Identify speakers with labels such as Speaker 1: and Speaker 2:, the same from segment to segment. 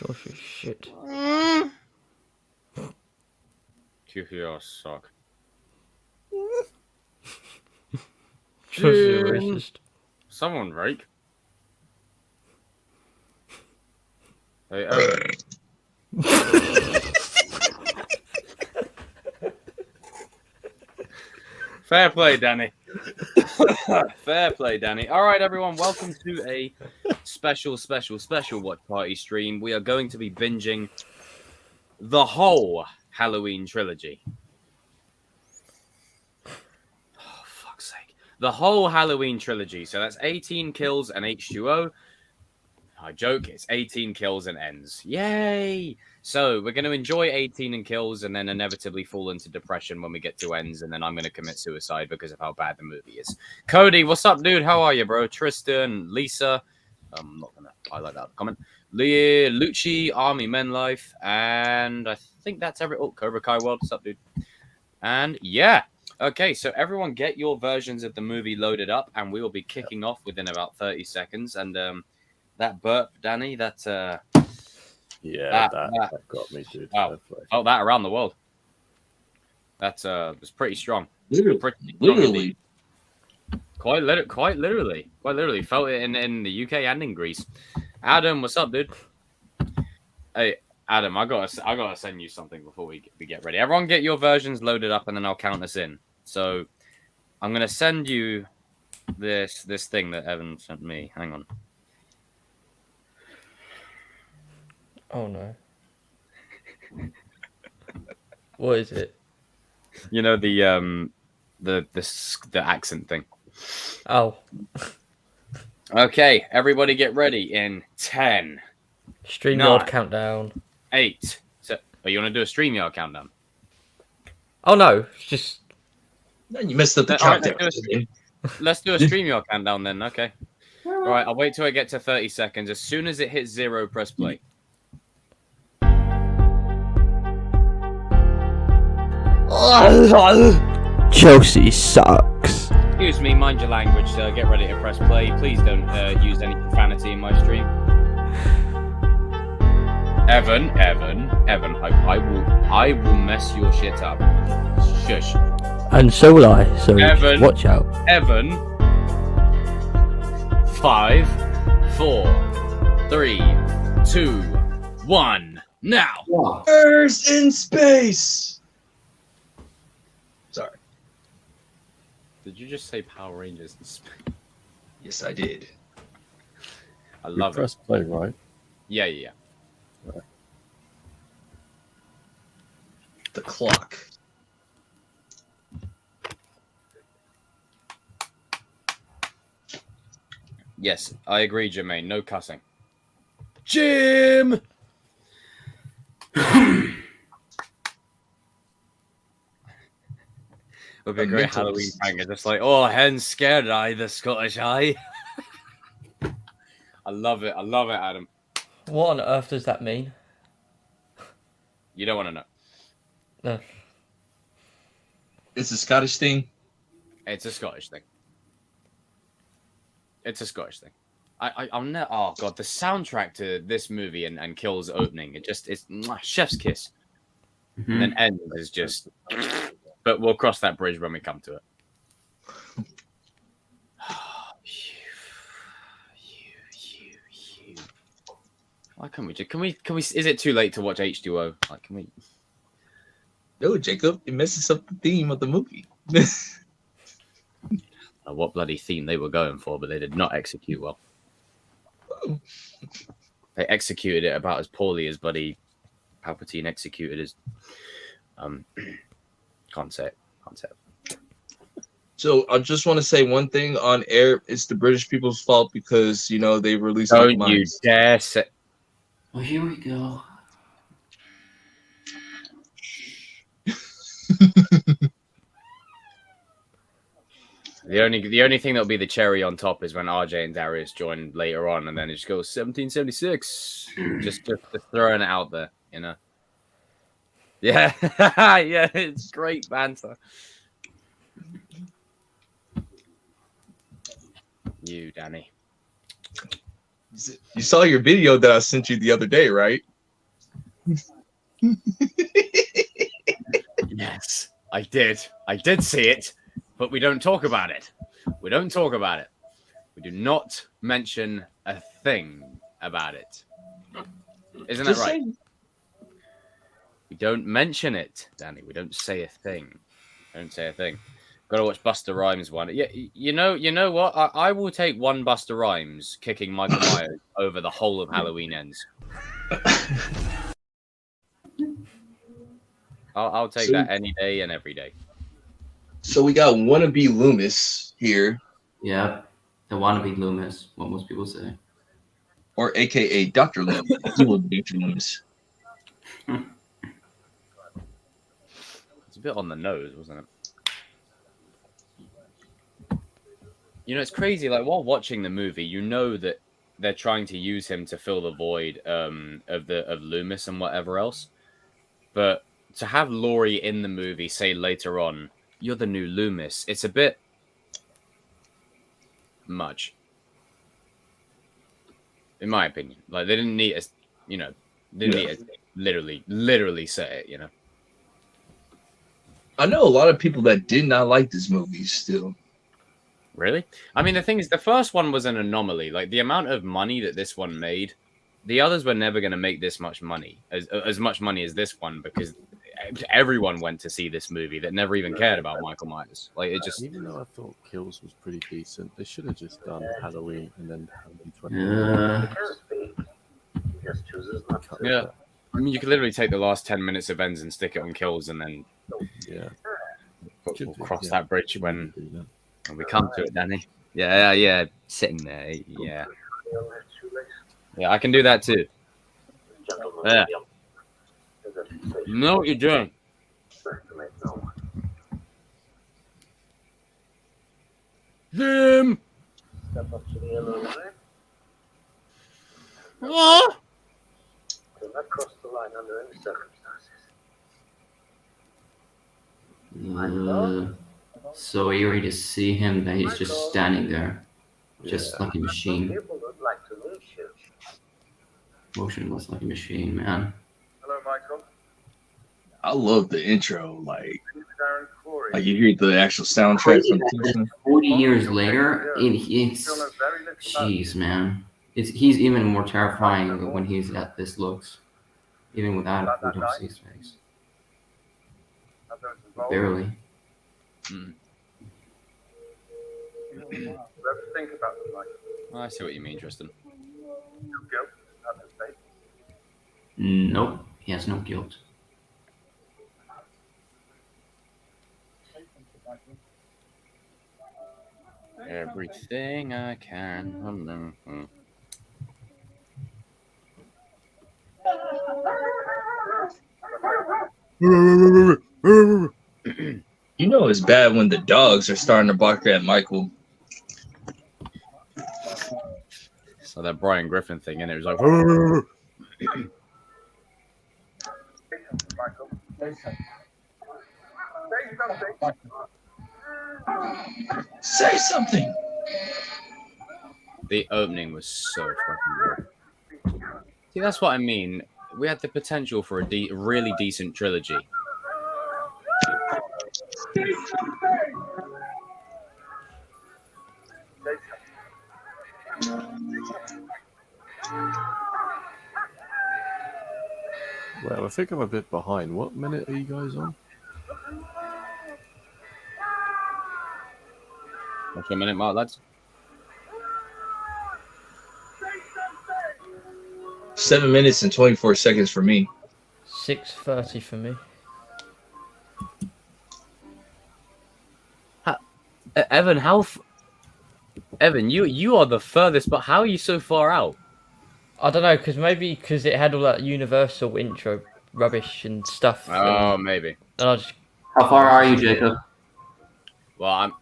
Speaker 1: Josh is shit.
Speaker 2: You suck.
Speaker 1: Josh is racist.
Speaker 2: Someone rake. Hey, Fair play, Danny. Fair play, Danny. All right, everyone. Welcome to a special watch party stream. We are going to be binging the whole Halloween trilogy. Oh, fuck's sake. The whole Halloween trilogy. So that's 18 kills and H2O. I joke, it's 18 kills and ends. Yay! So we're going to enjoy 18 and kills and then inevitably fall into depression when we get to ends, and then I'm going to commit suicide because of how bad the movie is. Cody, what's up, dude? How are you, bro? Tristan, Lisa. I'm not going to highlight that comment. Leah, Lucci, Army Men Life, and I think that's every... Oh, Cobra Kai World. What's up, dude? And yeah. Okay, so everyone get your versions of the movie loaded up, and we will be kicking off within about 30 seconds. And that burp, Danny, that that
Speaker 3: got me, dude.
Speaker 2: Wow. Oh, that around the world. That's was pretty strong.
Speaker 4: Literally.
Speaker 2: Quite literally. Felt it in the UK and in Greece. Adam, what's up, dude? Hey, Adam, I gotta send you something before we get ready. Everyone, get your versions loaded up, and then I'll count us in. So, I'm gonna send you this thing that Evan sent me. Hang on.
Speaker 1: Oh no. What is it?
Speaker 2: You know the accent thing.
Speaker 1: Oh.
Speaker 2: Okay, everybody get ready in 10.
Speaker 1: StreamYard countdown.
Speaker 2: 8. So, you want to do a StreamYard countdown?
Speaker 1: Oh no, it's just.
Speaker 4: You messed up the countdown.
Speaker 2: Let's do a StreamYard countdown then. Okay. All right, I'll wait till I get to 30 seconds. As soon as it hits 0, press play.
Speaker 1: Chelsea sucks.
Speaker 2: Excuse me, mind your language, sir. Get ready to press play. Please don't use any profanity in my stream. Evan, I will mess your shit up. Shush.
Speaker 1: And so will I. So
Speaker 2: Evan,
Speaker 1: watch out.
Speaker 2: Evan. 5, 4, 3, 2, 1. Now.
Speaker 4: Earth in space. Sorry.
Speaker 2: Did you just say Power Rangers in space?
Speaker 4: Yes, I did.
Speaker 2: I love it.
Speaker 3: Press play, right?
Speaker 2: Yeah.
Speaker 3: Right.
Speaker 4: The clock.
Speaker 2: Yes, I agree, Jermaine. No cussing. Jim! Would be a great Halloween prank. Just like, oh, hen's scared eye, the Scottish eye. I love it, Adam.
Speaker 1: What on earth does that mean?
Speaker 2: You don't want to know.
Speaker 1: No.
Speaker 4: It's a Scottish thing.
Speaker 2: It's a Scottish thing. I'm not. Oh god, the soundtrack to this movie and Kill's opening, it's chef's kiss. Mm-hmm. And then end is just. But we'll cross that bridge when we come to it. Why can't we? Can we? Is it too late to watch H2O? Like, can we?
Speaker 4: No, Jacob, it messes up the theme of the movie.
Speaker 2: What bloody theme they were going for, but they did not execute well. They executed it about as poorly as bloody Palpatine executed his. Can't say it.
Speaker 4: So I just want to say one thing on air. It's the British people's fault because, they released...
Speaker 2: Don't you dare say...
Speaker 5: Well, here we go.
Speaker 2: The only thing that'll be the cherry on top is when RJ and Darius join later on, and then it just goes 1776. just throwing it out there, Yeah, yeah, it's great banter. You, Danny.
Speaker 4: You saw your video that I sent you the other day, right?
Speaker 2: Yes, I did. I did see it, but we don't talk about it. We don't talk about it. We do not mention a thing about it. Isn't that
Speaker 4: Just
Speaker 2: right?
Speaker 4: say
Speaker 2: We don't mention it, Danny. We don't say a thing. Don't say a thing. Gotta watch Buster Rhymes one. Yeah, you know what? I will take one Buster Rhymes kicking Michael Myers over the whole of Halloween Ends. I'll take that any day and every day.
Speaker 4: so. We got wannabe Loomis here,
Speaker 5: Yep. The wannabe Loomis, what most people say.
Speaker 4: or AKA Dr. Loomis, evil Dr. Loomis.
Speaker 2: It's a bit on the nose, wasn't it? You know, it's crazy. Like while watching the movie, you know that they're trying to use him to fill the void of Loomis and whatever else. But to have Laurie in the movie say later on, "You're the new Loomis," it's a bit much, in my opinion. Like they didn't need to, need to literally say it. You know.
Speaker 4: I know a lot of people that did not like this movie still.
Speaker 2: Really? I mean, the thing is, the first one was an anomaly. Like the amount of money that this one made, the others were never going to make this much money, as much money as this one, because everyone went to see this movie that never even cared about Michael Myers. Like it just.
Speaker 3: Even though I thought Kills was pretty decent, they should have just done Halloween and then Halloween 20.
Speaker 2: Yeah. I mean, you could literally take the last 10 minutes of Ends and stick it on Kills, and then we'll cross that bridge when we come to it, Danny. Yeah, sitting there, yeah. Yeah, I can do that too. Yeah. You know what you're doing. Him! Oh!
Speaker 6: Cross the line under any circumstances.
Speaker 5: So eerie to see him that he's just standing there, just like a machine.
Speaker 6: People would like to meet you.
Speaker 5: Motionless like a machine, man.
Speaker 6: Hello, Michael.
Speaker 4: I love the intro. Like
Speaker 6: Darren Corey.
Speaker 4: you hear the actual soundtrack from the
Speaker 5: 40 years later, it's jeez, man. He's even more terrifying when he's at this looks. Even without it, we don't see his face. Barely.
Speaker 6: Think about it, Michael.
Speaker 2: I see what you mean, Tristan.
Speaker 6: Guilt at the stake.
Speaker 5: Nope, he has no guilt.
Speaker 2: Everything I can.
Speaker 4: You know it's bad when the dogs are starting to bark at Michael.
Speaker 2: So that Brian Griffin thing, and it was like.
Speaker 6: Michael.
Speaker 4: Say something.
Speaker 2: The opening was so fucking good. See, that's what I mean. We had the potential for a really decent trilogy.
Speaker 3: Well, I think I'm a bit behind. What minute are you guys on?
Speaker 2: What's your minute mark, lads?
Speaker 4: 7 minutes and 24 seconds for me.
Speaker 1: 6:30 for me.
Speaker 2: Evan, Evan, you are the furthest, but how are you so far out?
Speaker 1: I don't know, because it had all that Universal intro rubbish and stuff.
Speaker 2: Oh, maybe.
Speaker 1: And I just.
Speaker 5: How far are you, Jacob?
Speaker 2: Well,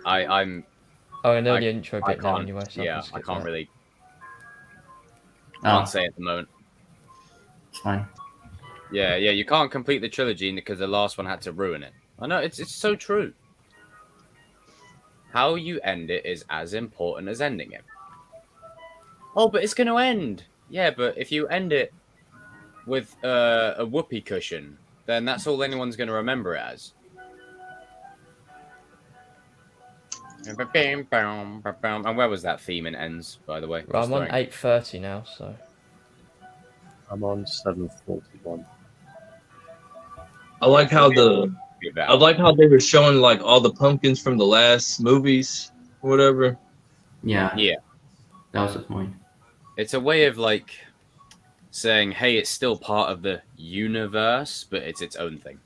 Speaker 2: I'm.
Speaker 1: Oh, I know the intro
Speaker 2: I
Speaker 1: bit now
Speaker 2: can't.
Speaker 1: anyway. So
Speaker 2: Yeah, I
Speaker 1: skip
Speaker 2: can't
Speaker 1: that.
Speaker 2: really.
Speaker 5: Oh,
Speaker 2: Can't say at the moment.
Speaker 5: it's fine.
Speaker 2: Yeah, you can't complete the trilogy because the last one had to ruin it. I know, it's so true. How you end it is as important as ending it. Oh, but it's going to end. Yeah, but if you end it with a whoopee cushion, then that's all anyone's going to remember it as. And where was that theme in Ends, by the way?
Speaker 1: Right, I'm on
Speaker 2: Just throwing-
Speaker 1: 8:30 now, so
Speaker 3: I'm on 7:41.
Speaker 4: I like how they were showing like all the pumpkins from the last movies, or whatever.
Speaker 5: Yeah,
Speaker 2: Yeah,
Speaker 5: that was the point.
Speaker 2: it's a way of like saying, hey, it's still part of the universe, but it's its own thing.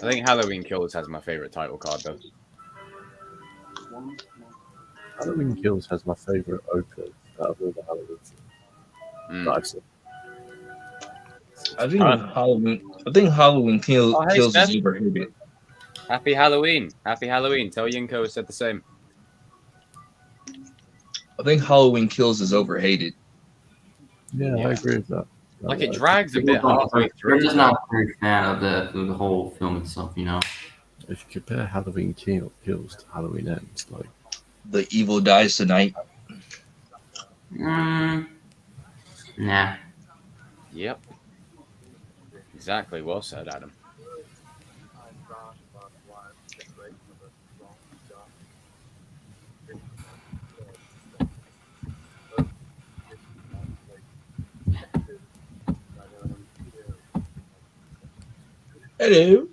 Speaker 2: I think Halloween Kills has my favorite title card, though.
Speaker 3: Halloween Kills has my favourite opening out of all the Halloween
Speaker 2: Mm.
Speaker 3: that I've seen.
Speaker 4: I think Halloween
Speaker 2: Oh, hey,
Speaker 4: Kills is
Speaker 2: Steph.
Speaker 4: overrated.
Speaker 2: Happy Halloween. Happy Halloween. Tell Yinko said the same.
Speaker 4: I think Halloween Kills is overhated.
Speaker 3: Yeah,
Speaker 2: Yeah.
Speaker 3: I agree with that.
Speaker 2: Like, it drags a bit
Speaker 5: We're
Speaker 2: halfway through.
Speaker 5: just not a big fan of the whole film itself, you know.
Speaker 3: If you compare Halloween Kills to Halloween Ends, like
Speaker 4: The evil dies tonight.
Speaker 5: Nah.
Speaker 2: Yep. Exactly. Well said, Adam.
Speaker 4: Hello.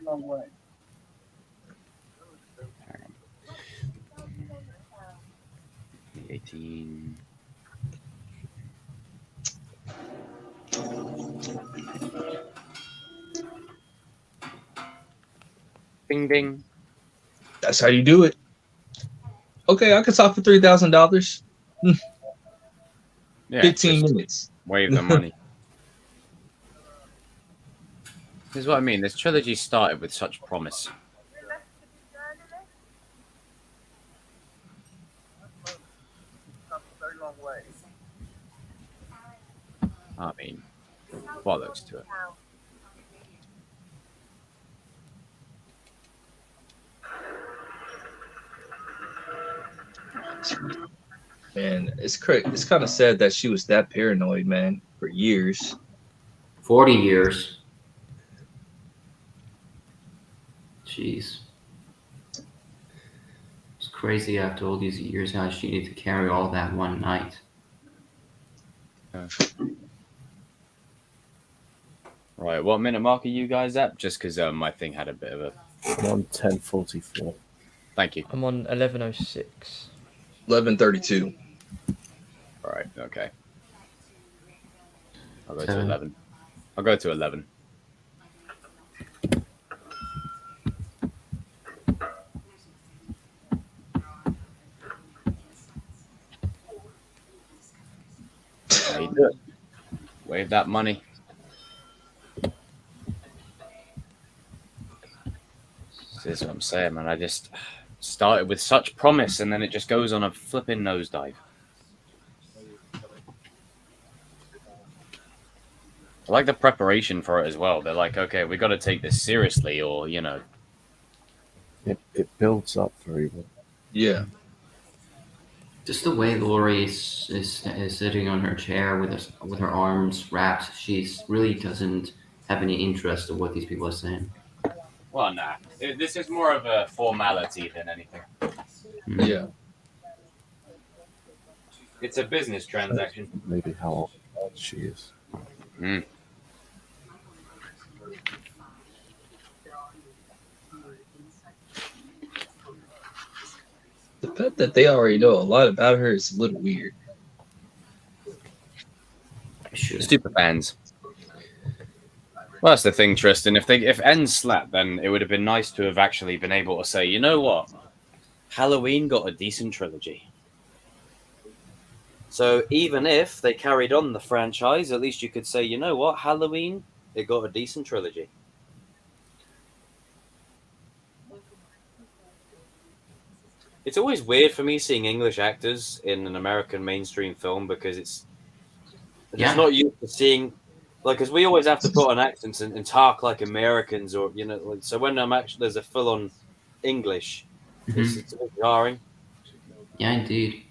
Speaker 6: Way.
Speaker 2: 18. Bing, bing.
Speaker 4: That's how you do it. Okay, I could talk for $3,000.
Speaker 2: Yeah,
Speaker 4: 15
Speaker 2: just
Speaker 4: minutes.
Speaker 2: wave the money. This is what I mean. This trilogy started with such promise. I mean, bollocks to it.
Speaker 4: Man, it's It's kind of sad that she was that paranoid, man, for years.
Speaker 5: 40 years. Jeez. It's crazy after all these years how she needed to carry all that one night.
Speaker 2: Right, what minute mark are you guys at? Just because my thing had a bit of a...
Speaker 3: I'm on 10:44.
Speaker 2: Thank you.
Speaker 1: I'm on 11:06.
Speaker 4: 11:32.
Speaker 2: All right, okay. I'll go to
Speaker 5: 7.
Speaker 2: 11. I'll go to 11. How you do it? Wave that money. This is what I'm saying, man. I just started with such promise, and then it just goes on a flipping nosedive. I like the preparation for it as well. They're like, okay, we got to take this seriously, or you know,
Speaker 3: It builds up very well.
Speaker 4: Yeah.
Speaker 5: Just the way Lori is sitting on her chair with her arms wrapped, she really doesn't have any interest in what these people are saying.
Speaker 2: well, nah. This is more of a formality than anything.
Speaker 4: Yeah.
Speaker 2: It's a business transaction.
Speaker 3: Maybe how old she is.
Speaker 2: Mm.
Speaker 4: The fact that they already know a lot about her is a little weird.
Speaker 5: Should.
Speaker 2: Super fans. Well, that's the thing, Tristan. If Ends slapped, then it would have been nice to have actually been able to say, you know what, Halloween got a decent trilogy. So even if they carried on the franchise, at least you could say, you know what, Halloween, it got a decent trilogy. It's always weird for me seeing English actors in an American mainstream film because it's not used to seeing, like, because we always have to put on accents and talk like Americans, or like, so when I'm actually there's a full on English, it's a bit jarring.
Speaker 5: Yeah, indeed.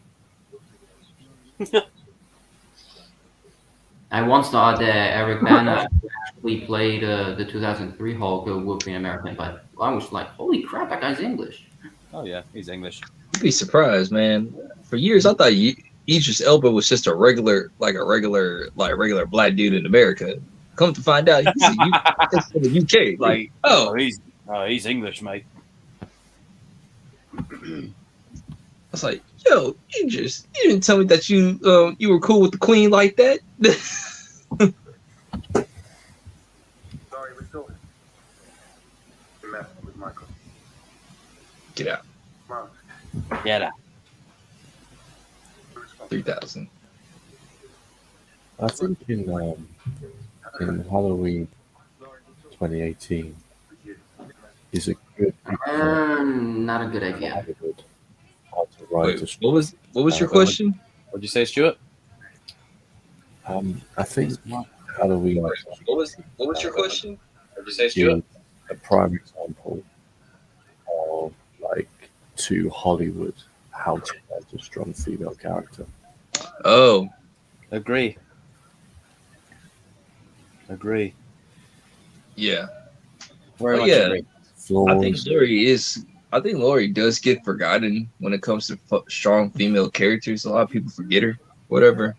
Speaker 5: I once thought that Eric Bana actually played the 2003 Hulk would be American, but I was like, holy crap, that guy's English.
Speaker 2: Oh yeah, he's English.
Speaker 4: You'd be surprised, man. For years, I thought Idris Elba was just a regular black dude in America. Come to find out, he's from the UK. Like,
Speaker 2: he's English, mate.
Speaker 4: I was like, yo, you didn't tell me that you were cool with the Queen like that.
Speaker 6: Sorry, we're still messing with Michael.
Speaker 4: Get out.
Speaker 6: Mom,
Speaker 2: Get out.
Speaker 4: 3,000.
Speaker 3: I think in Halloween 2018 is a good
Speaker 5: Not a good idea.
Speaker 3: how to write
Speaker 4: Wait, what was your question?
Speaker 2: What'd you say, Stuart?
Speaker 3: I think Halloween
Speaker 4: What was your question?
Speaker 2: What'd you say,
Speaker 3: is a prime example of, like, to Hollywood how to write a strong female character.
Speaker 4: Oh,
Speaker 2: Agree.
Speaker 4: yeah.
Speaker 2: Very
Speaker 4: Oh,
Speaker 2: much
Speaker 4: yeah.
Speaker 2: agree.
Speaker 4: I think Laurie does get forgotten when it comes to strong female characters. A lot of people forget her. Whatever.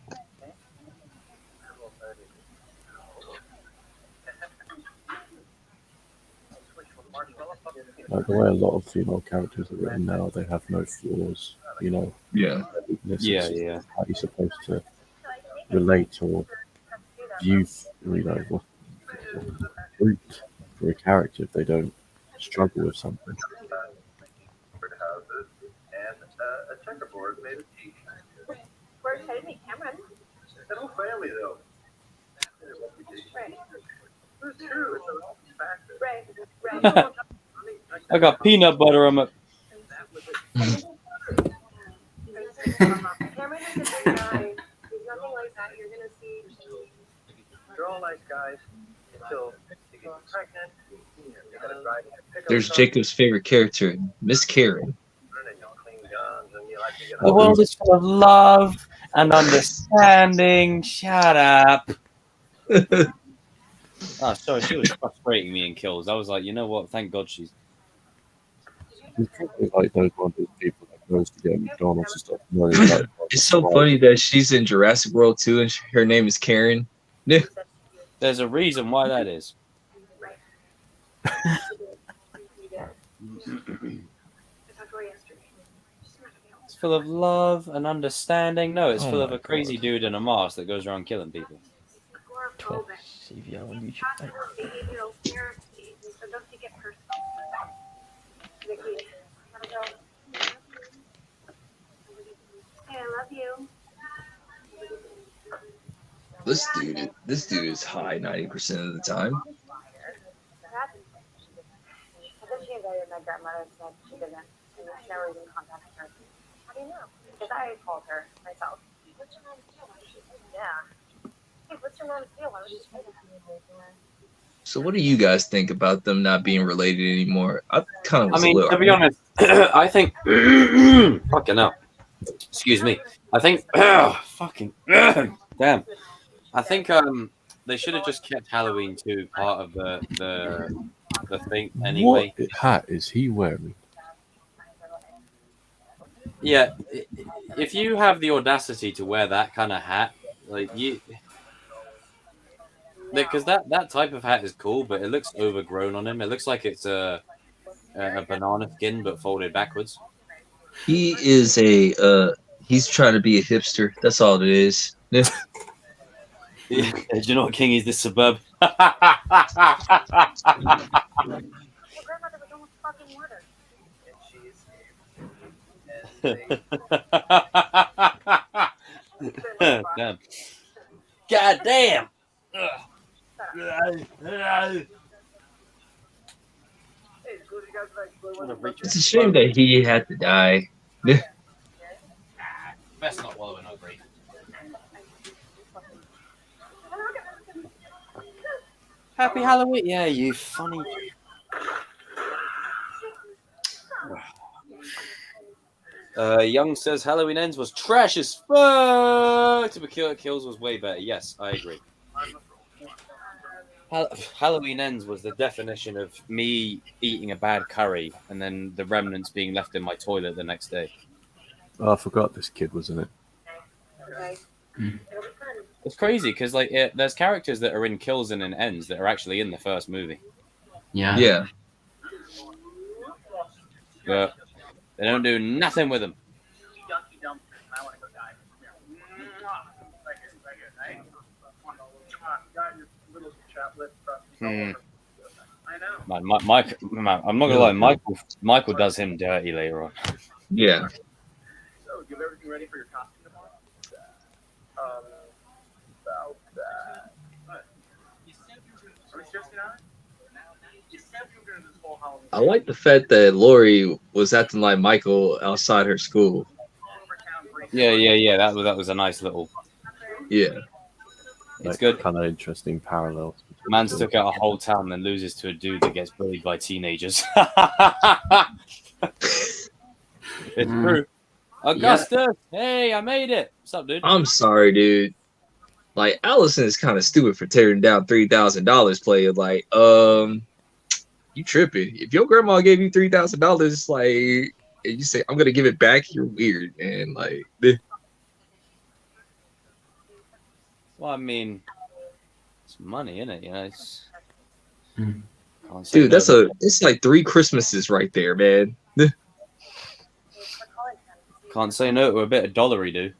Speaker 3: Like the way a lot of female characters are written now, they have no flaws, you know.
Speaker 4: Yeah.
Speaker 2: Yeah.
Speaker 3: How you're supposed to relate or view, you know, what root for a character if they don't struggle with something.
Speaker 6: houses and a checkerboard made of teak.
Speaker 7: Where's Cameron?
Speaker 6: That whole family, though.
Speaker 7: Right.
Speaker 6: Who's true? It's an old factor.
Speaker 7: Right.
Speaker 2: I got peanut butter on my.
Speaker 7: Cameron is a good guy. He's nothing like that. You're gonna see.
Speaker 6: They're all nice guys until they get pregnant. They gotta drive pickup
Speaker 4: There's
Speaker 6: truck,
Speaker 4: Jacob's favorite character, Miss Karen.
Speaker 6: and they don't clean guns, and you like to get
Speaker 2: The world is full of love and understanding. Shut up. Oh, sorry, she was frustrating me in kills. I was like, you know what? Thank God she's.
Speaker 3: It's probably like those one of those people that goes to get McDonald's and stuff. You know, like,
Speaker 4: It's so funny that she's in Jurassic World 2 and her name is Karen.
Speaker 2: There's a reason why that is. It's full of love and understanding. No, it's
Speaker 1: Oh
Speaker 2: full of
Speaker 1: my
Speaker 2: a crazy
Speaker 1: God.
Speaker 2: dude in a mask that goes around killing people.
Speaker 1: CVR on YouTube. Mate.
Speaker 7: Behavioral therapy. So don't take it personal. Vicky, gotta go. Hey, I love you.
Speaker 4: This dude is high 90% of the time.
Speaker 7: I think she invited my grandmother and said she didn't. And I never even contacted her. How do you know? Because I called her myself. What's your mom's deal? Yeah. Hey, what's your mom's deal? Why would you say that?
Speaker 4: So what do you guys think about them not being related anymore? I kind of was
Speaker 2: I mean,
Speaker 4: a little
Speaker 2: to be honest, I think. Fucking hell. Excuse me. I think. Fucking. Damn. I think they should have just kept Halloween 2 part of the thing anyway.
Speaker 3: what hat is he wearing?
Speaker 2: Yeah, if you have the audacity to wear that kind of hat, like you, because that type of hat is cool, but it looks overgrown on him. It looks like it's a banana skin but folded backwards.
Speaker 4: He is he's trying to be a hipster. That's all it is.
Speaker 2: Yeah. Do you know what king is this suburb?
Speaker 7: Your grandmother was almost fucking murdered.
Speaker 2: Damn. God damn.
Speaker 4: It's a shame that he had to die.
Speaker 2: Best not wallow in our grief. Happy Halloween. Yeah, you funny. Young says Halloween Ends was trash as fuck. To be Kills was way better. Yes, I agree. Halloween Ends was the definition of me eating a bad curry and then the remnants being left in my toilet the next day.
Speaker 3: Oh, I forgot this kid was in it.
Speaker 2: It's crazy because like there's characters that are in Kills and in Ends that are actually in the first movie.
Speaker 5: Yeah.
Speaker 4: Yeah.
Speaker 2: But they don't do nothing with them. Man, I'm not gonna lie. Michael does him dirty later on.
Speaker 4: Yeah.
Speaker 6: So, you have everything ready for your costume tomorrow? About that. What? Are we seriously not? You said you were gonna do this whole Halloween.
Speaker 4: I like the fact that Lori was acting like Michael outside her school.
Speaker 2: Yeah. That was a nice little.
Speaker 4: Yeah.
Speaker 2: It's good.
Speaker 3: Kind of interesting parallels.
Speaker 2: Man's took out a whole town, then loses to a dude that gets bullied by teenagers. It's true. Augustus, hey, I made it. What's up, dude?
Speaker 4: I'm sorry, dude. Like Allison is kind of stupid for tearing down $3,000 play. Like, you tripping. If your grandma gave you $3,000, like, and you say, I'm gonna give it back, you're weird, man. Like,
Speaker 2: Well, I mean, it's money, isn't it? You know, it's.
Speaker 4: dude, it's like 3 Christmases right there, man.
Speaker 2: Can't say no to a bit of dollary, dude.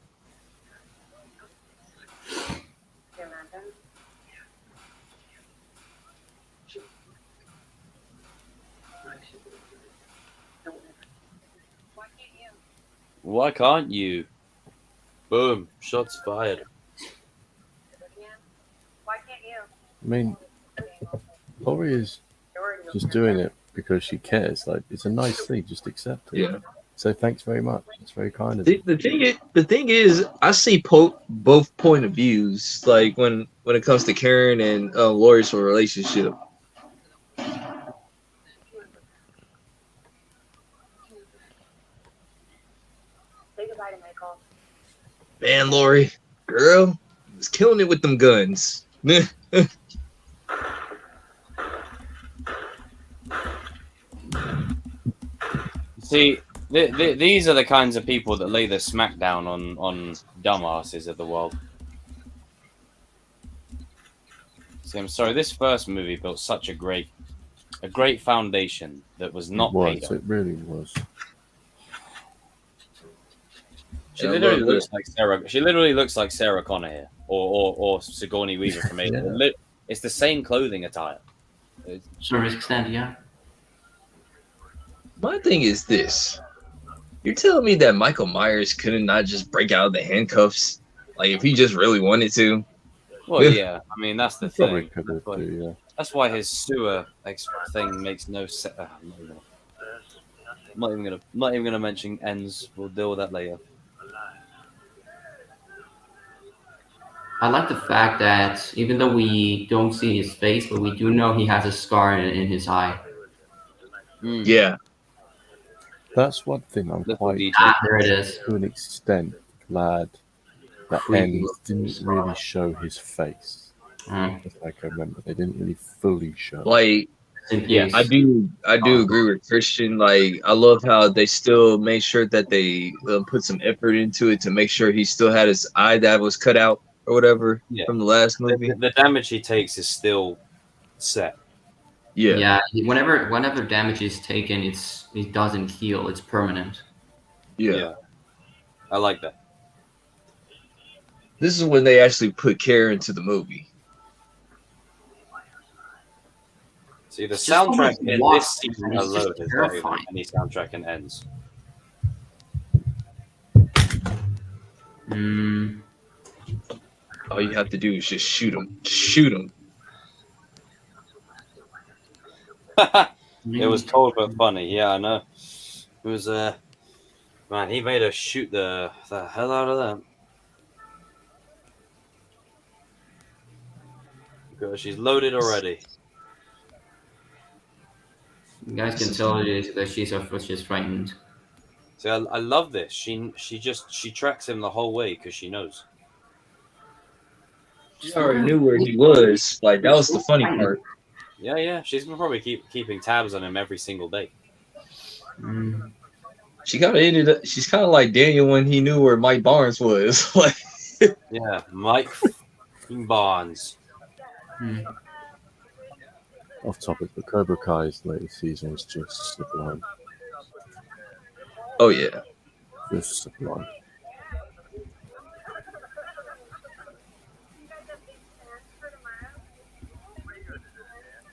Speaker 2: Why can't you? Boom! Shots fired.
Speaker 7: Why can't you?
Speaker 3: I mean, Laurie is just doing it because she cares. Like, it's a nice thing. Just accept it.
Speaker 4: Yeah.
Speaker 3: So thanks very much. It's very kind of you.
Speaker 4: The thing is, I see both point of views. Like when it comes to Karen and Lori's relationship.
Speaker 7: Say goodbye to Michael.
Speaker 4: Man, Lori, girl, was killing it with them guns.
Speaker 2: See, these are the kinds of people that lay the smackdown on dumbasses of the world. See, I'm sorry. This first movie built such a great foundation that was not paid off.
Speaker 3: It really was.
Speaker 2: She literally looks like Sarah. She literally looks like Sarah Connor here, or Sigourney Weaver from Alien.
Speaker 3: Yeah.
Speaker 2: It's the same clothing attire.
Speaker 5: Service extent, yeah.
Speaker 4: My thing is this. You're telling me that Michael Myers couldn't not just break out of the handcuffs? Like, if he just really wanted to?
Speaker 2: Well, yeah. I mean, that's the
Speaker 3: Probably
Speaker 2: thing.
Speaker 3: could have,
Speaker 2: That's why his sewer thing makes no sense. I'm not even gonna mention ends. We'll deal with that later.
Speaker 5: I like the fact that even though we don't see his face, but we do know he has a scar in his eye.
Speaker 4: Yeah.
Speaker 3: That's one thing I'm quite,
Speaker 5: There it is.
Speaker 3: to an extent, glad that Ends didn't really show his face. If I can remember, they didn't really fully show.
Speaker 4: Like, yeah, I do agree with Christian. Like, I love how they still made sure that they put some effort into it to make sure he still had his eye that was cut out or whatever from the last movie.
Speaker 2: The damage he takes is still set.
Speaker 4: Yeah.
Speaker 5: Yeah. Whenever damage is taken, it doesn't heal. It's permanent.
Speaker 4: Yeah.
Speaker 2: I like that.
Speaker 4: This is when they actually put care into the movie.
Speaker 2: See, the
Speaker 5: It's just
Speaker 2: soundtrack
Speaker 5: almost
Speaker 2: in
Speaker 5: lost,
Speaker 2: this season
Speaker 5: and it's
Speaker 2: alone
Speaker 5: just
Speaker 2: is better than
Speaker 5: terrifying.
Speaker 2: any soundtrack in Ends.
Speaker 4: All you have to do is just shoot him. Shoot him.
Speaker 2: It was cold but funny. Yeah, I know. It was Man, he made her shoot the hell out of that. Because she's loaded already.
Speaker 5: You guys can tell that she's frightened.
Speaker 2: See, I love this. She tracks him the whole way because she knows.
Speaker 4: She already knew where he was. Like that was the funny part.
Speaker 2: Yeah. She's gonna probably keeping tabs on him every single day.
Speaker 5: Mm.
Speaker 4: She kind of ended up. She's kind of like Daniel when he knew where Mike Barnes was. Like,
Speaker 2: Yeah, Mike Barnes.
Speaker 5: Mm.
Speaker 3: Off topic, but Cobra Kai's latest season is just sublime.
Speaker 4: oh yeah,
Speaker 3: Just sublime.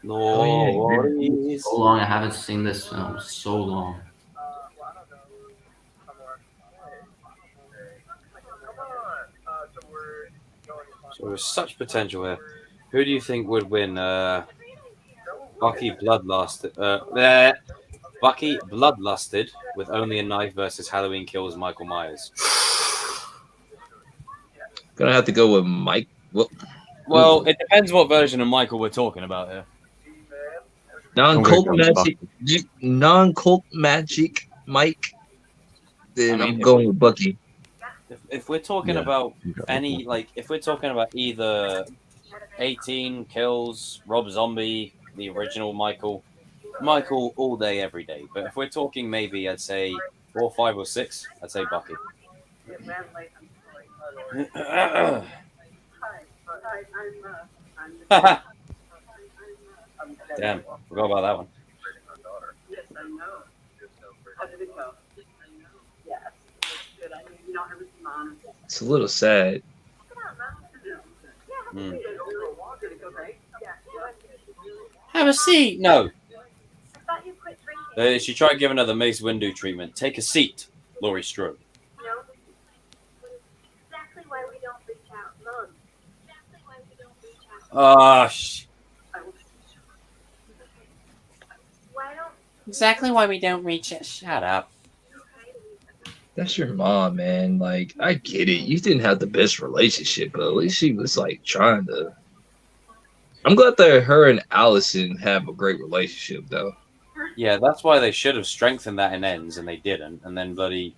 Speaker 2: No
Speaker 4: Oh, yeah.
Speaker 2: worries.
Speaker 5: So long. I haven't seen this film. So long.
Speaker 2: So there's such potential here. Who do you think would win? Bucky Bloodlusted with only a knife versus Halloween Kills Michael Myers.
Speaker 4: gonna have to go with Mike.
Speaker 2: Well, it depends what version of Michael we're talking about here.
Speaker 4: Non-cult
Speaker 3: I'm gonna go with
Speaker 4: magic, non-cult magic, Mike. Then
Speaker 2: I mean,
Speaker 4: I'm going with Bucky.
Speaker 2: If we're talking
Speaker 3: Yeah,
Speaker 2: about
Speaker 3: you got
Speaker 2: any,
Speaker 3: it.
Speaker 2: like, if we're talking about either 18 Kills, Rob Zombie, the original Michael all day, every day. But if we're talking maybe, I'd say 4, 5, or 6, I'd say Bucky. Damn, forgot about that one.
Speaker 4: It's a little sad.
Speaker 2: Mm. Have a seat. No. She tried giving her the Mace Windu treatment. Take a seat, Laurie Strode.
Speaker 7: Exactly why we don't reach out. Look. Exactly why we don't reach out. Why don't
Speaker 2: Exactly why we don't reach it. Shut up.
Speaker 4: That's your mom, man. Like, I get it. You didn't have the best relationship, but at least she was like trying to. I'm glad that her and Allison have a great relationship, though.
Speaker 2: Yeah, that's why they should have strengthened that in ends, and they didn't. And then bloody,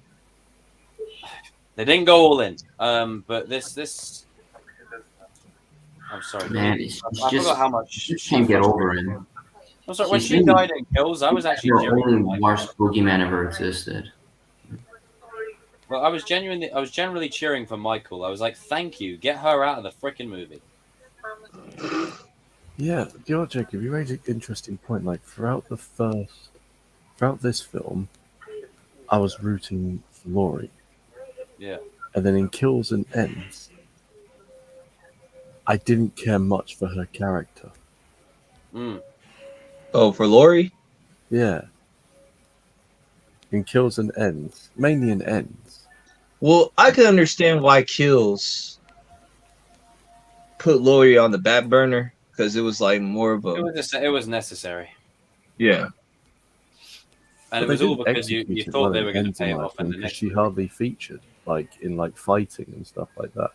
Speaker 2: they didn't go all in. But this, I'm sorry,
Speaker 5: Man,
Speaker 2: I forgot how much
Speaker 5: she can't get over it.
Speaker 2: I'm sorry, when
Speaker 5: She's
Speaker 2: she
Speaker 5: been-
Speaker 2: died in Kills, I was actually
Speaker 5: The
Speaker 2: cheering.
Speaker 5: only worst boogeyman ever existed.
Speaker 2: Well, I was generally cheering for Michael. I was like, thank you, get her out of the freaking movie.
Speaker 3: Yeah, you know what, Jacob? You raised an interesting point. Like throughout this film, I was rooting for Laurie,
Speaker 2: Yeah.
Speaker 3: and then in Kills and Ends, I didn't care much for her character.
Speaker 2: Mm.
Speaker 4: Oh, for Laurie?
Speaker 3: Yeah. In Kills and Ends, mainly in Ends.
Speaker 4: Well, I can understand why Kills put Laurie on the back burner because it was like more of a
Speaker 2: It was necessary,
Speaker 4: yeah.
Speaker 2: and
Speaker 3: But
Speaker 2: it was
Speaker 3: they
Speaker 2: all
Speaker 3: didn't
Speaker 2: because you
Speaker 3: execute it
Speaker 2: thought
Speaker 3: well
Speaker 2: they
Speaker 3: in
Speaker 2: were going to
Speaker 3: Ends,
Speaker 2: pay
Speaker 3: in
Speaker 2: it
Speaker 3: my
Speaker 2: off in the
Speaker 3: opinion, 'cause
Speaker 2: next
Speaker 3: she
Speaker 2: movie.
Speaker 3: hardly featured in fighting and stuff like that.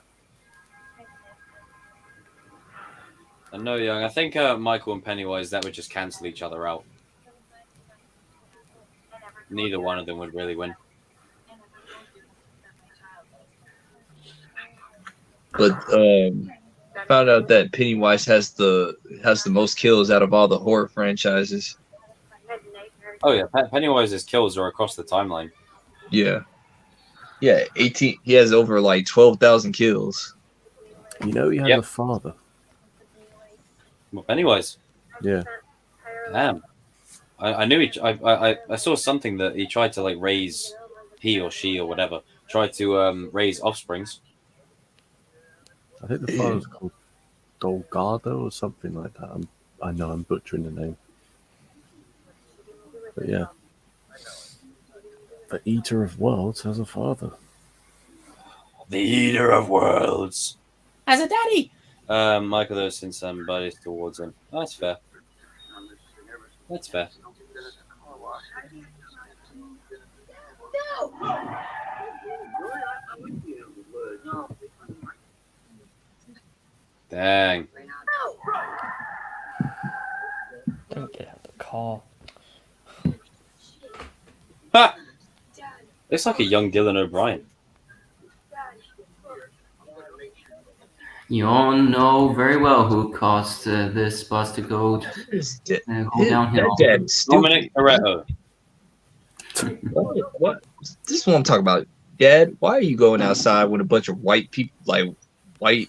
Speaker 2: And no, Young, I think Michael and Pennywise, that would just cancel each other out. Neither one of them would really win.
Speaker 4: But found out that Pennywise has the most kills out of all the horror franchises.
Speaker 2: Oh yeah, Pennywise's kills are across the timeline.
Speaker 4: Yeah. Yeah, 18. He has over like 12,000 kills.
Speaker 3: You know, he has
Speaker 2: Yep.
Speaker 3: a father.
Speaker 2: Well, Pennywise,
Speaker 3: Yeah.
Speaker 2: damn. I knew I saw something that he tried to like raise, he or she or whatever tried to raise offsprings.
Speaker 3: I think the father's called Dolgado or something like that. I know I'm butchering the name. But yeah. The Eater of Worlds has a father.
Speaker 2: The Eater of Worlds has a daddy. Michael has sent some buddies towards him. Oh, that's fair. That's fair.
Speaker 7: No,
Speaker 2: Dang.
Speaker 1: Don't get out of the car.
Speaker 2: Ha! Looks like a young Dylan O'Brien.
Speaker 5: You all know very well who caused this bus to go downhill.
Speaker 4: That dad's stupid.
Speaker 2: Dominic Toretto.
Speaker 4: What? This is what I'm talking about. Dad, why are you going outside with a bunch of white people, like white?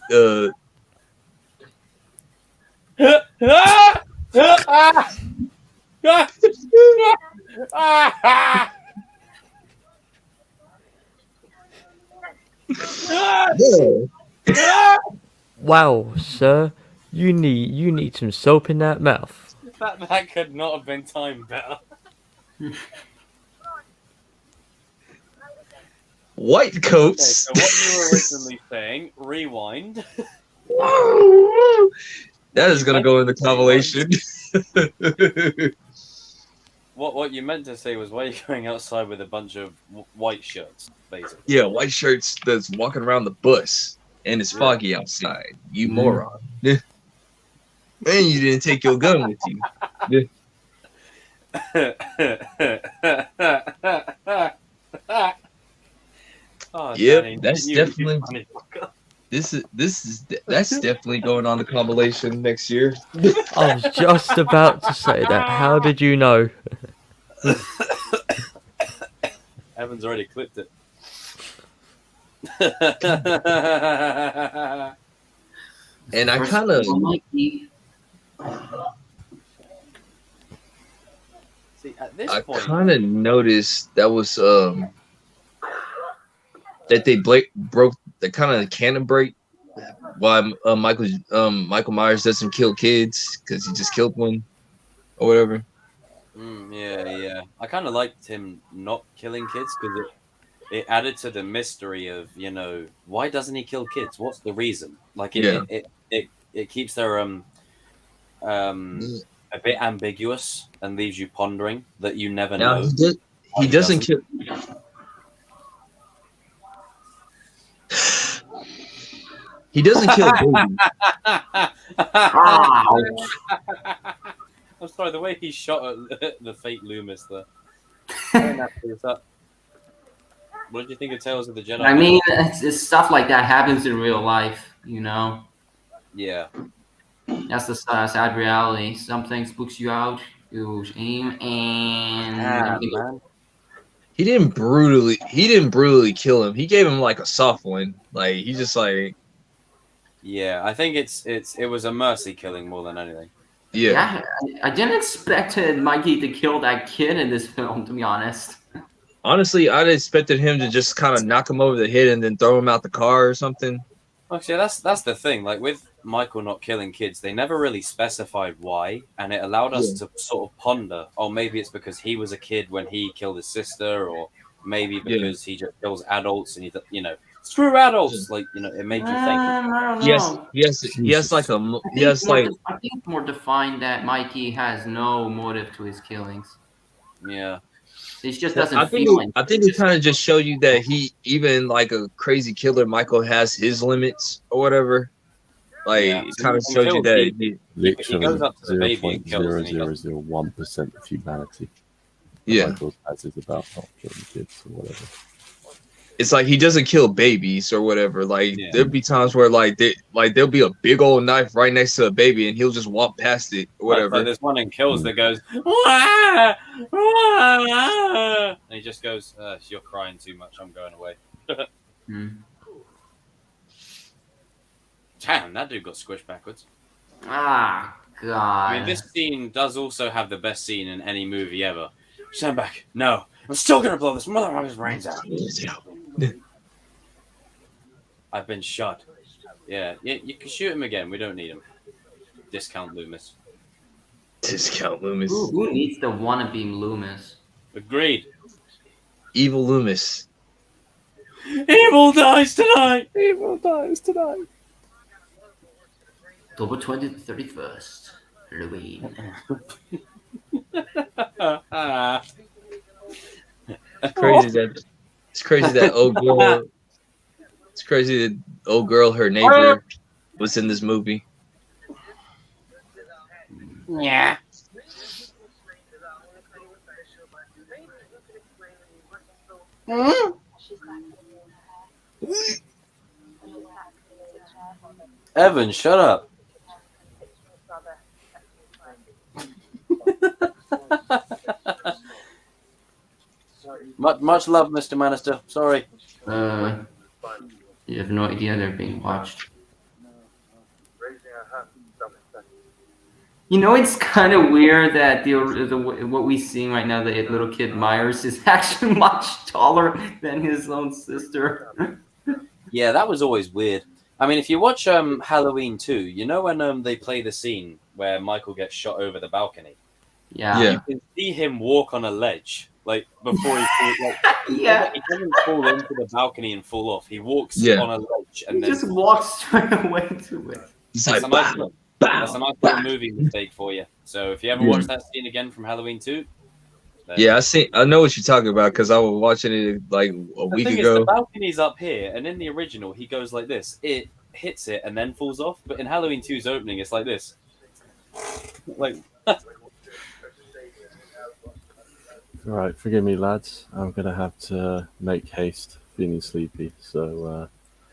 Speaker 1: Wow, sir, you need some soap in that mouth.
Speaker 2: That could not have been timed better.
Speaker 4: White
Speaker 2: Okay,
Speaker 4: coats.
Speaker 2: so what you were originally saying, rewind.
Speaker 4: That is gonna go in the compilation.
Speaker 2: What you meant to say was, why are you going outside with a bunch of white shirts, basically?
Speaker 4: Yeah, white shirts that's walking around the bus, and it's foggy outside. You moron. And you didn't take your gun with you.
Speaker 2: Oh,
Speaker 4: Yep,
Speaker 2: Danny,
Speaker 4: that's
Speaker 2: you
Speaker 4: definitely
Speaker 2: funny fucker.
Speaker 4: that's definitely going on the compilation next year.
Speaker 1: I was just about to say that. How did you know?
Speaker 2: Evan's already clipped it.
Speaker 4: And I kind of
Speaker 2: See, at this point,
Speaker 4: kind of noticed that was that they broke the kind of cannon break. Why Michael Myers doesn't kill kids because he just killed one or whatever.
Speaker 2: yeah. I kind of liked him not killing kids because it added to the mystery of, why doesn't he kill kids? What's the reason? Like it keeps their a bit ambiguous and leaves you pondering that you never
Speaker 4: Now
Speaker 2: know.
Speaker 4: he doesn't kill. He doesn't kill babies.
Speaker 2: I'm sorry, the way he shot at the fake Loomis there. What did you think of Tales of the Jedi?
Speaker 5: I mean, it's stuff like that happens in real life,
Speaker 2: Yeah.
Speaker 5: That's the sad reality. Something spooks you out, you aim, and
Speaker 2: Man.
Speaker 4: He didn't brutally kill him. He gave him like a soft one. Like he just like
Speaker 2: Yeah, I think it was a mercy killing more than anything.
Speaker 4: yeah.
Speaker 5: I didn't expect Mikey to kill that kid in this film, to be honest.
Speaker 4: Honestly, I'd expected him to just kind of knock him over the head and then throw him out the car or something.
Speaker 2: Actually, that's the thing. Like with Michael not killing kids, they never really specified why, and it allowed us to sort of ponder. Oh, maybe it's because he was a kid when he killed his sister, or maybe because he just kills adults and screw adults. Like it made you think.
Speaker 5: I don't know.
Speaker 4: He has like
Speaker 5: I think it's more defined that Mikey has no motive to his killings.
Speaker 2: Yeah.
Speaker 5: He just doesn't
Speaker 4: I think it kind of just showed you that he, even like a crazy killer, Michael has his limits or whatever. Like it kind of showed you that
Speaker 2: he
Speaker 3: literally
Speaker 2: goes up to the baby and kills, and he
Speaker 3: 0.0001% of humanity.
Speaker 4: Yeah.
Speaker 3: Michael's has is about not killing kids or whatever.
Speaker 4: It's like he doesn't kill babies or whatever. Like there'll be times where there'll be a big old knife right next to a baby and he'll just walk past it or whatever.
Speaker 2: Like there's one in Kills that goes, wah, wah, and he just goes, "You're crying too much. I'm going away." Damn, that dude got squished backwards.
Speaker 5: Ah, God.
Speaker 2: I mean, this scene does also have the best scene in any movie ever. Stand back. No, I'm still gonna blow this motherfucker's brains out. I've been shot. Yeah, you can shoot him again. We don't need him. Discount Loomis.
Speaker 4: Discount Loomis.
Speaker 5: Who needs the wannabe Loomis?
Speaker 2: Agreed.
Speaker 4: Evil Loomis.
Speaker 2: Evil dies tonight.
Speaker 3: Evil dies tonight.
Speaker 5: October 20th, 31st. Halloween.
Speaker 4: Crazy that It's crazy that old girl. It's crazy that old girl, her neighbor, was in this movie.
Speaker 2: Yeah. Evan, shut up. Much love, Mr. Manister. Sorry.
Speaker 5: You have no idea they're being watched. You know, it's kind of weird that the what we seeing right now, the little kid Myers, is actually much taller than his own sister.
Speaker 2: Yeah, that was always weird. I mean, if you watch Halloween 2, you know when they play the scene where Michael gets shot over the balcony?
Speaker 5: Yeah.
Speaker 4: Yeah.
Speaker 2: You can see him walk on a ledge, like before he falls, like,
Speaker 5: Yeah.
Speaker 2: he doesn't fall into the balcony and fall off. He walks
Speaker 4: Yeah.
Speaker 2: on a ledge
Speaker 5: He
Speaker 2: and then
Speaker 5: just walks straight away to it.
Speaker 4: He's
Speaker 2: that's
Speaker 4: like,
Speaker 2: a nice
Speaker 4: "Bow,
Speaker 2: little,
Speaker 4: bow,
Speaker 2: that's a nice
Speaker 4: bow."
Speaker 2: little movie mistake for you. So if you ever
Speaker 4: Yeah.
Speaker 2: watch that scene again from Halloween 2, then
Speaker 4: Yeah, I know what you're talking about because I was watching it like a
Speaker 2: the
Speaker 4: week
Speaker 2: thing is, the
Speaker 4: ago.
Speaker 2: balcony's up here, and in the original, he goes like this. It hits it and then falls off. But in Halloween 2's opening, it's like this. Like,
Speaker 3: Right, forgive me, lads. I'm gonna have to make haste, feeling sleepy. So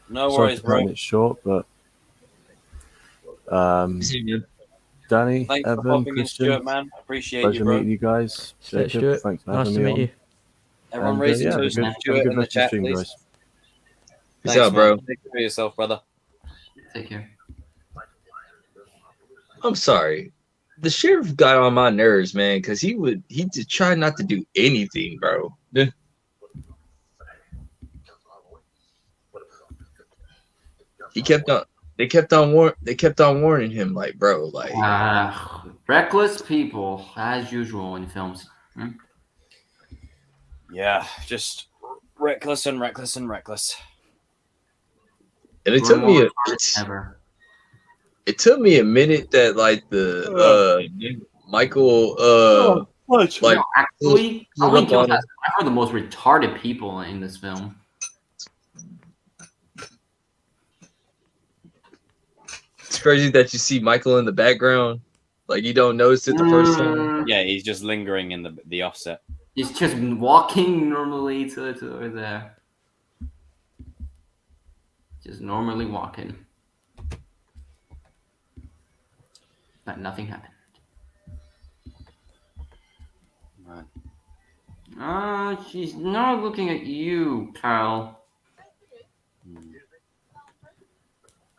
Speaker 2: no
Speaker 3: sorry
Speaker 2: worries,
Speaker 3: for cutting
Speaker 2: bro.
Speaker 3: it short, but Danny,
Speaker 2: Thanks for
Speaker 3: Evan,
Speaker 2: popping in,
Speaker 3: Christian,
Speaker 2: Stuart, man. Appreciate you,
Speaker 3: pleasure
Speaker 2: bro.
Speaker 3: meeting you guys.
Speaker 1: Stuart,
Speaker 3: Jacob, thanks for
Speaker 1: nice
Speaker 3: having
Speaker 1: to
Speaker 3: me
Speaker 1: meet
Speaker 3: on.
Speaker 1: you.
Speaker 2: Everyone
Speaker 3: And,
Speaker 2: raise a
Speaker 3: yeah, have a
Speaker 2: toast
Speaker 3: good,
Speaker 2: to
Speaker 3: have a
Speaker 2: Stuart
Speaker 3: good
Speaker 2: in the
Speaker 3: rest of the
Speaker 2: chat,
Speaker 3: stream,
Speaker 2: please.
Speaker 3: guys.
Speaker 4: Peace
Speaker 2: Thanks,
Speaker 4: out,
Speaker 2: man.
Speaker 4: bro.
Speaker 2: Take care of yourself, brother.
Speaker 5: Take care.
Speaker 4: I'm sorry. The sheriff got on my nerves, man, because he just try not to do anything, bro. He kept on. They kept on warning him, like, bro, like,
Speaker 5: Reckless people, as usual in films.
Speaker 2: Yeah, just reckless and reckless and reckless.
Speaker 4: and it
Speaker 5: We're
Speaker 4: took
Speaker 5: more
Speaker 4: me a
Speaker 5: retarded than ever.
Speaker 4: it took me a minute that like the Michael like
Speaker 5: No, actually,
Speaker 4: pulled
Speaker 5: Halloween
Speaker 4: up
Speaker 5: Kills
Speaker 4: on him.
Speaker 5: has one of the most retarded people in this film.
Speaker 4: It's crazy that you see Michael in the background, like you don't notice it the first time.
Speaker 2: Yeah, he's just lingering in the offset.
Speaker 5: He's just walking normally to there. Just normally walking. But nothing happened.
Speaker 2: Right.
Speaker 5: She's not looking at you, pal.
Speaker 4: You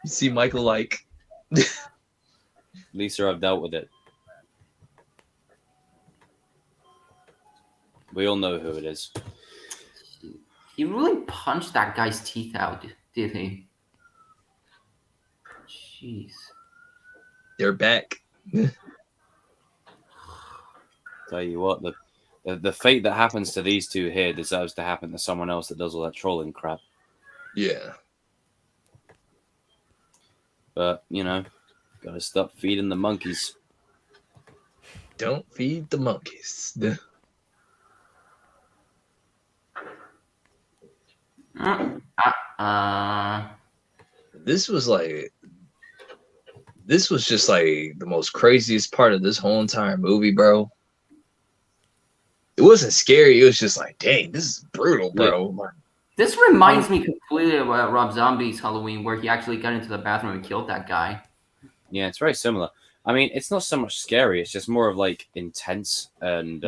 Speaker 4: see Michael like
Speaker 2: Lisa, I've dealt with it. We all know who it is.
Speaker 5: He really punched that guy's teeth out, did he? Jeez.
Speaker 4: they're back.
Speaker 2: Tell you what, the fate that happens to these two here deserves to happen to someone else that does all that trolling crap.
Speaker 4: Yeah.
Speaker 2: But, you know, gotta stop feeding the monkeys.
Speaker 4: Don't feed the monkeys. This was just like the most craziest part of this whole entire movie, bro. It wasn't scary. It was just like, dang, this is brutal, bro. Like,
Speaker 5: This reminds me completely of Rob Zombie's Halloween, where he actually got into the bathroom and killed that guy.
Speaker 2: Yeah, it's very similar. I mean, it's not so much scary. It's just more of like intense, and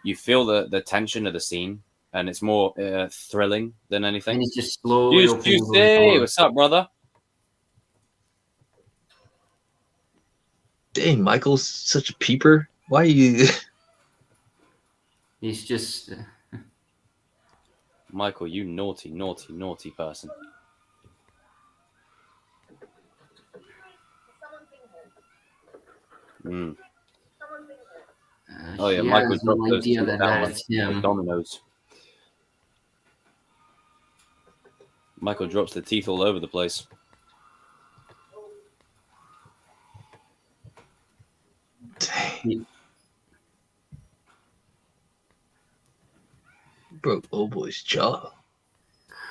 Speaker 2: you feel the tension of the scene, and it's more thrilling than anything.
Speaker 5: And he's just slowly
Speaker 2: Juicy, what's up, brother?
Speaker 4: dang, Michael's such a peeper. Why are you?
Speaker 5: He's just.
Speaker 2: Michael, you naughty, naughty, naughty person. Oh yeah,
Speaker 5: She
Speaker 2: Michael
Speaker 5: has
Speaker 2: dropped
Speaker 5: no
Speaker 2: those
Speaker 5: idea
Speaker 2: teeth
Speaker 5: that
Speaker 2: down
Speaker 5: that's
Speaker 2: like
Speaker 5: him.
Speaker 2: dominoes. Michael drops the teeth all over the place.
Speaker 4: Dang. broke old boy's jaw.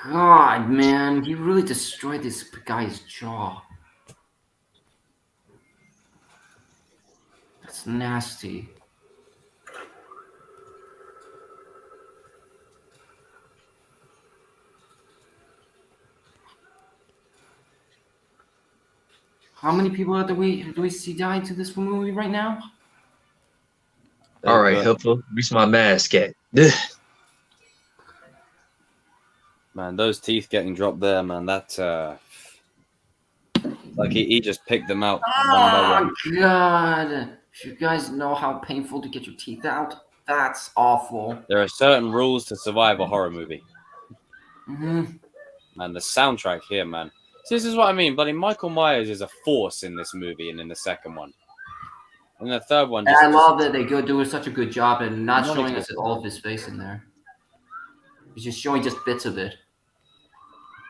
Speaker 5: God, man, he really destroyed this guy's jaw. That's nasty. How many people do we see die to this movie right now?
Speaker 4: All right, helpful. Reach my mask at. Ugh.
Speaker 2: Man, those teeth getting dropped there, man. That's like he just picked them out one by one.
Speaker 5: Oh God! You guys know how painful to get your teeth out? That's awful.
Speaker 2: There are certain rules to survive a horror movie.
Speaker 5: Mm-hmm.
Speaker 2: Man, the soundtrack here, man. See, this is what I mean. Bloody Michael Myers is a force in this movie and in the second one. And the third one,
Speaker 5: And I love that they go doing such a good job and not
Speaker 2: Not
Speaker 5: showing us
Speaker 2: existent.
Speaker 5: all of his face in there. He's just showing just bits of it.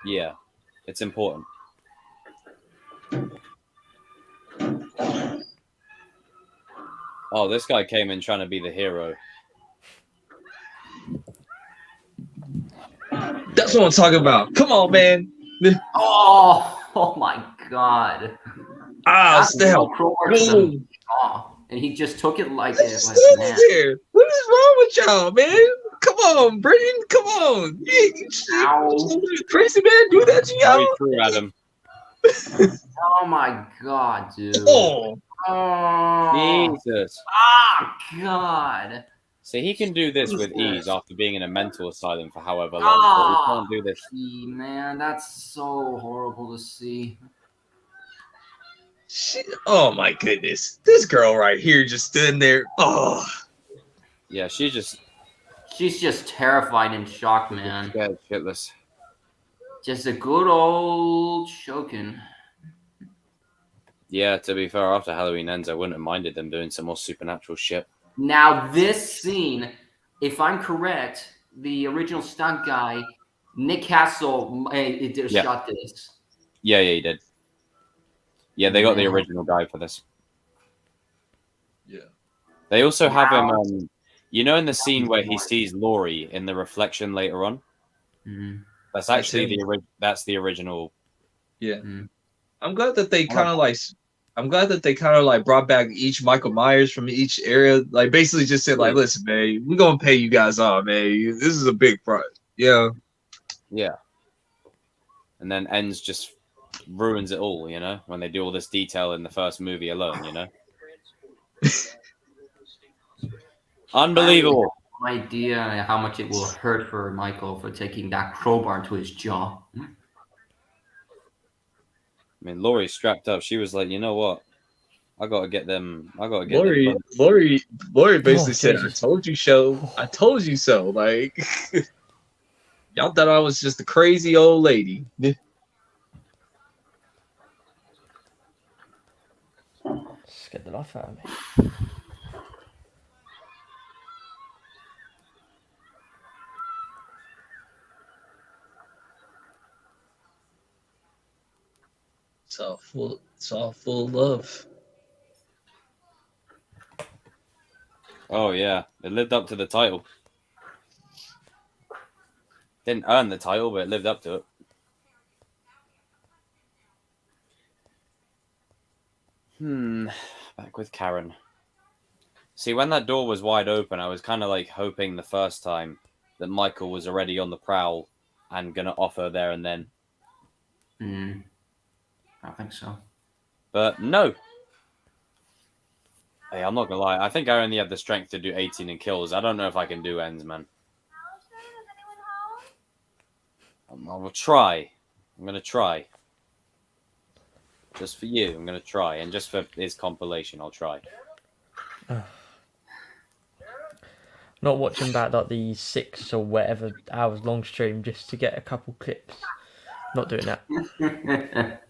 Speaker 2: Yeah, it's important. Oh, this guy came in trying to be the hero.
Speaker 4: That's what I'm talking about. Come on, man.
Speaker 5: Oh my God!
Speaker 4: Ah,
Speaker 5: That's
Speaker 4: still.
Speaker 5: no crowbar to the jaw, and he just took it like it.
Speaker 4: Still
Speaker 5: Like, man.
Speaker 4: there. What is wrong with y'all, man? Come on, Britain. Come on. You
Speaker 5: Ow.
Speaker 4: crazy man do that to
Speaker 2: Very
Speaker 4: y'all?
Speaker 2: true, Adam.
Speaker 5: Oh my God, dude!
Speaker 4: Oh,
Speaker 5: Oh,
Speaker 2: Jesus.
Speaker 5: God!
Speaker 2: See, he can do this with ease after being in a mental asylum for however long.
Speaker 5: Ah.
Speaker 2: But he can't do this.
Speaker 5: Man, that's so horrible to see.
Speaker 4: shit. Oh my goodness. This girl right here just stood there. Oh,
Speaker 2: Yeah, she's just
Speaker 5: She's just terrified and shocked, man.
Speaker 2: scared shitless.
Speaker 5: Just a good old choking.
Speaker 2: Yeah, to be fair, after Halloween ends, I wouldn't have minded them doing some more supernatural shit.
Speaker 5: Now, this scene, if I'm correct, the original stunt guy, Nick Castle,
Speaker 2: Yeah.
Speaker 5: shot this.
Speaker 2: Yeah, he did. Yeah, they got the
Speaker 5: Yeah.
Speaker 2: original guy for this.
Speaker 4: yeah.
Speaker 2: They also have him,
Speaker 5: Wow.
Speaker 2: you know, in the scene where he sees Laurie in the reflection later on.
Speaker 5: Mhm.
Speaker 2: That's
Speaker 4: That's
Speaker 2: actually
Speaker 4: him.
Speaker 2: that's the original.
Speaker 4: Yeah.
Speaker 5: Mm.
Speaker 4: I'm glad that they kind of like brought back each Michael Myers from each area. Like basically just said like,
Speaker 2: Yeah.
Speaker 4: listen, man, we're gonna pay you guys off, man. This is a big prize. Yeah.
Speaker 2: Yeah. And then ends just ruins it all, you know, when they do all this detail in the first movie alone, you know. Unbelievable.
Speaker 5: No idea how much it will hurt for Michael for taking that crowbar to his jaw.
Speaker 2: I mean, Laurie's strapped up. She was like, you know what? I gotta get them.
Speaker 4: Lori
Speaker 2: them.
Speaker 4: basically said,
Speaker 1: Jesus.
Speaker 4: I told you so. I told you so. Like y'all thought I was just a crazy old lady.
Speaker 1: Scared the life out of me.
Speaker 4: It's all full of love.
Speaker 2: Oh yeah, it lived up to the title. Didn't earn the title, but it lived up to it. Back with Karen. See, when that door was wide open, I was kind of like hoping the first time that Michael was already on the prowl and gonna offer there and then.
Speaker 5: I think so.
Speaker 2: But no. Hey, I'm not gonna lie. I think I only have the strength to do 18 and kills. I don't know if I can do ends, man. I will try. I'm gonna try. Just for you, I'm gonna try, and just for his compilation, I'll try.
Speaker 1: Not watching back like the 6 or whatever hours long stream just to get a couple clips. Not doing that.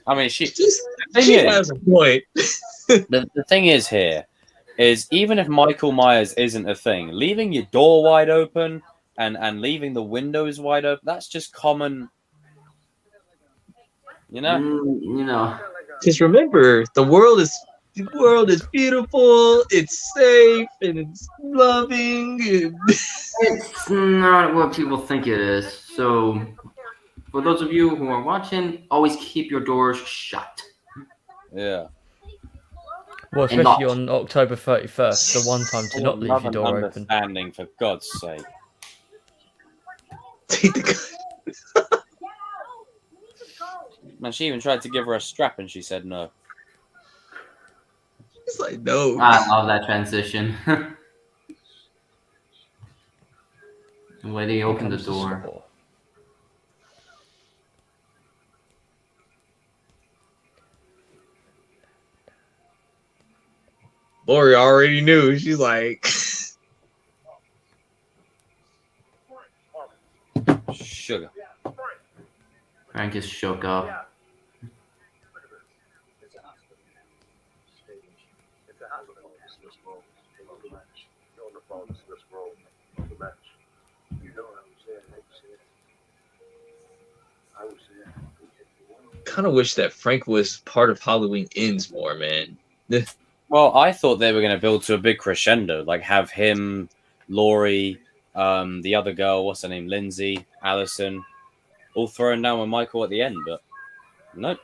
Speaker 2: I mean,
Speaker 4: She
Speaker 2: is-
Speaker 4: has a point.
Speaker 2: the thing is here, is even if Michael Myers isn't a thing, leaving your door wide open and leaving the windows wide open, that's just common You know?
Speaker 5: You know,
Speaker 4: Just remember, the world is beautiful. It's safe and it's loving. And...
Speaker 5: it's not what people think it is. So, for those of you who are watching, always keep your doors shut
Speaker 2: Yeah.
Speaker 1: Well,
Speaker 5: and
Speaker 1: especially
Speaker 5: locked.
Speaker 1: on October 31st, the one time to not leave
Speaker 2: Love
Speaker 1: your
Speaker 2: and
Speaker 1: door open.
Speaker 2: understanding, for God's sake.
Speaker 4: Take the gun.
Speaker 2: Man, she even tried to give her a strap and she said no.
Speaker 4: It's like, no.
Speaker 5: I love that transition. The way they
Speaker 1: Here
Speaker 5: open the
Speaker 1: comes the
Speaker 5: door.
Speaker 1: score.
Speaker 4: Lori already knew. She's like,
Speaker 2: Sugar.
Speaker 5: Frank is shook up.
Speaker 6: It's a hospital. Swiss roll on the match. You're on the phone, Swiss roll on the match. You know what I'm saying? I was saying.
Speaker 4: kind of wish that Frank was part of Halloween Ends more, man.
Speaker 2: Well, I thought they were going to build to a big crescendo, like have him, Laurie, the other girl, what's her name, Lindsay, Allison, all thrown down with Michael at the end, but nope.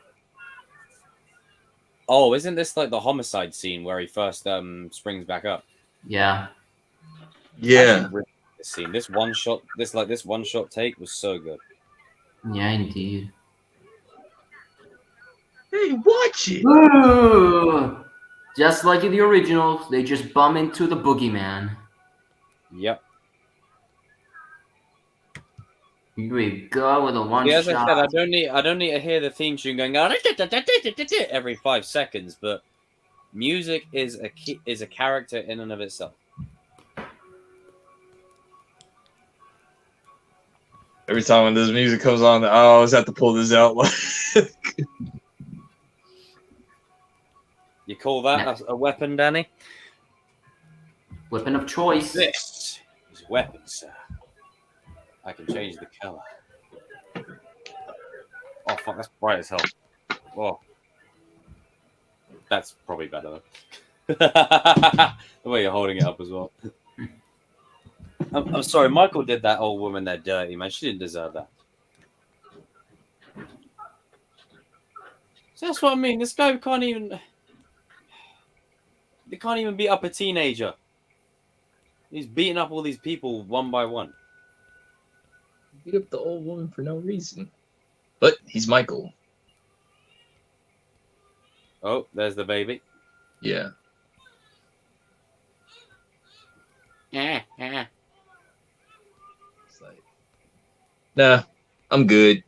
Speaker 2: Oh, isn't this like the homicide scene where he first springs back up?
Speaker 5: Yeah.
Speaker 2: I
Speaker 4: Yeah.
Speaker 2: actually really like this scene, this one shot take was so good.
Speaker 5: Yeah, indeed.
Speaker 4: Hey, watch it.
Speaker 5: Ooh. Just like in the originals, they just bump into the boogeyman.
Speaker 2: Yep.
Speaker 5: Here we go with a one
Speaker 2: Yeah, as I
Speaker 5: shot.
Speaker 2: said, I don't need to hear the theme tune going every 5 seconds, but music is a character in and of itself.
Speaker 4: Every time when this music comes on, I always have to pull this out.
Speaker 2: You call that a weapon, Danny?
Speaker 5: Weapon of choice.
Speaker 2: This is a weapon, sir. I can change the color. Oh fuck, that's bright as hell. Oh, that's probably better though. The way you're holding it up as well. I'm sorry, Michael did that old woman there dirty, man. She didn't deserve that. So that's what I mean. This guy can't even. They can't even beat up a teenager. He's beating up all these people one by one.
Speaker 4: Beat up the old woman for no reason. But he's Michael.
Speaker 2: Oh, there's the baby.
Speaker 4: Yeah.
Speaker 2: Yeah.
Speaker 4: It's like, nah, I'm good.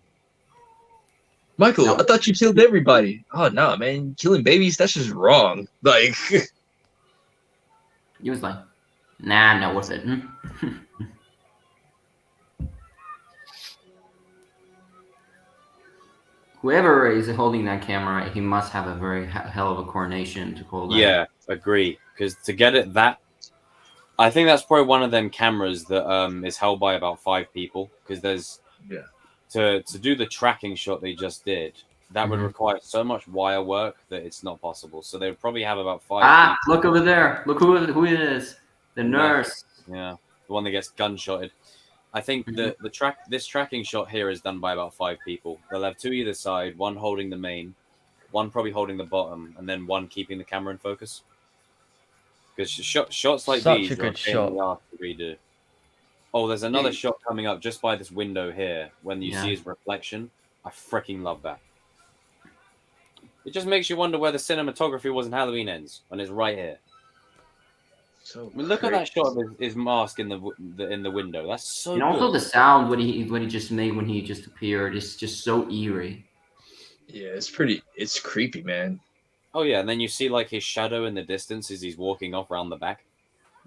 Speaker 4: Michael,
Speaker 5: No.
Speaker 4: I thought you killed everybody. Oh, no, man. Killing babies, that's just wrong. Like,
Speaker 5: He was like, nah, I'm not worth it. Whoever is holding that camera, he must have a very hell of a coordination to hold that.
Speaker 2: Yeah, agree. Because to get it that, I think that's probably one of them cameras that is held by about 5 people. Because there's to do the tracking shot they just did, that would require so much wire work that it's not possible. So they would probably have about 5 people.
Speaker 5: Look over there. Look who it is. The nurse.
Speaker 2: Yeah, the one that gets gunshotted. I think this tracking shot here is done by about 5 people. They'll have 2 either side, one holding the main, one probably holding the bottom, and then one keeping the camera in focus. Because shots like
Speaker 1: Such
Speaker 2: these
Speaker 1: a good
Speaker 2: are a pain in the arse to redo. Oh, there's another shot coming up just by this window here when you see his reflection. I freaking love that. It just makes you wonder where the cinematography was in Halloween Ends, and it's right here.
Speaker 4: so
Speaker 2: I mean, look at that shot of his mask in the window. That's so
Speaker 5: And
Speaker 2: good.
Speaker 5: also the sound when he just made when he just appeared is just so eerie.
Speaker 4: Yeah, it's creepy, man.
Speaker 2: Oh yeah, and then you see like his shadow in the distance as he's walking off around the back.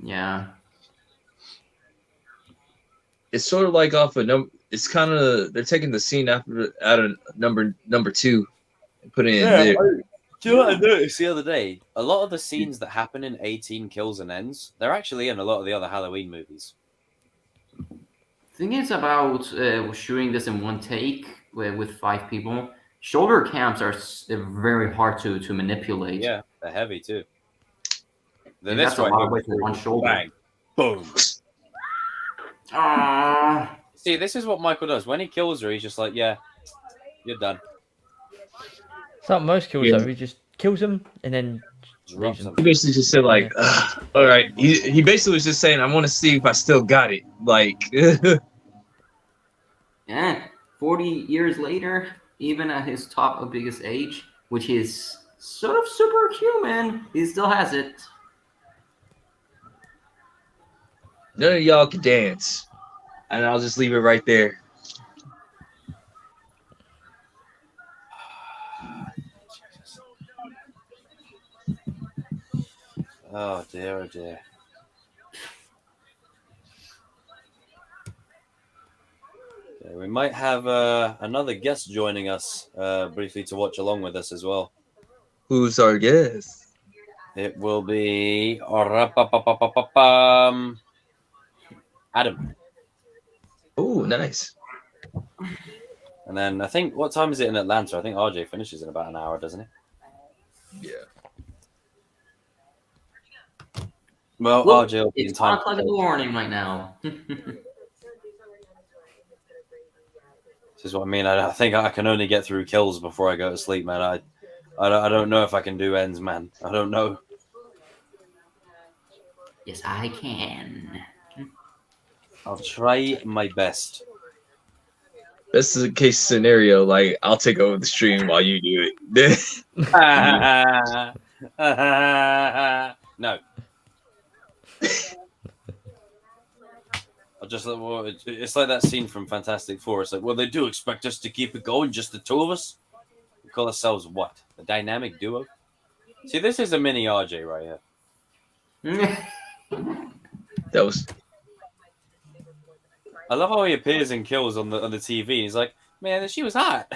Speaker 5: Yeah.
Speaker 4: It's sort of like off a number. It's kind of they're taking the scene out of number 2 and putting it in there.
Speaker 2: Do you know what I noticed the other day? A lot of the scenes that happen in 18 Kills and Ends, they're actually in a lot of the other Halloween movies.
Speaker 5: Thing is about shooting this in one take with 5 people. Shoulder cams are very hard to manipulate.
Speaker 2: Yeah, they're heavy too. Then
Speaker 5: And
Speaker 2: this
Speaker 5: that's a
Speaker 2: right
Speaker 5: lot
Speaker 2: here
Speaker 5: of weight for one shoulder.
Speaker 2: bang, boom.
Speaker 5: Ah,
Speaker 2: See, this is what Michael does. When he kills her, he's just like, yeah, you're done.
Speaker 1: It's not most kills
Speaker 4: Yeah.
Speaker 1: though. He just kills them and then
Speaker 2: Just
Speaker 1: leaves
Speaker 2: drops
Speaker 1: them.
Speaker 4: He basically just said like, all right. He basically was just saying, I want to see if I still got it. Like,
Speaker 5: yeah. 40 years later, even at his top of biggest age, which is sort of superhuman, he still has it.
Speaker 4: none of y'all can dance, and I'll just leave it right there.
Speaker 2: Oh dear, oh dear. Okay, we might have another guest joining us briefly to watch along with us as well.
Speaker 4: Who's our guest?
Speaker 2: It will be Adam.
Speaker 4: Oh, nice.
Speaker 2: And then I think, what time is it in Atlanta? I think RJ finishes in about an hour, doesn't he?
Speaker 4: Yeah.
Speaker 2: Well,
Speaker 5: Look,
Speaker 2: RJ will be in
Speaker 5: it's
Speaker 2: time.
Speaker 5: 1 o'clock in the morning right now.
Speaker 2: This is what I mean. I think I can only get through kills before I go to sleep, man. I don't know if I can do ends, man. I don't know.
Speaker 5: Yes, I can.
Speaker 2: I'll try my best.
Speaker 4: Best is a case scenario. Like, I'll take over the stream while you do it.
Speaker 2: No. I'll just it's like that scene from Fantastic Four. It's like, well, they do expect us to keep it going, just the two of us. We call ourselves what? The dynamic duo. See, this is a mini RJ right here.
Speaker 4: That was.
Speaker 2: I love how he appears in kills on the TV. He's like, man, she was hot.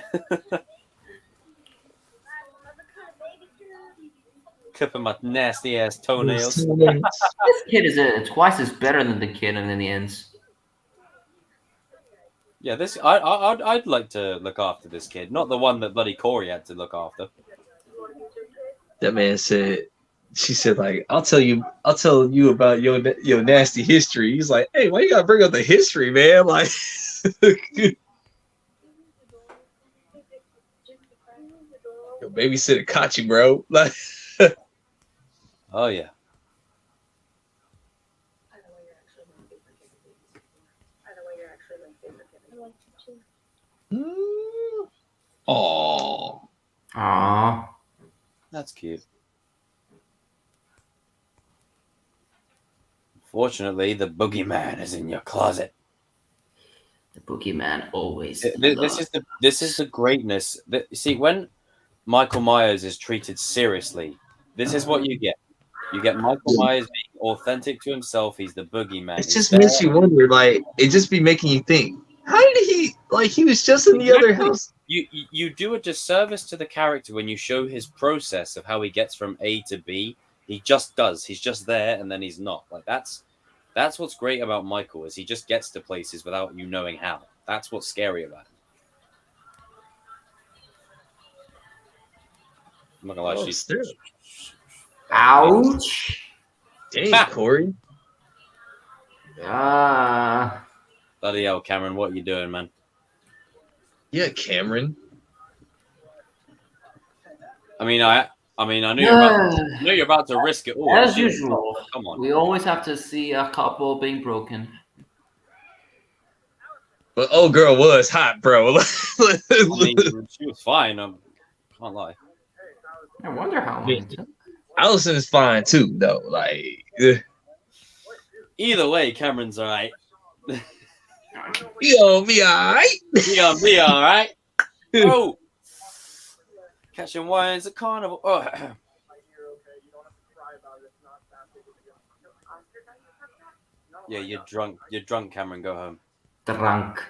Speaker 2: Clipping my nasty ass toenails.
Speaker 5: This kid is twice as better than the kid in the ends.
Speaker 2: Yeah, this I'd like to look after this kid, not the one that bloody Corey had to look after.
Speaker 4: That man said. She said, like, I'll tell you about your nasty history. He's like, hey, why you gotta bring up the history, man? Like, your babysitter caught you, bro. Like,
Speaker 2: Oh yeah.
Speaker 4: oh,
Speaker 5: Aww.
Speaker 2: That's cute. Fortunately, the boogeyman is in your closet.
Speaker 5: The boogeyman always.
Speaker 2: This is the greatness. See, when Michael Myers is treated seriously, this is what you get. You get Michael Myers being authentic to himself. He's the boogeyman.
Speaker 4: it just makes you wonder. Like, it just be making you think. How did he? Like, he was just in the other house.
Speaker 2: You do a disservice to the character when you show his process of how he gets from A to B. He just does. He's just there, and then he's not. Like that's what's great about Michael is he just gets to places without you knowing how. That's what's scary about him. I'm not gonna lie,
Speaker 4: Oh,
Speaker 2: she's
Speaker 4: snap.
Speaker 5: Ouch.
Speaker 4: Dang, Corey.
Speaker 5: Ah.
Speaker 2: bloody hell, Cameron. What are you doing, man?
Speaker 4: Yeah, Cameron.
Speaker 2: I knew you're about to risk it all.
Speaker 5: As
Speaker 2: Shit.
Speaker 5: usual,
Speaker 2: Come on.
Speaker 5: we always have to see a couple being broken.
Speaker 4: But old girl was hot, bro.
Speaker 2: I mean, she was fine. I can't lie.
Speaker 5: I wonder how long it took.
Speaker 4: Allison is fine too, though. Like,
Speaker 2: Either way, Cameron's all right.
Speaker 4: yo, me alright.
Speaker 2: Yeah, be all right. Oh, catching wires at carnival. Oh. Yeah, you're drunk. You're drunk, Cameron. Go home.
Speaker 5: Drunk.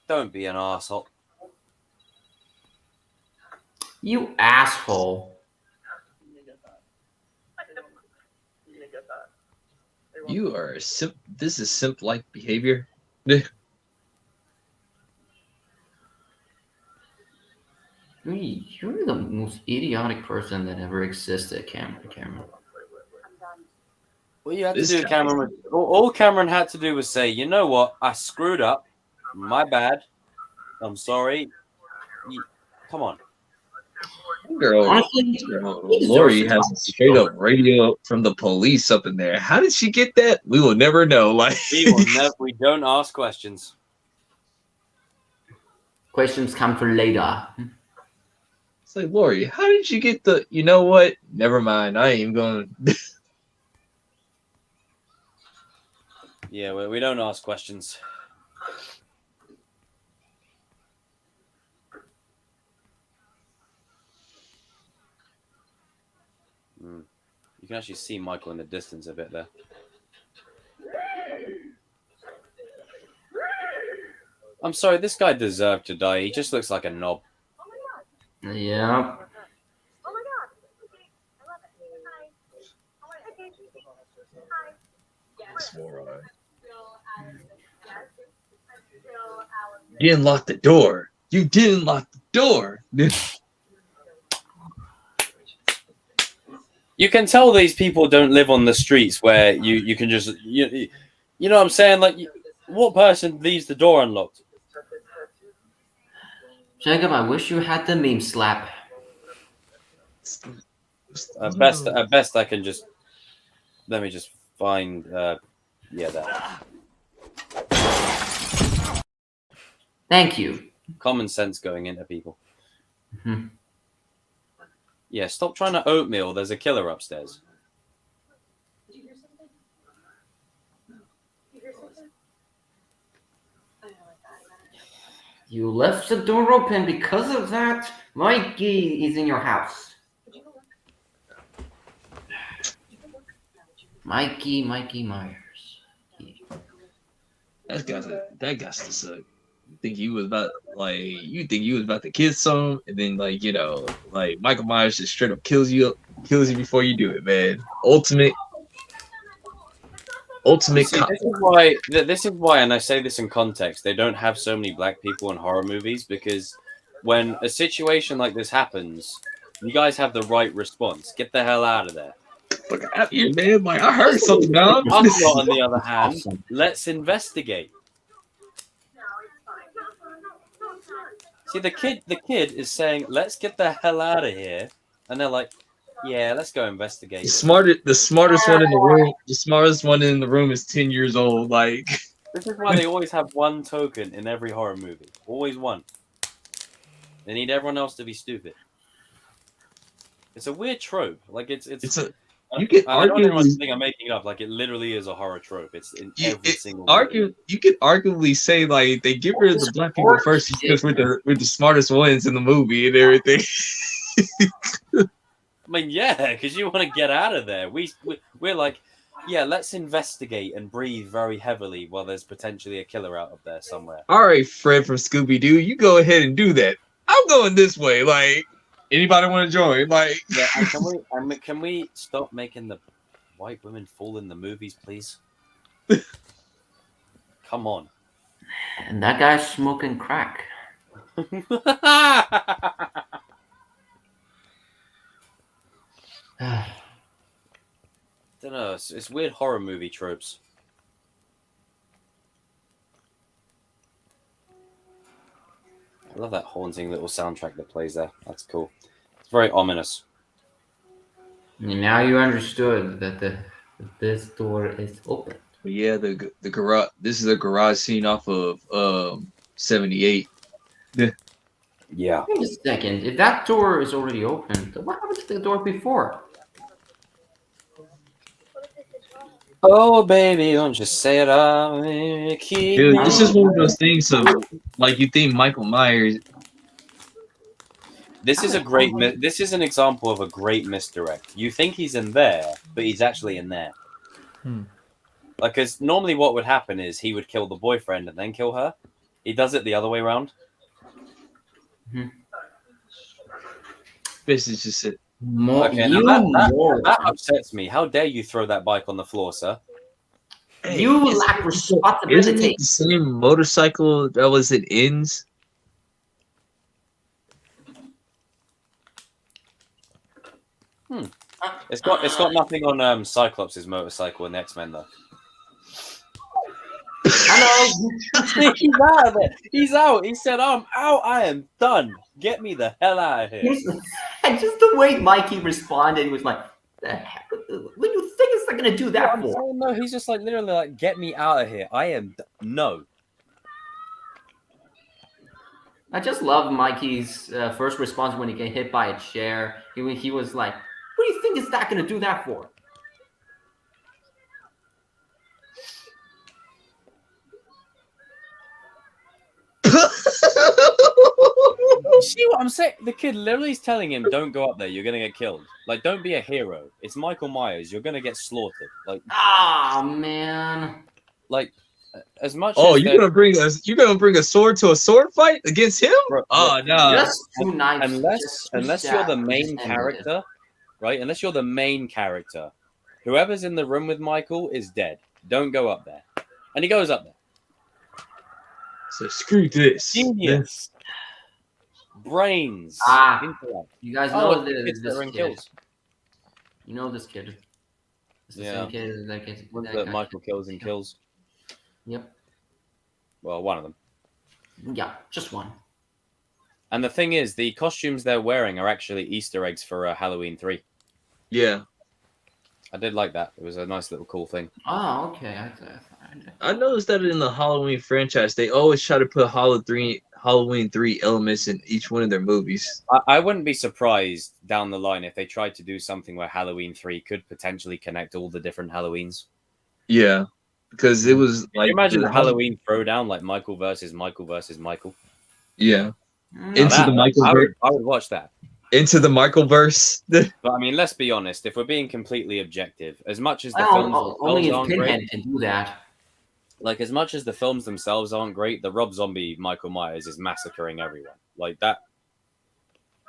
Speaker 2: Don't be an arsehole.
Speaker 5: You asshole.
Speaker 4: You are simp. This is simp-like behavior.
Speaker 5: You're the most idiotic person that ever existed, Cameron.
Speaker 7: I'm done.
Speaker 2: What you had to
Speaker 4: This
Speaker 2: do,
Speaker 4: guy-
Speaker 2: Cameron, all Cameron had to do was say, you know what, I screwed up. My bad. I'm sorry. Come on.
Speaker 4: Girl,
Speaker 5: Honestly,
Speaker 4: Lori has a straight up radio from the police up in there. How did she get that? We will never know. Like
Speaker 2: We don't ask questions.
Speaker 5: questions come for later.
Speaker 4: It's like, Lori, how did you get the? You know what? Never mind. I ain't even going.
Speaker 2: Yeah, we don't ask questions. You can actually see Michael in the distance a bit there. I'm sorry, this guy deserved to die. He just looks like a knob.
Speaker 5: Yeah.
Speaker 7: Oh my god. I love it. Hi. Hi, Casey. Hi.
Speaker 4: You didn't lock the door. You didn't lock the door.
Speaker 2: You can tell these people don't live on the streets where you can just you know what I'm saying? Like, what person leaves the door unlocked?
Speaker 5: Jacob, I wish you had the meme slap.
Speaker 2: At best, I can just let me just find that
Speaker 5: Thank you.
Speaker 2: common sense going into people.
Speaker 5: Mhm.
Speaker 2: Yeah, stop trying to oatmeal. There's a killer upstairs.
Speaker 7: Did you hear something? Did you hear something? I know,
Speaker 5: You left the door open because of that. Mikey is in your house. Mikey Myers.
Speaker 4: That guy's to suck. You think you was about to kiss some, and then like Michael Myers just straight up kills you before you do it, man. Ultimate
Speaker 2: See,
Speaker 4: cop.
Speaker 2: this is why, and I say this in context, they don't have so many black people in horror movies, because when a situation like this happens, you guys have the right response. Get the hell out of there.
Speaker 4: Fuck out of here, man. Like I heard something, dog.
Speaker 2: Us lot, on the other hand, let's investigate. See, the kid is saying, "Let's get the hell out of here," and they're like, "Yeah, let's go investigate."
Speaker 4: The smartest one in the room. The smartest one in the room is 10 years old. Like
Speaker 2: This is why they always have one token in every horror movie. Always one. They need everyone else to be stupid. It's a weird trope. Like it's
Speaker 4: a. You could
Speaker 2: I don't
Speaker 4: arguably
Speaker 2: think I'm making it up. Like, it literally is a horror trope. It's in every single
Speaker 4: you could arguably say like they get rid of the black people first because we're the smartest ones in the movie and everything.
Speaker 2: I mean, yeah, because you want to get out of there. We're like, yeah, let's investigate and breathe very heavily while there's potentially a killer out of there somewhere.
Speaker 4: All right, Fred from Scooby Doo, you go ahead and do that. I'm going this way. Like anybody want to join? Like
Speaker 2: Yeah, and can we stop making the white women fall in the movies, please? Come on.
Speaker 5: And that guy's smoking crack.
Speaker 2: Don't know. It's weird horror movie tropes. I love that haunting little soundtrack that plays there. That's cool. It's very ominous.
Speaker 5: And now you understood that this door is open.
Speaker 4: But yeah, the garage. This is a garage scene off of 78.
Speaker 2: Yeah.
Speaker 5: Wait a second. If that door is already open, then what happened to the door before?
Speaker 2: Oh, baby, don't just say it out. Keep
Speaker 4: Dude,
Speaker 2: me-
Speaker 4: this is one of those things of like you think Michael Myers.
Speaker 2: This is this is an example of a great misdirect. You think he's in there, but he's actually in there. Like, because normally what would happen is he would kill the boyfriend and then kill her. He does it the other way around.
Speaker 4: This is just it.
Speaker 2: Okay, now that upsets me. How dare you throw that bike on the floor, sir?
Speaker 5: You lack
Speaker 4: Isn't
Speaker 5: responsibility.
Speaker 4: it the same motorcycle that was in Ends?
Speaker 2: It's got nothing on Cyclops' motorcycle in the X-Men though.
Speaker 5: Hello.
Speaker 2: He's out of it. He's out. He said, "I'm out. I am done. Get me the hell out of here."
Speaker 5: And just the way Mikey responded was like, "The heck? What do you think it's not gonna do that
Speaker 2: I'm
Speaker 5: for?"
Speaker 2: saying, no, he's just like literally like, "Get me out of here. I am no."
Speaker 5: I just love Mikey's first response when he get hit by a chair. He was like, "What do you think is that gonna do that for?"
Speaker 2: You see what I'm saying? The kid literally is telling him, "Don't go up there. You're gonna get killed. Like, don't be a hero. It's Michael Myers. You're gonna get slaughtered."
Speaker 5: Ah, man.
Speaker 2: Like as much.
Speaker 4: Oh,
Speaker 2: as
Speaker 4: you're gonna bring a sword to a sword fight against him? Oh no!
Speaker 5: Just two knives.
Speaker 2: Unless you're the main character, right? Unless you're the main character, whoever's in the room with Michael is dead. Don't go up there. And he goes up there.
Speaker 4: So screw this.
Speaker 2: Genius. Brains. Intellect.
Speaker 5: You guys know
Speaker 2: it's
Speaker 5: this
Speaker 2: kid.
Speaker 5: kid. You know this kid. It's the
Speaker 2: Yeah.
Speaker 5: same kid that gets
Speaker 2: That Michael kills and kills.
Speaker 5: Yep.
Speaker 2: Well, one of them.
Speaker 5: Yeah, just one.
Speaker 2: And the thing is, the costumes they're wearing are actually Easter eggs for Halloween 3.
Speaker 4: Yeah.
Speaker 2: I did like that. It was a nice little cool thing.
Speaker 5: Oh, okay.
Speaker 4: I noticed that in the Halloween franchise, they always try to put Halloween 3 elements in each one of their movies.
Speaker 2: I wouldn't be surprised down the line if they tried to do something where Halloween 3 could potentially connect all the different Halloweens.
Speaker 4: Yeah. Because it was
Speaker 2: Can you imagine the Halloween throwdown, like Michael versus Michael versus Michael?
Speaker 4: Yeah.
Speaker 2: I would watch that.
Speaker 4: Into the Michael verse.
Speaker 2: But I mean, let's be honest. If we're being completely objective, as much as the
Speaker 5: only
Speaker 2: films
Speaker 5: if Pinhead
Speaker 2: great,
Speaker 5: can do that.
Speaker 2: like as much as the films themselves aren't great, the Rob Zombie Michael Myers is massacring everyone. Like that.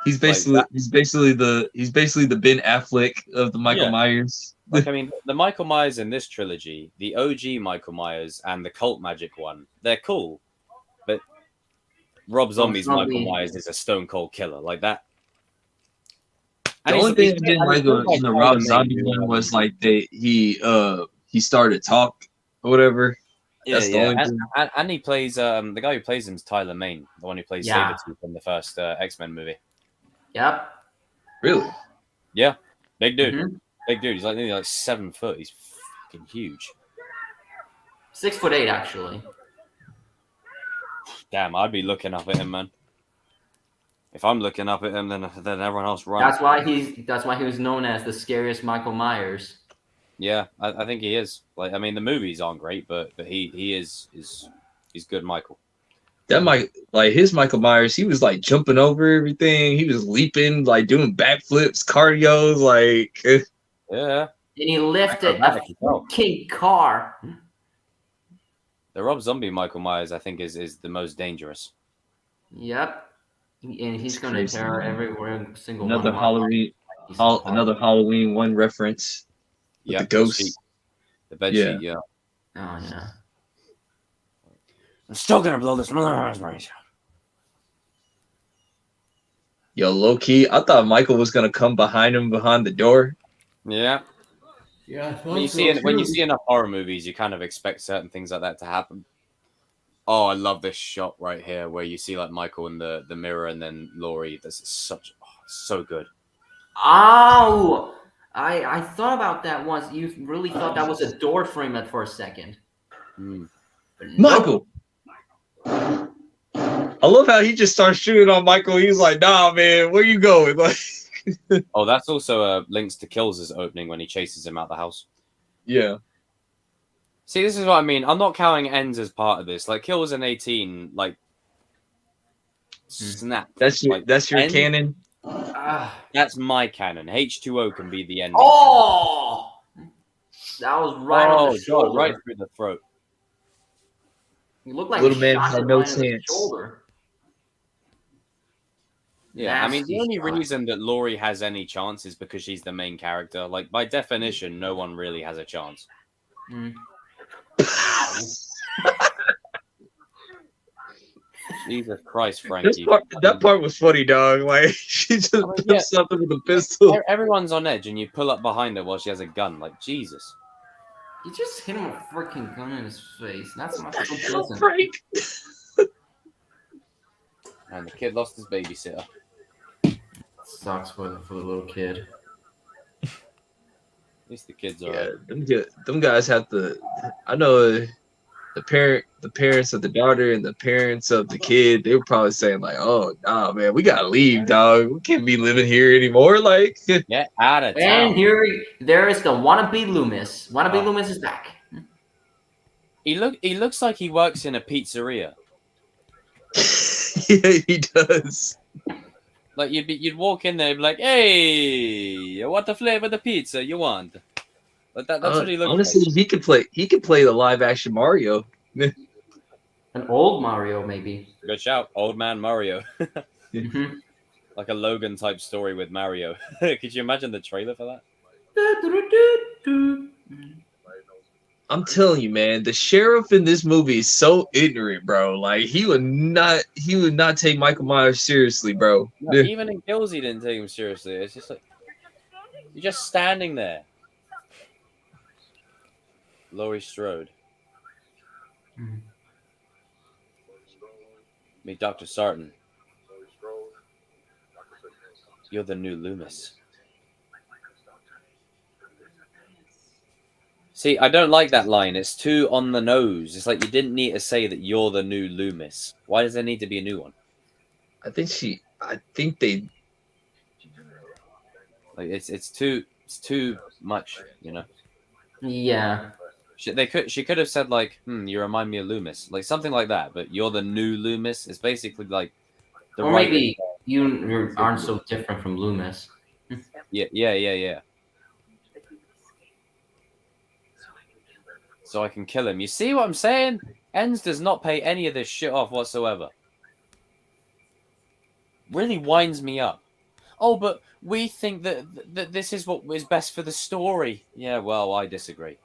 Speaker 4: He's basically the Ben Affleck of the Michael Myers.
Speaker 2: Like, I mean, the Michael Myers in this trilogy, the OG Michael Myers and the Cult Magic one, they're cool. But Rob Zombie's Michael Myers is a stone cold killer. Like that.
Speaker 4: The only thing I didn't like in the Rob Zombie one was like he started to talk or whatever. That's the only thing.
Speaker 2: And he plays the guy who plays him is Tyler Mane, the one who plays Sabretooth in the first X-Men movie.
Speaker 5: Yep.
Speaker 4: Really?
Speaker 2: Yeah. Big dude. Mm-hmm. Big dude. He's like nearly like 7 foot. He's fucking huge.
Speaker 5: 6'8", actually.
Speaker 2: Damn, I'd be looking up at him, man. If I'm looking up at him, then everyone else runs.
Speaker 5: That's why he was known as the scariest Michael Myers.
Speaker 2: Yeah, I think he is. Like, I mean, the movies aren't great, but he's good, Michael.
Speaker 4: That his Michael Myers, he was like jumping over everything. He was leaping, like doing backflips, cardio, like.
Speaker 2: Yeah.
Speaker 5: And he lifted a fucking car.
Speaker 2: The Rob Zombie Michael Myers, I think, is the most dangerous.
Speaker 5: Yep. And he's going to tear every single
Speaker 4: another
Speaker 5: one.
Speaker 4: Another Halloween 1 reference. Yeah, the ghost.
Speaker 2: The bed sheet, yeah.
Speaker 5: Oh, yeah.
Speaker 2: I'm still going to blow this raspberries.
Speaker 4: Yo, low key, I thought Michael was going to come behind the door.
Speaker 2: Yeah.
Speaker 5: Yeah.
Speaker 2: When you see enough horror movies, you kind of expect certain things like that to happen. Oh, I love this shot right here where you see like Michael in the mirror and then Laurie. This is so good.
Speaker 5: Oh, I thought about that once. You really thought that was a door frame for a second.
Speaker 4: Michael. I love how he just starts shooting on Michael. He's like, "Nah, man, where you going?" Like,
Speaker 2: oh, that's also links to Kills' opening when he chases him out the house.
Speaker 4: Yeah.
Speaker 2: See, this is what I mean. I'm not counting Ends as part of this. Like, Kills in 18, like, snap.
Speaker 4: That's your
Speaker 2: Ends,
Speaker 4: canon?
Speaker 2: That's my canon. H2O can be the end.
Speaker 5: Oh! That was right on the shoulder.
Speaker 2: God, right through the throat.
Speaker 5: You look like
Speaker 4: little man had no chance.
Speaker 2: Yeah, I mean, the only reason that Laurie has any chance is because she's the main character. Like, by definition, no one really has a chance. Jesus Christ, Frankie.
Speaker 4: That part was funny, dog. Like she just
Speaker 2: mean,
Speaker 4: put
Speaker 2: yeah.
Speaker 4: something with a pistol.
Speaker 2: Everyone's on edge, and you pull up behind her while she has a gun. Like Jesus.
Speaker 5: You just hit him with a freaking gun in his face. That's not so
Speaker 4: Hell,
Speaker 5: pleasant.
Speaker 4: Frank.
Speaker 2: And the kid lost his babysitter.
Speaker 5: Sucks for the little kid.
Speaker 2: At least the kid's
Speaker 4: Yeah,
Speaker 2: alright.
Speaker 4: them guys have to. I know the parents of the daughter and the parents of the kid. They were probably saying like, "Oh, nah, man, we gotta leave, dog. We can't be living here anymore." Like,
Speaker 2: Get out of
Speaker 5: And
Speaker 2: town.
Speaker 5: there is the wannabe Loomis. Wannabe
Speaker 2: Oh.
Speaker 5: Loomis is back.
Speaker 2: He looks like he works in a pizzeria.
Speaker 4: yeah, he does.
Speaker 2: Like you'd walk in there and be like, "Hey, what the flavor of the pizza you want?" But that's what he looks
Speaker 4: Honestly,
Speaker 2: like.
Speaker 4: he could play the live action Mario.
Speaker 5: An old Mario, maybe.
Speaker 2: Good shout, old man Mario.
Speaker 5: Mhm.
Speaker 2: Like a Logan type story with Mario. Could you imagine the trailer for that?
Speaker 4: I'm telling you, man, the sheriff in this movie is so ignorant, bro. Like he would not take Michael Myers seriously, bro.
Speaker 2: No, even in Kills, he didn't take him seriously. It's just like you're just standing there. Laurie Strode.
Speaker 5: Mhm.
Speaker 2: Meet Dr. Sarton. You're the new Loomis. See, I don't like that line. It's too on the nose. It's like you didn't need to say that you're the new Loomis. Why does there need to be a new one?
Speaker 4: I think they
Speaker 2: Like it's too much, you know.
Speaker 5: Yeah.
Speaker 2: She could have said like, you remind me of Loomis, like something like that. But you're the new Loomis. It's basically like the
Speaker 5: Or
Speaker 2: right.
Speaker 5: maybe you aren't so different from Loomis.
Speaker 2: Yeah. So I can kill him. You see what I'm saying? Enns does not pay any of this shit off whatsoever. Really winds me up. Oh, but we think that this is what is best for the story. Yeah, well, I disagree.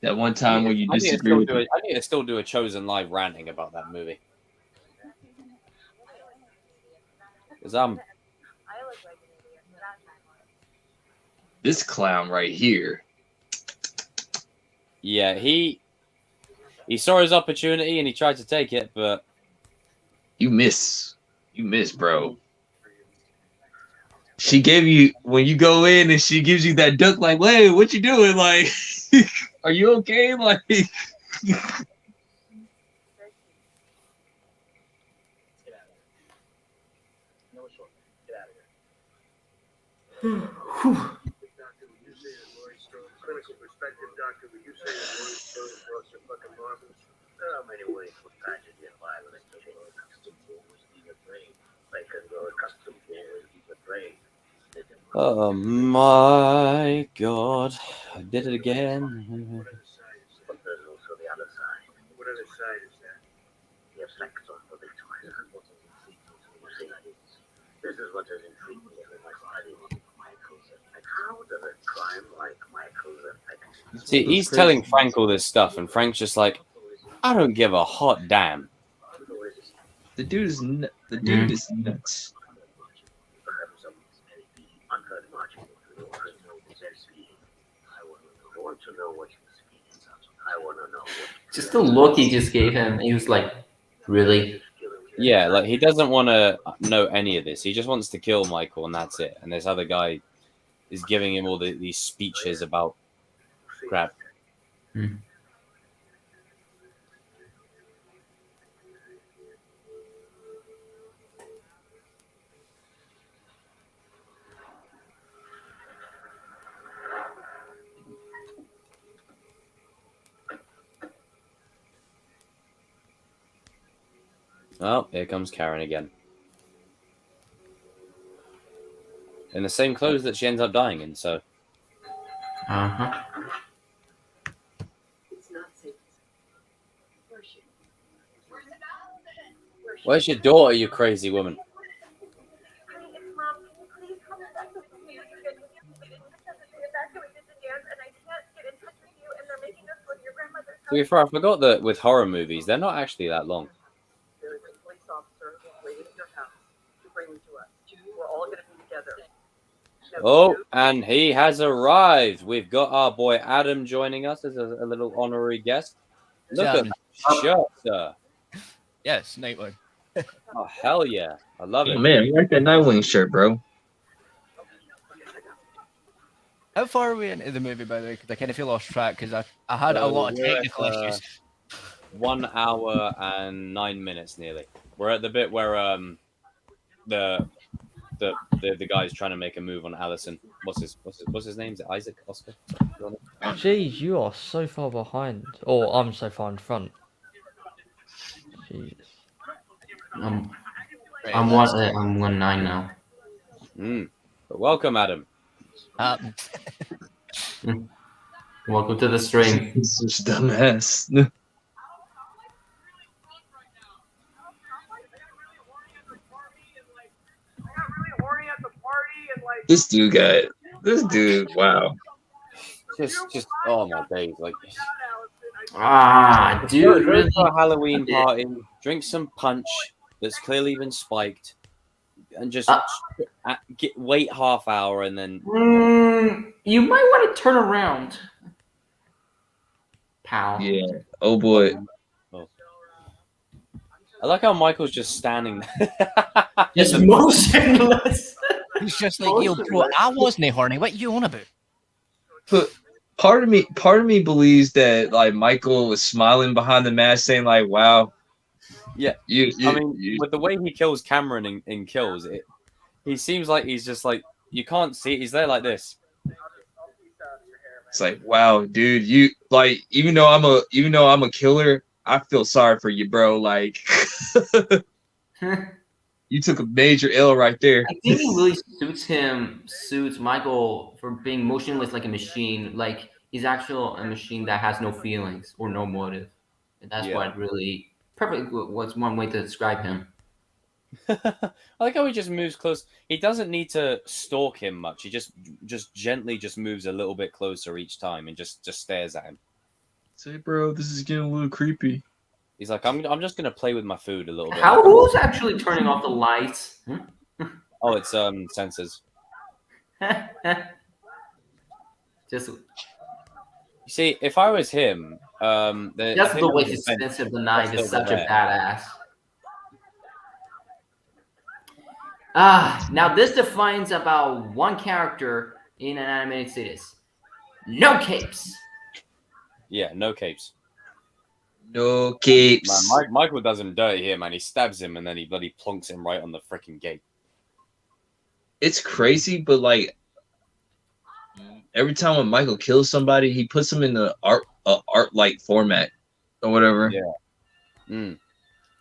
Speaker 4: that one time when you
Speaker 2: I need
Speaker 4: disagree with
Speaker 2: I need to still do a Chosen Live ranting about that movie. Because
Speaker 4: this clown right here.
Speaker 2: yeah, he saw his opportunity and he tried to take it, but
Speaker 4: You miss, bro. She gave you when you go in and she gives you that duck. Like, wait, what you doing? Like, are you okay? Like,
Speaker 6: Clinical perspective, doctor, would you say that Laurie Strode and drugs are fucking marvelous? There are many ways for tragedy and violence to change the custom forms in the brain. Like your custom forms in the brain.
Speaker 2: oh my god, I did it again.
Speaker 6: But there's also the other side. What other side is that? The effects on the victim. You see, this is what has intrigued me in my study of Michael's effect. How does a crime like Michael's effect?
Speaker 2: See, he's telling Frank all this stuff, and Frank's just like, I don't give a hot damn.
Speaker 4: the dude is nuts.
Speaker 6: I want to know what you're speaking. I want to know what
Speaker 5: Just the look he just gave him. He was like, really?
Speaker 2: Yeah, like he doesn't want to know any of this. He just wants to kill Michael, and that's it. And this other guy is giving him all these speeches about crap.
Speaker 5: Hmm.
Speaker 2: Oh, here comes Karen again. In the same clothes that she ends up dying in, so.
Speaker 5: Uh-huh.
Speaker 2: Where's your daughter, you crazy woman?
Speaker 7: Mom, can you please come back with me? Because we evacuated the dance and I can't get in touch with you and they're making us
Speaker 2: be fair, I forgot that with horror movies, they're not actually that long.
Speaker 8: There is a police officer waiting at your house to bring you to us. We're all going to be together. Now,
Speaker 2: Oh,
Speaker 8: you-
Speaker 2: and he has arrived. We've got our boy Adam joining us as a little honorary guest. Look at that shirt, sir.
Speaker 9: Yes, Nightwing.
Speaker 2: Oh, hell yeah. I love
Speaker 4: Oh
Speaker 2: it.
Speaker 4: man, I like that Nightwing shirt, bro.
Speaker 9: How far are we into the movie, by the way? Because I kind of feel lost track because I had a
Speaker 2: So
Speaker 9: lot of
Speaker 2: we're at,
Speaker 9: technical issues.
Speaker 2: 1 hour and 9 minutes nearly. We're at the bit where the guy's trying to make a move on Allison. What's his name? Is it Isaac? Oscar?
Speaker 1: Jeez, you are so far behind. Or I'm so far in front. Jesus.
Speaker 5: I'm
Speaker 9: Right,
Speaker 5: I'm
Speaker 9: that's-
Speaker 5: 1-9 now.
Speaker 2: But welcome, Adam.
Speaker 5: Welcome to the stream.
Speaker 4: It's just dumbass. This dude, wow.
Speaker 2: Just oh my days, like
Speaker 5: Ah, dude,
Speaker 2: go
Speaker 5: really?
Speaker 2: to a Halloween party, drink some punch that's clearly been spiked, and just wait half hour and then
Speaker 5: You might want to turn around, pal.
Speaker 4: Yeah. Oh boy.
Speaker 2: I like how Michael's just standing there.
Speaker 5: Just motionless.
Speaker 9: He's just like, yo, bro, I wasn't horny. What you on about?
Speaker 4: But part of me believes that like Michael was smiling behind the mask, saying like, "Wow,
Speaker 2: Yeah,
Speaker 4: you."
Speaker 2: I mean, with the way he kills Cameron in Kills, he seems like he's just like you can't see. He's there like this.
Speaker 4: It's like, wow, dude, you like even though I'm a killer, I feel sorry for you, bro. Like, you took a major L right there.
Speaker 5: I think it really suits Michael for being motionless like a machine. Like he's actually a machine that has no feelings or no motive. And that's
Speaker 2: Yeah.
Speaker 5: what really perfect. What's one way to describe him?
Speaker 2: I like how he just moves close. He doesn't need to stalk him much. He just gently just moves a little bit closer each time and just stares at him.
Speaker 4: Say, bro, this is getting a little creepy.
Speaker 2: He's like, I'm just gonna play with my food a little bit.
Speaker 5: Who's actually turning off the lights?
Speaker 2: Oh, it's sensors.
Speaker 5: Just
Speaker 2: You see, if I was him,
Speaker 5: just the way he sense of the night is such a badass. Now this defines about one character in an animated series. No capes.
Speaker 2: Yeah, no capes.
Speaker 4: No capes.
Speaker 2: Man, Michael does him dirty here, man. He stabs him and then he bloody plonks him right on the freaking gate.
Speaker 4: It's crazy, but like every time when Michael kills somebody, he puts them in the art like format or whatever.
Speaker 2: Yeah.
Speaker 9: It's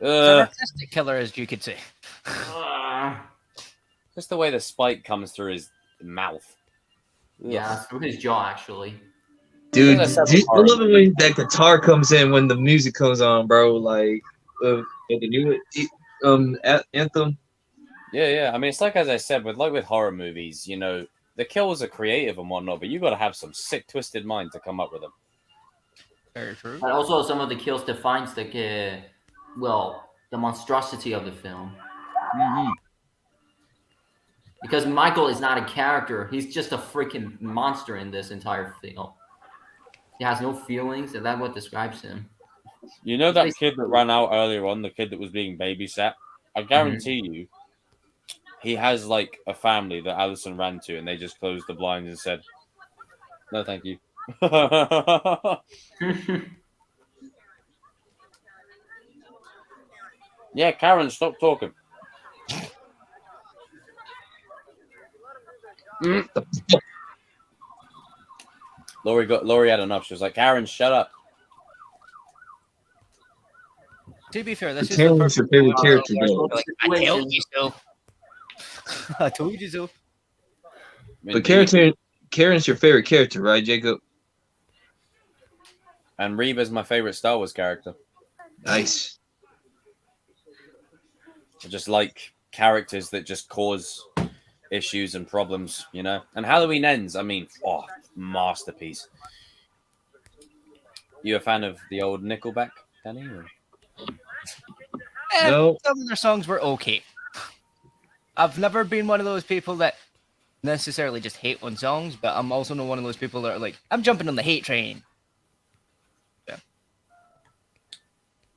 Speaker 9: an artistic killer, as you could say.
Speaker 2: Just the way the spike comes through his mouth.
Speaker 5: Yeah, through his jaw actually.
Speaker 4: Dude,
Speaker 2: There's a
Speaker 4: I
Speaker 2: separate
Speaker 4: love it when that guitar comes in when the music comes on, bro. Like the new anthem.
Speaker 2: Yeah. I mean, it's like as I said, with horror movies, you know, the kills are creative and whatnot, but you got to have some sick, twisted mind to come up with them.
Speaker 9: Very true.
Speaker 5: But also some of the kills defines the monstrosity of the film.
Speaker 9: Mm-hmm.
Speaker 5: Because Michael is not a character; he's just a freaking monster in this entire film. He has no feelings, and that's what describes him.
Speaker 2: You know that kid that ran out earlier on, the kid that was being babysat? I guarantee you, he has like a family that Allison ran to, and they just closed the blinds and said, "No, thank you." Yeah, Karen, stop talking. Laurie had enough. She was like, "Karen, shut up."
Speaker 9: To be fair, this is
Speaker 4: Karen's your favorite character, though.
Speaker 9: Like, I told you so. I told you so.
Speaker 4: But Karen's your favorite character, right, Jacob?
Speaker 2: And Reba's my favorite Star Wars character.
Speaker 4: Nice.
Speaker 2: I just like characters that just cause issues and problems, you know. And Halloween Ends, I mean, masterpiece. You a fan of the old Nickelback, Danny? Or?
Speaker 4: No.
Speaker 9: Some of their songs were okay. I've never been one of those people that necessarily just hate one songs, but I'm also not one of those people that are like, I'm jumping on the hate train.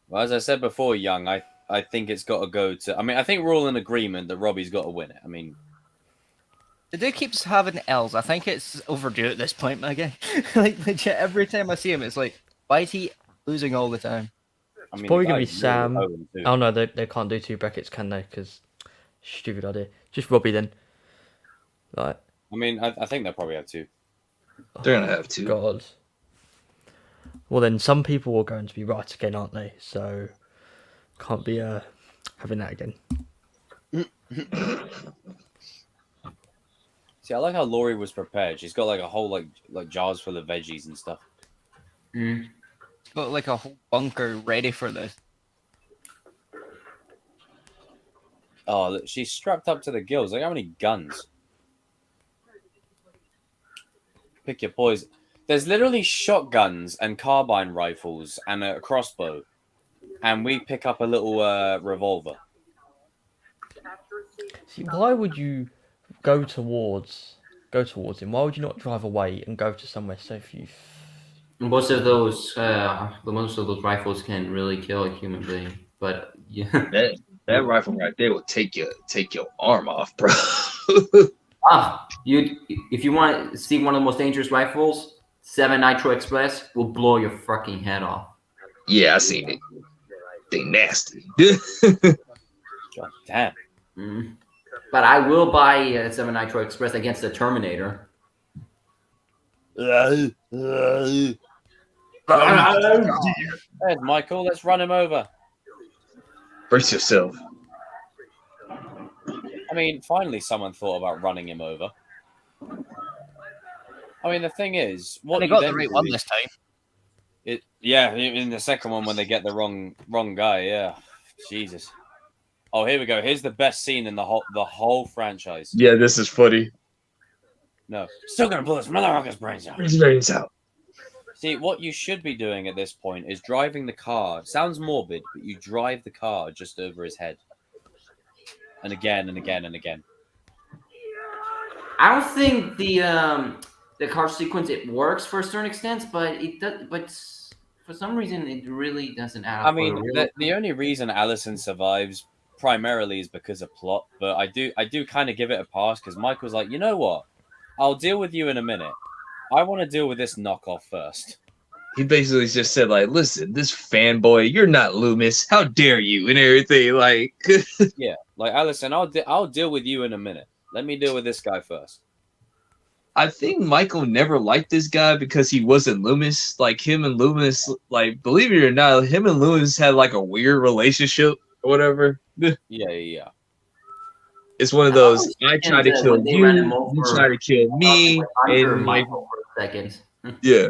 Speaker 2: Well, as I said before, Young, I think it's got to go to. I mean, I think we're all in agreement that Robbie's got to win it. I mean,
Speaker 9: The dude keeps having L's. I think it's overdue at this point, again. Like, legit, every time I see him, it's like, why is he losing all the time?
Speaker 2: I mean,
Speaker 1: Probably
Speaker 2: the
Speaker 1: gonna be
Speaker 2: guy's really
Speaker 1: Sam.
Speaker 2: 0-2.
Speaker 1: Oh no, they can't do 2 brackets, can they? Because stupid idea. Just Robbie then. Like,
Speaker 2: I mean, I think they'll probably have 2.
Speaker 4: They're gonna have to.
Speaker 1: God. Well, then some people are going to be right again, aren't they? So can't be having that again.
Speaker 2: See, I like how Laurie was prepared. She's got like a whole like jars full of veggies and stuff.
Speaker 5: Mm.
Speaker 9: Got like a whole bunker ready for this.
Speaker 2: Oh, look, she's strapped up to the gills. Like, how many guns? Pick your poison. There's literally shotguns and carbine rifles and a crossbow, and we pick up a little revolver.
Speaker 1: See, why would you go towards him? Why would you not drive away and go to somewhere safe?
Speaker 5: Most of those rifles can really kill a human being, but yeah.
Speaker 4: That rifle right there will take your arm off, bro.
Speaker 5: If you want to see one of the most dangerous rifles, 7 Nitro Express will blow your fucking head off.
Speaker 4: Yeah, I seen it. They nasty.
Speaker 2: God damn.
Speaker 5: Mm. But I will buy 7 Nitro Express against the Terminator.
Speaker 2: There's Michael. Let's run him over.
Speaker 4: Brace yourself.
Speaker 2: I mean, finally someone thought about running him over. I mean, the thing is, what
Speaker 9: They
Speaker 2: you
Speaker 9: got the
Speaker 2: then
Speaker 9: right
Speaker 2: do
Speaker 9: one
Speaker 2: is-
Speaker 9: this time.
Speaker 2: Yeah, in the second one when they get the wrong guy. Yeah, Jesus. Oh, here we go. Here's the best scene in the whole franchise.
Speaker 4: Yeah, this is funny.
Speaker 2: No, still gonna blow this motherfucker's brains out.
Speaker 4: His brains out.
Speaker 2: See, what you should be doing at this point is driving the car. Sounds morbid, but you drive the car just over his head, and again and again and again.
Speaker 5: I don't think the car sequence it works for a certain extent, but it does. But for some reason, it really doesn't add up.
Speaker 2: I mean, the only reason Allison survives primarily is because of plot, but I do kind of give it a pass because Michael's like, you know what? I'll deal with you in a minute. I want to deal with this knockoff first.
Speaker 4: He basically just said, like, listen, this fanboy, you're not Loomis. How dare you? And everything. Like,
Speaker 2: Yeah, like Allison, I'll deal with you in a minute. Let me deal with this guy first.
Speaker 4: I think Michael never liked this guy because he wasn't Loomis. Like, him and Loomis, like, believe it or not, him and Loomis had like a weird relationship or whatever.
Speaker 2: Yeah.
Speaker 4: It's one of those, I try to kill
Speaker 5: when they
Speaker 4: you,
Speaker 5: ran him
Speaker 4: you
Speaker 5: over,
Speaker 4: try to kill me,
Speaker 5: Under
Speaker 4: and like,
Speaker 5: Michael for a second.
Speaker 4: yeah.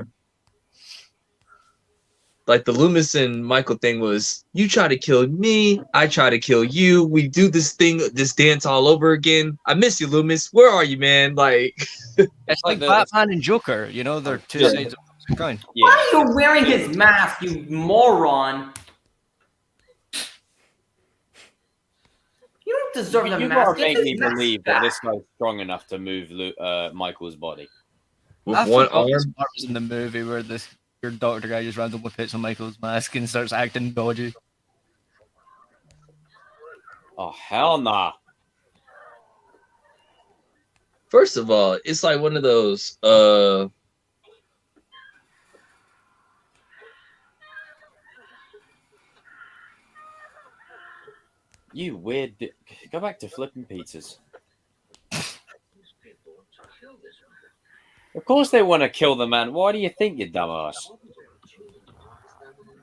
Speaker 4: Like the Loomis and Michael thing was, you try to kill me, I try to kill you. We do this thing, this dance all over again. I miss you, Loomis. Where are you, man? Like,
Speaker 9: It's like
Speaker 2: the-
Speaker 9: Batman and Joker, you know, they're two
Speaker 4: Yeah.
Speaker 9: sides of the coin.
Speaker 2: Yeah.
Speaker 5: Why are you wearing his mask, you moron? You don't deserve the
Speaker 2: You
Speaker 5: mask.
Speaker 2: gotta
Speaker 5: Get
Speaker 2: make
Speaker 5: his
Speaker 2: me
Speaker 5: mask
Speaker 2: believe that
Speaker 5: back.
Speaker 2: this guy's strong enough to move Michael's body.
Speaker 4: with
Speaker 9: I
Speaker 4: one
Speaker 9: forgot this
Speaker 4: arm.
Speaker 9: part was in the movie where this your doctor guy just randomly puts on Michael's mask and starts acting dodgy.
Speaker 2: Oh hell nah!
Speaker 4: First of all, it's like one of those,
Speaker 2: You weird. Go back to flipping pizzas. Of course they want to kill the man. Why do you think, you dumbass?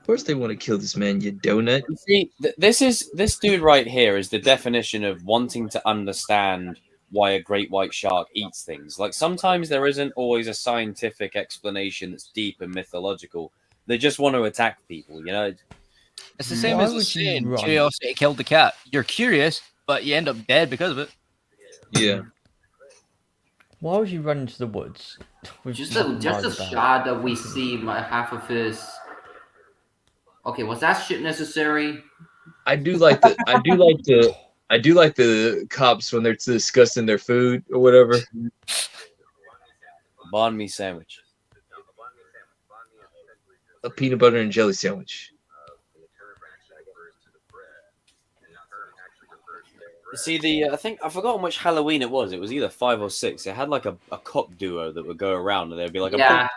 Speaker 4: first they want to kill this man, you donut.
Speaker 2: You see, this dude right here is the definition of wanting to understand why a great white shark eats things. Like sometimes there isn't always a scientific explanation that's deep and mythological. They just want to attack people, you know.
Speaker 9: It's the same
Speaker 1: Why
Speaker 9: as the
Speaker 1: would you
Speaker 9: saying,
Speaker 1: run?
Speaker 9: curiosity killed the cat. You're curious, but you end up dead because of it.
Speaker 4: Yeah.
Speaker 1: Why would you run into the woods? with
Speaker 5: Just
Speaker 1: nothing
Speaker 5: a
Speaker 1: to hide about?
Speaker 5: shot that we see half of his Okay, was that shit necessary?
Speaker 4: I do like the cops when they're discussing their food or whatever.
Speaker 2: Banh mi sandwich.
Speaker 4: A peanut butter and jelly sandwich.
Speaker 2: See, I think I forgot which Halloween it was. It was either 5 or 6. It had like a cop duo that would go around and they'd be like,
Speaker 5: Yeah.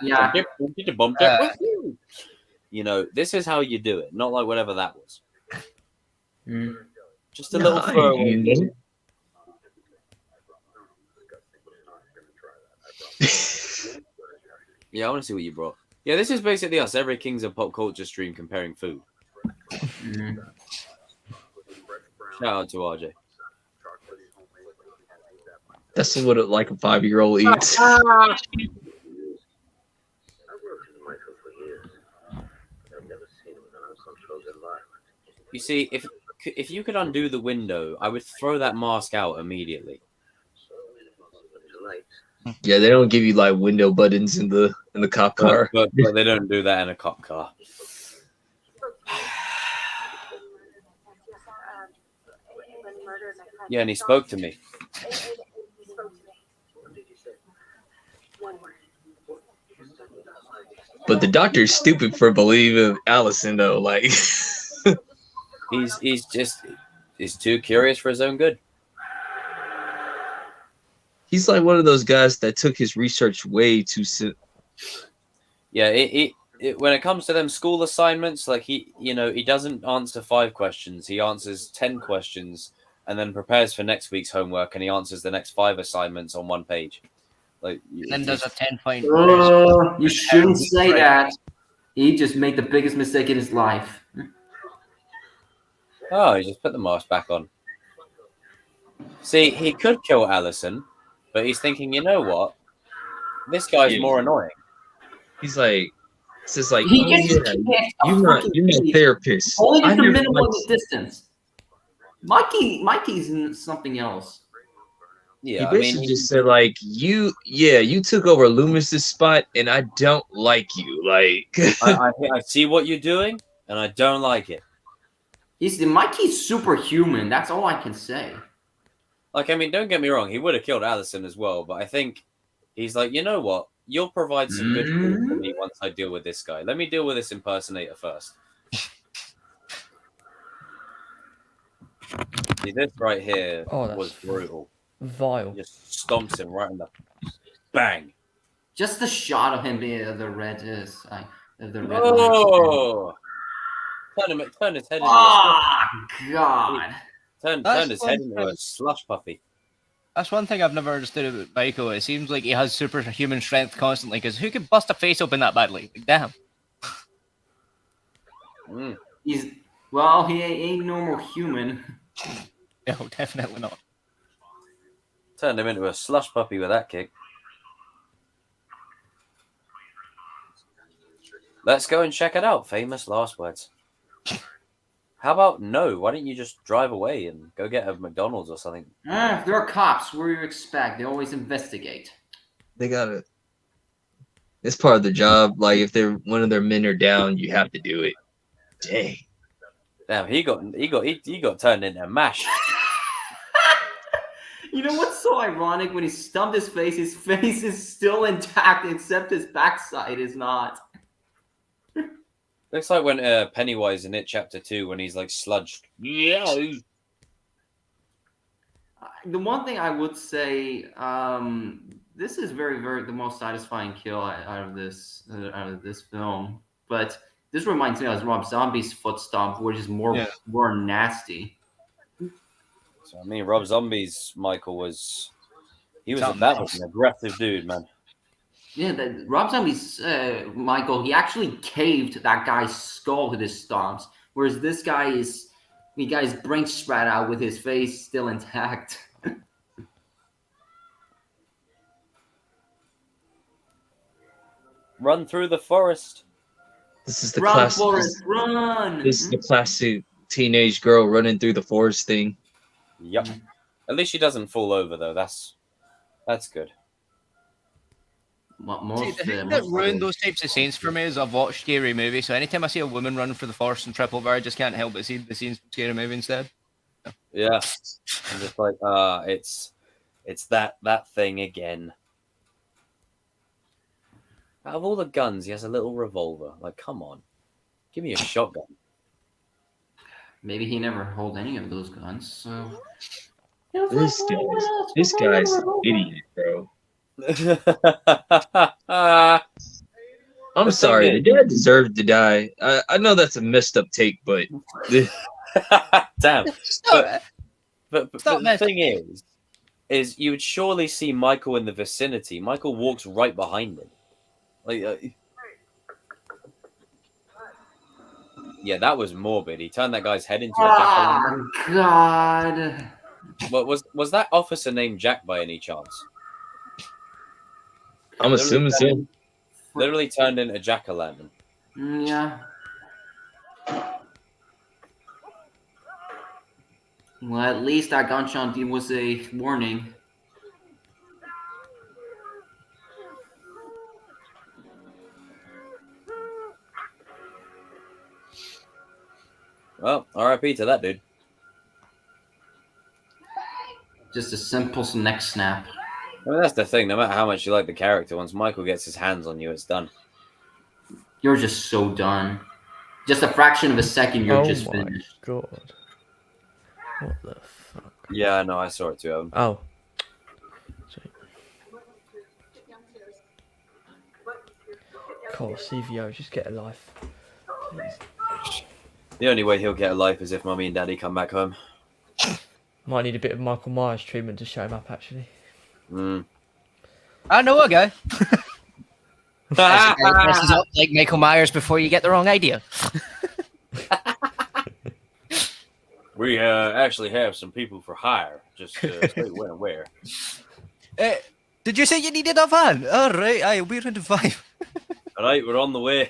Speaker 2: You know, this is how you do it, not like whatever that was. Just a
Speaker 4: No,
Speaker 2: little
Speaker 4: I
Speaker 2: throwaway.
Speaker 4: ain't eating
Speaker 2: Yeah, I want to see what you brought. Yeah, this is basically us every Kings of Pop Culture stream comparing food. Shout out to RJ.
Speaker 4: That's what like a 5-year-old eats.
Speaker 6: I've worked in Michael for years. I've never seen him in an uncontrolled environment.
Speaker 2: You see, if you could undo the window, I would throw that mask out immediately.
Speaker 6: Tonight,
Speaker 4: Yeah, they don't give you like window buttons in the cop car.
Speaker 2: But they don't do that in a cop car. Yeah, and he spoke to me.
Speaker 4: But the doctor's stupid for believing Allison though. Like
Speaker 2: he's too curious for his own good.
Speaker 4: he's like one of those guys that took his research way too soon.
Speaker 2: Yeah, when it comes to them school assignments, like he doesn't answer 5 questions. He answers 10 questions and then prepares for next week's homework, and he answers the next 5 assignments on 1 page. Like,
Speaker 9: And then does a 10-point.
Speaker 5: You shouldn't say that. He just made the biggest mistake in his life.
Speaker 2: Oh, he just put the mask back on. See, he could kill Allison, but he's thinking, you know what? This guy's more annoying.
Speaker 4: He's like, it's just like,
Speaker 5: He
Speaker 4: oh,
Speaker 5: gets
Speaker 4: yeah,
Speaker 5: kicked a
Speaker 4: you're not
Speaker 5: fucking
Speaker 4: a
Speaker 5: piece.
Speaker 4: therapist.
Speaker 5: Only
Speaker 4: I
Speaker 5: just a
Speaker 4: never
Speaker 5: minimum
Speaker 4: liked-
Speaker 5: distance. Mikey's something else.
Speaker 2: Yeah,
Speaker 4: He
Speaker 2: I
Speaker 4: basically
Speaker 2: mean,
Speaker 4: just said like, you took over Loomis's spot, and I don't like you. Like,
Speaker 2: I see what you're doing, and I don't like it.
Speaker 5: Mikey's superhuman. That's all I can say.
Speaker 2: Like, I mean, don't get me wrong, he would have killed Allison as well, but I think he's like, you know what? You'll provide some good food for me once I deal with this guy. Let me deal with this impersonator first. See, this right here was brutal.
Speaker 1: Vile.
Speaker 2: Just stomps him right in the bang.
Speaker 5: Just the shot of him being the red is the red.
Speaker 2: Oh! Turn his head into
Speaker 5: God!
Speaker 2: Turn his head into a slush puppy.
Speaker 9: That's one thing I've never understood about Michael. It seems like he has superhuman strength constantly, because who could bust a face open that badly? Like, damn.
Speaker 5: He ain't normal human.
Speaker 9: No, definitely not.
Speaker 2: Turned him into a slush puppy with that kick. Let's go and check it out. Famous last words. How about no? Why don't you just drive away and go get a McDonald's or something?
Speaker 5: If they're cops, what do you expect? They always investigate.
Speaker 4: they gotta. It's part of the job. Like, if they're one of their men are down, you have to do it. Dang.
Speaker 2: Damn, he got turned into mash.
Speaker 5: You know what's so ironic? When he stumped his face is still intact, except his backside is not.
Speaker 2: Looks like when Pennywise in It Chapter 2 when he's like sludged. Yeah.
Speaker 5: The one thing I would say, this is very, very the most satisfying kill out of this film. But this reminds me of Rob Zombie's foot stomp, which is more nasty.
Speaker 2: So I mean, Rob Zombie's Michael was an aggressive dude, man.
Speaker 5: Yeah, Rob Zombie's Michael, he actually caved that guy's skull with his stomps, whereas this guy's brain spread out with his face still intact.
Speaker 2: Run through the forest.
Speaker 4: This is the
Speaker 5: Run,
Speaker 4: classic.
Speaker 5: Forrest, run!
Speaker 4: This is the classic teenage girl running through the forest thing.
Speaker 2: Yep. At least she doesn't fall over though. That's good.
Speaker 9: See, the thing that ruined those types of scenes for me is I've watched scary movies, so anytime I see a woman running for the forest and trip over, I just can't help but see the scenes from scary movie instead.
Speaker 2: Yeah, I'm just like, it's that thing again. Out of all the guns, he has a little revolver. Like, come on, give me a shotgun.
Speaker 5: Maybe he never hold any of those guns. So
Speaker 4: This guy's an idiot, bro. I'm
Speaker 2: The
Speaker 4: sorry, the
Speaker 2: thing
Speaker 4: dad deserved to die. I know that's a messed up take, but
Speaker 2: Damn.
Speaker 9: Stop.
Speaker 2: But
Speaker 9: Stop
Speaker 2: the
Speaker 9: messing.
Speaker 2: thing is you would surely see Michael in the vicinity. Michael walks right behind him. Like, yeah, that was morbid. He turned that guy's head into a jack-o'-lantern.
Speaker 5: oh God.
Speaker 2: What was that officer named Jack by any chance?
Speaker 4: I'm assuming so.
Speaker 2: Literally turned into a jack-o'-lantern.
Speaker 5: Yeah. Well, at least that gunshot was a warning.
Speaker 2: Well, R.I.P. to that dude.
Speaker 5: Just a simple neck snap.
Speaker 2: I mean, that's the thing. No matter how much you like the character, once Michael gets his hands on you, it's done.
Speaker 5: You're just so done. Just a fraction of a second, you're just
Speaker 1: my
Speaker 5: finished.
Speaker 1: god. What the fuck?
Speaker 2: Yeah, no, I saw it too. Evan.
Speaker 1: Oh. Sweet. God, CVO, just get a life. Please.
Speaker 2: The only way he'll get a life is if Mummy and Daddy come back home.
Speaker 1: Might need a bit of Michael Myers treatment to show him up, actually.
Speaker 9: I know a guy. Dresses up like Michael Myers before you get the wrong idea.
Speaker 2: We actually have some people for hire. Just say when and where.
Speaker 9: Did you say you needed a van? All right, aye, we're in the 5.
Speaker 2: All right, we're on the way.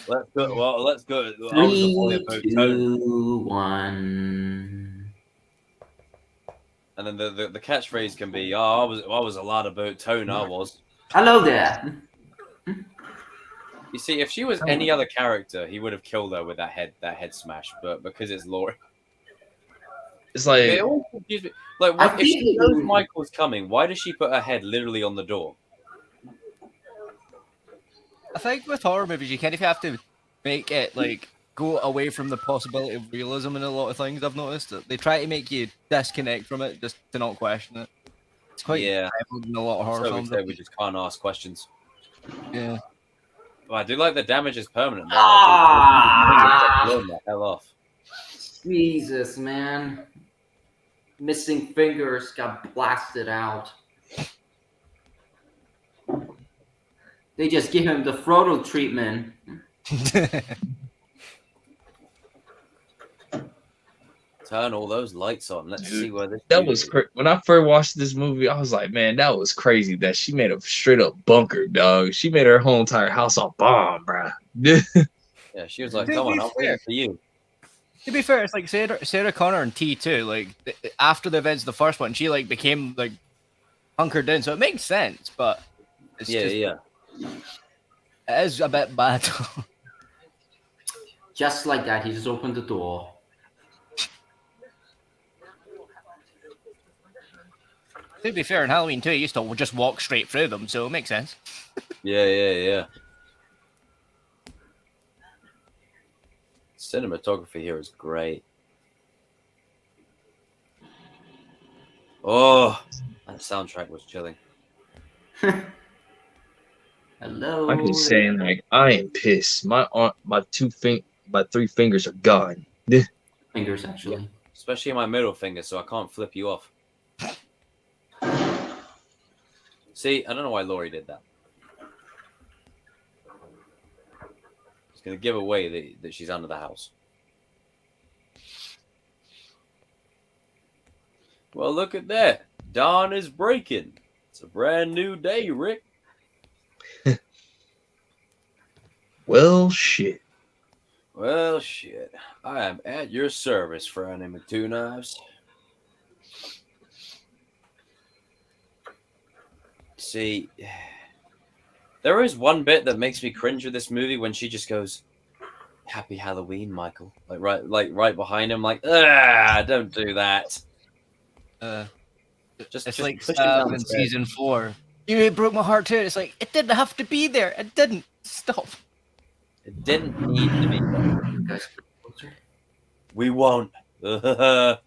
Speaker 2: Let's go. Well, let's go.
Speaker 5: 3, 2, 1.
Speaker 2: And then the catchphrase can be, "Oh, I was a lot about town. I was."
Speaker 5: Hello there.
Speaker 2: You see, if she was any other character, he would have killed her with that head smash. But because it's Laurie,
Speaker 4: It's like
Speaker 2: it all confused me. Like,
Speaker 5: I
Speaker 2: if she
Speaker 5: think-
Speaker 2: knows Michael's coming, why does she put her head literally on the door?
Speaker 9: I think with horror movies, you kind of have to make it like go away from the possibility of realism in a lot of things. I've noticed that they try to make you disconnect from it just to not question it. It's quite prevalent in a lot of horror
Speaker 2: So we
Speaker 9: films.
Speaker 2: say we just can't ask questions.
Speaker 9: Yeah.
Speaker 2: Well, I do like the damage is permanent. Though. Blown the hell off.
Speaker 5: Jesus, man. Missing fingers got blasted out. They just give him the Frodo treatment.
Speaker 2: Turn all those lights on. Let's see where this.
Speaker 4: that was when I first watched this movie. I was like, man, that was crazy. That she made a straight up bunker, dog. She made her whole entire house a bomb, bro.
Speaker 2: Yeah, she was like,
Speaker 9: To
Speaker 2: "Come on,
Speaker 9: be
Speaker 2: I'm
Speaker 9: fair-
Speaker 2: waiting for you."
Speaker 9: To be fair, it's like Sarah Connor and T2. Like after the events of the first one, she like became like hunkered down, so it makes sense. But it's just,
Speaker 2: Yeah.
Speaker 9: it is a bit bad.
Speaker 5: Just like that, he just opened the door.
Speaker 9: To be fair, in Halloween 2, you used to just walk straight through them, so it makes sense.
Speaker 2: Yeah. Cinematography here is great. Oh, that soundtrack was chilling.
Speaker 5: Hello.
Speaker 4: I'm just saying, like, I am pissed. My 3 fingers are gone.
Speaker 5: Fingers, actually.
Speaker 2: Especially my middle finger, so I can't flip you off. See, I don't know why Laurie did that. She's going to give away that she's under the house. Well, look at that. Dawn is breaking. It's a brand new day, Rick.
Speaker 4: Well, shit.
Speaker 2: Well, shit. I am at your service, Franny McTwo Knives. See, there is one bit that makes me cringe with this movie when she just goes, "Happy Halloween, Michael." Like right behind him, like, don't do that.
Speaker 9: It's
Speaker 2: Just
Speaker 9: like
Speaker 2: push him
Speaker 9: Sam
Speaker 2: down the
Speaker 9: in
Speaker 2: stairs.
Speaker 9: season 4. You broke my heart too. It's like, it didn't have to be there. It didn't. Stop.
Speaker 2: It didn't need to be there.
Speaker 5: Guys,
Speaker 2: We won't.
Speaker 4: They're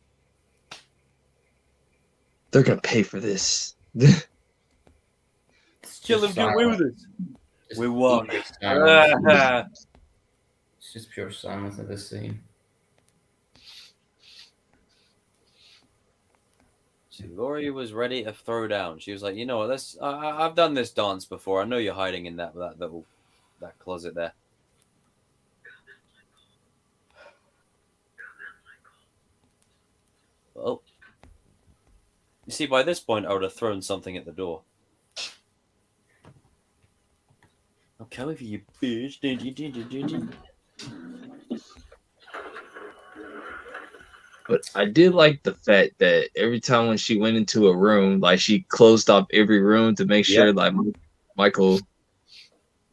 Speaker 4: gonna pay for this.
Speaker 2: Kill him, get away with it.
Speaker 5: Just
Speaker 2: We won't.
Speaker 5: pure silence.
Speaker 2: Ah.
Speaker 5: It's just pure silence in this scene.
Speaker 2: See, Laurie was ready to throw down. She was like, "You know what? I've done this dance before. I know you're hiding in that closet there." Well, you see, by this point, I would have thrown something at the door. I'm coming for you, bitch.
Speaker 4: But I did like the fact that every time when she went into a room, like she closed off every room to make sure, like Michael,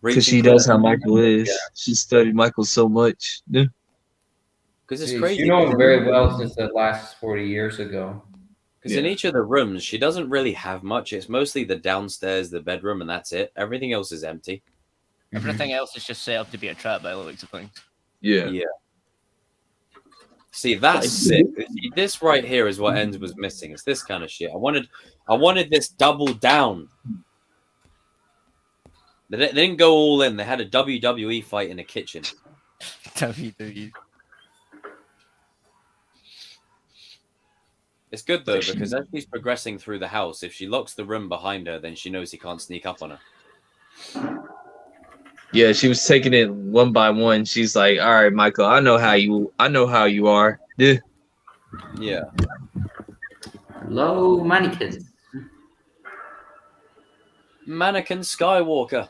Speaker 4: because she knows how Michael is.
Speaker 5: Yeah.
Speaker 4: She studied Michael so much. Yeah.
Speaker 2: Because it's
Speaker 5: She
Speaker 2: crazy.
Speaker 5: know him very well since the last 40 years ago.
Speaker 2: Because in each of the rooms, she doesn't really have much. It's mostly the downstairs, the bedroom, and that's it. Everything else is empty.
Speaker 9: Everything else is just set up to be a trap by the looks of things.
Speaker 4: Yeah.
Speaker 2: Yeah. See, that's sick. See, this right here is what Ends was missing. It's this kind of shit. I wanted this double down. They didn't go all in. They had a WWE fight in a kitchen.
Speaker 9: WWE.
Speaker 2: It's good though, because as she's progressing through the house, if she locks the room behind her, then she knows he can't sneak up on her.
Speaker 4: Yeah, she was taking it one by one. She's like, "All right, Michael, I know how you are." Yeah.
Speaker 2: Yeah.
Speaker 5: Hello, mannequins.
Speaker 2: Mannequin Skywalker.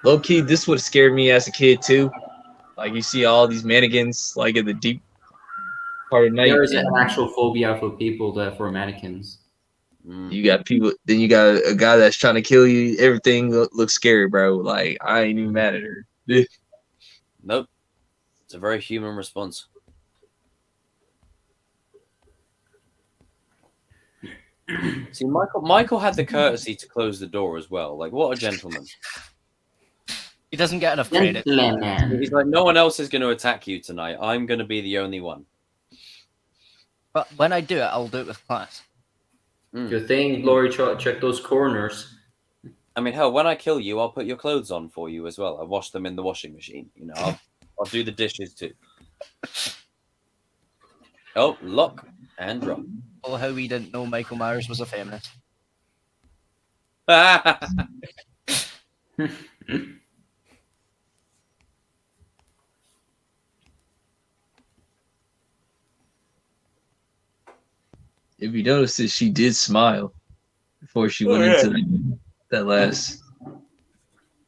Speaker 4: Low key, this would scared me as a kid too. Like you see all these mannequins like in the deep part of night.
Speaker 5: There is an actual phobia for people for mannequins.
Speaker 4: You got people, then you got a guy that's trying to kill you. Everything looks scary, bro. Like I ain't even mad at her.
Speaker 2: Nope. It's a very human response. See, Michael had the courtesy to close the door as well. Like, what a gentleman.
Speaker 9: He doesn't get enough credit.
Speaker 2: He's like, no one else is going to attack you tonight. I'm going to be the only one.
Speaker 9: But when I do it, I'll do it with class.
Speaker 5: Good thing, Laurie, check those corners.
Speaker 2: I mean, hell, when I kill you, I'll put your clothes on for you as well. I wash them in the washing machine. You know, I'll do the dishes too. Oh, lock and drop.
Speaker 9: Oh, how we didn't know Michael Myers was a feminist.
Speaker 4: If you notice it, she did smile before she went into that last.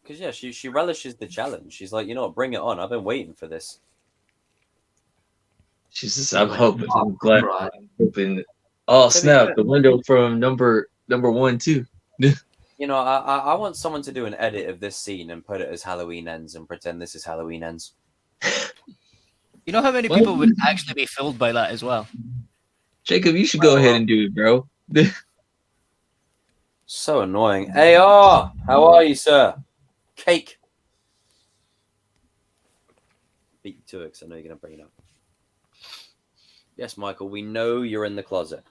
Speaker 2: Because yeah, she relishes the challenge. She's like, you know what, bring it on. I've been waiting for this.
Speaker 4: She says, "I'm hoping. I'm glad. I'm hoping." Oh snap! The window from number 1 too.
Speaker 2: You know, I want someone to do an edit of this scene and put it as Halloween Ends and pretend this is Halloween Ends.
Speaker 9: You know how many people would actually be fooled by that as well?
Speaker 4: Jacob, you should go ahead and do it, bro.
Speaker 2: So annoying. AR, how are you, sir? Cake. Beat you to it because I know you're going to bring it up. Yes, Michael, we know you're in the closet.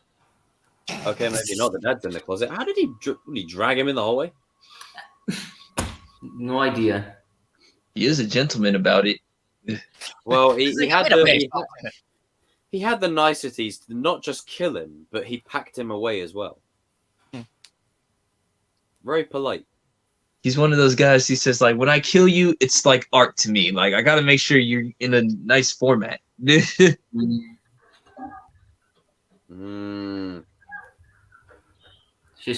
Speaker 2: Okay, maybe not. The dad's in the closet. How did he drag him in the hallway?
Speaker 5: No idea.
Speaker 4: He is a gentleman about it.
Speaker 2: Well, he had the niceties to not just kill him, but he packed him away as well. Very polite.
Speaker 4: He's one of those guys. He says, like, when I kill you, it's like art to me. Like, I got to make sure you're in a nice format.
Speaker 5: She's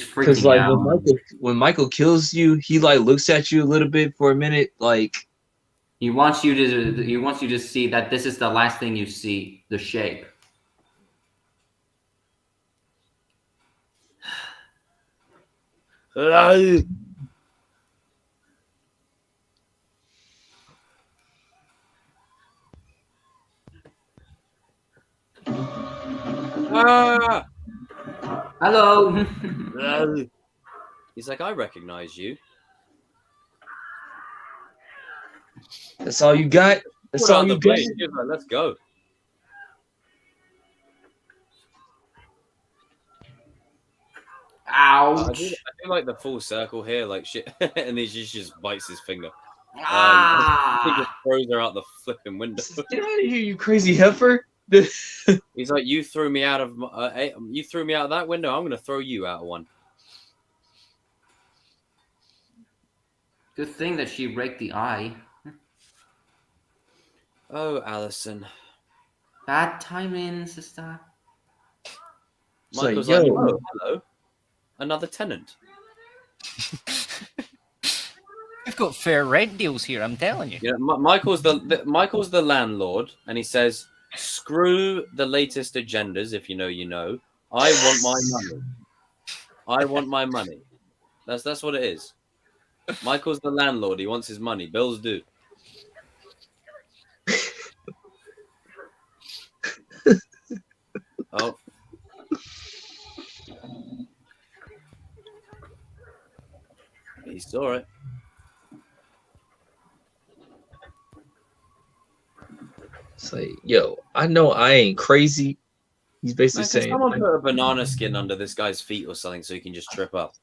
Speaker 4: Because
Speaker 5: freaking
Speaker 4: like
Speaker 5: out.
Speaker 4: when Michael kills you, he like looks at you a little bit for a minute, like
Speaker 5: He wants you to see that this is the last thing you see, the shape.
Speaker 2: Ah!
Speaker 5: Hello.
Speaker 2: He's like, I recognize you.
Speaker 4: That's all you got? That's
Speaker 2: Put
Speaker 4: all
Speaker 2: out
Speaker 4: you
Speaker 2: the
Speaker 4: got?
Speaker 2: blade. He's like, let's go. I
Speaker 5: Ouch.
Speaker 2: do like the full circle here, like shit, and he just bites his finger. He
Speaker 5: Ah.
Speaker 2: just throws her out the flipping window.
Speaker 4: Get out of here, you crazy heifer!
Speaker 2: He's like, you threw me out of that window. I'm gonna throw you out of one.
Speaker 5: Good thing that she raked the eye.
Speaker 2: Oh, Allison.
Speaker 5: Bad timing, sister.
Speaker 4: It's like,
Speaker 2: Michael's
Speaker 4: yo.
Speaker 2: like, oh, hello, another tenant.
Speaker 9: We've got fair rent deals here, I'm telling you.
Speaker 2: Yeah, Michael's the landlord, and he says, "Screw the latest agendas. If you know, you know. I want my money. I want my money. That's what it is." Michael's the landlord. He wants his money. Bills due. Oh. He saw it.
Speaker 4: It's like, yo, I know I ain't crazy. He's basically
Speaker 2: Man, can
Speaker 4: saying,
Speaker 2: someone
Speaker 4: like,
Speaker 2: put a banana skin under this guy's feet or something so he can just trip up?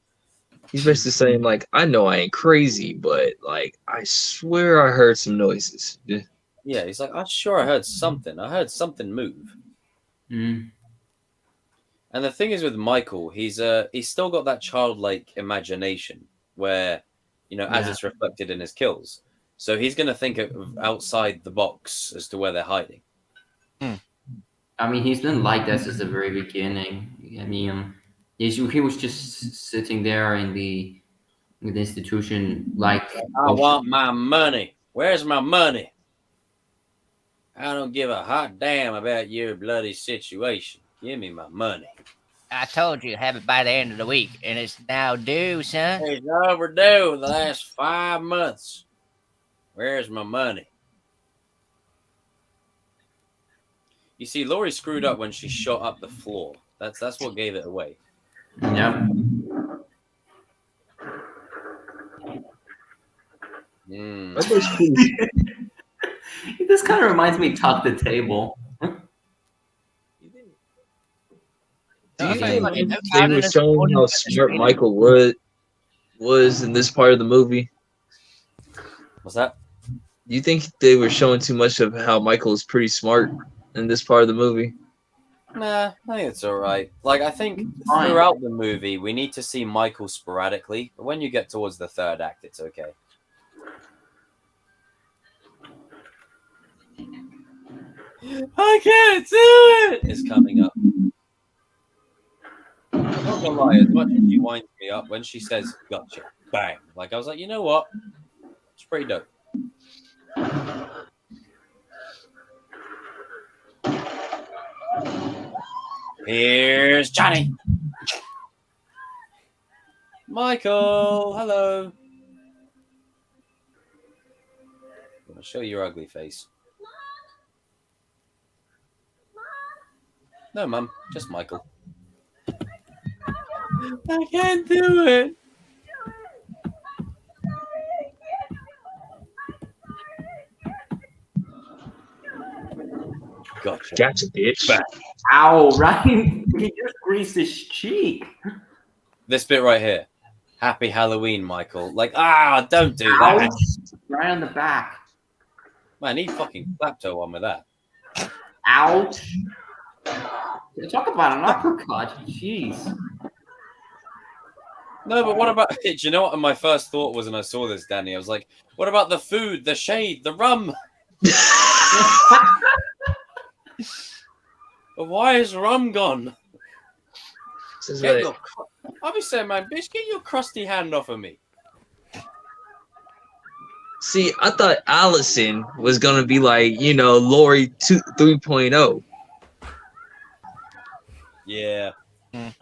Speaker 4: he's basically saying, like, I know I ain't crazy, but like, I swear I heard some noises. Yeah.
Speaker 2: Yeah, he's like, I'm sure I heard something. I heard something move.
Speaker 5: Mm.
Speaker 2: And the thing is with Michael, he's still got that childlike imagination where, you know, as
Speaker 5: Yeah.
Speaker 2: it's reflected in his kills. So he's going to think of outside the box as to where they're hiding.
Speaker 5: I mean, he's been like that since the very beginning. I mean, he was just sitting there in the institution, like,
Speaker 2: I want my money. Where's my money? I don't give a hot damn about your bloody situation. Give me my money.
Speaker 9: I told you to have it by the end of the week, and it's now due, son.
Speaker 2: It's overdue the last 5 months. Where's my money? You see, Laurie screwed up when she shot up the floor. That's what gave it away.
Speaker 5: yeah.
Speaker 2: Mm.
Speaker 4: That was cool.
Speaker 5: This kind of reminds me of Tuck the Table.
Speaker 4: Do
Speaker 9: I
Speaker 4: you
Speaker 9: think
Speaker 4: think
Speaker 9: no
Speaker 4: they
Speaker 9: canon
Speaker 4: were
Speaker 9: is
Speaker 4: showing
Speaker 9: recorded
Speaker 4: how
Speaker 9: with the
Speaker 4: smart
Speaker 9: screen.
Speaker 4: Michael was in this part of the movie?
Speaker 2: What's that?
Speaker 4: Do you think they were showing too much of how Michael is pretty smart in this part of the movie?
Speaker 2: Nah, I think it's all right. Like, I think
Speaker 5: Fine.
Speaker 2: throughout the movie, we need to see Michael sporadically. But when you get towards the third act, it's okay. I can't do it! It's coming up. I'm not gonna lie, as much as she winds me up, when she says, gotcha, bang. Like, I was like, you know what? It's pretty dope. Here's Johnny. Michael, hello. I'll show you your ugly face. No, Mum, just Michael. I can't do it. Gotcha.
Speaker 4: Gotcha, bitch.
Speaker 2: Back.
Speaker 5: Ow, right? He just greased his cheek.
Speaker 2: This bit right here. Happy Halloween, Michael. Like, don't do
Speaker 5: Ouch.
Speaker 2: that.
Speaker 5: Right on the back.
Speaker 2: Man, he fucking clapped her one with that.
Speaker 5: Ouch. Talk about an uppercut. Jeez.
Speaker 2: No, but what about... Do you know what my first thought was when I saw this, Danny? I was like, what about the food, the shade, the rum? But why is rum gone? Get your, I'll be saying, man, bitch, get your crusty hand off of me.
Speaker 4: See, I thought Allison was gonna be like, you know, Lori 3.0.
Speaker 2: Yeah.
Speaker 9: Mm.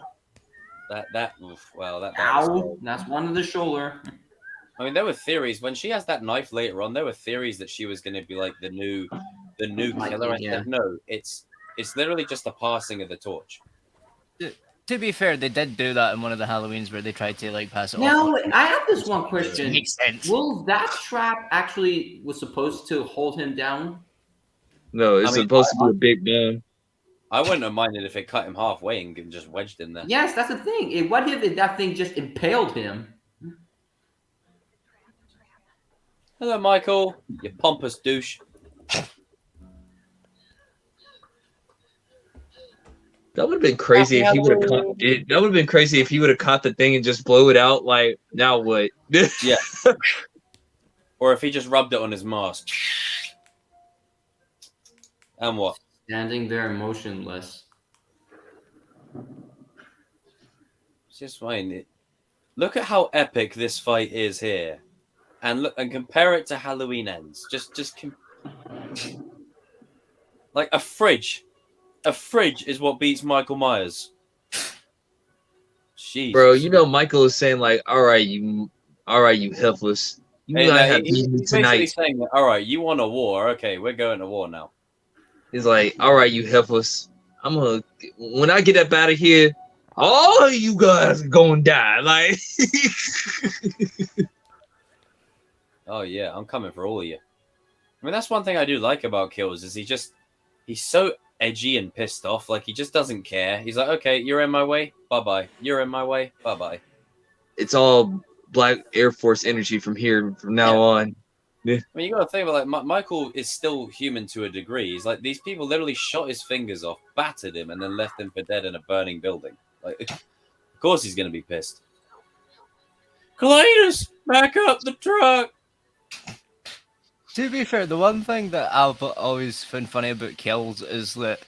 Speaker 2: Well, that
Speaker 5: Ow! That's one of the shoulder.
Speaker 2: I mean, there were theories when she has that knife later on. There were theories that she was going to be like the new killer. I said no. It's literally just a passing of the torch.
Speaker 9: To be fair, they did do that in one of the Halloweens where they tried to like pass it
Speaker 5: Now,
Speaker 9: off.
Speaker 5: I have this one question.
Speaker 9: Makes sense.
Speaker 5: Will that trap actually was supposed to hold him down?
Speaker 4: No, it's supposed to be a big bomb.
Speaker 2: I wouldn't have minded if it cut him halfway and just wedged in there.
Speaker 5: Yes, that's the thing. What if that thing just impaled him?
Speaker 2: Hello, Michael. You pompous douche.
Speaker 4: That would have been crazy if he would have caught it. That would have been crazy if he would have caught the thing and just blow it out. Like, now what?
Speaker 2: Yeah. Or if he just rubbed it on his mask. And what?
Speaker 5: Standing there motionless.
Speaker 2: It's just fine. Look at how epic this fight is here. And look and compare it to Halloween Ends. Like a fridge. A fridge is what beats Michael Myers. Jeez.
Speaker 4: Bro, you know Michael is saying like, all right, you helpless. You
Speaker 2: Hey,
Speaker 4: might
Speaker 2: no,
Speaker 4: have
Speaker 2: he's
Speaker 4: beat me
Speaker 2: basically
Speaker 4: tonight.
Speaker 2: saying that, all right, you want a war. Okay, we're going to war now.
Speaker 4: He's like, all right, you helpless. When I get up out of here, all you guys are gonna die. Like,
Speaker 2: Oh yeah, I'm coming for all of you. I mean, that's one thing I do like about Kills is he's so edgy and pissed off. Like he just doesn't care. He's like, okay, you're in my way, bye bye. You're in my way, bye bye.
Speaker 4: it's all Black Air Force energy from now on.
Speaker 2: I mean, you got to think about like Michael is still human to a degree. He's like these people literally shot his fingers off, battered him, and then left him for dead in a burning building. Like, of course he's gonna be pissed. Cletus, back up the truck.
Speaker 9: To be fair, the one thing that I've always found funny about Kills is that,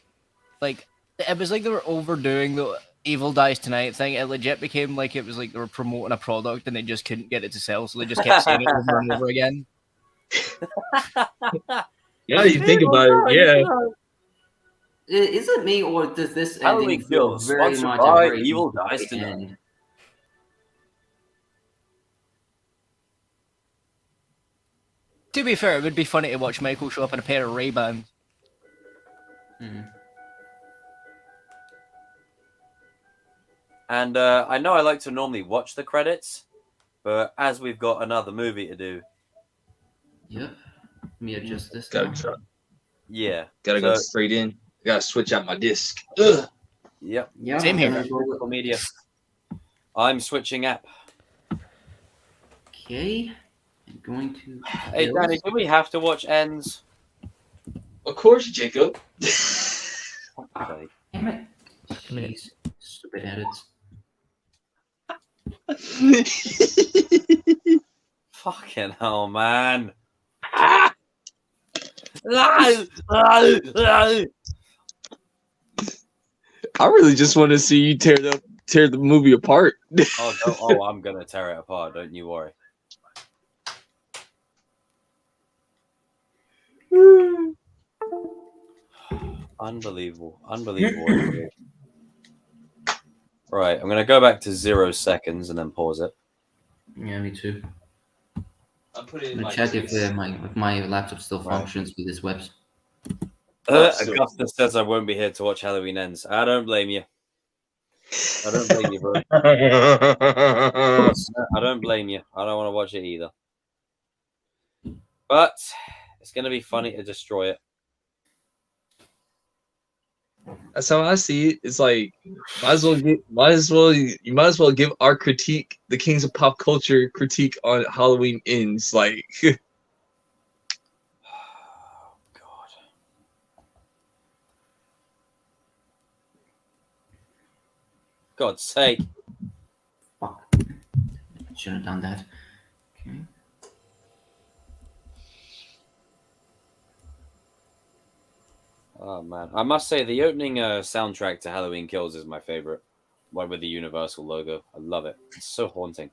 Speaker 9: like, it was like they were overdoing the Evil Dies Tonight thing. It legit became like it was like they were promoting a product and they just couldn't get it to sell, so they just kept saying it over and over again.
Speaker 4: Yeah, you think about it, yeah.
Speaker 5: Is it me or does this
Speaker 2: Halloween
Speaker 5: ending feel
Speaker 2: Kills,
Speaker 5: very
Speaker 2: sponsored
Speaker 5: much
Speaker 2: by
Speaker 5: a very
Speaker 2: Evil
Speaker 5: easy
Speaker 2: Dies Tonight.
Speaker 5: end?
Speaker 9: To be fair, it would be funny to watch Michael show up in a pair of Ray-Bans.
Speaker 2: And I know I like to normally watch the credits, but as we've got another movie to do.
Speaker 5: Yep. Let me adjust this.
Speaker 2: Yeah.
Speaker 4: Gotta go straight in. Gotta switch out my disc. Ugh.
Speaker 2: Yep.
Speaker 5: Yeah,
Speaker 9: Same here.
Speaker 2: Social media. I'm switching app.
Speaker 5: Okay. I'm going to.
Speaker 2: Hey, Danny, do we have to watch Ends?
Speaker 4: Of course, Jacob.
Speaker 2: Okay.
Speaker 5: Damn it. Jeez. Stupid edits.
Speaker 2: Fucking hell, man.
Speaker 4: I really just want to see you tear the movie apart.
Speaker 2: I'm gonna tear it apart. Don't you worry. Unbelievable. Right, I'm gonna go back to 0 seconds and then pause it.
Speaker 5: Yeah, me too.
Speaker 4: I'm putting
Speaker 5: I'm gonna check if my laptop still functions with this webs.
Speaker 2: Augustus says I won't be here to watch Halloween Ends. I don't blame you. I don't blame you, bro. I don't blame you. I don't want to watch it either. But it's gonna be funny to destroy it.
Speaker 4: That's how I see it. It's like you might as well give our critique, the Kings of Pop Culture critique on Halloween Ends. Like,
Speaker 2: God's sake.
Speaker 5: Fuck. Should have done that. Okay.
Speaker 2: Oh man, I must say the opening soundtrack to Halloween Kills is my favorite. One with the Universal logo. I love it. It's so haunting.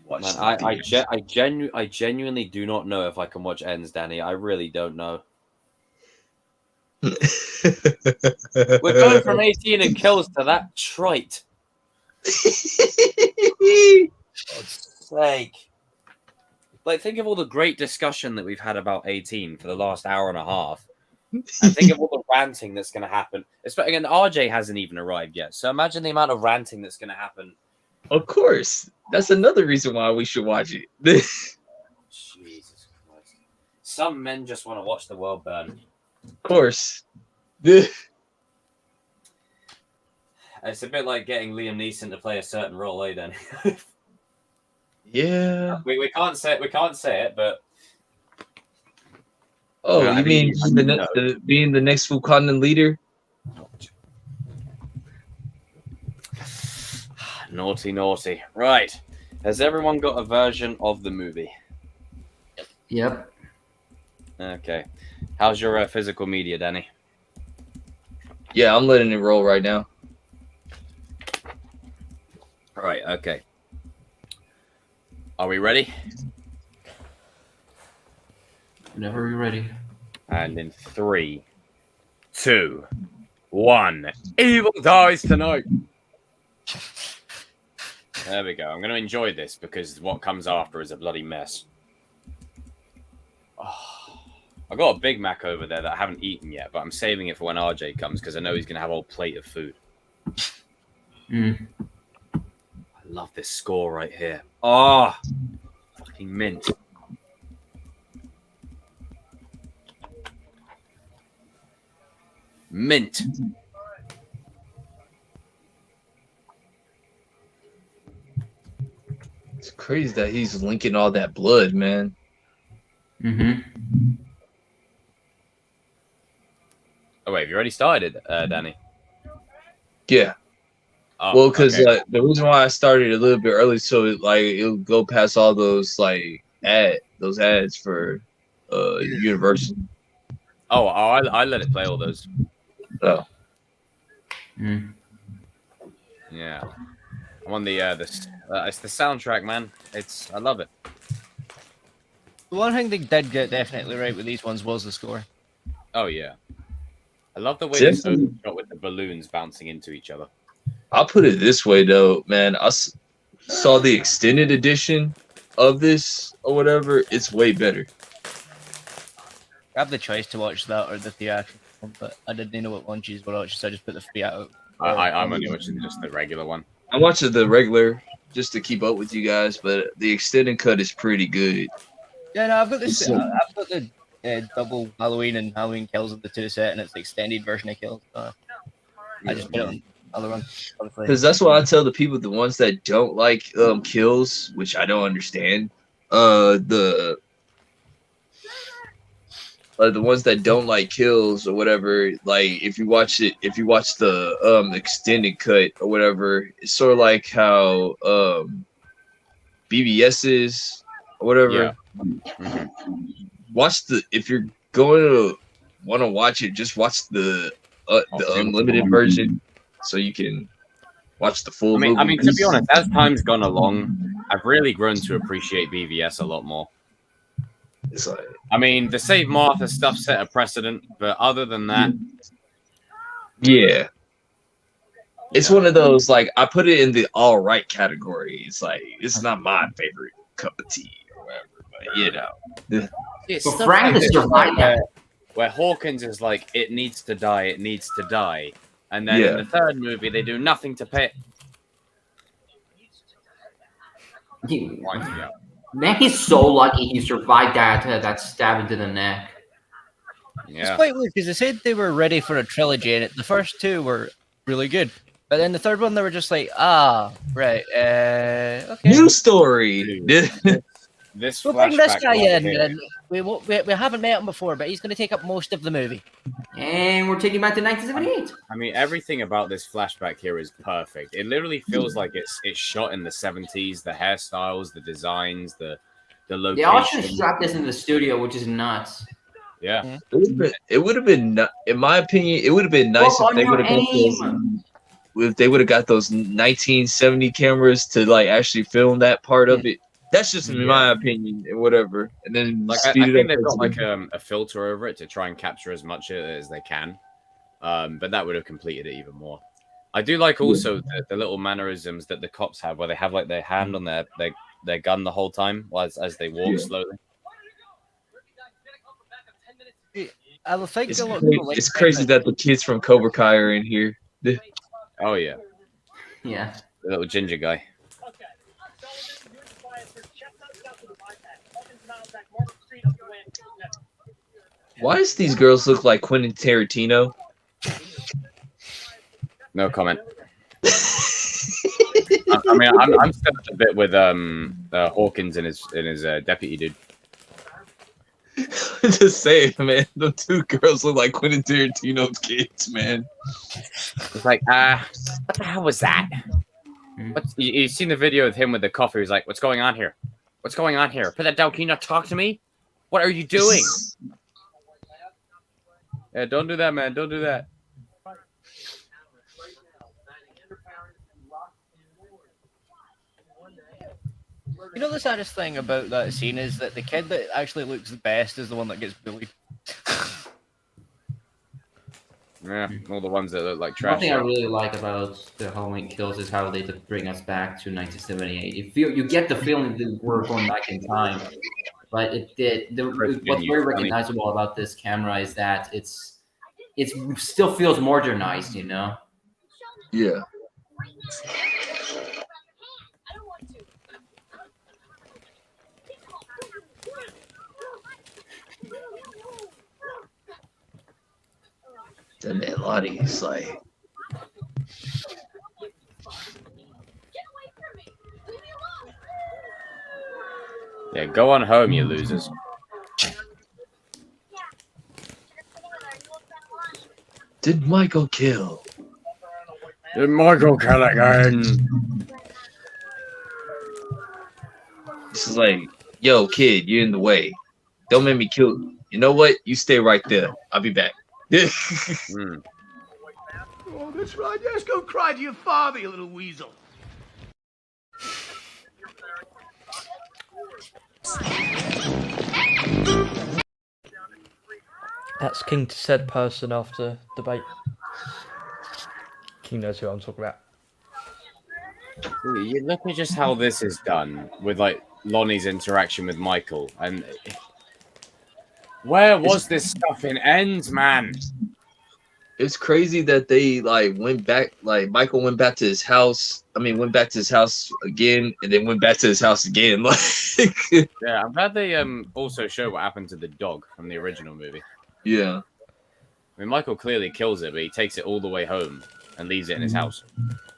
Speaker 2: Man, I genuinely do not know if I can watch Ends, Danny. I really don't know. We're going from 18 and kills to that trite. God's sake. Like, think of all the great discussion that we've had about 18 for the last hour and a half. And think of all the ranting that's going to happen. Especially, and RJ hasn't even arrived yet. So imagine the amount of ranting that's going to happen.
Speaker 4: Of course. That's another reason why we should watch it.
Speaker 2: Jesus Christ. Some men just want to watch the world burn.
Speaker 4: Of course.
Speaker 2: It's a bit like getting Liam Neeson to play a certain role, eh, Danny?
Speaker 4: Yeah.
Speaker 2: We can't say it, but
Speaker 4: Oh,
Speaker 2: Yeah, I
Speaker 4: you
Speaker 2: mean,
Speaker 4: mean being the next Wakandan leader?
Speaker 2: naughty, naughty. Right. Has everyone got a version of the movie?
Speaker 5: Yep.
Speaker 2: Okay. How's your physical media, Danny?
Speaker 4: Yeah, I'm letting it roll right now.
Speaker 2: Right, okay. Are we ready?
Speaker 5: Whenever you're ready.
Speaker 2: And in 3, 2, 1. Evil dies tonight. There we go. I'm going to enjoy this because what comes after is a bloody mess. Oh, I've got a Big Mac over there that I haven't eaten yet, but I'm saving it for when RJ comes because I know he's going to have a whole plate of food.
Speaker 5: Mm.
Speaker 2: I love this score right here. Oh, fucking mint. Mint.
Speaker 4: It's crazy that he's linking all that blood, man.
Speaker 5: Mm-hmm.
Speaker 2: Oh, wait, have you already started, Danny?
Speaker 4: Yeah.
Speaker 2: Oh,
Speaker 4: Well, because
Speaker 2: okay.
Speaker 4: the reason why I started a little bit early, so it'll go past all those ads for Universal.
Speaker 2: Oh, I let it play all those.
Speaker 4: Oh.
Speaker 5: Mm.
Speaker 2: Yeah. I'm on it's the soundtrack, man. I love it.
Speaker 9: The one thing they did get definitely right with these ones was the score.
Speaker 2: Oh yeah. I love the way
Speaker 4: Sim-
Speaker 2: this opened shot with the balloons bouncing into each other.
Speaker 4: I'll put it this way, though, man. I saw the extended edition of this or whatever. It's way better.
Speaker 9: I have the choice to watch that or the theatrical one, but I didn't know what one cheese were watching, so I just put the free out.
Speaker 2: I'm only watching just the regular one.
Speaker 4: I watched the regular just to keep up with you guys, but the extended cut is pretty good.
Speaker 9: Yeah, no, I've got this.
Speaker 4: So-
Speaker 9: I've got the double Halloween and Halloween Kills of the two set, and it's the extended version of Kills. I just put it on other one.
Speaker 4: Because that's what I tell the people, the ones that don't like kills, which I don't understand. The ones that don't like kills or whatever, like if you watch the extended cut or whatever, it's sort of like how BBS is or whatever.
Speaker 2: Yeah.
Speaker 4: If you're going to want to watch it, just watch the unlimited version so you can watch the full movie.
Speaker 2: I mean, to be honest, as time's gone along, I've really grown to appreciate BVS a lot more.
Speaker 4: It's like,
Speaker 2: I mean, the Save Martha stuff set a precedent, but other than that,
Speaker 4: yeah. It's one of those, like, I put it in the all right category. It's like, it's not my favorite cup of tea or whatever, but you know.
Speaker 2: it's
Speaker 5: But
Speaker 2: stuff
Speaker 5: Frank
Speaker 2: like
Speaker 5: is
Speaker 2: this,
Speaker 5: surviving.
Speaker 2: where Hawkins is like, it needs to die, and then in the third movie they do nothing to pay.
Speaker 5: Man, he's so lucky he survived that stab into the neck.
Speaker 9: It's
Speaker 2: Yeah,
Speaker 9: quite weird because they said they were ready for a trilogy, and the first two were really good, but then the third one they were just like, right, okay.
Speaker 4: New story.
Speaker 2: this
Speaker 9: We'll bring this
Speaker 2: flashback
Speaker 9: guy
Speaker 2: right
Speaker 9: in,
Speaker 2: here-
Speaker 9: and we haven't met him before, but he's going to take up most of the movie.
Speaker 5: And we're taking back to 1978.
Speaker 2: I mean, everything about this flashback here is perfect. It literally feels like it's shot in the 70s. The hairstyles, the designs, the location.
Speaker 5: They all should have shot this in the studio, which is nuts.
Speaker 2: Yeah.
Speaker 4: It would have been, in my opinion, it would have been nice
Speaker 5: Work
Speaker 4: if they
Speaker 5: on
Speaker 4: would have
Speaker 5: your
Speaker 4: been.
Speaker 5: aim.
Speaker 4: if they would have got those 1970 cameras to like actually film that part of it. That's just in my opinion, and whatever. And then
Speaker 2: Like I
Speaker 4: speed it
Speaker 2: think
Speaker 4: up.
Speaker 2: they've got like a filter over it to try and capture as much of it as they can. But that would have completed it even more. I do like also the little mannerisms that the cops have, where they have like their hand on their gun the whole time as they walk slowly.
Speaker 9: I think
Speaker 4: It's,
Speaker 9: a lot of
Speaker 4: crazy,
Speaker 9: people like
Speaker 4: it's crazy that the kids from Cobra Kai are in here.
Speaker 2: Oh yeah,
Speaker 5: Yeah.
Speaker 2: the little ginger guy.
Speaker 4: Why does these girls look like Quentin Tarantino?
Speaker 2: No comment. I mean, I'm still a bit with Hawkins and his deputy dude.
Speaker 4: Just saying, man. The two girls look like Quentin Tarantino's kids, man.
Speaker 2: It's like, what the hell was that? You've seen the video of him with the coffee. He's like, what's going on here? What's going on here? Put that down. Can you not talk to me? What are you doing? Yeah, don't do that, man. Don't do that.
Speaker 9: You know the saddest thing about that scene is that the kid that actually looks the best is the one that gets bullied.
Speaker 2: Yeah, all the ones that look like trash.
Speaker 5: One thing I really like about the Halloween Kills is how they bring us back to 1978. You get the feeling that we're going back in time, but what's very recognizable about this camera is that it still feels modernized, you know?
Speaker 4: Yeah. That man Lottie is like,
Speaker 2: Yeah, go on home, you losers.
Speaker 4: did Michael kill?
Speaker 2: Did Michael kill again?
Speaker 4: This is like, yo, kid, you're in the way. Don't make me kill you. You know what? You stay right there. I'll be back.
Speaker 2: Mm.
Speaker 10: Oh, that's right. Yes, go cry to your father, you little weasel.
Speaker 1: That's King to said person after debate. King knows who I'm talking about.
Speaker 2: You look at just how this is done with like Lonnie's interaction with Michael, and where was this stuff in Ends, man?
Speaker 4: It's crazy that they like went back, like Michael went back to his house. I mean, went back to his house again, and then went back to his house again. Like,
Speaker 2: Yeah, I'm glad they also show what happened to the dog from the original movie.
Speaker 4: yeah,
Speaker 2: I mean, Michael clearly kills it, but he takes it all the way home and leaves it in his house.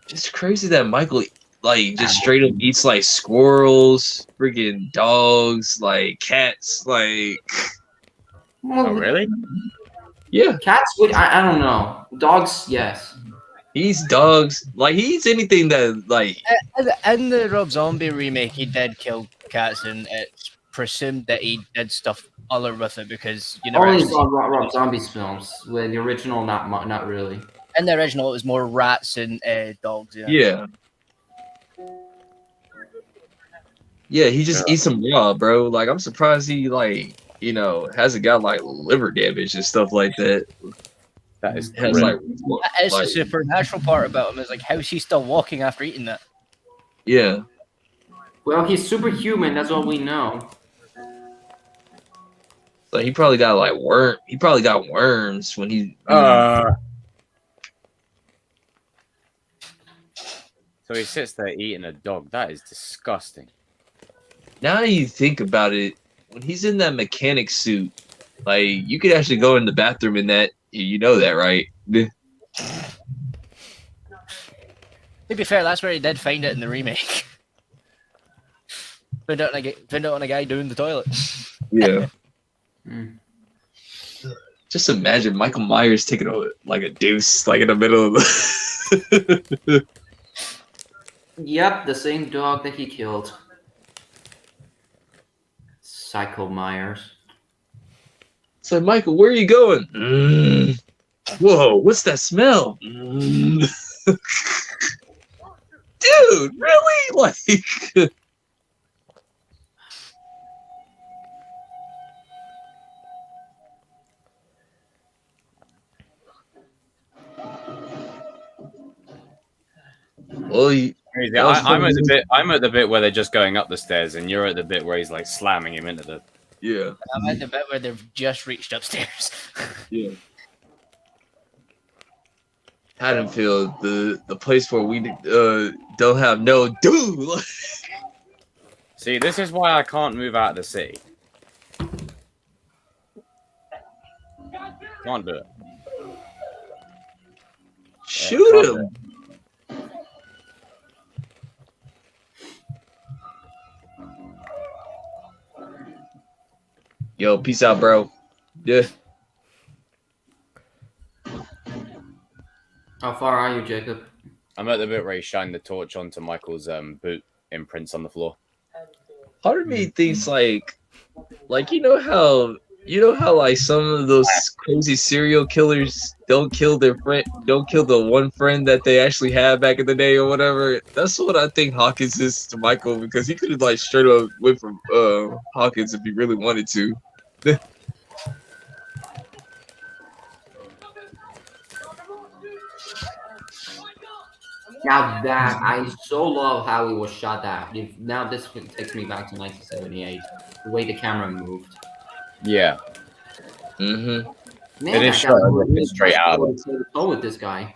Speaker 4: it's crazy that Michael like just straight up eats like squirrels, freaking dogs, like cats, like.
Speaker 2: Oh, really?
Speaker 4: Yeah,
Speaker 5: Cats would, I don't know. Dogs, yes.
Speaker 4: he eats dogs. Like he eats anything that like.
Speaker 9: In the Rob Zombie remake, he did kill cats, and it's presumed that he did stuff other with it because you never.
Speaker 5: Only
Speaker 9: actually-
Speaker 5: Rob Zombie's films. With the original, not really.
Speaker 9: In the original, it was more rats and dogs.
Speaker 4: Yeah. Yeah, he just eats them raw, bro. Like I'm surprised he like hasn't got like liver damage and stuff like that.
Speaker 2: That is
Speaker 4: Has
Speaker 2: correct.
Speaker 4: like
Speaker 9: That is
Speaker 4: like,
Speaker 9: the supernatural part about him. Is like, how's he still walking after eating that?
Speaker 4: yeah.
Speaker 5: Well, he's superhuman. That's all we know.
Speaker 4: Like he probably got like He probably got worms when he.
Speaker 2: So he sits there eating a dog. That is disgusting.
Speaker 4: Now you think about it, when he's in that mechanic suit, like you could actually go in the bathroom in that. You know that, right?
Speaker 9: To be fair, that's where he did find it in the remake. Found out on a guy doing the toilet.
Speaker 4: Yeah.
Speaker 5: Mm.
Speaker 4: Just imagine Michael Myers taking a deuce, like in the middle of the.
Speaker 5: Yep, the same dog that he killed. Psycho Myers.
Speaker 4: So Michael, where are you going? Whoa, what's that smell? Dude, really? Like, well,
Speaker 2: Crazy.
Speaker 4: that was
Speaker 2: I'm at the
Speaker 4: funny.
Speaker 2: bit. I'm at the bit where they're just going up the stairs, and you're at the bit where he's like slamming him into the.
Speaker 4: Yeah,
Speaker 9: I'm at the bit where they've just reached upstairs.
Speaker 4: yeah. Haddonfield, the place where we don't have no dude.
Speaker 2: See, this is why I can't move out of the city. Can't do it.
Speaker 4: Shoot him. Yo, peace out, bro. Yeah.
Speaker 5: How far are you, Jacob?
Speaker 2: I'm at the bit where he shined the torch onto Michael's boot imprints on the floor.
Speaker 4: Part of me thinks like you know how like some of those crazy serial killers don't kill their friend, don't kill the one friend that they actually had back in the day or whatever. That's what I think Hawkins is to Michael, because he could have like straight up went from Hawkins if he really wanted to.
Speaker 5: Now that I so love how he was shot at. Now this takes me back to 1978. The way the camera moved.
Speaker 2: Yeah.
Speaker 4: Mm-hmm.
Speaker 5: Man,
Speaker 2: It is
Speaker 5: that
Speaker 2: shot
Speaker 5: guy
Speaker 2: as if it's straight out of it.
Speaker 5: toe with this guy.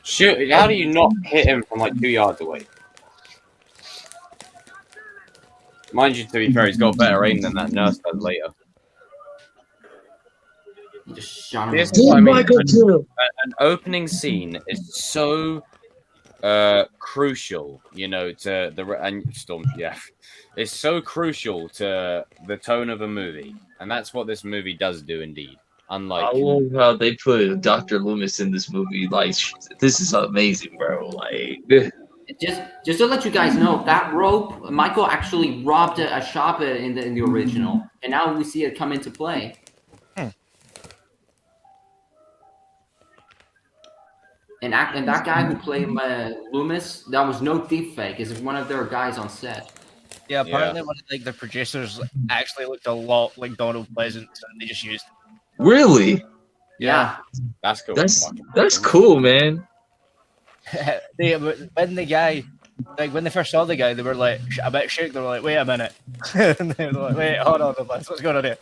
Speaker 2: Shoot! How do you not hit him from like 2 yards away? Mind you, to be fair, he's got better aim than that nurse does later.
Speaker 5: He just shot him.
Speaker 2: This is what I mean. An opening scene is so crucial, you know, to the and Storm. Yeah, it's so crucial to the tone of a movie, and that's what this movie does do, indeed. Unlike,
Speaker 4: I love how they put Dr. Loomis in this movie. Like, this is amazing, bro. Like,
Speaker 5: Just to let you guys know, that rope, Michael actually robbed a shop in the original, and now we see it come into play. And that guy who played Loomis, that was no deep fake. It's one of their guys on set.
Speaker 9: Yeah, apparently one of like the producers actually looked a lot like Donald Pleasance, and they just used.
Speaker 4: really?
Speaker 5: Yeah.
Speaker 2: that's cool.
Speaker 4: That's cool, man.
Speaker 9: When the guy, like when they first saw the guy, they were like a bit shook. They were like, "Wait a minute," and they were like, "Wait, hold on, what's going on here?"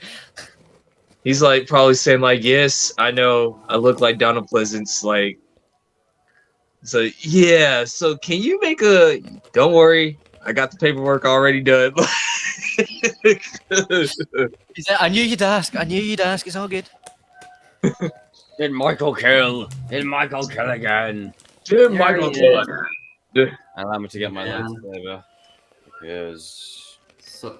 Speaker 4: He's like probably saying like, "Yes, I know, I look like Donald Pleasance." Like, so yeah. So can you make a? Don't worry, I got the paperwork already done.
Speaker 9: He said, "I knew you'd ask. I knew you'd ask. It's all good."
Speaker 2: Did Michael kill? Did Michael kill again?
Speaker 4: Jim
Speaker 5: There
Speaker 4: Michael
Speaker 5: he is.
Speaker 4: Taylor.
Speaker 2: Allow me to get my
Speaker 5: Yeah.
Speaker 2: lightsaber because
Speaker 5: So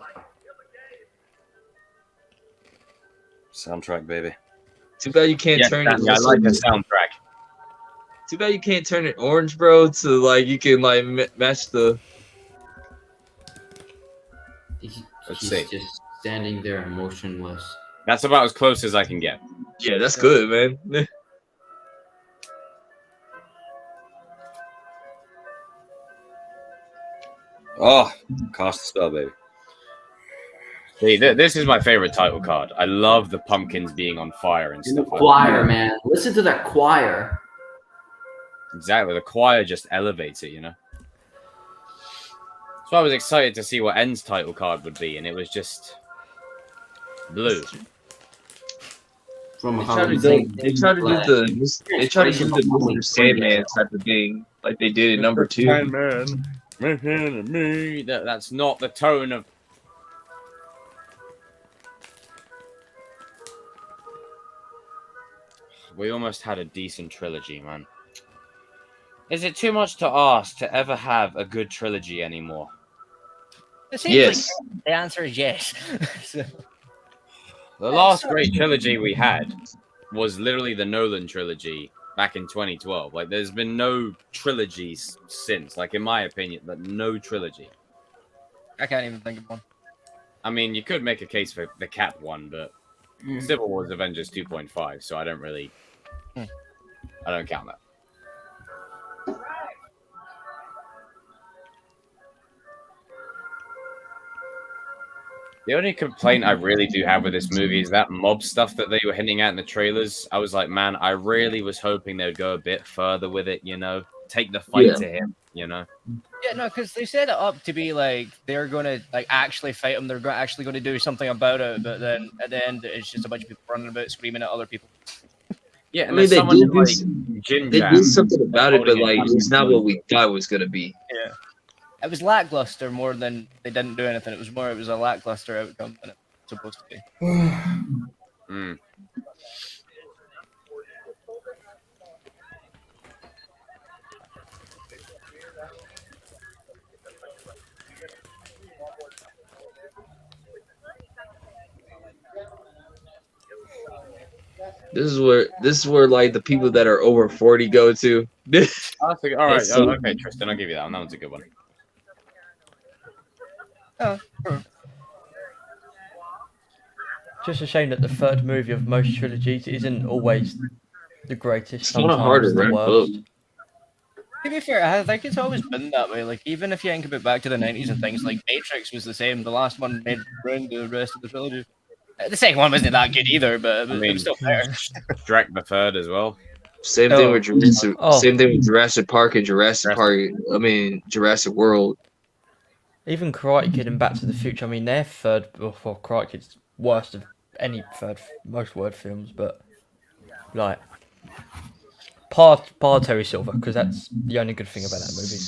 Speaker 2: soundtrack, baby.
Speaker 4: Too bad you can't turn it.
Speaker 2: I like the soundtrack.
Speaker 4: Too bad you can't turn it orange, bro. To like you can like match the.
Speaker 5: he's
Speaker 2: see.
Speaker 5: just standing there motionless.
Speaker 2: That's about as close as I can get.
Speaker 4: Yeah, that's good, man.
Speaker 2: Oh, cast a spell, baby. See, this is my favorite title card. I love the pumpkins being on fire and
Speaker 5: And the
Speaker 2: stuff.
Speaker 5: choir, man. Listen to that choir.
Speaker 2: Exactly, the choir just elevates it, you know. So I was excited to see what N's title card would be, and it was just blue.
Speaker 5: From
Speaker 4: They try to do the Mr. Sandman type of thing, like they did in number 2.
Speaker 2: That's not the tone of. We almost had a decent trilogy, man. Is it too much to ask to ever have a good trilogy anymore?
Speaker 9: It seems
Speaker 4: Yes.
Speaker 9: like the answer is yes. So,
Speaker 2: The last great trilogy we had was literally the Nolan trilogy back in 2012. Like, there's been no trilogies since. Like, in my opinion, but no trilogy.
Speaker 9: I can't even think of one.
Speaker 2: I mean, you could make a case for the Cap one, but Civil War is Avengers 2.5, so I don't really, I don't count that. The only complaint I really do have with this movie is that mob stuff that they were hinting at in the trailers. I was like, man, I really was hoping they would go a bit further with it, you know, take the fight to him, you know.
Speaker 9: Yeah, no, because they set it up to be like they're gonna like actually fight him. They're actually going to do something about it, but then at the end, it's just a bunch of people running about screaming at other people.
Speaker 2: Yeah, and
Speaker 4: I mean,
Speaker 2: there's someone like
Speaker 4: they did something about it, but like it's not what we thought it was gonna be.
Speaker 9: Yeah, it was lackluster more than they didn't do anything. It was a lackluster outcome than it was supposed to be.
Speaker 2: Mm.
Speaker 4: This is where like the people that are over 40 go to.
Speaker 2: All right, okay, Tristan, I'll give you that one. That one's a good one.
Speaker 9: Oh, sure.
Speaker 1: Just a shame that the third movie of most trilogies isn't always the greatest.
Speaker 4: It's kind of
Speaker 1: Sometimes
Speaker 4: hard to
Speaker 1: the
Speaker 4: wrap
Speaker 1: worst.
Speaker 4: up.
Speaker 9: To be fair, I think it's always been that way. Like, even if you think about back to the 90s and things, like Matrix was the same. The last one made ruined the rest of the trilogy. The second one wasn't that good either, but it was still better.
Speaker 2: Shrek the third as well.
Speaker 4: Same thing with Jurassic.
Speaker 1: Oh.
Speaker 4: Same thing with Jurassic Park and Jurassic World.
Speaker 1: Even Karate Kid and Back to the Future. I mean, their third, well, Karate Kid's worst of any most word films, but like par Terry Silver, because that's the only good thing about that movie.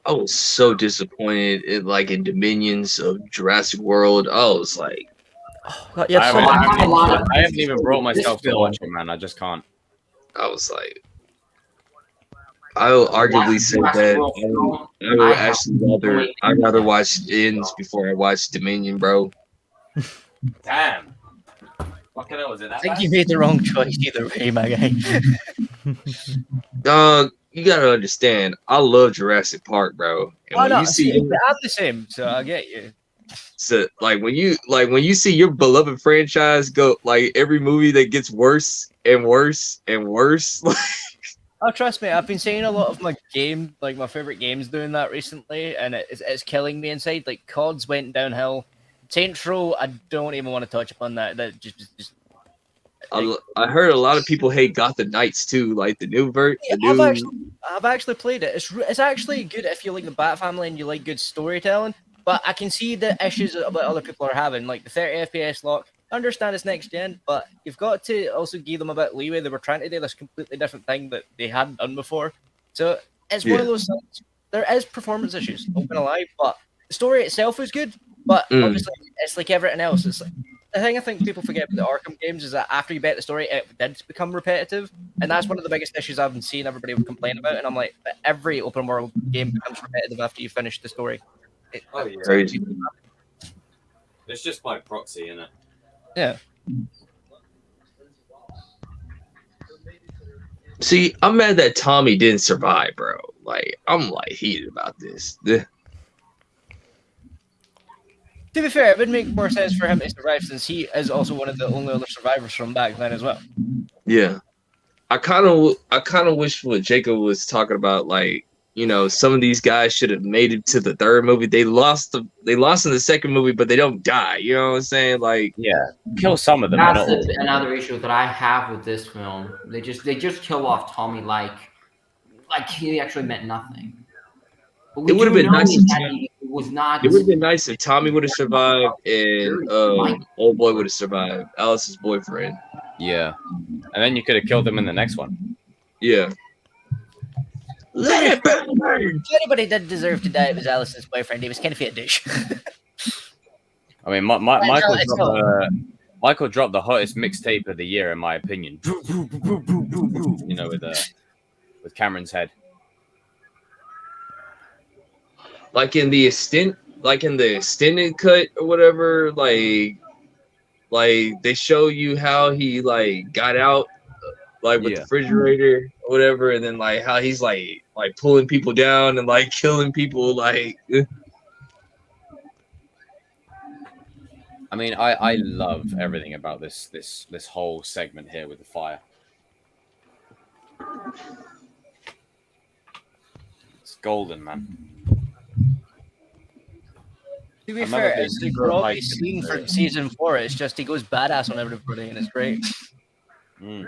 Speaker 4: I was so disappointed in Dominions of Jurassic World. I was like,
Speaker 1: Like, yeah,
Speaker 2: I haven't even brought myself to watch it, man. I just can't.
Speaker 4: I was like, I will arguably say that I would actually I'd rather watch Ends before I watch Dominion, bro.
Speaker 2: Damn. Fucking hell, was it that
Speaker 9: I think
Speaker 2: bad?
Speaker 9: you made the wrong choice either way, my guy.
Speaker 4: You gotta understand, I love Jurassic Park, bro. And when you see
Speaker 9: I'm the same, so I get you.
Speaker 4: So when you see your beloved franchise go like every movie that gets worse and worse and worse.
Speaker 9: Oh, trust me, I've been seeing a lot of my favorite games doing that recently, and it's killing me inside. Like COD's went downhill. Saints Row, I don't even want to touch upon that. That just
Speaker 4: I heard a lot of people hate Gotham Knights too, like the new version.
Speaker 9: Yeah, I've actually played it. It's actually good if you like the Bat family and you like good storytelling. But I can see the issues that other people are having, like the 30 FPS lock. I understand it's next gen, but you've got to also give them a bit of leeway. They were trying to do this completely different thing that they hadn't done before. So it's one of those things. There is performance issues, not gonna lie, but the story itself is good. But obviously, it's like everything else. It's like the thing I think people forget with the Arkham games is that after you bet the story, it did become repetitive, and that's one of the biggest issues I've been seeing everybody would complain about. And I'm like, every open world game becomes repetitive after you finish the story.
Speaker 4: Crazy.
Speaker 2: It's just by proxy, isn't it?
Speaker 9: Yeah.
Speaker 4: See, I'm mad that Tommy didn't survive, bro. Like, I'm like heated about this.
Speaker 9: To be fair, it would make more sense for him to survive since he is also one of the only other survivors from back then as well.
Speaker 4: Yeah, I kind of wish what Jacob was talking about, like, you know, some of these guys should have made it to the third movie. They lost in the second movie, but they don't die. You know what I'm saying? Like,
Speaker 2: yeah, kill some of them.
Speaker 5: That's another issue that I have with this film. They just kill off Tommy like he actually meant nothing.
Speaker 4: It would have been nice.
Speaker 5: It was not.
Speaker 4: It would have been nice if Tommy would have survived and old boy would have survived. Alice's boyfriend.
Speaker 2: Yeah, and then you could have killed them in the next one.
Speaker 4: Yeah.
Speaker 9: Let it burn. If anybody did deserve to die, it was Alice's boyfriend. He was kind of a dish.
Speaker 2: I mean, Michael dropped the hottest mixtape of the year, in my opinion. You know, with Cameron's head.
Speaker 4: Like in the extended cut or whatever, like they show you how he like got out, like with the refrigerator or whatever, and then like how he's like pulling people down and like killing people, like.
Speaker 2: I mean, I love everything about this whole segment here with the fire. It's golden, man.
Speaker 9: To be
Speaker 2: I'm
Speaker 9: fair,
Speaker 2: never
Speaker 9: it's
Speaker 2: been
Speaker 9: a
Speaker 2: sure if I
Speaker 9: groggy
Speaker 2: can
Speaker 9: scene
Speaker 2: do
Speaker 9: for
Speaker 2: it.
Speaker 9: season 4. It's just he goes badass on everybody, and it's great.
Speaker 2: Mm.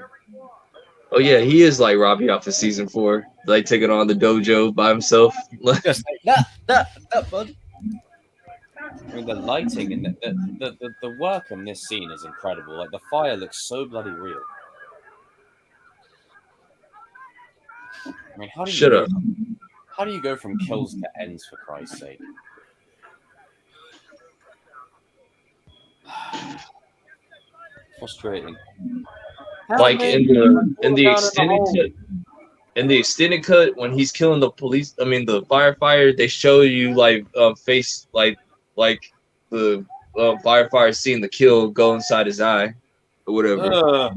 Speaker 4: Oh yeah, he is like Robbie off of season 4, like taking on the dojo by himself.
Speaker 9: Just like that, bud.
Speaker 2: I mean, the lighting and the work on this scene is incredible. Like the fire looks so bloody real. I mean, how do you
Speaker 4: Shut
Speaker 2: go?
Speaker 4: up.
Speaker 2: How do you go from kills to ends, for Christ's sake? Frustrating.
Speaker 4: Like in the extended cut when he's killing the the firefighter, they show you like face like the firefighter seeing the kill go inside his eye or whatever.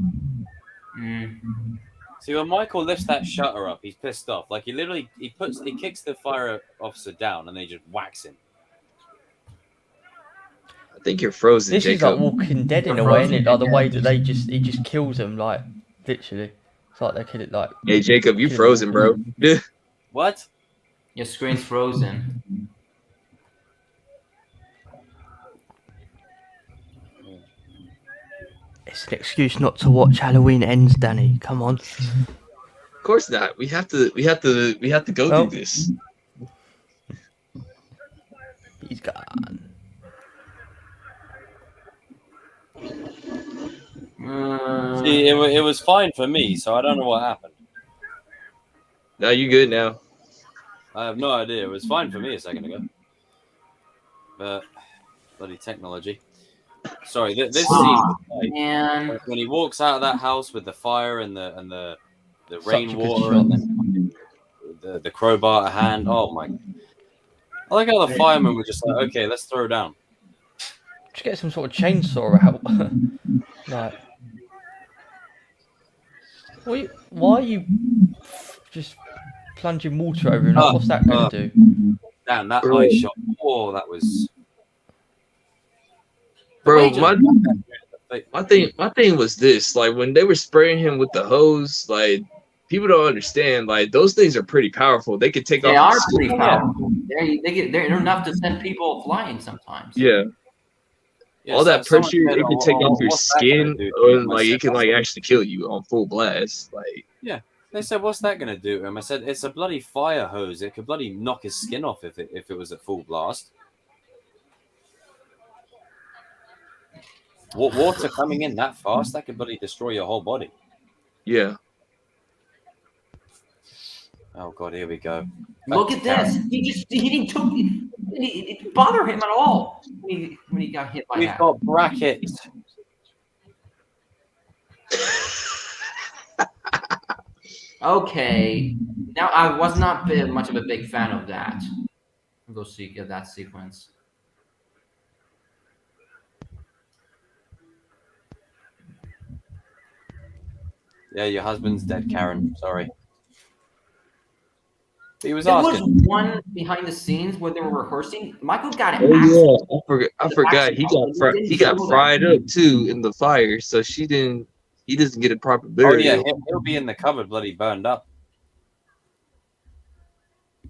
Speaker 2: See, when Michael lifts that shutter up, he's pissed off. Like he literally he kicks the fire officer down and they just whacks him.
Speaker 4: I think you're frozen,
Speaker 1: This is
Speaker 4: Jacob.
Speaker 1: like Walking Dead in a way, isn't it? Like the way that he just kills them, like literally. It's like they kill it like.
Speaker 4: Hey Jacob, you
Speaker 1: kill
Speaker 4: frozen, bro.
Speaker 2: What?
Speaker 5: Your screen's frozen.
Speaker 1: It's an excuse not to watch Halloween Ends, Danny. Come on.
Speaker 4: Of course not. We have to go
Speaker 1: Well,
Speaker 4: through this.
Speaker 1: He's gone.
Speaker 2: See, it was fine for me, so I don't know what happened.
Speaker 4: No, you good now.
Speaker 2: I have no idea. It was fine for me a second ago. But bloody technology. Sorry, this scene
Speaker 5: Man.
Speaker 2: when he walks out of that house with the fire and the
Speaker 1: Such a
Speaker 2: rainwater
Speaker 1: good
Speaker 2: and then the crowbar at hand. Oh my! I like how the firemen were just like, okay, let's throw down.
Speaker 1: Just get some sort of chainsaw out. Like, why are you just plunging water over him? Like, what's that going to do?
Speaker 2: Damn, that eye shot. Oh, that was.
Speaker 4: Bro, my thing was this: like when they were spraying him with the hose, like people don't understand. Like those things are pretty powerful. They could take
Speaker 5: They
Speaker 4: off.
Speaker 5: are pretty powerful. They're enough to send people flying sometimes.
Speaker 4: Yeah.
Speaker 2: Yeah,
Speaker 4: All
Speaker 2: so
Speaker 4: that
Speaker 2: someone
Speaker 4: pressure,
Speaker 2: said,
Speaker 4: it can take off your
Speaker 2: what's that gonna
Speaker 4: skin,
Speaker 2: do to
Speaker 4: or
Speaker 2: him? I
Speaker 4: like
Speaker 2: said,
Speaker 4: it can like actually kill you on full blast. Like
Speaker 2: They said, what's that going to do to him? I said, it's a bloody fire hose. It could bloody knock his skin off if it was at full blast. Water coming in that fast, that could bloody destroy your whole body.
Speaker 4: yeah.
Speaker 2: Oh god, here we go.
Speaker 5: Look at this. He didn't bother him at all when he got hit by
Speaker 2: We've
Speaker 5: that.
Speaker 2: got brackets.
Speaker 5: Okay. Now I was not much of a big fan of that. Go see that sequence.
Speaker 2: Yeah, your husband's dead, Karen. Sorry. He was
Speaker 5: There
Speaker 2: asking.
Speaker 5: was one behind the scenes where they were rehearsing. Michael got
Speaker 4: Oh
Speaker 5: axed.
Speaker 4: yeah, I forgot. He got fried up too in the fire, so he doesn't get a proper
Speaker 2: Oh
Speaker 4: burial.
Speaker 2: yeah, he'll be in the cupboard, bloody burned up.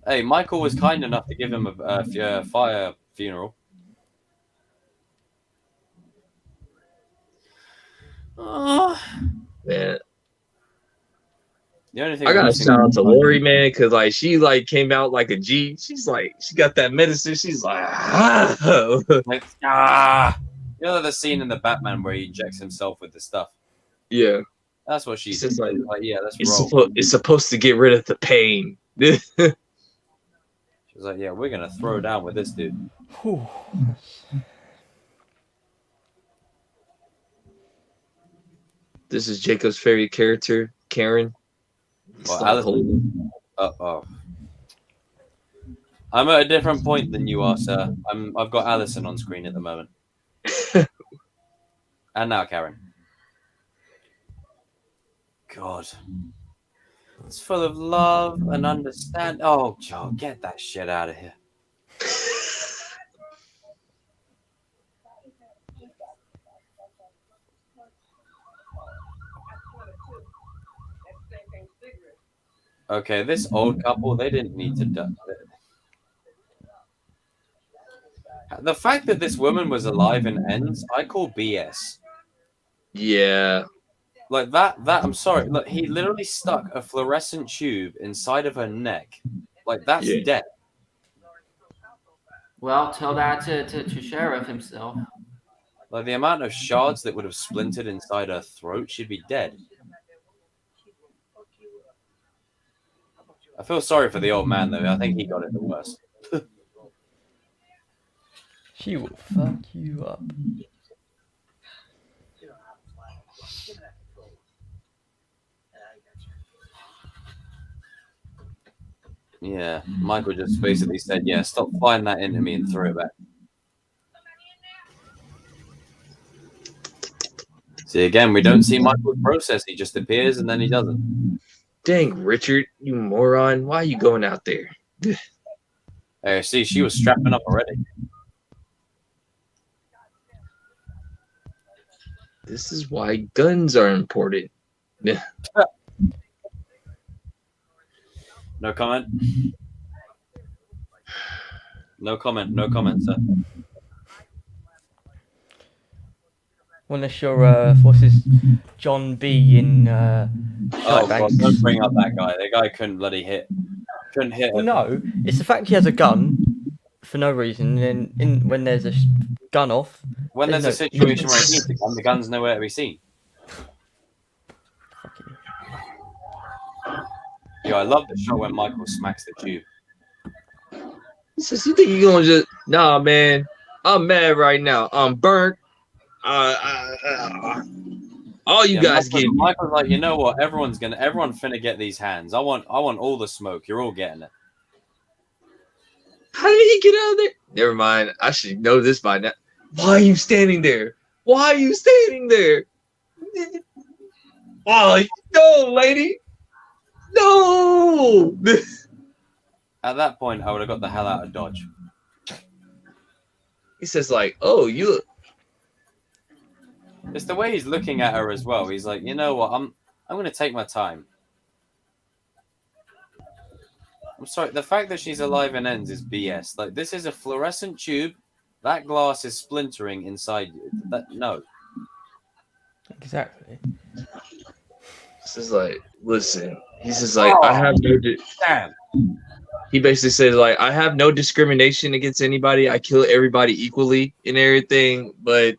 Speaker 2: Hey, Michael was kind enough to give him a fire funeral.
Speaker 4: Man,
Speaker 2: The only thing
Speaker 4: I gotta
Speaker 2: missing-
Speaker 4: shout out to Lori, man, because like she like came out like a G. She's like she got that medicine. She's like
Speaker 2: Like, you know the scene in the Batman where he injects himself with the stuff.
Speaker 4: yeah.
Speaker 2: That's what she
Speaker 4: It's
Speaker 2: said.
Speaker 4: just like
Speaker 2: Yeah, let's
Speaker 4: it's
Speaker 2: roll.
Speaker 4: it's supposed to get rid of the pain.
Speaker 2: She's like, yeah, we're gonna throw down with this dude.
Speaker 1: Whew.
Speaker 4: This is Jacob's favorite character, Karen.
Speaker 2: Well,
Speaker 4: Stop
Speaker 2: Alice-
Speaker 4: holding.
Speaker 2: Oh. I'm at a different point than you are, sir. I've got Allison on screen at the moment. And now Karen. God. It's full of love and understand. Oh, Joe, get that shit out of here. Okay, this old couple, they didn't need to die. The fact that this woman was alive and ends, I call BS.
Speaker 4: Yeah.
Speaker 2: Like that, I'm sorry. Look, he literally stuck a fluorescent tube inside of her neck. Like, that's
Speaker 4: Yeah.
Speaker 2: dead.
Speaker 5: Well, tell that to Sheriff himself.
Speaker 2: Like, the amount of shards that would have splintered inside her throat, she'd be dead. I feel sorry for the old man, though. I think he got it the worst.
Speaker 1: She will fuck you up.
Speaker 2: Yeah, Michael just basically said, yeah, stop firing that into me and throw it back. See, again, we don't see Michael's process. He just appears and then he doesn't.
Speaker 4: Dang, Richard, you moron. Why are you going out there?
Speaker 2: Hey, see, she was strapping up already.
Speaker 4: This is why guns are important. Yeah.
Speaker 2: No comment. No comment. No comment, sir.
Speaker 1: Unless you're, what's his, John B in
Speaker 2: Oh, God,
Speaker 1: Banks.
Speaker 2: don't bring up that guy. The guy couldn't bloody hit. Couldn't hit
Speaker 1: Well,
Speaker 2: him.
Speaker 1: no, it's the fact he has a gun for no reason. And then when there's a gun off,
Speaker 2: When there's a situation where he needs a gun, the gun's nowhere to be seen. Yo, I love the shot when Michael smacks the tube.
Speaker 4: He says, you think you're going to just... Nah, man. I'm mad right now. I'm burnt. All you guys get.
Speaker 2: Michael's like, you know what? Everyone's finna get these hands. I want all the smoke. You're all getting it.
Speaker 4: How did he get out of there? Never mind. I should know this by now. Why are you standing there? Why are you standing there? Oh, no, lady. No.
Speaker 2: At that point, I would have got the hell out of Dodge.
Speaker 4: He says, like, oh, you look.
Speaker 2: It's the way he's looking at her as well. He's like, you know what? I'm going to take my time. I'm sorry. The fact that she's alive and ends is BS. Like, this is a fluorescent tube. That glass is splintering inside you. No.
Speaker 1: Exactly.
Speaker 4: This is like, listen. He says, like, I have no.
Speaker 2: Damn.
Speaker 4: He basically says, like, I have no discrimination against anybody. I kill everybody equally and everything. But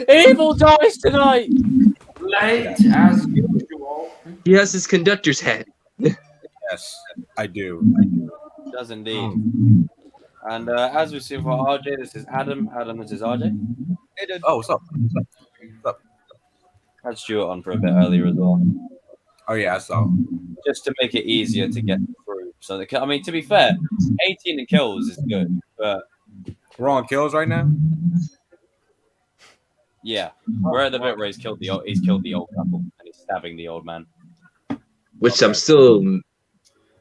Speaker 2: Evil dies tonight.
Speaker 5: Late as usual.
Speaker 4: he has his conductor's hat.
Speaker 11: Yes, I do.
Speaker 2: Does indeed. And as we've seen for RJ, this is Adam. Adam, this is RJ.
Speaker 11: Oh, what's up? What's up?
Speaker 2: Had Stuart on for a bit earlier as well.
Speaker 11: Oh, yeah, I saw.
Speaker 2: Just to make it easier to get through. So, I mean, to be fair, 18 kills is good, but
Speaker 11: we're on kills right now.
Speaker 2: Yeah, we're at the bit where he's killed the old couple and he's stabbing the old man.
Speaker 4: Which I'm still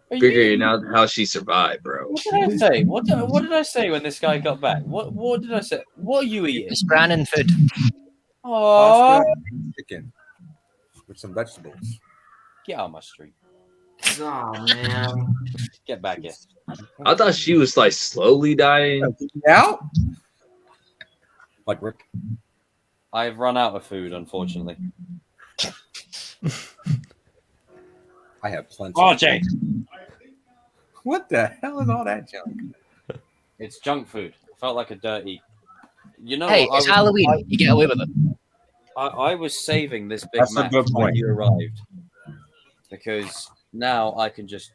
Speaker 4: figuring out how she survived, bro.
Speaker 2: What did I say? What did I say when this guy got back? What did I say? What are you eating?
Speaker 9: It's Brandon food.
Speaker 2: Oh,
Speaker 11: Chicken with some vegetables.
Speaker 2: get out of my street.
Speaker 5: Oh man.
Speaker 2: Get back here.
Speaker 4: I thought she was like slowly dying.
Speaker 11: Out? Like Rick.
Speaker 2: I've run out of food, unfortunately.
Speaker 11: I have plenty.
Speaker 2: RJ,
Speaker 11: What the hell is all that junk?
Speaker 2: it's junk food. Felt like a dirty. You know,
Speaker 9: Hey,
Speaker 2: what?
Speaker 9: it's Halloween. You get away with it.
Speaker 2: I was saving this Big
Speaker 11: That's a
Speaker 2: Mac
Speaker 11: good
Speaker 2: when
Speaker 11: point.
Speaker 2: you arrived because now I can just.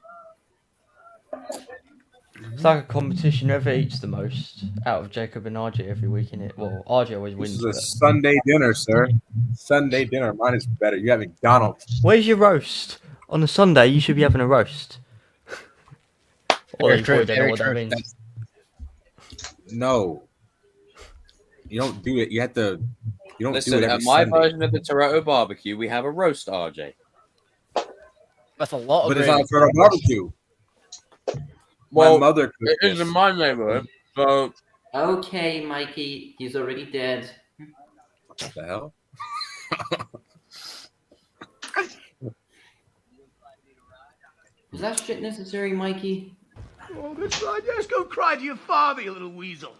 Speaker 1: It's like a competition. Whoever eats the most out of Jacob and RJ every week, innit? Well, RJ always
Speaker 11: This
Speaker 1: wins.
Speaker 11: is a
Speaker 1: But...
Speaker 11: Sunday dinner, sir. Sunday dinner. Mine is better. You have McDonald's.
Speaker 1: Where's your roast? On a Sunday, you should be having a roast. Or
Speaker 9: Very
Speaker 1: you
Speaker 9: true,
Speaker 1: probably don't know
Speaker 9: very
Speaker 1: what that
Speaker 9: true.
Speaker 1: means.
Speaker 11: No. You don't do it. You have to. You don't do
Speaker 2: Listen,
Speaker 11: it
Speaker 2: at
Speaker 11: every
Speaker 2: my
Speaker 11: Sunday.
Speaker 2: version of the Toretto barbecue, we have a roast, RJ.
Speaker 9: With a lot of
Speaker 11: But it's
Speaker 9: gravy.
Speaker 11: not for a barbecue.
Speaker 2: Well,
Speaker 11: My mother cooked
Speaker 2: It is
Speaker 11: this.
Speaker 2: in my neighborhood, so
Speaker 5: Okay, Mikey, he's already dead.
Speaker 11: What the hell?
Speaker 5: Is that shit necessary, Mikey?
Speaker 10: Oh, that's right. Yes, go cry to your father, you little weasel.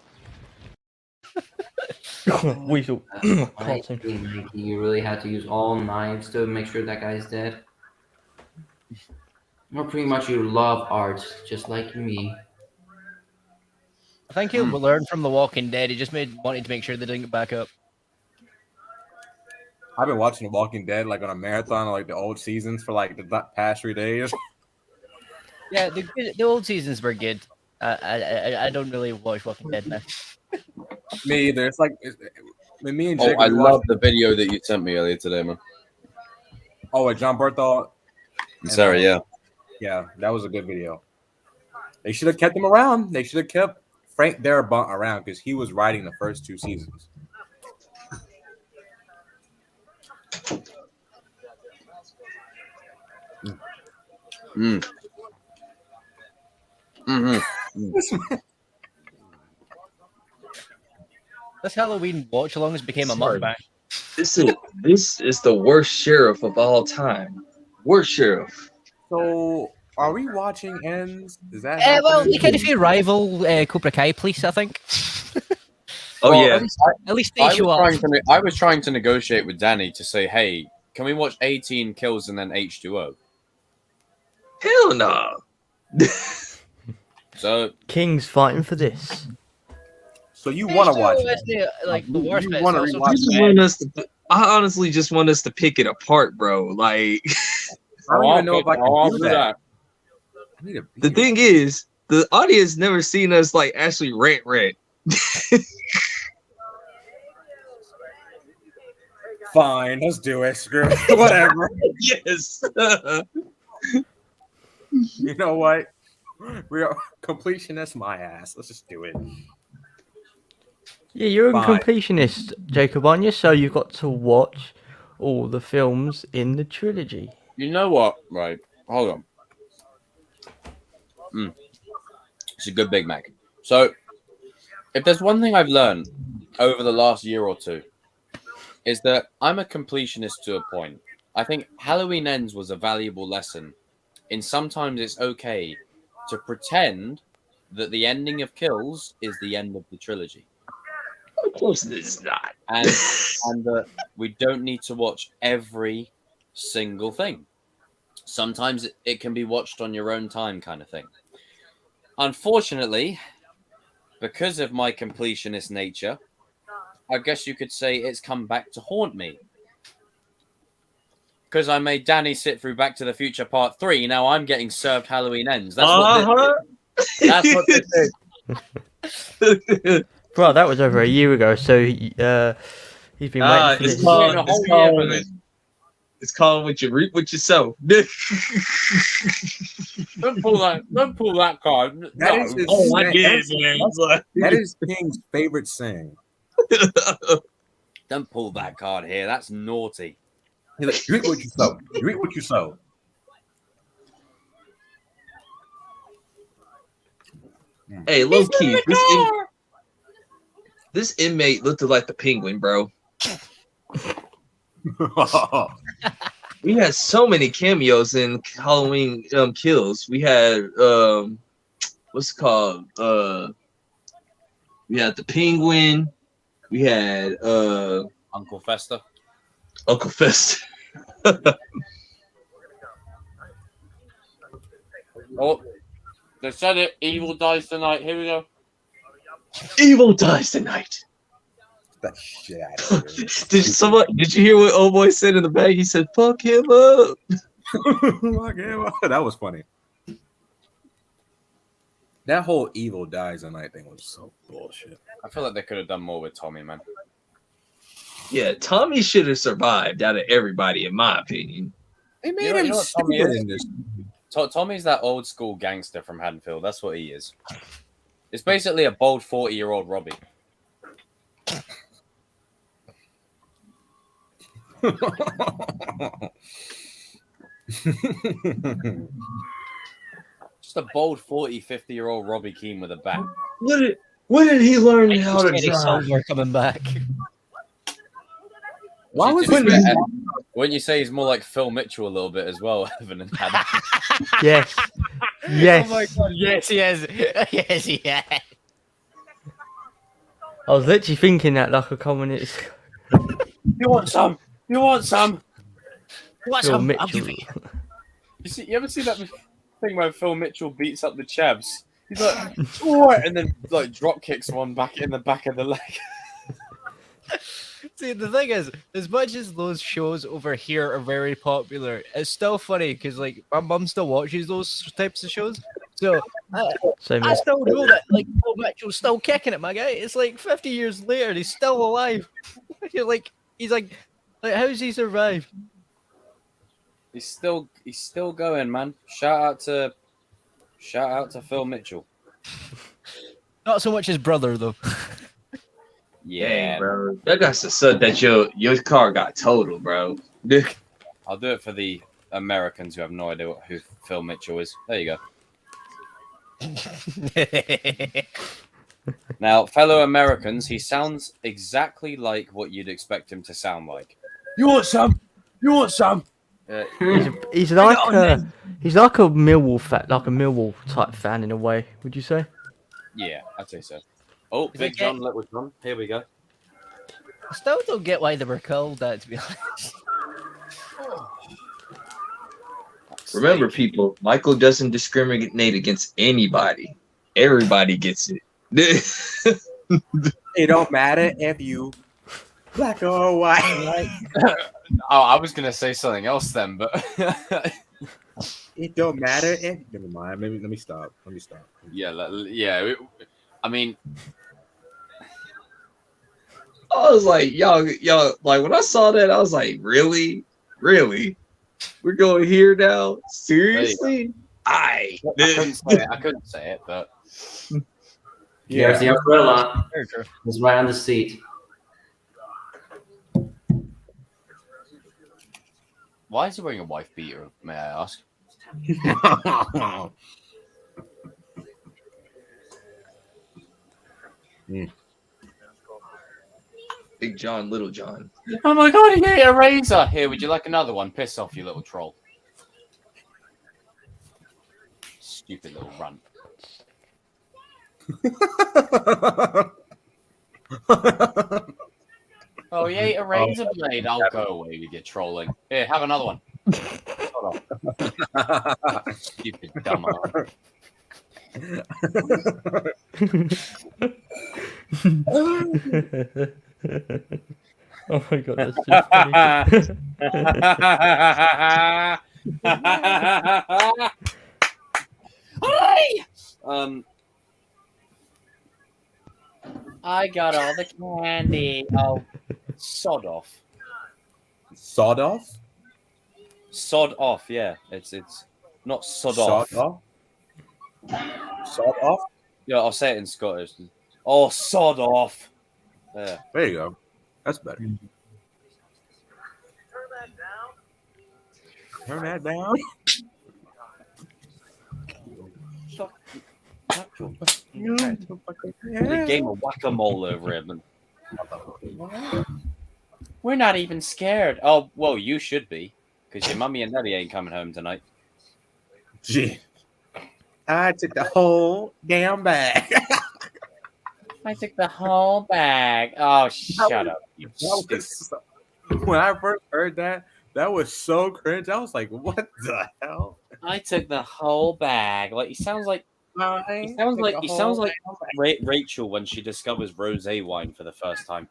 Speaker 1: Weasel. Cartoon.
Speaker 5: Mikey, you really had to use all knives to make sure that guy's dead? Or pretty much you love art, just like me.
Speaker 9: I think he'll learn from The Walking Dead. He just wanted to make sure they didn't get back up.
Speaker 11: I've been watching The Walking Dead like on a marathon, like the old seasons for like the past 3 days.
Speaker 9: Yeah, the old seasons were good. I don't really watch Walking Dead now.
Speaker 11: Me either. It's like when me and
Speaker 2: Oh,
Speaker 11: Jake.
Speaker 2: I
Speaker 11: we
Speaker 2: love
Speaker 11: watched-
Speaker 2: the video that you sent me earlier today, man.
Speaker 11: Oh, with John Berthold.
Speaker 2: Sorry, yeah.
Speaker 11: Yeah, that was a good video. They should have kept him around. They should have kept Frank Darabont around because he was writing the first 2 seasons.
Speaker 2: Mm. Mm-hmm.
Speaker 9: This Halloween watch along has became a mukbang.
Speaker 4: This is the worst sheriff of all time. Worst sheriff.
Speaker 11: So, are we watching Ends? Is that
Speaker 9: Well,
Speaker 11: happening?
Speaker 9: we kind of rival Cobra Kai police, I think.
Speaker 4: Oh
Speaker 2: Well,
Speaker 4: yeah.
Speaker 9: At least they show up.
Speaker 2: I was trying to negotiate with Danny to say, hey, can we watch 18 kills and then H2O?
Speaker 4: Hell no.
Speaker 2: So
Speaker 1: King's fighting for this.
Speaker 11: So you want to watch
Speaker 9: H2O is
Speaker 11: it?
Speaker 9: the worst
Speaker 11: You
Speaker 9: bit.
Speaker 11: wanna
Speaker 9: It's also
Speaker 11: rewatch
Speaker 4: I just
Speaker 9: bad.
Speaker 4: want us to. I honestly just want us to pick it apart, bro. Like
Speaker 11: I don't even know if I
Speaker 2: I'll
Speaker 11: can
Speaker 2: do
Speaker 11: do that.
Speaker 2: that.
Speaker 11: I need a
Speaker 4: the
Speaker 11: beer.
Speaker 4: thing is, the audience never seen us like actually rant.
Speaker 11: Fine, let's do it. Screw it. Whatever.
Speaker 4: Yes.
Speaker 11: You know what? We are completionist. My ass. Let's just do it.
Speaker 1: Yeah, you're a
Speaker 11: Fine.
Speaker 1: completionist, Jacob, aren't you? So you've got to watch all the films in the trilogy.
Speaker 2: You know what? Right. Hold on. It's a good Big Mac. So, if there's one thing I've learned over the last year or two, is that I'm a completionist to a point. I think Halloween Ends was a valuable lesson in sometimes it's okay to pretend that the ending of Kills is the end of the trilogy.
Speaker 4: Of course it is not.
Speaker 2: And that we don't need to watch every single thing. Sometimes it can be watched on your own time kind of thing. Unfortunately, because of my completionist nature, I guess you could say it's come back to haunt me. Because I made Danny sit through Back to the Future Part 3, now I'm getting served Halloween Ends. That's what this is.
Speaker 1: Bro, that was over a year ago, so he's been waiting for this.
Speaker 4: It's called what you reap what you sow.
Speaker 2: Don't pull that card.
Speaker 11: That
Speaker 2: No.
Speaker 11: is his
Speaker 4: Oh, I
Speaker 11: saying.
Speaker 4: get it, man.
Speaker 11: That is King's favorite saying.
Speaker 2: Don't pull that card here. That's naughty.
Speaker 11: He's like, you reap what you sow. You reap what you sow.
Speaker 4: Hey, low key, this inmate looked like the Penguin, bro. We had so many cameos in Halloween Kills. We had what's it called? We had the Penguin. We had
Speaker 2: Uncle Fester.
Speaker 4: Uncle Fest.
Speaker 2: Oh, they said it. Evil dies tonight. Here we go.
Speaker 4: Evil dies tonight.
Speaker 11: That shit out of here.
Speaker 4: Did you hear what old boy said in the back? He said, "Fuck him up."
Speaker 11: That was funny. That whole evil dies tonight thing was so bullshit.
Speaker 2: I feel like they could have done more with Tommy, man.
Speaker 4: Yeah, Tommy should have survived out of everybody, in my opinion.
Speaker 11: They made
Speaker 2: You know
Speaker 11: him
Speaker 2: what Tommy
Speaker 11: stupid
Speaker 2: is?
Speaker 11: in this.
Speaker 2: Tommy's that old school gangster from Haddonfield. That's what he is. It's basically a bold 40-year-old Robbie. Just a bold 40, 50-year-old Robbie Keane with a bat.
Speaker 4: When did he learn how to
Speaker 9: Eddie
Speaker 4: drive?
Speaker 9: Silver coming back.
Speaker 11: Why was
Speaker 2: Just-
Speaker 11: he?
Speaker 2: Wouldn't you say he's more like Phil Mitchell a little bit as well, Evan and Adam?
Speaker 1: Yes. Yes.
Speaker 9: Oh my god, yes he is. Yes he is.
Speaker 1: I was literally thinking that like a couple minutes ago.
Speaker 2: You want some? You want some?
Speaker 9: What's
Speaker 1: Phil
Speaker 9: up? I'll
Speaker 1: Mitchell.
Speaker 9: give it.
Speaker 2: You ever see that thing where Phil Mitchell beats up the Chavs? He's like, "What?" and then like drop kicks one back in the back of the leg.
Speaker 9: See, the thing is, as much as those shows over here are very popular, it's still funny because like my mum still watches those types of shows. So
Speaker 1: Same
Speaker 9: I
Speaker 1: here.
Speaker 9: still know that like Phil Mitchell's still kicking it, my guy. It's like 50 years later, and he's still alive. You're like, he's like, how's he survived?
Speaker 2: He's still going, man. Shout out to Phil Mitchell.
Speaker 9: Not so much his brother though.
Speaker 2: Yeah,
Speaker 4: Dang, bro. That got to suck that your car got totaled, bro.
Speaker 2: I'll do it for the Americans who have no idea who Phil Mitchell is. There you go. Now, fellow Americans, he sounds exactly like what you'd expect him to sound like.
Speaker 11: You want some? You want some?
Speaker 1: He's like a Millwall type fan in a way. Would you say?
Speaker 2: Yeah, I'd say so. Oh,
Speaker 9: Is
Speaker 2: Big
Speaker 9: it
Speaker 2: John,
Speaker 9: gay?
Speaker 2: Little John. Here we go.
Speaker 9: I still don't get why they were called that, to be honest.
Speaker 4: Remember, people, Michael doesn't discriminate against anybody. Everybody gets it.
Speaker 11: It don't matter if you black or white.
Speaker 2: Oh, I was gonna say something else then, but
Speaker 11: It don't matter if. Never mind. Maybe let me stop.
Speaker 2: yeah. I mean,
Speaker 4: I was like, y'all, like when I saw that, I was like, really? We're going here now? Seriously?
Speaker 2: I couldn't say it, but
Speaker 5: There's the umbrella. It's right on the seat.
Speaker 2: why is he wearing a wife beater? May I ask?
Speaker 4: Big John, Little John.
Speaker 2: Oh my god, he ate a razor! Here, would you like another one? Piss off, you little troll. Stupid little runt. Oh, he ate a razor blade. I'll go away with your trolling. Here, have another one. Shut up. Stupid dumbass.
Speaker 1: Oh my god, that's just funny.
Speaker 2: I got all the candy. Oh, sod off.
Speaker 11: Sawed off?
Speaker 2: Sod off, yeah. It's not sod
Speaker 11: Sawed
Speaker 2: off.
Speaker 11: off? Sawed off?
Speaker 2: Yeah, I'll say it in Scottish. Oh, sod off. There.
Speaker 11: There you go. That's better. Turn that down.
Speaker 2: A game of whack-a-mole over him. We're not even scared. Oh, well, you should be, because your mummy and daddy ain't coming home tonight.
Speaker 11: Gee. I took the whole damn bag.
Speaker 2: I took the whole bag. Oh, shut up. You stupid.
Speaker 11: When I first heard that, that was so cringe. I was like, what the hell?
Speaker 2: I took the whole bag. Like, he sounds like Rachel when she discovers rosé wine for the first time.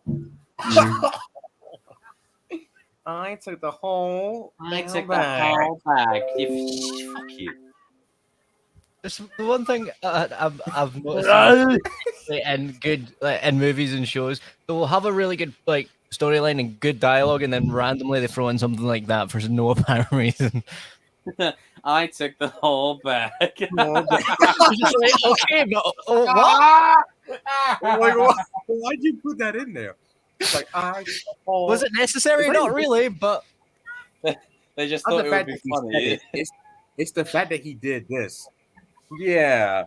Speaker 11: I took the whole
Speaker 2: I
Speaker 11: damn
Speaker 2: took
Speaker 11: bag.
Speaker 2: the whole bag. Fuck you.
Speaker 9: It's the one thing I've noticed in good in movies and shows, they'll have a really good like storyline and good dialogue, and then randomly they throw in something like that for no apparent reason.
Speaker 2: I took the whole bag.
Speaker 9: You're just like, okay, but what?
Speaker 11: Like, why'd you put that in there? It's like, I took the whole.
Speaker 9: Was it necessary? Not really, but
Speaker 2: They just
Speaker 11: Not
Speaker 2: thought
Speaker 11: the
Speaker 2: it would
Speaker 11: fact
Speaker 2: be
Speaker 11: that he
Speaker 2: funny.
Speaker 11: said it. It's the fact that he did this. Yeah.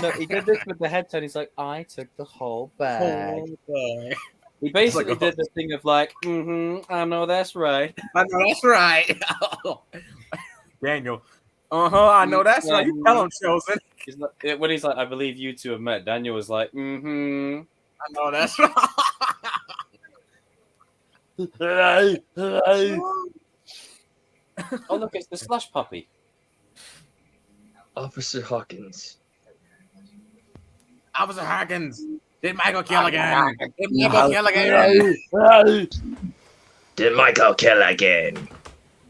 Speaker 2: No, he did this with the head turn. He's like, I took the whole bag.
Speaker 11: Whole bag.
Speaker 2: He basically
Speaker 11: It's like
Speaker 2: did the thing of like, I know that's right.
Speaker 11: I know that's right. Daniel. I know that's right. You tell him, Chosen.
Speaker 2: He's like, when he's like, I believe you two have met. Daniel was like,
Speaker 11: I know that's right.
Speaker 2: Oh look, it's the slush puppy.
Speaker 4: Officer Hawkins.
Speaker 11: Officer Hawkins. Did Michael kill again? Did Michael kill again?
Speaker 4: Did Michael kill again?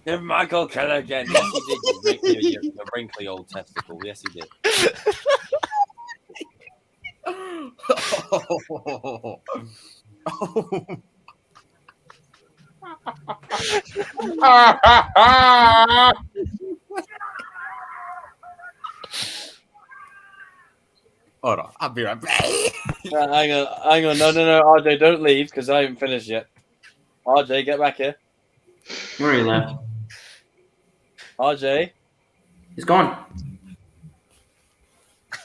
Speaker 2: Did Michael kill again? Yes, he did. You wrinkly old testicle. Yes, he did.
Speaker 11: Hold on, I'll be right back.
Speaker 2: Hang on. No, RJ, don't leave because I haven't finished yet. RJ, get back here.
Speaker 5: Where he left?
Speaker 2: RJ.
Speaker 5: He's gone.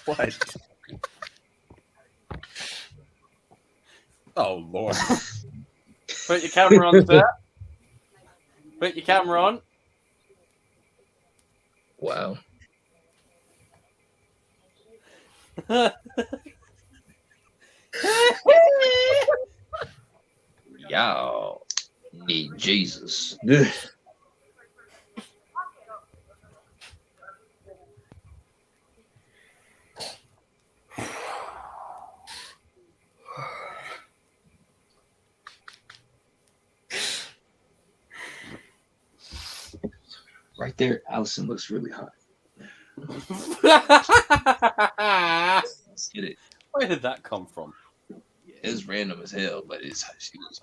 Speaker 11: What? Oh Lord!
Speaker 2: Put your camera on, sir. Put your camera on.
Speaker 4: Wow. Y'all need Jesus. Right there, Allison looks really hot. Let's get it.
Speaker 2: Where did that come from?
Speaker 4: Yeah, it's random as hell, but it's she looks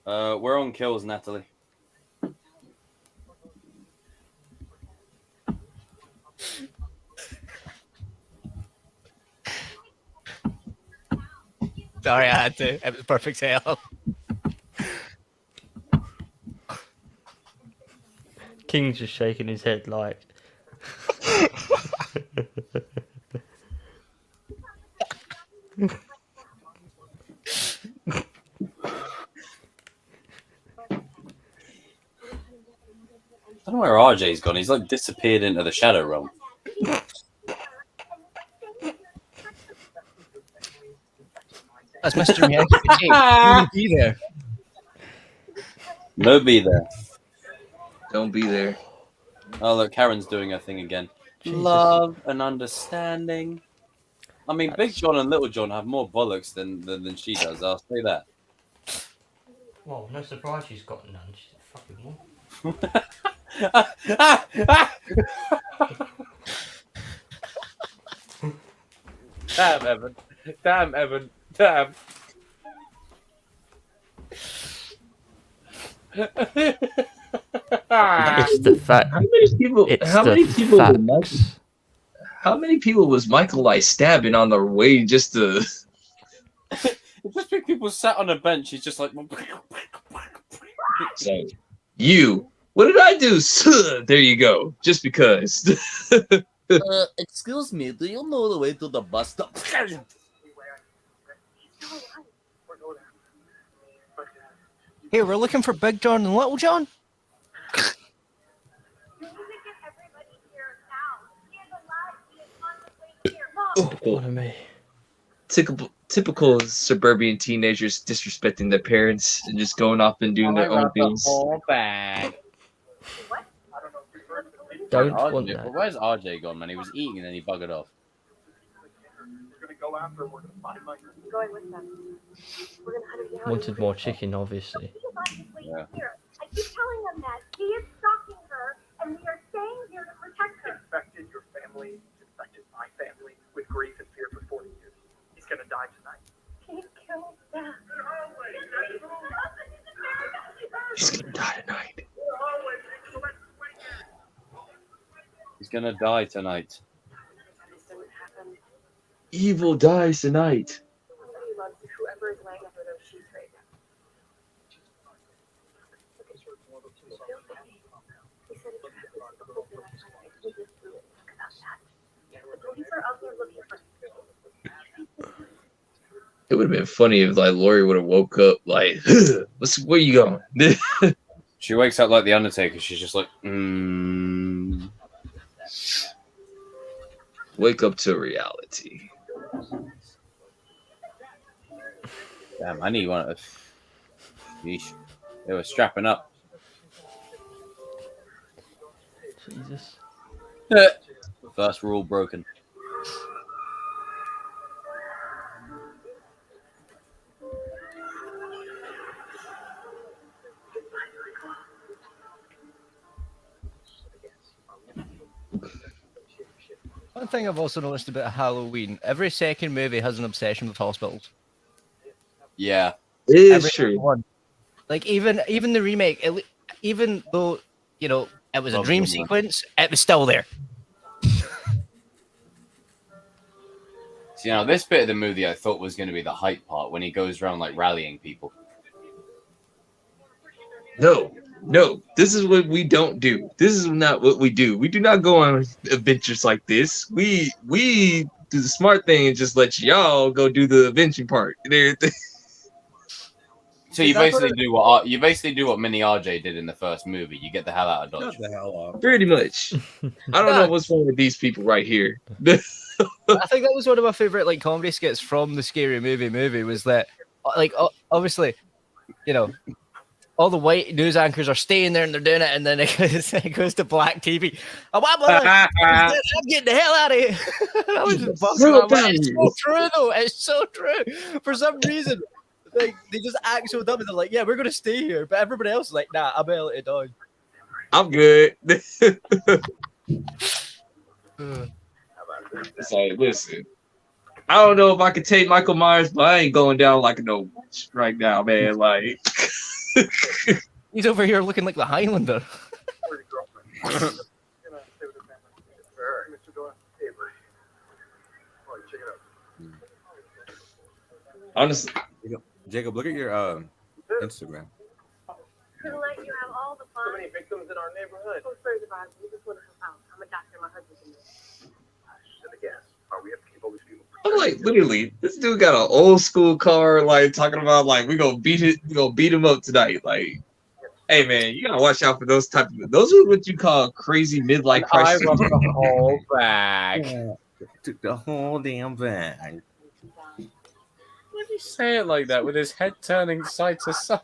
Speaker 4: hot.
Speaker 2: We're on kills, Natalie.
Speaker 9: Sorry, I had to. It was perfect hell.
Speaker 1: King's just shaking his head like.
Speaker 2: I don't know where RJ's gone. He's like disappeared into the shadow realm.
Speaker 9: That's Mr. Miyagi. Be there.
Speaker 2: No be there.
Speaker 4: Don't be there.
Speaker 2: Oh look, Karen's doing her thing again.
Speaker 1: Jesus.
Speaker 2: Love and understanding. I mean, Big John and Little John have more bollocks than she does. I'll say that.
Speaker 1: Well, no surprise she's got none. She's a fucking woman.
Speaker 2: Damn, Evan. Damn, Evan. Damn.
Speaker 1: It's the fact.
Speaker 4: How many people?
Speaker 1: It's
Speaker 4: How
Speaker 1: the
Speaker 4: many people?
Speaker 1: facts.
Speaker 4: How many people was Michael like stabbing on the way just to?
Speaker 2: It's just when people sat on a bench, he's just like.
Speaker 4: So, you. What did I do? There you go. Just because.
Speaker 12: Excuse me, do you know the way to the bus stop?
Speaker 9: Hey, we're looking for Big John and Little John.
Speaker 1: What a me.
Speaker 4: Typical suburban teenagers disrespecting their parents and just going off and doing their own things.
Speaker 1: Don't
Speaker 2: RJ,
Speaker 1: want
Speaker 2: but
Speaker 1: that.
Speaker 2: where's RJ gone, man? He was eating and then he buggered off.
Speaker 6: We're gonna go after him. We're gonna find Mike.
Speaker 7: Going with them. We're gonna hunt him down.
Speaker 1: Wanted more chicken, obviously.
Speaker 7: He is obviously
Speaker 2: Yeah.
Speaker 7: here. I keep telling them that. He is stalking her, and we are staying here to protect her.
Speaker 6: Infected your family. Infected my family with grief and fear for 40 years. He's gonna die tonight.
Speaker 7: He killed them.
Speaker 4: He's gonna die tonight.
Speaker 2: He's gonna die tonight.
Speaker 7: This didn't happen.
Speaker 4: Evil dies tonight.
Speaker 7: Somebody loves whoever is laying under those sheets right now. Look at your He said it's the whole thing. I told you through it. Talk about that. The police are out there looking for him.
Speaker 4: It would have been funny if like Lori would have woke up like, where you going?
Speaker 2: She wakes up like the Undertaker. She's just like,
Speaker 4: Wake up to reality.
Speaker 2: Damn, I need one of. Yeesh. They were strapping up.
Speaker 1: Jesus.
Speaker 2: First rule broken.
Speaker 9: One thing I've also noticed about Halloween, every second movie has an obsession with hospitals.
Speaker 2: Yeah.
Speaker 4: It is
Speaker 9: Every
Speaker 4: true.
Speaker 9: one. Like even the remake, even though it was a
Speaker 2: Love
Speaker 9: dream
Speaker 2: them, man.
Speaker 9: sequence, it was still there.
Speaker 2: See, now this bit of the movie I thought was going to be the hype part when he goes around like rallying people.
Speaker 4: No, this is what we don't do. This is not what we do. We do not go on adventures like this. We do the smart thing and just let y'all go do the adventure part and everything.
Speaker 2: So you basically do what Mini RJ did in the first movie. You get the hell out of Dodge.
Speaker 11: Shut the hell up.
Speaker 4: Pretty much. I don't know what's wrong with these people right here.
Speaker 9: I think that was one of my favorite like comedy skits from the Scary Movie was that like obviously, all the white news anchors are staying there and they're doing it, and then it goes to black TV. Oh, I'm getting the hell out of here. I was just busting my mind. It's so true, though. It's so true. For some reason, like they just act so dumb, and they're like, "Yeah, we're gonna stay here," but everybody else is like, "Nah, I'm gonna let it down."
Speaker 4: I'm good. It's like, listen, I don't know if I could take Michael Myers, but I ain't going down like no witch right now, man. Like.
Speaker 9: He's over here looking like the Highlander.
Speaker 4: Honestly,
Speaker 11: Jacob, look at your Instagram.
Speaker 7: Couldn't let you have all the fun.
Speaker 6: So many victims in our neighborhood.
Speaker 7: Oh, sorry, Devon. We just want to help out. I'm a doctor. My husband's in this.
Speaker 6: Should have guessed. Are we have to keep all these people?
Speaker 4: I'm like, literally, this dude got an old school car, like talking about like we gonna beat him up tonight. Like, hey man, you gotta watch out for those type of those are what you call crazy midlife crisis.
Speaker 2: I robbed the whole bag.
Speaker 11: Took the whole damn bag.
Speaker 2: Why do you say it like that with his head turning side to side?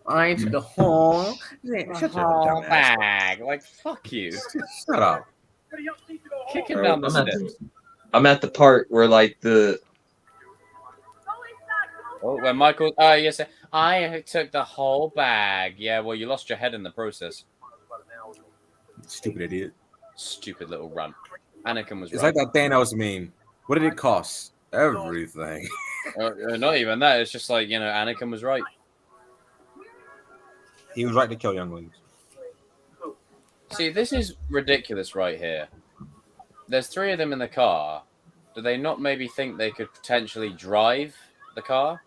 Speaker 11: I took the whole
Speaker 2: bag. Like, fuck you.
Speaker 11: Shut up.
Speaker 2: Kick him down the steps.
Speaker 4: I'm at the part where like the
Speaker 2: when Michael, yes, I took the whole bag. Yeah, well, you lost your head in the process.
Speaker 11: Stupid idiot.
Speaker 2: Stupid little runt. Anakin was
Speaker 11: It's
Speaker 2: right.
Speaker 11: like that Thanos meme. What did it cost? Everything.
Speaker 2: Not even that. It's just like, Anakin was right.
Speaker 11: He was right to kill younglings.
Speaker 2: See, this is ridiculous right here. There's 3 of them in the car. Do they not maybe think they could potentially drive the car?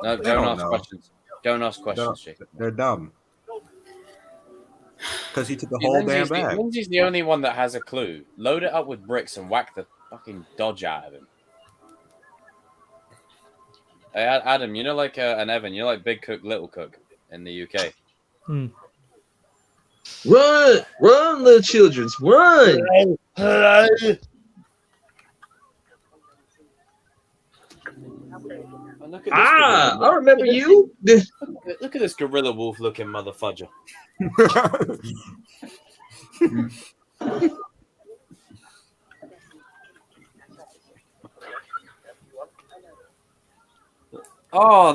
Speaker 2: No, don't ask questions. Don't ask questions, Jacob.
Speaker 11: They're dumb. Because he took the whole damn bag.
Speaker 2: Lindsay's the only one that has a clue. Load it up with bricks and whack the fucking Dodge out of him. Hey, Adam, and Evan, like Big Cook, Little Cook in the UK.
Speaker 4: Run, little children, run!
Speaker 2: Look at this
Speaker 4: I remember you.
Speaker 2: Look at this gorilla wolf looking motherfudger. Oh,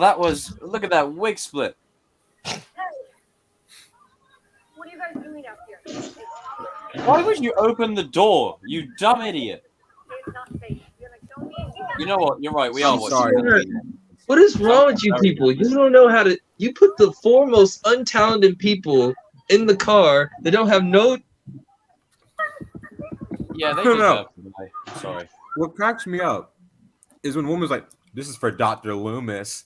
Speaker 2: look at that wig split.
Speaker 7: What are you guys doing out here?
Speaker 2: Why would you open the door, you dumb idiot?
Speaker 7: It's not safe. You're like, don't be.
Speaker 2: You know what? You're right. We are.
Speaker 4: Sorry. What is wrong with you people? You don't know how to. You put the 4 most untalented people in the car that don't have no.
Speaker 2: Yeah, they
Speaker 11: No,
Speaker 2: deserve
Speaker 11: no.
Speaker 2: to die. I'm sorry.
Speaker 11: What cracks me up is when woman's like, "This is for Dr. Loomis."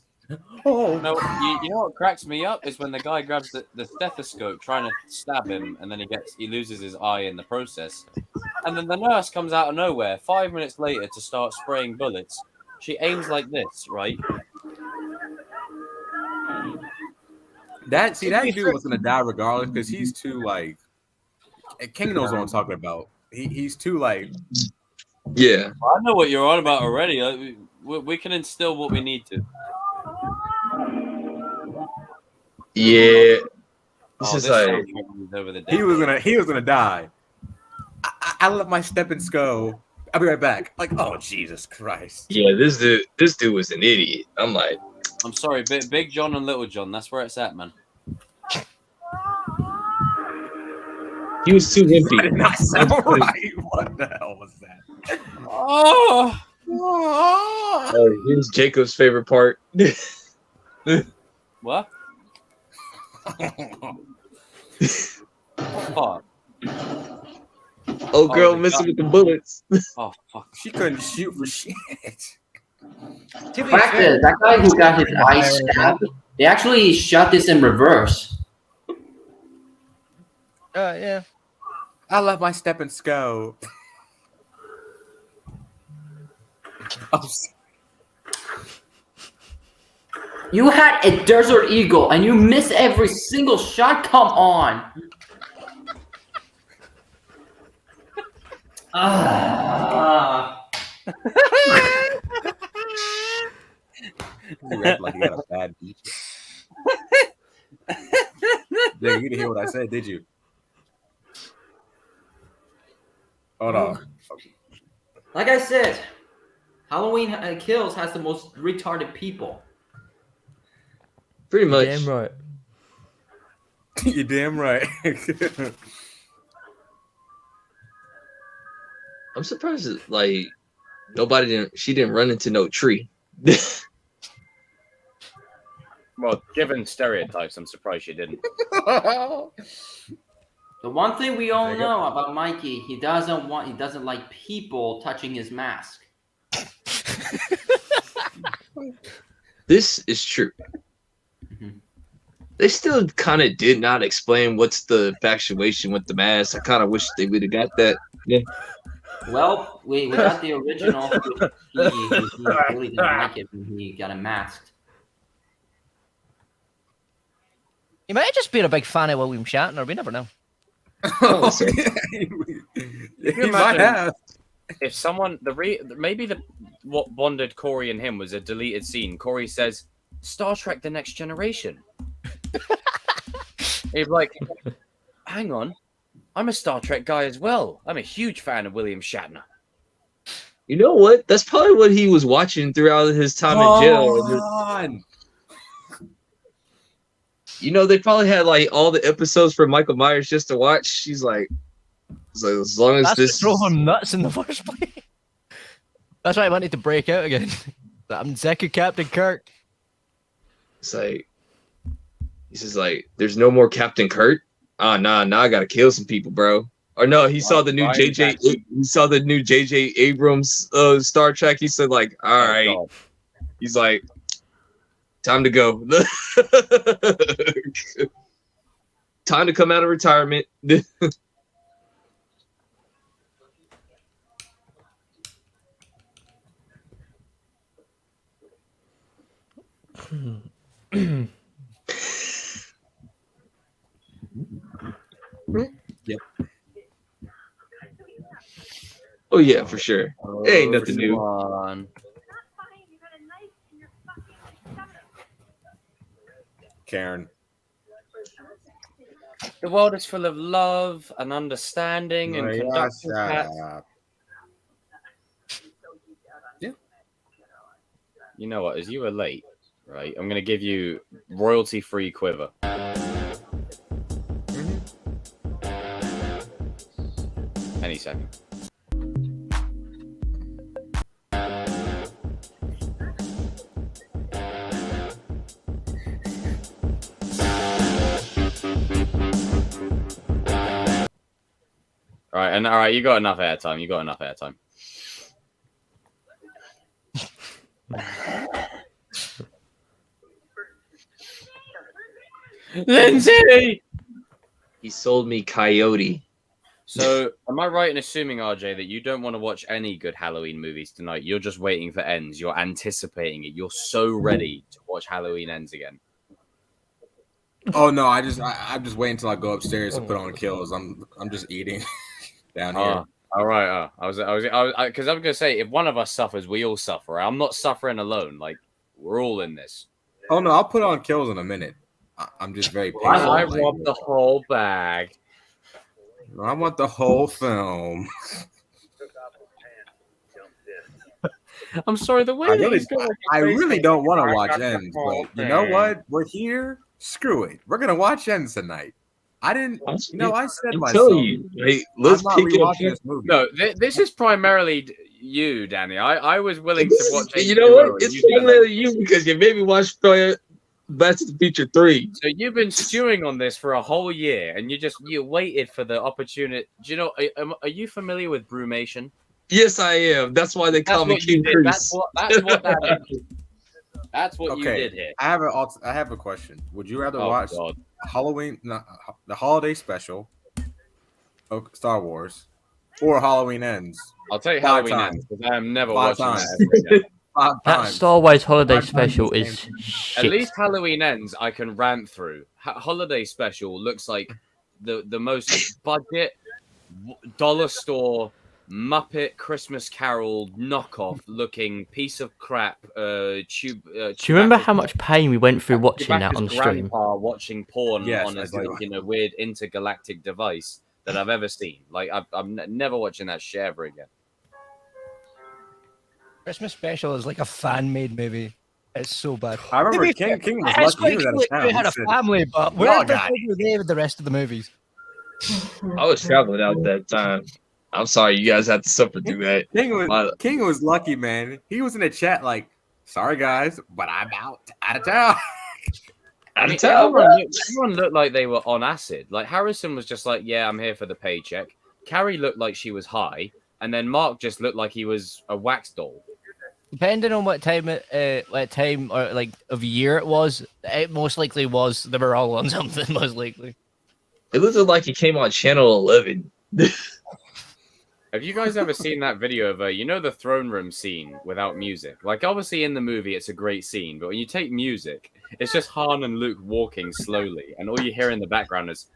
Speaker 11: Oh
Speaker 2: No, you know what cracks me up is when the guy grabs the stethoscope trying to stab him, and then he loses his eye in the process. And then the nurse comes out of nowhere 5 minutes later to start spraying bullets. She aims like this, right?
Speaker 11: That dude was gonna die regardless because he's too like. King knows what I'm talking about. He's too like.
Speaker 4: Yeah.
Speaker 2: I know what you're on about already. We can instill what we need to.
Speaker 4: Yeah. This
Speaker 2: Oh,
Speaker 4: is
Speaker 2: this
Speaker 4: like
Speaker 2: soundtrack is over the
Speaker 11: He was gonna die. I let my steppings go. I'll be right back. Like, oh Jesus Christ.
Speaker 4: yeah, this dude was an idiot. I'm like,
Speaker 2: I'm sorry, Big John and Little John. That's where it's at, man.
Speaker 4: he was too
Speaker 11: That
Speaker 4: wimpy.
Speaker 11: did not sound right. What the hell was that?
Speaker 2: Oh,
Speaker 4: Oh, here's Jacob's favorite part.
Speaker 2: what? Fuck.
Speaker 4: Oh, girl,
Speaker 2: the
Speaker 4: missing
Speaker 2: gun.
Speaker 4: with the bullets.
Speaker 2: Oh, fuck.
Speaker 11: She couldn't shoot for shit.
Speaker 5: The fact is, that guy who got his eye stabbed, they actually shot this in reverse.
Speaker 9: Yeah.
Speaker 11: I let my steppings go.
Speaker 5: You had a Desert Eagle and you missed every single shot. Come on.
Speaker 11: You act like you had a bad beat. Yeah, you didn't hear what I said, did you? Hold on.
Speaker 5: Like I said, Halloween Kills has the most retarded people.
Speaker 4: Pretty much.
Speaker 1: Damn right.
Speaker 11: You're damn right.
Speaker 4: I'm surprised that, like, she didn't run into no tree.
Speaker 2: Well, given stereotypes, I'm surprised she didn't.
Speaker 5: The one thing we all know about Mikey, he doesn't like people touching his mask.
Speaker 4: This is true. They still kind of did not explain what's the infatuation with the mask. I kind of wish they would have got that. Yeah.
Speaker 5: Well, we got the original. He really didn't like it when he got unmasked.
Speaker 9: He might have just been a big fan of William Shatner. We never know.
Speaker 4: Oh,
Speaker 11: He might have.
Speaker 2: If someone what bonded Corey and him was a deleted scene. Corey says, "Star Trek: The Next Generation." He's like, "Hang on, I'm a Star Trek guy as well. I'm a huge fan of William Shatner."
Speaker 4: You know what? That's probably what he was watching throughout his time in jail. You know, they probably had like all the episodes for Michael Myers just to watch. She's like, as long as
Speaker 9: That's
Speaker 4: this
Speaker 9: what drove him nuts in the first place. That's why I wanted to break out again. I'm Zeku Captain Kirk.
Speaker 4: It's like, he says like, there's no more Captain Kirk. Nah, I gotta kill some people, bro. Or no, he saw the new JJ Abrams Star Trek. He said like, all right.
Speaker 2: God.
Speaker 4: He's like, time to go. Time to come out of retirement.
Speaker 11: Yep.
Speaker 4: Oh yeah, for sure. Ain't nothing new.
Speaker 2: On.
Speaker 11: Karen.
Speaker 2: The world is full of love and understanding and conductor's hats.
Speaker 11: Yeah.
Speaker 2: You know what? As you were late, right? I'm gonna give you royalty-free quiver. Any second. All right, you got enough airtime. Lindsay!
Speaker 4: He sold me Coyote.
Speaker 2: So, am I right in assuming, RJ, that you don't want to watch any good Halloween movies tonight? You're just waiting for Ends. You're anticipating it. You're so ready to watch Halloween Ends again.
Speaker 11: Oh no, I'm just waiting until I go upstairs to put on kills. I'm just eating down here.
Speaker 2: All right. I was because I'm gonna say if one of us suffers, we all suffer. I'm not suffering alone. Like we're all in this.
Speaker 11: Oh no, I'll put on kills in a minute. I'm just very patient.
Speaker 2: I want the whole bag.
Speaker 11: I want the whole film.
Speaker 2: I'm sorry, the way
Speaker 11: I really don't want to watch Ends, but you know what? We're here. Screw it. We're gonna watch Ends tonight. I didn't. I said myself.
Speaker 4: Hey, let's pick it up.
Speaker 11: This movie.
Speaker 2: No, this is primarily you, Danny. I was willing to watch.
Speaker 4: You know what? It's primarily you because you made me watch Back to the Future 3.
Speaker 2: So you've been stewing on this for a whole year, and you waited for the opportunity. Do you know? Are you familiar with brumation?
Speaker 4: Yes, I am. That's why they call me King Cruz.
Speaker 2: That's what that is. That's what you did here.
Speaker 11: I have a question. Would you rather watch Halloween, the holiday special, Star Wars, or Halloween Ends?
Speaker 2: I'll tell you Halloween Ends because I am never watching that ever again.
Speaker 1: That Star Wars holiday special is shit.
Speaker 2: At least Halloween Ends I can rant through. Holiday special looks like the most budget dollar store Muppet Christmas Carol knockoff looking piece of crap. Do
Speaker 1: you remember how much pain we went through watching that on the stream?
Speaker 2: Watching porn
Speaker 11: Yes,
Speaker 2: on this weird intergalactic device that I've ever seen. Like I'm never watching that shit ever again.
Speaker 9: Christmas special is like a fan-made movie. It's so bad.
Speaker 11: I remember King was lucky he was
Speaker 9: we had a family, but where were they with the rest of the movies?
Speaker 4: I was traveling out that time. I'm sorry, you guys had to suffer through that.
Speaker 11: King was lucky, man. He was in the chat like, "Sorry guys, but I'm out of town."
Speaker 2: Everyone looked like they were on acid. Like Harrison was just like, "Yeah, I'm here for the paycheck." Carrie looked like she was high, and then Mark just looked like he was a wax doll.
Speaker 9: Depending on what time or like of year it was most likely was they were all on something. Most likely,
Speaker 4: it looked like it came on Channel 11.
Speaker 2: Have you guys ever seen that video of the throne room scene without music? Like, obviously in the movie it's a great scene, but when you take music, it's just Han and Luke walking slowly, and all you hear in the background is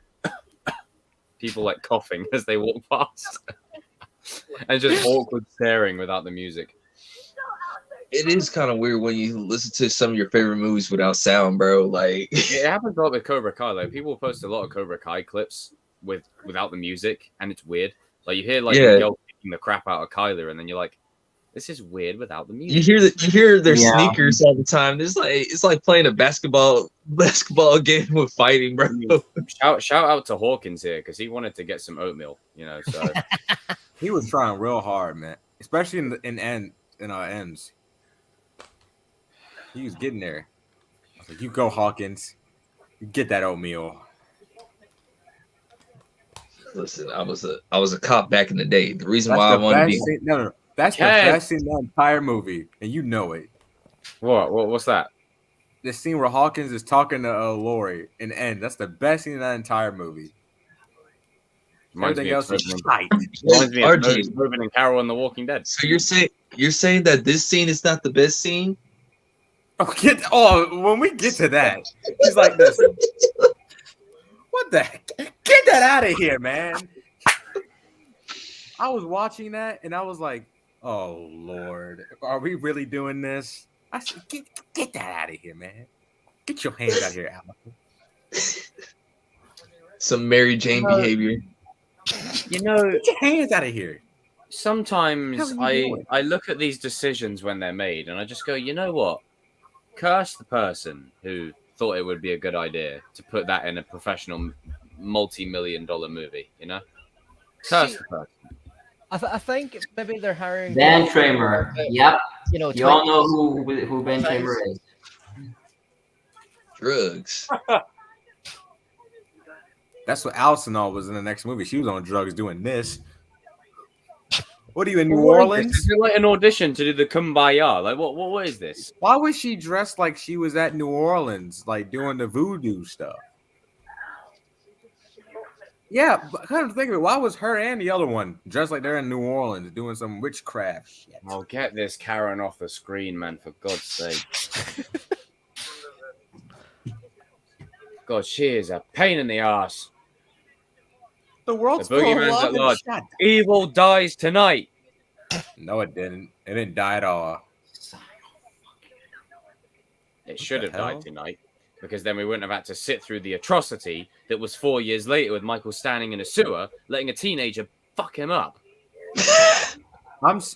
Speaker 2: people like coughing as they walk past, and just awkward staring without the music.
Speaker 4: It is kind of weird when you listen to some of your favorite movies without sound, bro. Like
Speaker 2: it happens a lot with Cobra Kai. Like people post a lot of Cobra Kai clips without the music, and it's weird. Like you hear the girl kicking the crap out of Kyler, and then you're like, "This is weird without the music."
Speaker 4: You hear their sneakers all the time. It's like playing a basketball game with fighting, bro.
Speaker 2: Shout out to Hawkins here because he wanted to get some oatmeal. So
Speaker 11: he was trying real hard, man. Especially in our ends. He was getting there. I was like, "You go, Hawkins. You get that oatmeal."
Speaker 4: Listen, I was a cop back in the day. The reason why I wanted to be
Speaker 11: that's the best scene in the entire movie, and you know it.
Speaker 2: What's that?
Speaker 11: The scene where Hawkins is talking to Lori in End. That's the best scene in that entire movie. Everything else is tight.
Speaker 2: Reminds me of Moving and Carol and The Walking Dead.
Speaker 4: So you're saying that this scene is not the best scene?
Speaker 11: When we get to that, he's like this. What the heck? Get that out of here, man. I was watching that and I was like, "Oh Lord, are we really doing this?" I said, "Get that out of here, man. Get your hands out of here, Allison."
Speaker 4: Some Mary Jane behavior.
Speaker 11: Get your hands out of here.
Speaker 2: Sometimes I look at these decisions when they're made and I just go, you know what? Curse the person who thought it would be a good idea to put that in a professional multi-million-dollar movie, Curse the person.
Speaker 9: I think maybe they're hiring
Speaker 5: Ben Tramer. Yep. You all know who Ben
Speaker 9: Thanks.
Speaker 5: Tramer is.
Speaker 4: Drugs.
Speaker 11: That's what Allison was in the next movie. She was on drugs doing this. What are you in New
Speaker 2: What is
Speaker 11: Orleans?
Speaker 2: this? Is it like an audition to do the Kumbaya? Like what is this?
Speaker 11: Why was she dressed like she was at New Orleans, like doing the voodoo stuff? Yeah, but kind of think of it. Why was her and the other one dressed like they're in New Orleans doing some witchcraft shit?
Speaker 2: I'll get this Karen off the screen, man, for God's sake. God, she is a pain in the ass.
Speaker 11: The world's
Speaker 2: The
Speaker 11: full of
Speaker 2: boogeyman's
Speaker 11: love
Speaker 2: at
Speaker 11: and
Speaker 2: large.
Speaker 11: shut.
Speaker 2: Evil dies tonight.
Speaker 11: No, it didn't. It didn't die at all.
Speaker 2: It should have
Speaker 11: the hell?
Speaker 2: died tonight, because then we wouldn't have had to sit through the atrocity that was 4 years later with Michael standing in a sewer, letting a teenager fuck him up.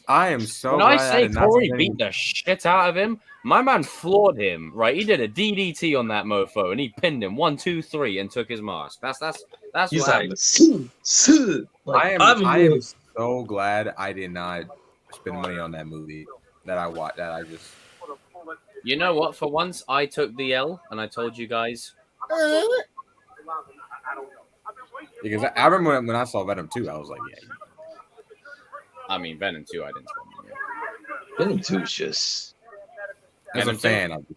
Speaker 11: I am so
Speaker 2: When
Speaker 11: glad
Speaker 2: I say
Speaker 11: did not
Speaker 2: Corey
Speaker 11: see any-
Speaker 2: beat the shit out of him, my man floored him. Right, he did a DDT on that mofo, and he pinned him 1, 2, 3, and took his mask. That's
Speaker 4: He's
Speaker 2: what
Speaker 4: like,
Speaker 2: happened.
Speaker 11: I am
Speaker 4: I'm
Speaker 11: so glad I did not spend money on that movie that I watched. That I just
Speaker 2: You know what? For once, I took the L, and I told you guys.
Speaker 11: because I remember when I saw Venom 2, I was like, yeah.
Speaker 2: I mean, Venom 2, I didn't spend money on.
Speaker 4: Venom 2 is just.
Speaker 11: As a
Speaker 2: Venom 2.
Speaker 11: fan of it.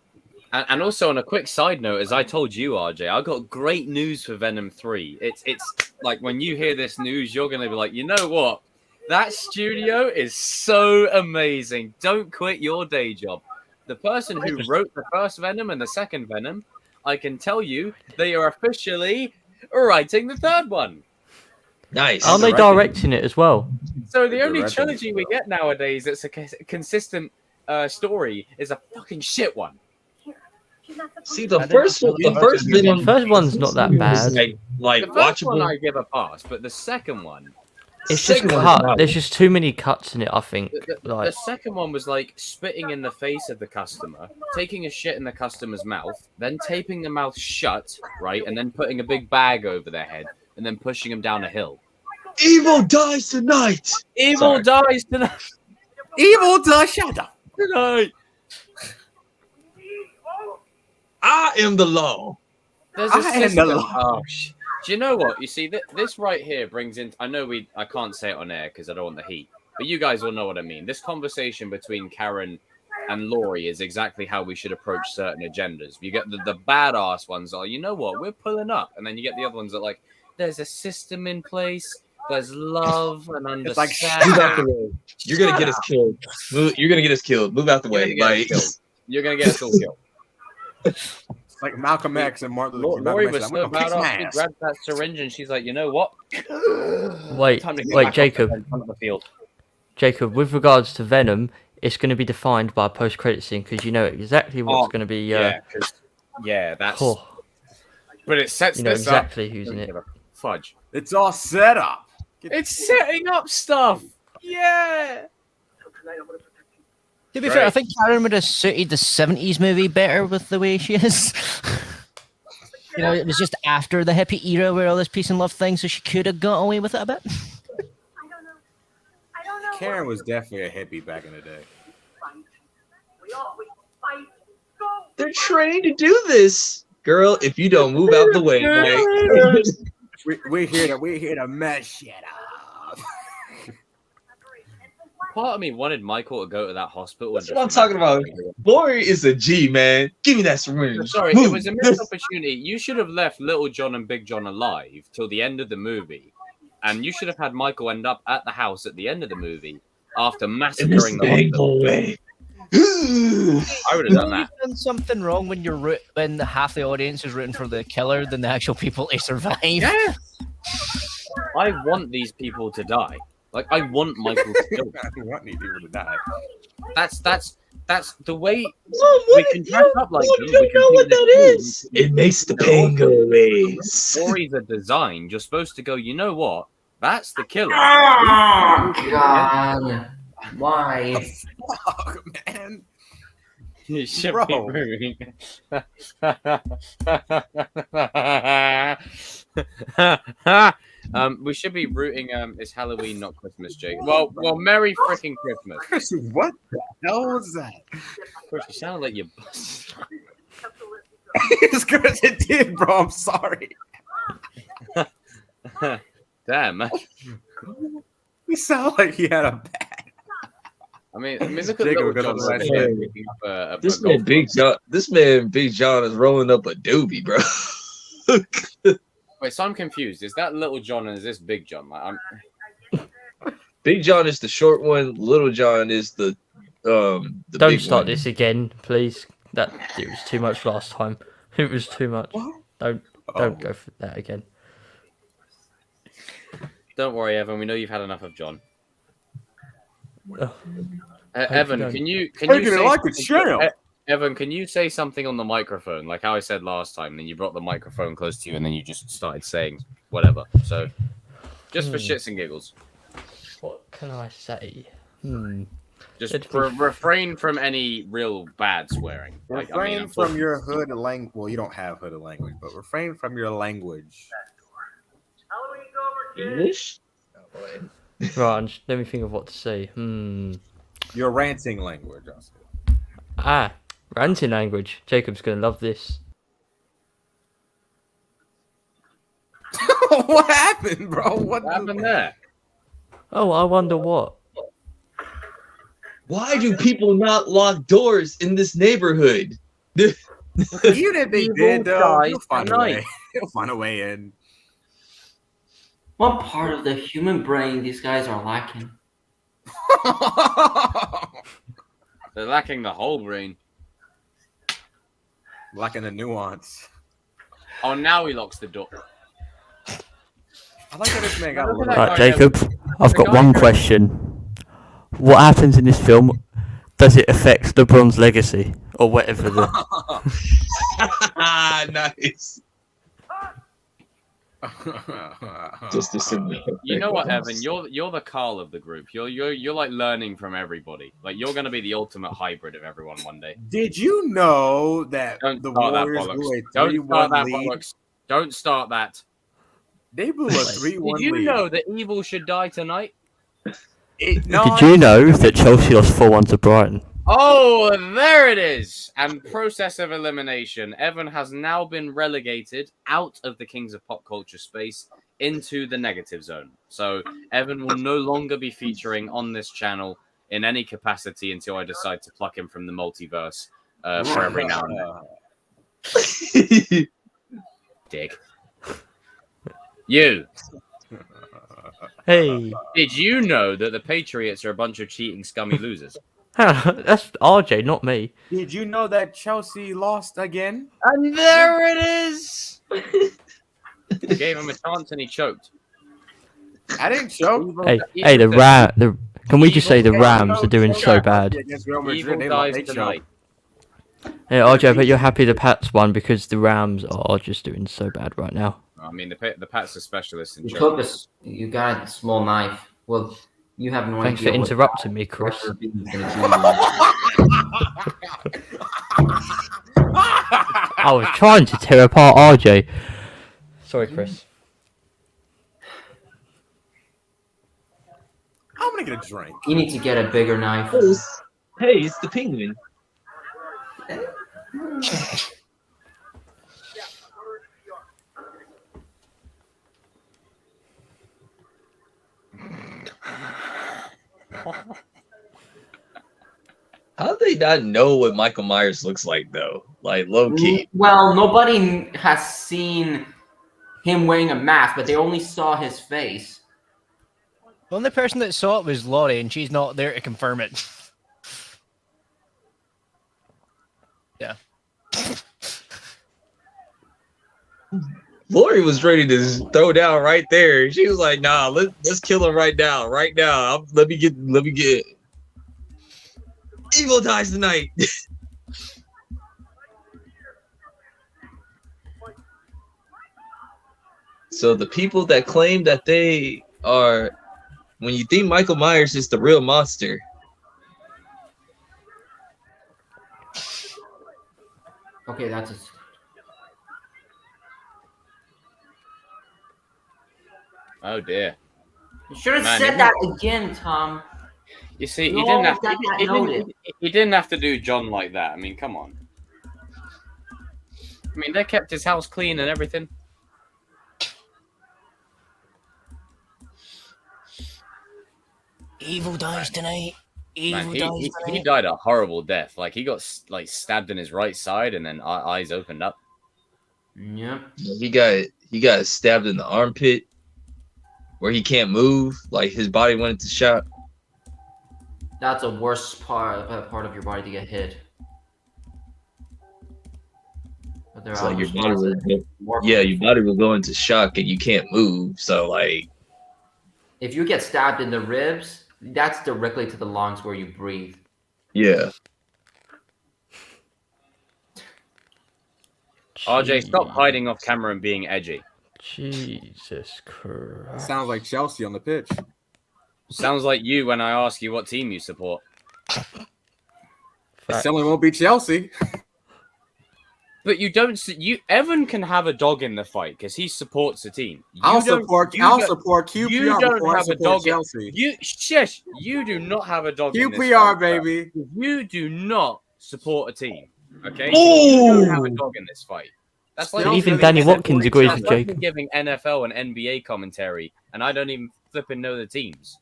Speaker 2: And also on a quick side note, as I told you, RJ, I got great news for Venom 3. It's like when you hear this news, you're gonna be like, you know what? That studio is so amazing. Don't quit your day job. The person who wrote the first Venom and the second Venom, I can tell you, they are officially writing the third one.
Speaker 4: Nice.
Speaker 1: Aren't they directing it as well?
Speaker 2: So the only
Speaker 11: Directing.
Speaker 2: trilogy we get nowadays that's a consistent story is a fucking shit one.
Speaker 4: See, the first Venom.
Speaker 1: The first one's not that
Speaker 4: is
Speaker 1: bad.
Speaker 4: like
Speaker 2: The first one
Speaker 4: watchable.
Speaker 2: I give a pass, but the second one,
Speaker 1: It's just
Speaker 4: Second one's
Speaker 1: cut.
Speaker 4: not.
Speaker 1: There's just too many cuts in it, I think.
Speaker 2: the
Speaker 1: Like,
Speaker 2: second one was like spitting in the face of the customer, taking a shit in the customer's mouth, then taping the mouth shut, right, and then putting a big bag over their head, and then pushing them down a hill.
Speaker 4: Evil dies tonight.
Speaker 2: Evil dies tonight.
Speaker 11: Evil does shut up.
Speaker 2: Tonight.
Speaker 4: I am the law.
Speaker 2: There's a
Speaker 11: I am the
Speaker 2: system.
Speaker 11: law.
Speaker 2: Oh, do you know what? You see, this right here brings in. I know I can't say it on air because I don't want the heat, but you guys will know what I mean. This conversation between Karen and Laurie is exactly how we should approach certain agendas. You get the badass ones are, you know what, we're pulling up, and then you get the other ones that like, there's a system in place, there's love and
Speaker 11: It's like,
Speaker 2: understanding.
Speaker 4: Move out the way. You're gonna get us killed. You're gonna get us killed. Move out the
Speaker 2: You're
Speaker 4: way.
Speaker 2: gonna get us
Speaker 4: Like,
Speaker 2: killed. You're gonna get us all killed.
Speaker 11: It's like Malcolm X and Martin Luther King.
Speaker 2: Laurie
Speaker 11: Malcolm
Speaker 2: was
Speaker 11: X,
Speaker 2: so
Speaker 11: I'm gonna kick some
Speaker 2: badass. She
Speaker 11: ass.
Speaker 2: grabbed that syringe and she's like, you know what?
Speaker 1: wait,
Speaker 2: Time to get
Speaker 1: wait,
Speaker 2: back
Speaker 1: Jacob.
Speaker 2: on the field.
Speaker 1: Jacob. With regards to Venom, it's going to be defined by a post-credit scene because you know exactly what's going to be.
Speaker 2: Yeah, that's.
Speaker 1: Oh,
Speaker 2: But it sets
Speaker 1: you know
Speaker 2: this
Speaker 1: exactly
Speaker 2: up.
Speaker 1: who's in it.
Speaker 2: Fudge.
Speaker 11: It's all set up.
Speaker 2: It's setting up stuff. Yeah.
Speaker 9: To be
Speaker 2: Right.
Speaker 9: fair, I think Karen would have suited the 70s movie better with the way she is. You know, it was just after the hippie era where all this peace and love thing, so she could have got away with it a bit.
Speaker 11: Karen was definitely a hippie back in the day.
Speaker 4: they're trained to do this, girl. If you don't move out the way, like,
Speaker 11: We're here to mess shit up.
Speaker 2: Part of me wanted Michael to go to that hospital.
Speaker 4: That's
Speaker 2: and
Speaker 4: what I'm
Speaker 2: just
Speaker 4: talking about. Lori is a G, man. Give me that syringe.
Speaker 2: Sorry,
Speaker 4: Move.
Speaker 2: it was a missed opportunity. You should have left Little John and Big John alive till the end of the movie, and you should have had Michael end up at the house at the end of the movie after massacring the hospital.
Speaker 4: Way.
Speaker 2: I would have done that.
Speaker 9: You've done something wrong when when half the audience is rooting for the killer than the actual people to survive.
Speaker 2: Yeah. I want these people to die. Like I want Michael to kill them.
Speaker 11: I don't want any people to die.
Speaker 2: That's the way
Speaker 4: Mom,
Speaker 2: we can dress up like
Speaker 4: Mom,
Speaker 2: them.
Speaker 4: you
Speaker 2: We can
Speaker 4: know
Speaker 2: think
Speaker 4: what
Speaker 2: they're
Speaker 4: that
Speaker 2: cool.
Speaker 4: is? It makes the pain go away.
Speaker 2: Stories are designed. You're supposed to go, you know what? That's the killer.
Speaker 5: Oh, God. Why?
Speaker 11: Fuck, man.
Speaker 2: You should
Speaker 11: Bro.
Speaker 2: be rooting. We should be rooting. It's Halloween, not Christmas, Jake. Well, Merry freaking Christmas.
Speaker 11: What the hell was that?
Speaker 2: Chris, you sound like you.
Speaker 11: It's because it did, bro. I'm sorry.
Speaker 2: Damn, man.
Speaker 11: You sound like he had a bat.
Speaker 2: I mean, look at
Speaker 11: Jacob
Speaker 2: Little
Speaker 11: got
Speaker 2: John
Speaker 11: on the right
Speaker 2: over there
Speaker 4: side.
Speaker 2: picking up a
Speaker 4: This
Speaker 2: golf
Speaker 4: man, Big
Speaker 2: club.
Speaker 4: John. This man, Big John, is rolling up a doobie, bro.
Speaker 2: Wait, so I'm confused. Is that Little John and is this Big John? Like,
Speaker 4: Big John is the short one. Little John is the
Speaker 1: Don't
Speaker 4: big
Speaker 1: start
Speaker 4: one.
Speaker 1: this again, please. It was too much last time. It was too much. Don't go for that again.
Speaker 2: Don't worry, Evan. We know you've had enough of John.
Speaker 1: Oh,
Speaker 2: Evan,
Speaker 1: don't.
Speaker 2: can you
Speaker 11: Taking it
Speaker 2: say
Speaker 11: like a
Speaker 2: something-
Speaker 11: champ.
Speaker 2: Evan, can you say something on the microphone, like how I said last time? Then you brought the microphone close to you, and then you just started saying whatever. So, just for shits and giggles,
Speaker 1: What can I say?
Speaker 2: just
Speaker 1: It'd be-
Speaker 2: refrain from any real bad swearing. Like,
Speaker 11: Refrain from your hood language. Well, you don't have hood language, but refrain from your language.
Speaker 6: Halloween's over, kids.
Speaker 4: English?
Speaker 1: Right, let me think of what to say.
Speaker 11: Your ranting language. I'll say.
Speaker 1: Ranting language. Jacob's gonna love this.
Speaker 11: What happened, bro?
Speaker 2: What happened there?
Speaker 1: Oh, I wonder what.
Speaker 4: Why do people not lock doors in this neighborhood?
Speaker 11: Even if they did, though,
Speaker 2: guys
Speaker 11: you'll find a
Speaker 2: tonight.
Speaker 11: way. You'll find a way in.
Speaker 5: What part of the human brain these guys are lacking?
Speaker 2: They're lacking the whole brain.
Speaker 11: Lacking the nuance.
Speaker 2: Oh, now he locks the door.
Speaker 11: I like that this man got a little.
Speaker 1: Right, Jacob, I've got one question. What happens in this film? Does it affect LeBron's legacy or whatever the?
Speaker 4: Nice. Just a simple.
Speaker 2: You know what, Evan? You're the Carl of the group. You're like learning from everybody. Like you're gonna be the ultimate hybrid of everyone one day.
Speaker 11: Did you know that
Speaker 2: Don't
Speaker 11: the
Speaker 2: start that
Speaker 11: Warriors
Speaker 2: bollocks.
Speaker 11: blew a
Speaker 2: Don't
Speaker 11: 3-1
Speaker 2: start that
Speaker 11: lead?
Speaker 2: bollocks. Don't start that.
Speaker 11: They blew a 3-1
Speaker 2: Did you
Speaker 11: lead.
Speaker 2: know that evil should die tonight?
Speaker 11: No,
Speaker 1: Did you know that Chelsea lost 4-1 to Brighton?
Speaker 2: Oh, there it is. And process of elimination. Evan has now been relegated out of the Kings of Pop Culture space into the negative zone. So Evan will no longer be featuring on this channel in any capacity until I decide to pluck him from the multiverse for every now and then. Dick. You.
Speaker 1: Hey,
Speaker 2: Did you know that the Patriots are a bunch of cheating, scummy losers?
Speaker 1: that's RJ, not me.
Speaker 11: Did you know that Chelsea lost again?
Speaker 2: And there it is. You gave him a chance and he choked.
Speaker 11: I didn't choke.
Speaker 1: Hey, can we just say the Rams are doing so bad?
Speaker 11: Against Real
Speaker 2: Evil
Speaker 11: Madrid,
Speaker 2: dies
Speaker 11: they choked.
Speaker 2: tonight.
Speaker 1: Yeah, RJ, I bet you're happy the Pats won because the Rams are just doing so bad right now.
Speaker 2: I mean, the Pats are specialists in
Speaker 5: You
Speaker 2: choking.
Speaker 5: took this. You got a small knife. Well, you have no
Speaker 1: Thanks for
Speaker 5: idea.
Speaker 1: interrupting me, Chris. I was trying to tear apart RJ. Sorry, Chris.
Speaker 11: I'm gonna get a drink.
Speaker 5: You need to get a bigger knife.
Speaker 4: Hey, it's the penguin. How do they not know what Michael Myers looks like, though? Like, low key.
Speaker 5: Well, nobody has seen him wearing a mask, but they only saw his face.
Speaker 9: The only person that saw it was Laurie, and she's not there to confirm it. Yeah.
Speaker 4: Lori was ready to throw down right there. She was like, "Nah, let's kill him right now, right now. Let me get." Evil dies tonight. So the people that claim that they are, when you think Michael Myers is the real monster,
Speaker 5: Okay, that's a.
Speaker 2: Oh dear.
Speaker 5: You should have
Speaker 2: Man,
Speaker 5: said
Speaker 2: you-
Speaker 5: that again, Tom.
Speaker 2: You see,
Speaker 5: You
Speaker 2: he didn't have
Speaker 5: always got that
Speaker 2: he
Speaker 5: noted.
Speaker 2: didn't have to do John like that. I mean, come on. I mean, they kept his house clean and everything.
Speaker 9: Evil dies tonight. Evil
Speaker 2: Man,
Speaker 9: dies
Speaker 2: he
Speaker 9: tonight.
Speaker 2: died a horrible death. Like he got like stabbed in his right side and then eyes opened up.
Speaker 5: Yep.
Speaker 4: he he got stabbed in the armpit where he can't move, like his body went into shock.
Speaker 5: That's a worse part of your body to get hit. But there
Speaker 4: It's
Speaker 5: are
Speaker 4: like your body
Speaker 5: responses.
Speaker 4: will,
Speaker 5: More
Speaker 4: yeah, your
Speaker 5: painful.
Speaker 4: body will go into shock and you can't move. So like,
Speaker 5: If you get stabbed in the ribs, that's directly to the lungs where you breathe.
Speaker 4: yeah.
Speaker 2: RJ, stop
Speaker 1: Jeez.
Speaker 2: hiding off camera and being edgy.
Speaker 1: Jesus Christ.
Speaker 11: Sounds like Chelsea on the pitch.
Speaker 2: Sounds like you when I ask you what team you support.
Speaker 11: It
Speaker 1: Facts.
Speaker 11: certainly won't be Chelsea.
Speaker 2: But you don't. You Evan can have a dog in the fight because he supports the team.
Speaker 11: I'll support QPR
Speaker 2: You don't
Speaker 11: before I
Speaker 2: have a
Speaker 11: support
Speaker 2: dog.
Speaker 11: Chelsea.
Speaker 2: You shush. You do not have a dog in this
Speaker 11: QPR,
Speaker 2: fight,
Speaker 11: baby.
Speaker 2: bro. You do not support a team. Okay.
Speaker 4: Ooh.
Speaker 2: You don't have a dog in this fight. That's like
Speaker 1: Even
Speaker 2: giving
Speaker 1: Danny
Speaker 2: NFL
Speaker 1: Watkins agrees
Speaker 2: that's
Speaker 1: with
Speaker 2: like me
Speaker 1: Jacob.
Speaker 2: giving NFL and NBA commentary, and I don't even flipping know the teams.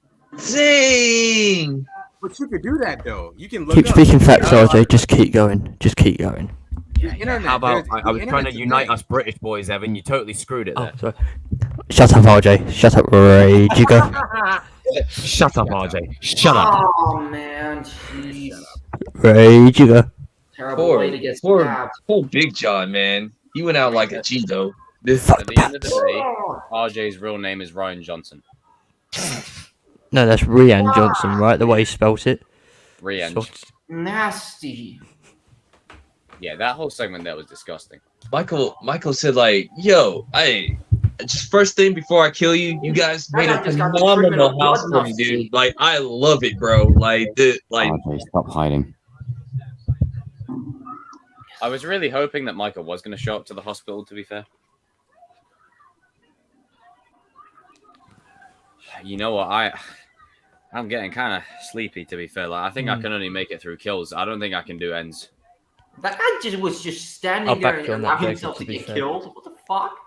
Speaker 4: Dang.
Speaker 11: But you could do that though. You can look
Speaker 1: Keep
Speaker 11: up.
Speaker 1: speaking facts, RJ. Just keep going. Just keep going.
Speaker 11: The internet,
Speaker 13: How about
Speaker 11: there's-
Speaker 13: I was
Speaker 11: the
Speaker 13: trying to
Speaker 11: internet's a
Speaker 13: unite
Speaker 11: thing.
Speaker 13: us British boys, Evan. You totally screwed it
Speaker 1: Oh,
Speaker 13: there.
Speaker 1: sorry. Shut up, RJ. Shut up, Rage. You go.
Speaker 13: Shut up, RJ. Shut up.
Speaker 5: Oh man, jeez.
Speaker 1: Rage. You go.
Speaker 5: Terrible
Speaker 4: Poor,
Speaker 5: way to get
Speaker 4: poor,
Speaker 5: stabbed.
Speaker 4: poor Big John, man. He went out like a G though.
Speaker 1: Fuck
Speaker 2: At
Speaker 1: the
Speaker 2: the end of the
Speaker 1: Pats.
Speaker 2: day, RJ's real name is Ryan Johnson.
Speaker 1: No, that's Rian Johnson, right? The way he spelt it.
Speaker 2: Rian.
Speaker 1: So-
Speaker 5: Nasty.
Speaker 2: Yeah, that whole segment there was disgusting.
Speaker 4: Michael said like, "Yo, I just first thing before I kill you, you guys made a
Speaker 5: guy just got the treatment
Speaker 4: phenomenal
Speaker 5: of
Speaker 4: house
Speaker 5: blood
Speaker 4: for me,
Speaker 5: musty.
Speaker 4: dude. Like, I love it, bro. Like,
Speaker 13: RJ, stop hiding.
Speaker 2: I was really hoping that Michael was going to show up to the hospital, to be fair. You know what? I'm getting kind of sleepy, to be fair. Like, I think I can only make it through kills. I don't think I can do ends.
Speaker 5: That guy was just standing
Speaker 1: I'll
Speaker 5: there
Speaker 1: back you on
Speaker 5: and
Speaker 1: that,
Speaker 5: allowing
Speaker 1: Jacob,
Speaker 5: himself
Speaker 1: to
Speaker 5: to
Speaker 1: be
Speaker 5: get
Speaker 1: fair.
Speaker 5: killed. What the fuck?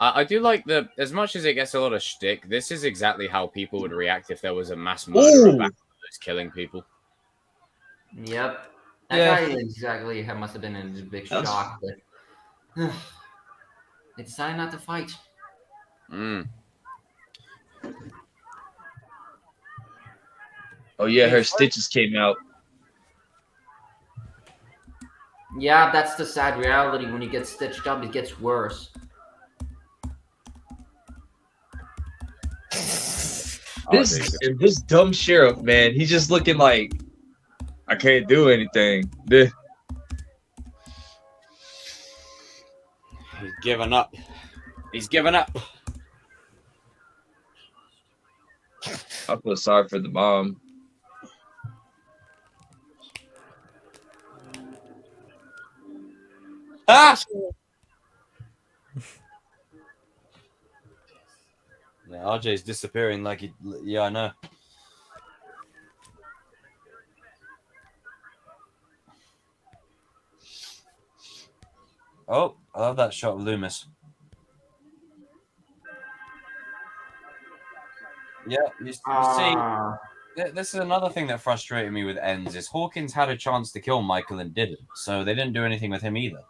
Speaker 2: I do like as much as it gets a lot of shtick, this is exactly how people would react if there was a mass murderer
Speaker 4: Ooh.
Speaker 2: back that's killing people.
Speaker 5: Yep. That
Speaker 1: Yeah.
Speaker 5: guy exactly must have been in a big
Speaker 4: That's-
Speaker 5: shock. But they decided not to fight.
Speaker 2: Mm.
Speaker 4: oh yeah, her stitches came out.
Speaker 5: Yeah, that's the sad reality. When you get stitched up, it gets worse.
Speaker 4: This dumb sheriff, man, he's just looking like I can't do anything.
Speaker 2: He's given up. He's given up.
Speaker 4: I feel sorry for the mom.
Speaker 2: Ah! Yeah, RJ's disappearing like he. Yeah, I know. Oh, I love that shot of Loomis. Yeah, you see,
Speaker 5: Ah.
Speaker 2: this is another thing that frustrated me with ends is Hawkins had a chance to kill Michael and didn't, so they didn't do anything with him either.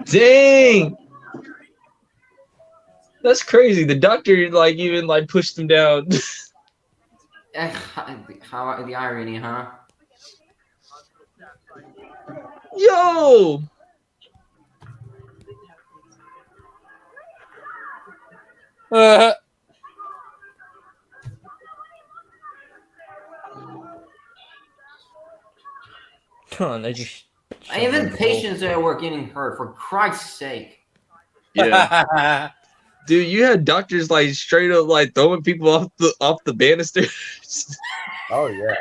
Speaker 4: Dang, that's crazy. The doctor like even like pushed him down.
Speaker 5: How the irony, huh?
Speaker 4: Yo,
Speaker 1: Come on, they just.
Speaker 5: And even patients that were getting hurt, for Christ's sake.
Speaker 4: yeah, dude, you had doctors like straight up like throwing people off the banisters.
Speaker 11: Oh yeah.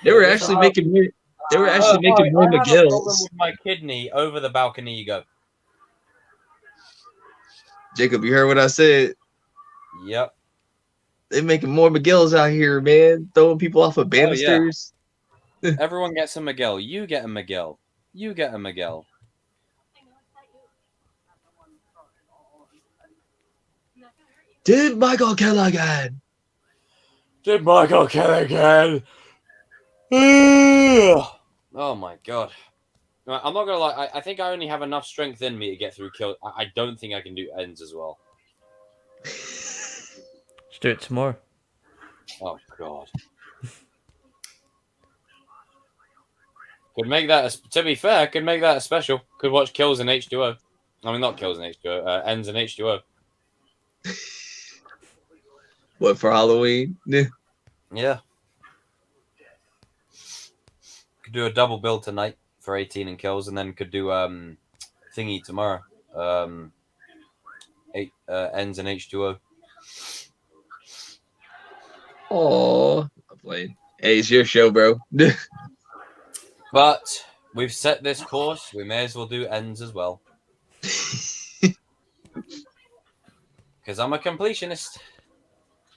Speaker 4: They were actually making more. They were actually making more
Speaker 2: I have a problem
Speaker 4: McGills.
Speaker 2: with my kidney over the balcony. You go.
Speaker 4: Jacob, you heard what I said?
Speaker 2: Yep.
Speaker 4: They making more McGills out here, man. Throwing people off of banisters.
Speaker 2: Everyone gets a Miguel. You get a Miguel. You get a Miguel.
Speaker 4: Did Michael kill again?
Speaker 2: Did Michael kill again? Oh my god. I'm not gonna lie. I think I only have enough strength in me to get through kills. I don't think I can do ends as well.
Speaker 1: Let's do it tomorrow.
Speaker 2: Oh god. Could make that. To be fair, could make that a special. Could watch kills in H2O. I mean, not kills in H2O. Ends in H2O.
Speaker 4: What, for Halloween?
Speaker 2: Yeah. Could do a double bill tonight for 18 and kills, and then could do thingy tomorrow. Ends in H2O.
Speaker 4: Oh, I'm playing. Hey, it's your show, bro.
Speaker 2: But we've set this course. We may as well do ends as well. Because I'm a completionist.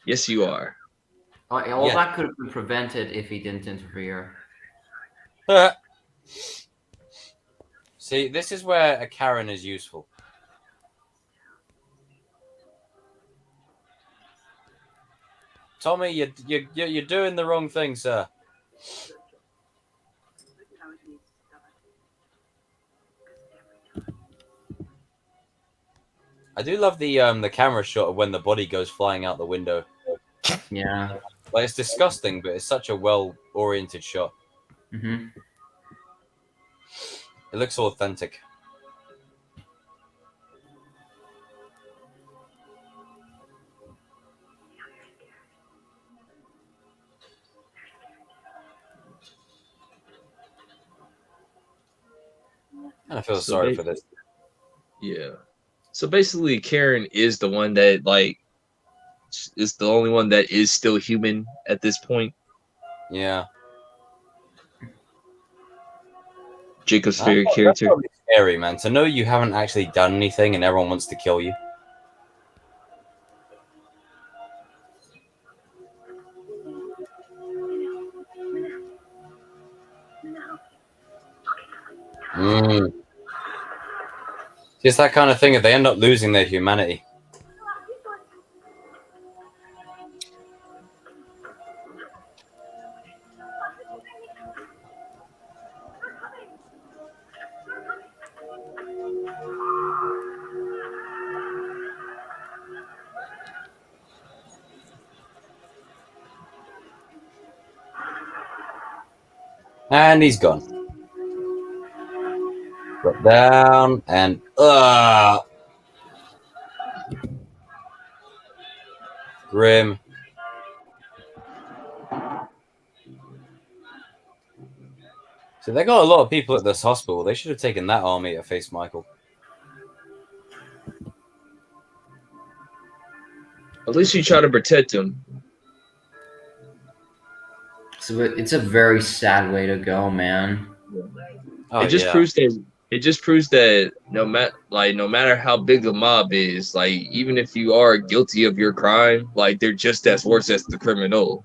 Speaker 4: Yes, you are.
Speaker 5: All
Speaker 2: Yeah.
Speaker 5: that could have been prevented if he didn't interfere.
Speaker 2: See, this is where a Karen is useful. Tommy, you're doing the wrong thing, sir. I do love the camera shot of when the body goes flying out the window.
Speaker 5: Yeah.
Speaker 2: Like, it's disgusting, but it's such a well-oriented shot.
Speaker 5: Mm-hmm.
Speaker 2: It looks authentic. And I feel sorry for this.
Speaker 4: Yeah. So basically, Karen is the one that is the only one that is still human at this point.
Speaker 2: Yeah.
Speaker 4: Jacob's favorite character.
Speaker 2: That's probably scary, man. To know you haven't actually done anything and everyone wants to kill you. It's that kind of thing if they end up losing their humanity. And he's gone. Drop down and grim. So they got a lot of people at this hospital. They should have taken that army to face Michael.
Speaker 4: At least you try to protect him.
Speaker 5: So it's a very sad way to go, man.
Speaker 2: Oh,
Speaker 4: it just proves that no matter how big the mob is, like even if you are guilty of your crime, like they're just as worse as the criminal.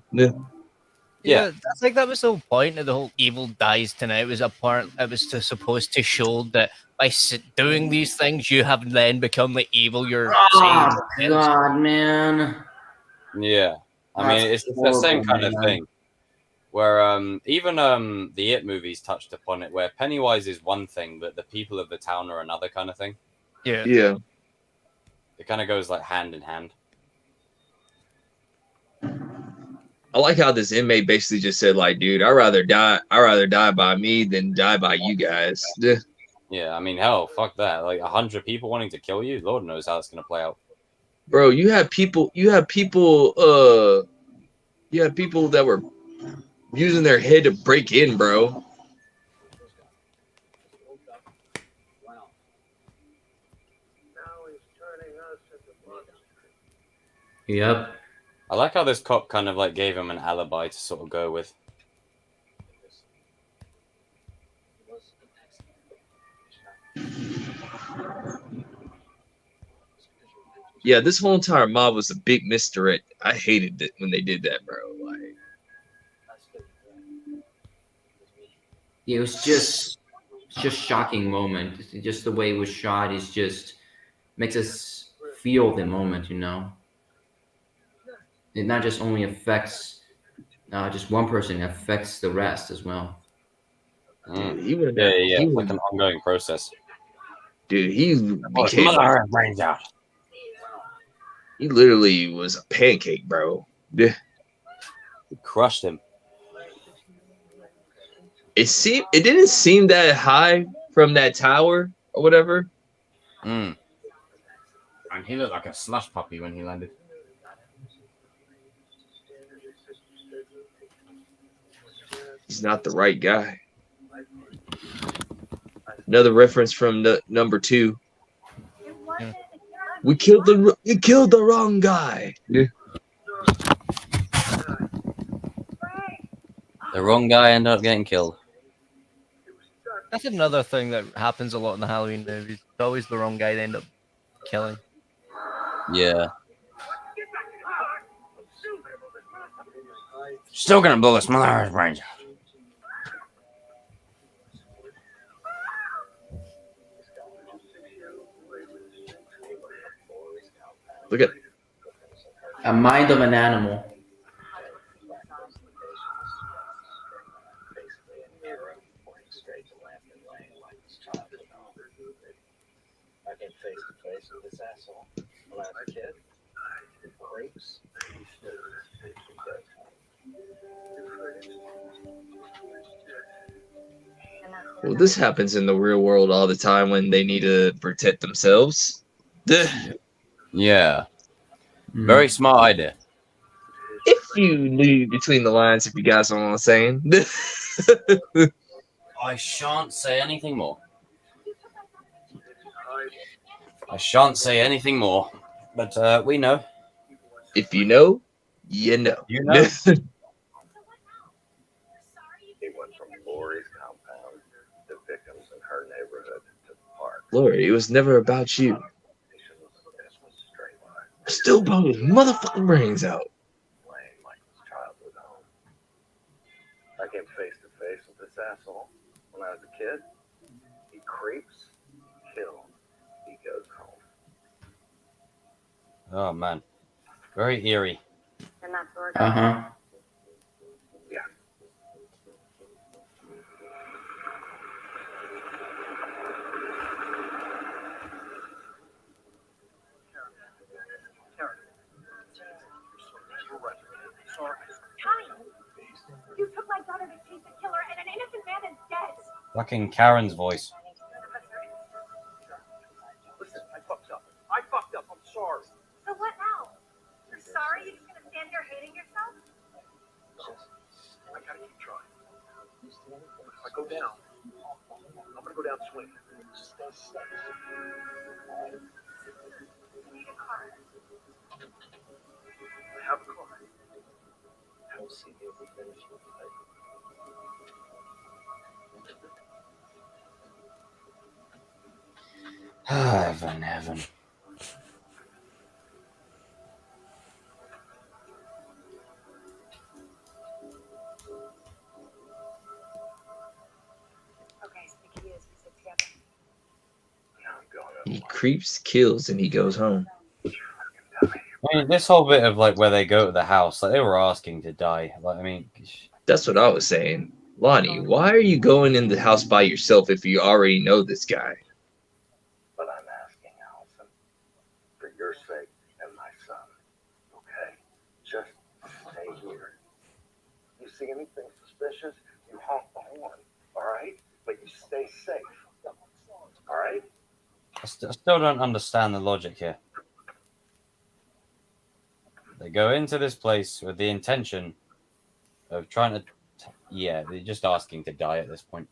Speaker 9: Yeah, I think that was the whole point of the whole "Evil Dies Tonight." It was supposed to show that by doing these things, you have then become the evil you're saying.
Speaker 5: Oh God, man.
Speaker 2: Yeah, I mean it's the same kind of thing. Where even the It movies touched upon it, where Pennywise is one thing, but the people of the town are another kind of thing.
Speaker 9: Yeah.
Speaker 2: It kind of goes like hand in hand.
Speaker 4: I like how this inmate basically just said, like, dude, I'd rather die by me than die by you guys.
Speaker 2: Yeah, I mean, hell, fuck that. Like 100 people wanting to kill you, Lord knows how it's gonna play out.
Speaker 4: Bro, you have people that were using their head to break in, bro.
Speaker 5: Yep.
Speaker 2: I like how this cop kind of like gave him an alibi to sort of go with.
Speaker 4: Yeah, this whole entire mob was a big misdirect. I hated it when they did that, bro. Like,
Speaker 5: it was just shocking moment. Just the way it was shot is just makes us feel the moment, you know. It not just only affects just one person, it affects the rest as well.
Speaker 4: Dude, he would
Speaker 2: Yeah,
Speaker 4: he
Speaker 2: like
Speaker 4: would,
Speaker 2: an ongoing process.
Speaker 4: dude, he
Speaker 2: Oh,
Speaker 4: became
Speaker 2: mother brains out.
Speaker 4: he literally was a pancake, bro. Yeah.
Speaker 2: Crushed him.
Speaker 4: It didn't seem that high from that tower or whatever.
Speaker 2: And he looked like a slush puppy when he landed.
Speaker 4: He's not the right guy. Another reference from the number 2.
Speaker 9: Yeah.
Speaker 4: We killed the wrong guy. Yeah.
Speaker 2: The wrong guy ended up getting killed.
Speaker 9: That's another thing that happens a lot in the Halloween movies. It's always the wrong guy they end up killing.
Speaker 2: Yeah. Still gonna blow this mother's brains out.
Speaker 4: Look at
Speaker 5: A mind of an animal.
Speaker 4: well, this happens in the real world all the time when they need to protect themselves.
Speaker 2: Yeah. Very smart idea.
Speaker 4: If you read between the lines, if you guys know what I'm saying.
Speaker 2: I shan't say anything more. I shan't say anything more. But we know.
Speaker 4: If you know, you know.
Speaker 2: You know.
Speaker 6: He went from Lori's compound to victims in her neighborhood to the park.
Speaker 4: Lori, it was never about you. I still blow his motherfucking brains out.
Speaker 6: Playing Michael's childhood home. I came face to face with this asshole when I was a kid. He creeps, he kills, he goes home.
Speaker 2: Oh man. Very eerie.
Speaker 7: And that's where we're going.
Speaker 5: Uh-huh.
Speaker 6: Yeah.
Speaker 7: Tommy, you took my daughter to chase the killer, and an innocent man is dead.
Speaker 2: Fucking Karen's voice.
Speaker 6: Listen, I fucked up. I'm sorry.
Speaker 7: So what now? You're sorry? You're just gonna stand here hating yourself?
Speaker 6: I gotta keep trying. If I go down, I'm gonna go down swinging.
Speaker 7: You need a car.
Speaker 6: I have a car. I will see you if we finish with the paper.
Speaker 2: Heaven.
Speaker 7: Okay, so the key is we sit together.
Speaker 4: He creeps, kills, and he goes home.
Speaker 2: I mean, this whole bit of like where they go to the house, like they were asking to die. Like, I mean,
Speaker 4: That's what I was saying. Lonnie, why are you going in the house by yourself if you already know this guy?
Speaker 6: But I'm asking, Allison, for your sake and my son, okay? Just stay here. You see anything suspicious, you honk the horn, all right? But you stay safe, all right?
Speaker 2: I still don't understand the logic here. They go into this place with the intention of trying to... Yeah, they're just asking to die at this point.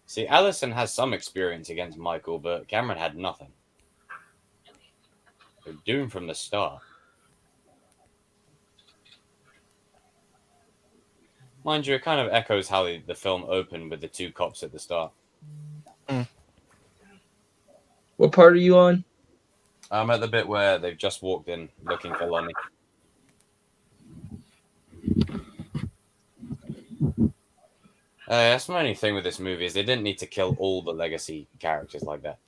Speaker 2: See, Allison has some experience against Michael, but Cameron had nothing. They're doomed from the start. Mind you, it kind of echoes how the film opened with the two cops at the start.
Speaker 4: What part are you on?
Speaker 2: I'm at the bit where they've just walked in looking for Lonnie. That's my only thing with this movie is they didn't need to kill all the legacy characters like that.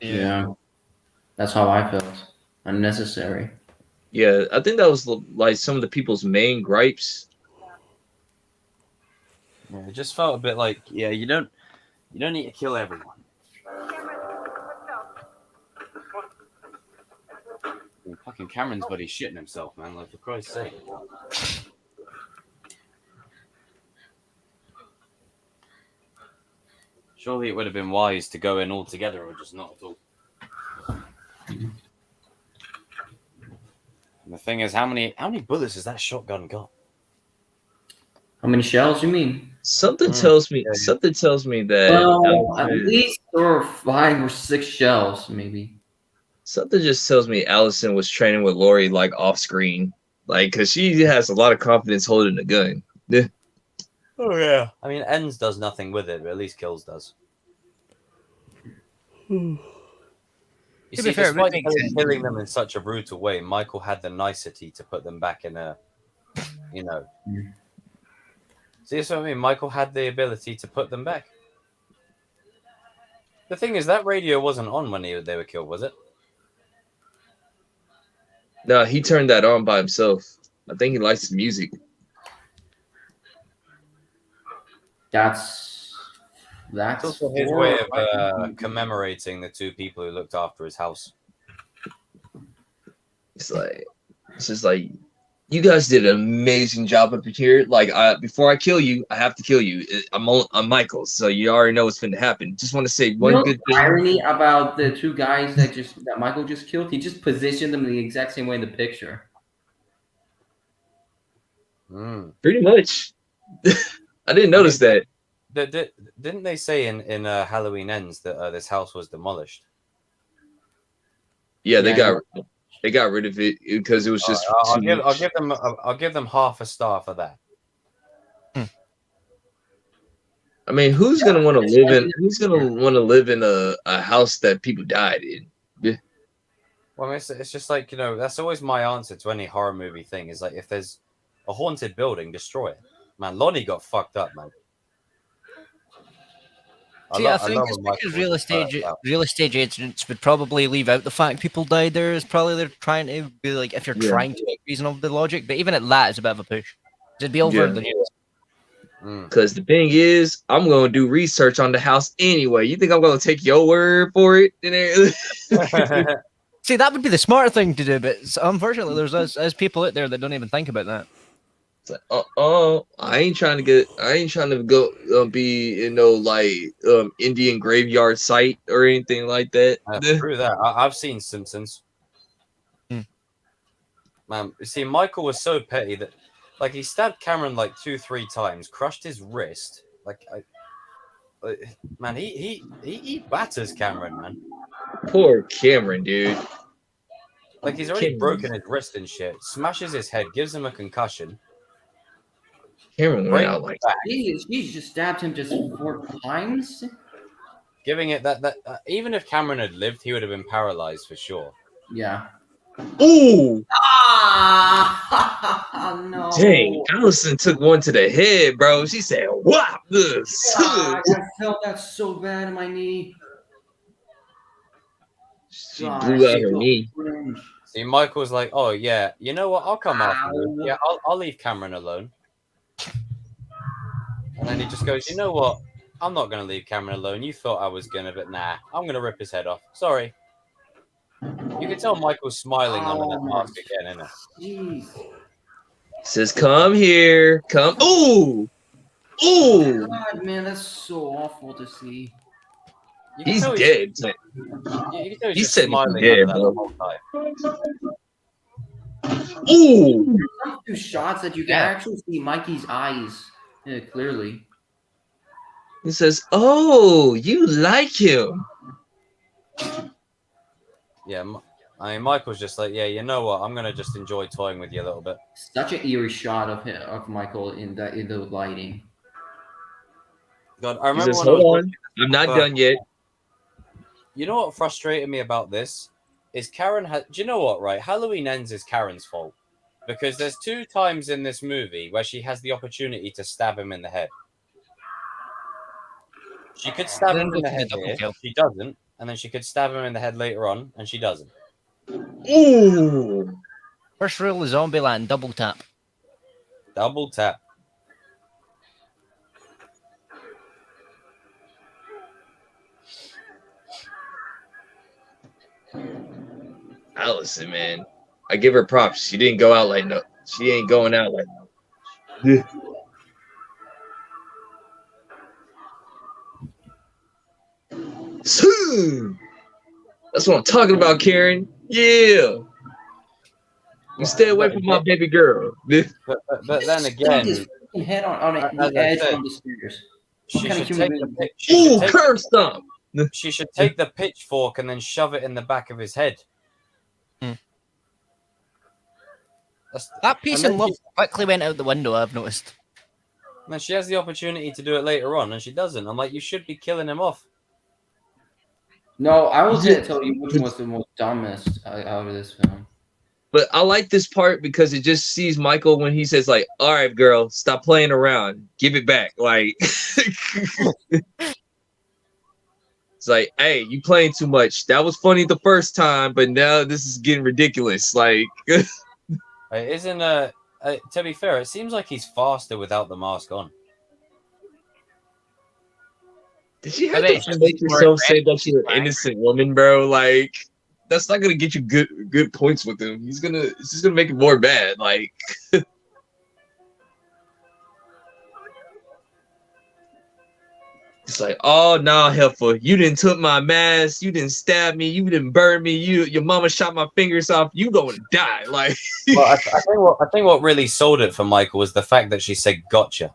Speaker 5: Yeah. That's how I felt. Unnecessary.
Speaker 4: Yeah, I think that was like some of the people's main gripes.
Speaker 2: Yeah, it just felt a bit like, yeah, you don't need to kill everyone. I mean, fucking Cameron's buddy shitting himself, man. Like, for Christ's sake. Surely it would have been wise to go in all together, or just not at all. And the thing is, how many bullets has that shotgun got?
Speaker 5: How many shells you mean?
Speaker 4: Something tells me that
Speaker 5: Well, at
Speaker 4: Allison-
Speaker 5: least there were 5 or 6 shells, maybe.
Speaker 4: something just tells me Allison was training with Lori like off screen, like because she has a lot of confidence holding a gun. Yeah.
Speaker 2: Oh yeah. I mean, Ends does nothing with it, but at least Kills does. You
Speaker 9: To
Speaker 2: see,
Speaker 9: be fair, it would
Speaker 2: despite
Speaker 9: make sense.
Speaker 2: killing them in such a brutal way, Michael had the nicety to put them back in a, you know. See, that's what I mean. Michael had the ability to put them back. The thing is, that radio wasn't on when they were killed, was it?
Speaker 4: No, he turned that on by himself. I think he likes the music.
Speaker 5: That's
Speaker 2: It's also his way of commemorating the 2 people who looked after his house.
Speaker 4: It's just like you guys did an amazing job up here. Like, before I kill you, I have to kill you. I'm Michael, so you already know what's going to happen. Just want to say one good thing.
Speaker 5: Irony about the 2 guys that Michael just killed. He just positioned them the exact same way in the picture.
Speaker 4: Pretty much. I didn't notice that.
Speaker 2: Didn't they say in Halloween Ends that this house was demolished?
Speaker 4: Yeah, they got rid of it because it was just.
Speaker 2: I'll give them half a star for that.
Speaker 4: I mean, who's gonna want to live in? Who's gonna want to live in a house that people died in? Yeah.
Speaker 2: Well, I mean, it's just like, you know, that's always my answer to any horror movie thing. Is like, if there's a haunted building, destroy it. Man, Lonnie got fucked up, man.
Speaker 9: See, I think it's because real estate agents would probably leave out the fact people died there. Is probably they're trying to be like, if you're trying to make reason of the logic, but even at that, it's a bit of a push. It'd be over the news.
Speaker 4: Because the thing is, I'm gonna do research on the house anyway. You think I'm gonna take your word for it?
Speaker 9: See, that would be the smart thing to do, but unfortunately, there's people out there that don't even think about that.
Speaker 4: It's like, I ain't trying to go be Indian graveyard site or anything like that.
Speaker 2: True that. I've seen Simpsons. Man, you see, Michael was so petty that, like, he stabbed Cameron like 2-3 times, crushed his wrist. Man, he batters Cameron, man.
Speaker 4: Poor Cameron, dude.
Speaker 2: Like, he's already broken his wrist and shit. Smashes his head, gives him a concussion.
Speaker 4: Cameron went out like
Speaker 5: he just stabbed him just 4 times.
Speaker 2: Giving it that even if Cameron had lived, he would have been paralyzed for sure.
Speaker 5: Yeah.
Speaker 4: Ooh!
Speaker 5: No.
Speaker 4: Dang, Allison took one to the head, bro. She said, "Wow!"
Speaker 5: I felt that so bad in my knee.
Speaker 4: She blew out her knee.
Speaker 2: See, Michael's like, "Oh yeah, you know what? I'll come after you. Yeah, I'll leave Cameron alone." And then he just goes, "You know what? I'm not going to leave Cameron alone. You thought I was going to, but nah. I'm going to rip his head off. Sorry." You can tell Michael's smiling under that mask again, innit?
Speaker 4: Says, "Come here. Come." Ooh! Ooh!
Speaker 5: God, man, that's so awful to see.
Speaker 4: He's dead. He said he's dead, bro. Ooh!
Speaker 5: Some 2 shots that you can actually see Mikey's eyes clearly.
Speaker 4: He says, "Oh, you like him."
Speaker 2: Yeah, I mean, Michael's just like, yeah, you know what? I'm going to just enjoy toying with you a little bit.
Speaker 5: Such an eerie shot of Michael in the lighting.
Speaker 2: God, I remember
Speaker 4: He says,
Speaker 2: when
Speaker 4: "Hold on. I'm not done yet."
Speaker 2: You know what frustrated me about this? Is Karen do you know what, right? Halloween Ends is Karen's fault. Because there's 2 times in this movie where she has the opportunity to stab him in the head. She could stab
Speaker 9: Then
Speaker 2: him in
Speaker 9: go
Speaker 2: the
Speaker 9: for the
Speaker 2: head
Speaker 9: double
Speaker 2: here.
Speaker 9: kill.
Speaker 2: She doesn't, and then she could stab him in the head later on, and she doesn't.
Speaker 4: Ooh.
Speaker 9: First rule of Zombieland: double tap.
Speaker 2: Double tap.
Speaker 4: Allison, man, I give her props. She didn't go out like no. She ain't going out like no. That's what I'm talking about, Karen. Yeah. You stay away from my baby girl.
Speaker 2: But then again,
Speaker 5: his head on
Speaker 2: as
Speaker 5: the
Speaker 2: I
Speaker 5: edge
Speaker 2: said,
Speaker 5: on the stairs.
Speaker 2: she
Speaker 5: What kind of
Speaker 2: should
Speaker 5: human
Speaker 2: take the
Speaker 5: being?
Speaker 2: she should
Speaker 4: Ooh,
Speaker 2: take
Speaker 4: curb stomp.
Speaker 2: she should take the pitchfork and then shove it in the back of his head.
Speaker 9: That peace
Speaker 2: and
Speaker 9: and
Speaker 2: then
Speaker 9: love quickly went out the window, I've noticed.
Speaker 2: And she has the opportunity to do it later on, and she doesn't. I'm like, you should be killing him off.
Speaker 5: No, I will tell you which was the most dumbest out of this film.
Speaker 4: But I like this part because it just sees Michael when he says, like, all right, girl, stop playing around. Give it back. Like, it's like, hey, you playing too much. That was funny the first time, but now this is getting ridiculous. Like,
Speaker 2: It isn't to be fair, it seems like he's faster without the mask on.
Speaker 4: did you have to make yourself say that you're an innocent woman, bro? Like, that's not gonna get you good points with him. It's just gonna make it more bad. Like, it's like, oh no, heifer, you didn't took my mask, you didn't stab me, you didn't burn me, your mama shot my fingers off, you gonna die. Like,
Speaker 2: well, I think what really sold it for Michael was the fact that she said gotcha.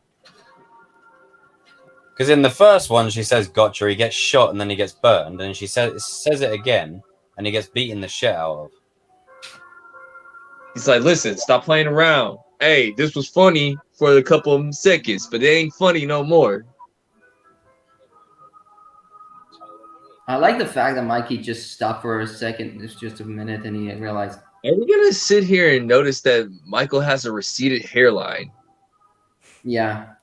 Speaker 2: Because in the first one, she says gotcha, he gets shot and then he gets burned, and she says it again, and he gets beaten the shit out of.
Speaker 4: he's like, listen, stop playing around. Hey, this was funny for a couple of seconds, but it ain't funny no more.
Speaker 5: I like the fact that Mikey just stopped for a second. It's just a minute, and he realized.
Speaker 4: Are we gonna sit here and notice that Michael has a receded hairline?
Speaker 5: Yeah.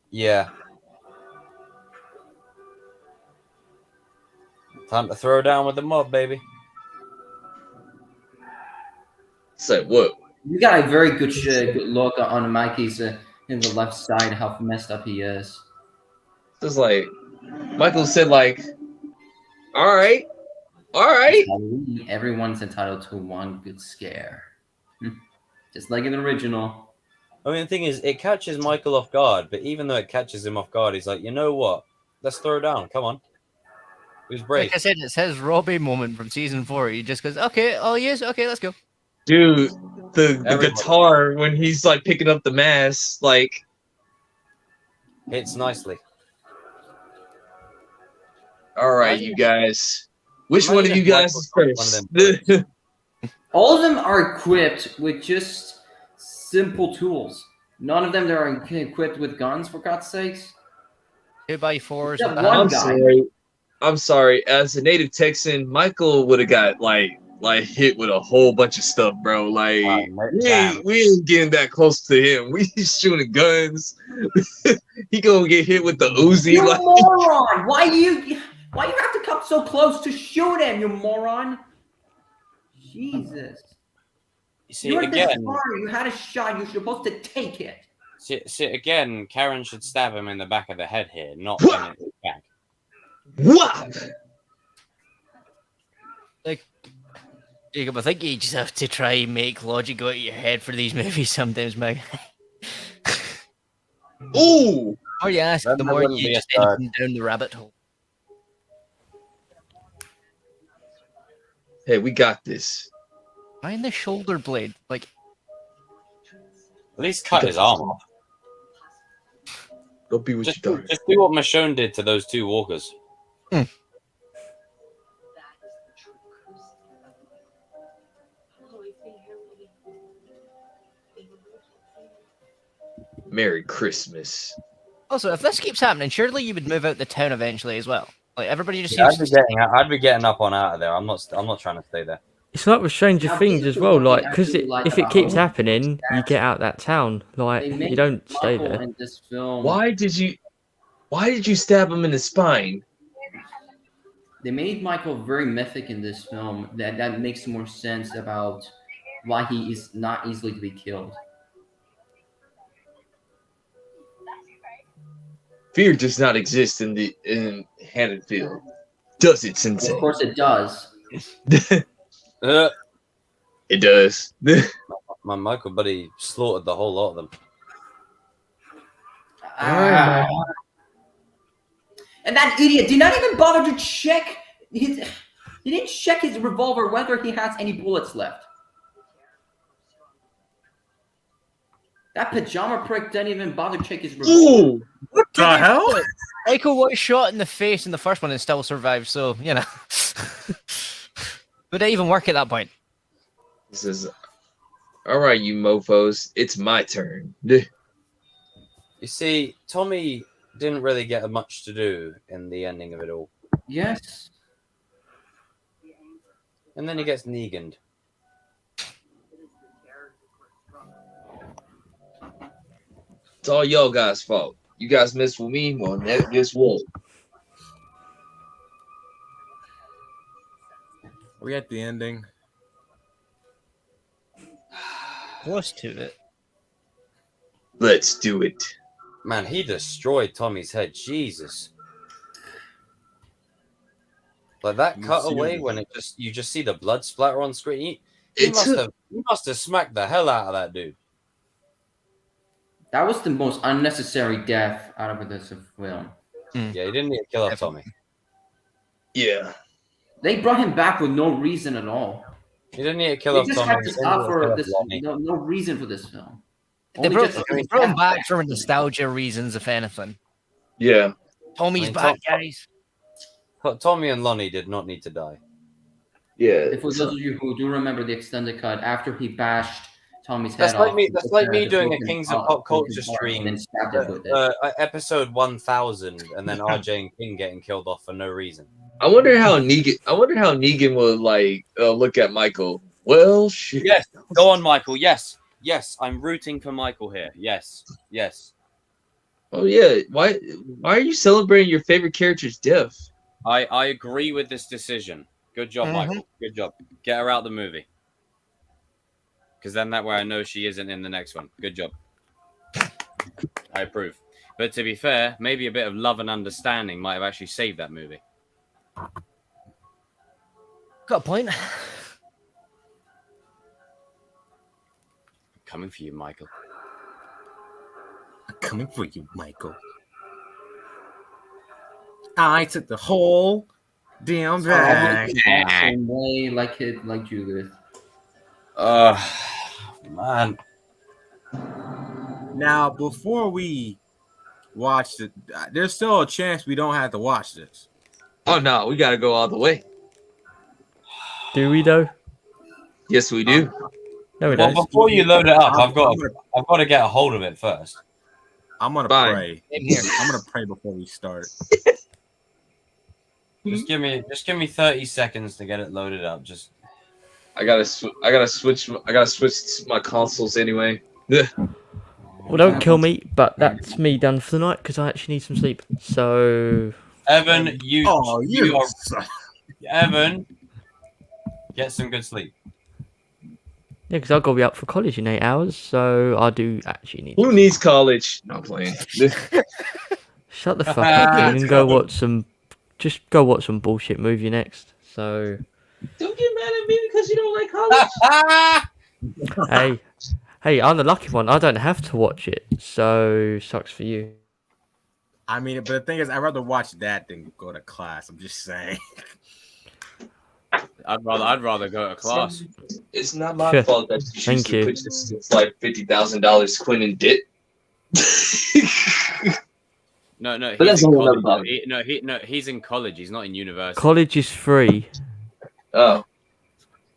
Speaker 2: Yeah. Time to throw down with the mob, baby.
Speaker 4: So what?
Speaker 5: You got a very good look on Mikey's in the left side, how messed up he is.
Speaker 4: Just like Michael said, like, all right.
Speaker 5: Everyone's entitled to one good scare, just like in the original.
Speaker 2: I mean, the thing is, it catches Michael off guard, but even though it catches him off guard, he's like, you know what? Let's throw down. Come on. Who's brave?
Speaker 9: Like I said, it's his Robbie moment from season 4. He just goes, okay, oh yes, okay, let's go.
Speaker 4: Dude, the guitar when he's like picking up the mask, like,
Speaker 2: hits nicely.
Speaker 4: All right, you guys. Which one of you guys is first?
Speaker 5: All of them are equipped with just simple tools. None of them are equipped with guns, for God's sakes.
Speaker 9: 2x4s.
Speaker 4: I'm sorry. As a native Texan, Michael would have got like hit with a whole bunch of stuff, bro. Like, we ain't getting that close to him. We shooting guns. He gonna get hit with the Uzi.
Speaker 5: You
Speaker 4: like,
Speaker 5: moron! Why you have to come so close to shoot him, you moron? Jesus.
Speaker 2: You see,
Speaker 5: You're
Speaker 2: again,
Speaker 5: this far. You had a shot. You're supposed to take it.
Speaker 2: See, again, Karen should stab him in the back of the head here, not in his back.
Speaker 4: What?
Speaker 9: Like, Jacob, I think you just have to try and make logic go out of your head for these movies sometimes, Meg.
Speaker 4: Ooh!
Speaker 9: Or you ask, the more you just end up down the rabbit hole.
Speaker 4: Hey, we got this.
Speaker 9: Find the shoulder blade. Like,
Speaker 2: at least cut his arm off.
Speaker 4: Don't be what you thought.
Speaker 2: Just do what Michonne did to those two walkers.
Speaker 4: Merry Christmas.
Speaker 9: Also, if this keeps happening, surely you would move out the town eventually as well. Like, everybody just
Speaker 2: Yeah,
Speaker 9: seems
Speaker 2: I'd be getting up on out of there. I'm not trying to stay there.
Speaker 1: It's like with Stranger Things as well, like, because if it keeps happening, you get out that town. Like, you don't stay there.
Speaker 5: In this film.
Speaker 4: Why did you? Why did you stab him in the spine?
Speaker 5: They made Michael very mythic in this film. That makes more sense about why he is not easily to be killed.
Speaker 4: Fear does not exist in Haddonfield. Does it, Sensei?
Speaker 5: Of course it does.
Speaker 4: It does.
Speaker 14: My Michael buddy slaughtered the whole lot of them.
Speaker 5: And that idiot did not even bother to check he didn't check his revolver whether he has any bullets left. That pajama prick didn't even bother to check his revolver.
Speaker 4: Ooh,
Speaker 11: what the hell?
Speaker 9: Michael was shot in the face in the first one and still survived, so, you know. Would it even work at that point?
Speaker 4: This is... Alright, you mofos. It's my turn.
Speaker 14: You see, Tommy didn't really get much to do in the ending of it all.
Speaker 5: Yes.
Speaker 14: And then he gets Negan'd.
Speaker 4: It's all y'all guys' fault. You guys mess with me, well, guess what?
Speaker 11: Are we at the ending?
Speaker 9: Close to it.
Speaker 4: Let's do it.
Speaker 14: Man, he destroyed Tommy's head. Jesus. Like that cutaway when you just see the blood splatter on screen. He must have smacked the hell out of that dude.
Speaker 5: That was the most unnecessary death out of this film.
Speaker 14: Yeah, he didn't need to kill off Tommy.
Speaker 4: Yeah.
Speaker 5: They brought him back with no reason at all.
Speaker 14: He didn't need to kill off
Speaker 5: They
Speaker 14: Tommy.
Speaker 5: just had to stop for this. No reason for this film.
Speaker 9: They brought him back for nostalgia reasons, if anything.
Speaker 4: Yeah.
Speaker 9: Tommy's back, guys.
Speaker 14: Tommy and Lonnie did not need to die.
Speaker 4: Yeah.
Speaker 5: For those of you who do remember the extended cut, after he bashed Tommy's head
Speaker 14: That's like
Speaker 5: off,
Speaker 14: me. That's like me doing a
Speaker 5: broken
Speaker 14: Kings of
Speaker 5: heart,
Speaker 14: Pop Culture
Speaker 5: broken heart,
Speaker 14: stream,
Speaker 5: and then stabbed it with it.
Speaker 14: episode 1000, and then RJ and King getting killed off for no reason.
Speaker 4: I wonder how Negan would like look at Michael. Well, shit.
Speaker 2: Yes, go on, Michael. Yes, I'm rooting for Michael here. Yes.
Speaker 4: Oh yeah. Why are you celebrating your favorite character's death?
Speaker 2: I agree with this decision. Good job, Michael. Good job. Get her out the movie. Because then that way I know she isn't in the next one. Good job. I approve. But to be fair, maybe a bit of love and understanding might have actually saved that movie.
Speaker 9: Got a point.
Speaker 2: Coming for you, Michael.
Speaker 11: Coming for you, Michael. I took the whole damn bag.
Speaker 5: Same way, like Judith.
Speaker 14: Man.
Speaker 11: Now, before we watch it, there's still a chance we don't have to watch this.
Speaker 4: Oh no, we gotta go all the way.
Speaker 1: Do we though?
Speaker 4: Yes, we do.
Speaker 1: No, we
Speaker 14: Well,
Speaker 1: don't.
Speaker 14: before you load it up, I've got to get a hold of it first.
Speaker 11: I'm gonna
Speaker 4: Fine.
Speaker 11: pray. I'm gonna pray before we start.
Speaker 14: Just give me 30 seconds to get it loaded up. Just
Speaker 4: I gotta switch my consoles anyway.
Speaker 1: Well, don't kill me, but that's me done for the night because I actually need some sleep. So,
Speaker 14: Evan, you are
Speaker 11: suck.
Speaker 14: Evan, get some good sleep.
Speaker 1: yeah, because I've got to be up for college in 8 hours, so I do actually need.
Speaker 4: Who needs college? Not playing.
Speaker 1: Shut the fuck up and go watch some. Just go watch some bullshit movie next. So.
Speaker 4: Don't get mad at me because you don't like college.
Speaker 1: Hey, I'm the lucky one. I don't have to watch it, so sucks for you.
Speaker 11: I mean, but the thing is, I'd rather watch that than go to class. I'm just saying.
Speaker 2: I'd rather go to class.
Speaker 4: It's not my fault that you
Speaker 1: Thank
Speaker 4: choose to
Speaker 1: you.
Speaker 4: put this like $50,000 Quinn in debt.
Speaker 2: No,
Speaker 4: But
Speaker 2: he's
Speaker 4: that's a
Speaker 2: in
Speaker 4: whole other
Speaker 2: college.
Speaker 4: bother.
Speaker 2: He's in college. He's not in university.
Speaker 1: College is free.
Speaker 4: Oh,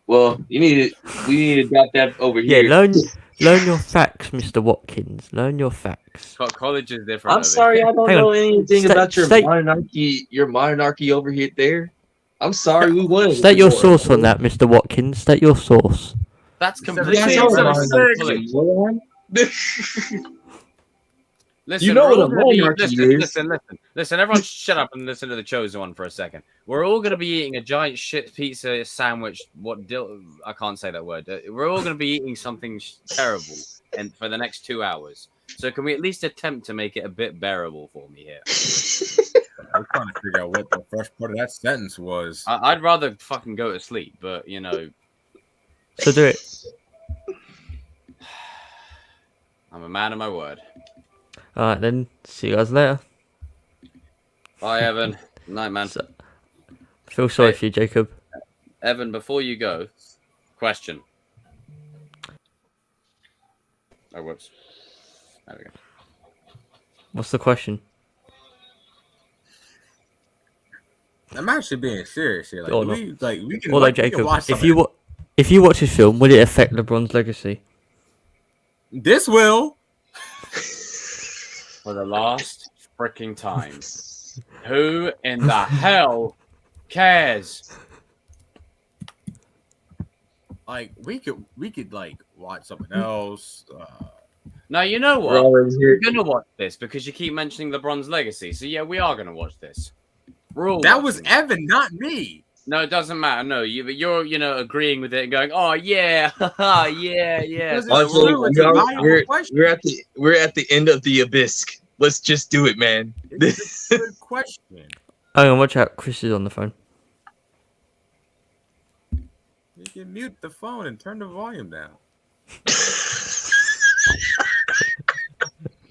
Speaker 4: well, we need to adopt that over
Speaker 1: Yeah,
Speaker 4: here.
Speaker 1: learn your facts, Mr. Watkins. Learn your facts.
Speaker 2: College is different.
Speaker 4: I'm sorry, I don't
Speaker 1: Hang
Speaker 4: know
Speaker 1: on.
Speaker 4: anything about your monarchy. Your monarchy over here. There, I'm sorry, we won.
Speaker 1: State your source on that, Mr. Watkins. State your source.
Speaker 2: That's completely
Speaker 4: Yeah,
Speaker 2: irrelevant. Listen,
Speaker 4: You know
Speaker 2: we're
Speaker 4: what
Speaker 2: all
Speaker 4: a
Speaker 2: gonna be
Speaker 4: monarchy is.
Speaker 2: listen. Everyone, shut up and listen to the chosen one for a second. We're all gonna be eating a giant shit pizza sandwich. I can't say that word. We're all gonna be eating something terrible, and for the next 2 hours. So can we at least attempt to make it a bit bearable for me here?
Speaker 11: I'm trying to figure out what the first part of that sentence was.
Speaker 2: I'd rather fucking go to sleep, but you know.
Speaker 1: So do it.
Speaker 2: I'm a man of my word.
Speaker 1: All right, then. See you guys later.
Speaker 2: Bye, Evan. Night, man.
Speaker 1: I feel sorry for you, Jacob.
Speaker 2: Evan, before you go, question. Oh, whoops. There we go.
Speaker 1: What's the question?
Speaker 11: I'm actually being serious here. Like,
Speaker 1: Or not.
Speaker 11: we can,
Speaker 1: Although,
Speaker 11: we can
Speaker 1: Jacob,
Speaker 11: watch
Speaker 1: if
Speaker 11: some
Speaker 1: you
Speaker 11: of
Speaker 1: if you watch this film, will it affect LeBron's legacy?
Speaker 11: this will.
Speaker 2: For the last freaking time. Who in the hell cares?
Speaker 11: Like, we could like watch something else.
Speaker 2: Now, you know
Speaker 4: We're
Speaker 2: what?
Speaker 4: already here.
Speaker 2: We're going to watch this because you keep mentioning LeBron's legacy. So, yeah, we are going to watch this. We're all
Speaker 11: That was
Speaker 2: watching.
Speaker 11: Evan, not me.
Speaker 2: No, it doesn't matter. No, you're agreeing with it and going, oh, yeah, yeah, yeah.
Speaker 11: Because
Speaker 2: So
Speaker 11: it's
Speaker 2: we're all
Speaker 11: true. It's a valuable question.
Speaker 4: we're at the end of the abyss. Let's just do it, man.
Speaker 11: It's a good question.
Speaker 1: Hang on, watch out. Chris is on the phone.
Speaker 11: You can mute the phone and turn the volume down.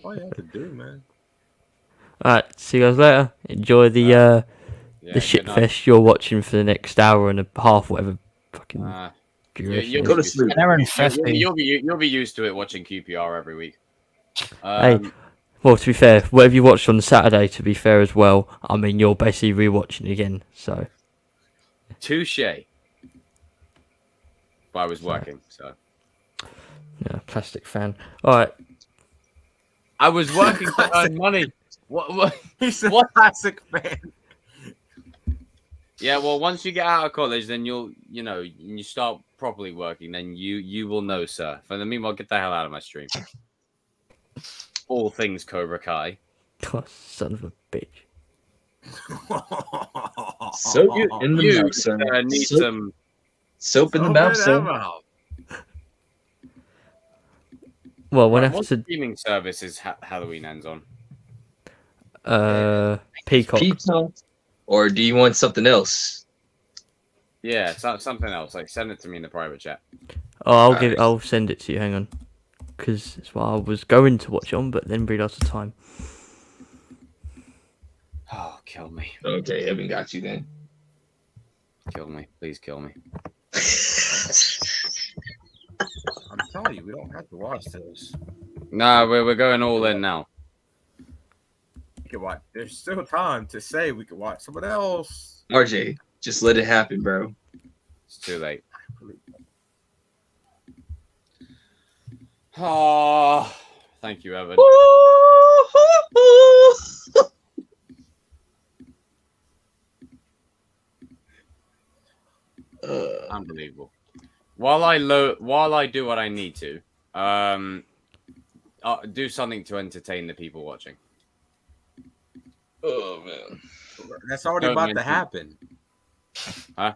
Speaker 11: All you have to do, man.
Speaker 1: All right, see you guys later. Enjoy the
Speaker 2: Yeah,
Speaker 1: shit
Speaker 2: good night.
Speaker 1: fest you're watching for the next hour and a half, whatever fucking duration.
Speaker 2: You'll
Speaker 1: is.
Speaker 2: be used to it. You'll be used to it watching QPR every week.
Speaker 1: Hey, well, to be fair, whatever you watched on Saturday, to be fair as well, I mean, you're basically rewatching again, so.
Speaker 2: Touche. But I was working, so.
Speaker 1: Yeah, plastic fan. All right.
Speaker 2: I was working to earn money. What?
Speaker 11: He's a
Speaker 2: what?
Speaker 11: classic fan.
Speaker 2: Yeah, well, once you get out of college, then you start properly working, then you will know, sir. For the meanwhile, get the hell out of my stream. All things Cobra Kai.
Speaker 1: God, son of a bitch.
Speaker 4: So you in the mouth, sir.
Speaker 2: Need
Speaker 4: Soap-
Speaker 2: some
Speaker 4: soap in the mouth, sir.
Speaker 1: Well, when
Speaker 2: Right,
Speaker 1: I have
Speaker 2: what
Speaker 1: to
Speaker 2: streaming service is Halloween ends on?
Speaker 1: Peacock.
Speaker 4: Peacock, or do you want something else?
Speaker 2: Yeah, something else. Like send it to me in the private chat.
Speaker 1: Oh, I'll send it to you. Hang on, because it's what I was going to watch on, but then realised the time.
Speaker 2: Oh, kill me.
Speaker 4: Okay, Evan got you then.
Speaker 2: Kill me. Please kill me.
Speaker 11: I'm telling you, we don't have to watch this.
Speaker 2: Nah, we're going all in now.
Speaker 11: We can watch. There's still time to say we could watch someone else.
Speaker 4: RJ, just let it happen, bro.
Speaker 2: It's too late. Oh, thank you, Evan. Unbelievable. While I do what I need to, do something to entertain the people watching.
Speaker 4: Oh man,
Speaker 11: that's already about to happen.
Speaker 2: Huh?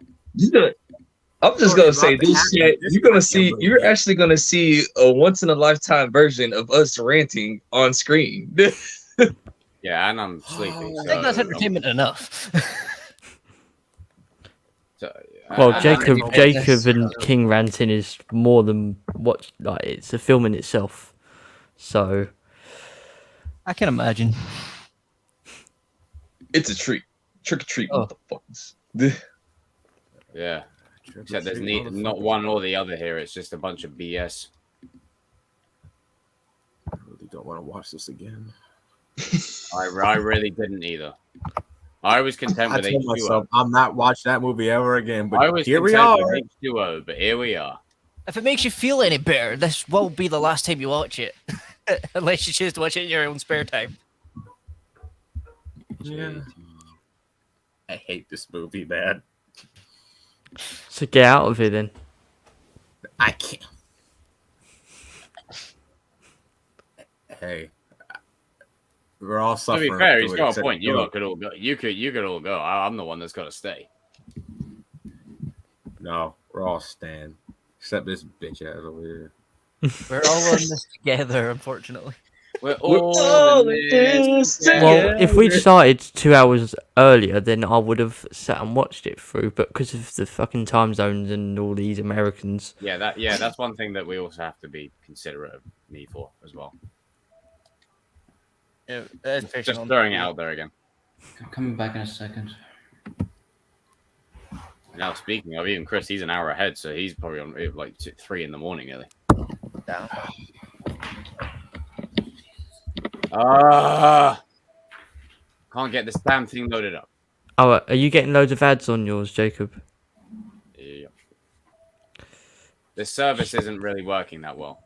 Speaker 4: I'm just gonna say this shit. You're actually gonna see a once in a lifetime version of us ranting on screen.
Speaker 2: Yeah, and I'm sleeping.
Speaker 9: I think that's entertainment enough.
Speaker 1: Well, Jacob and King ranting is more than what it's a film in itself. So
Speaker 9: I can imagine.
Speaker 4: It's a treat, trick or treat, motherfuckers.
Speaker 2: Yeah. Except there's not one or the other here. It's just a bunch of BS.
Speaker 11: I really don't want to watch this again.
Speaker 2: I really didn't either. I was content with
Speaker 11: told
Speaker 2: H2O.
Speaker 11: myself I'm not watching that movie ever again. But
Speaker 2: I was
Speaker 11: here we
Speaker 2: content
Speaker 11: are.
Speaker 2: with H2O, but here we are.
Speaker 9: If it makes you feel any better, this will be the last time you watch it. Unless you choose to watch it in your own spare time.
Speaker 11: Yeah. I hate this movie, man.
Speaker 1: So get out of here then.
Speaker 11: I can't. Hey, We're all
Speaker 2: To
Speaker 11: suffering.
Speaker 2: be fair, he's
Speaker 11: through it,
Speaker 2: got a
Speaker 11: except
Speaker 2: point. You
Speaker 11: Joe.
Speaker 2: lot could all go. You could all go. I'm the one that's got to stay.
Speaker 11: No, we're all staying. Except this bitch ass over here.
Speaker 9: We're all in this together, unfortunately.
Speaker 2: We're all in this
Speaker 1: Well, if we'd
Speaker 2: together.
Speaker 1: started 2 hours earlier, then I would have sat and watched it through. But because of the fucking time zones and all these Americans,
Speaker 2: That's one thing that we also have to be considerate of me for as well.
Speaker 9: Yeah,
Speaker 2: Just throwing it out there again.
Speaker 5: I'm coming back in a second.
Speaker 2: Now, speaking of, even Chris, he's an hour ahead, so he's probably on like 3 in the morning nearly.
Speaker 9: Damn.
Speaker 2: Can't get this damn thing loaded up.
Speaker 1: oh, are you getting loads of ads on yours, Jacob?
Speaker 2: Yep. This service isn't really working that well.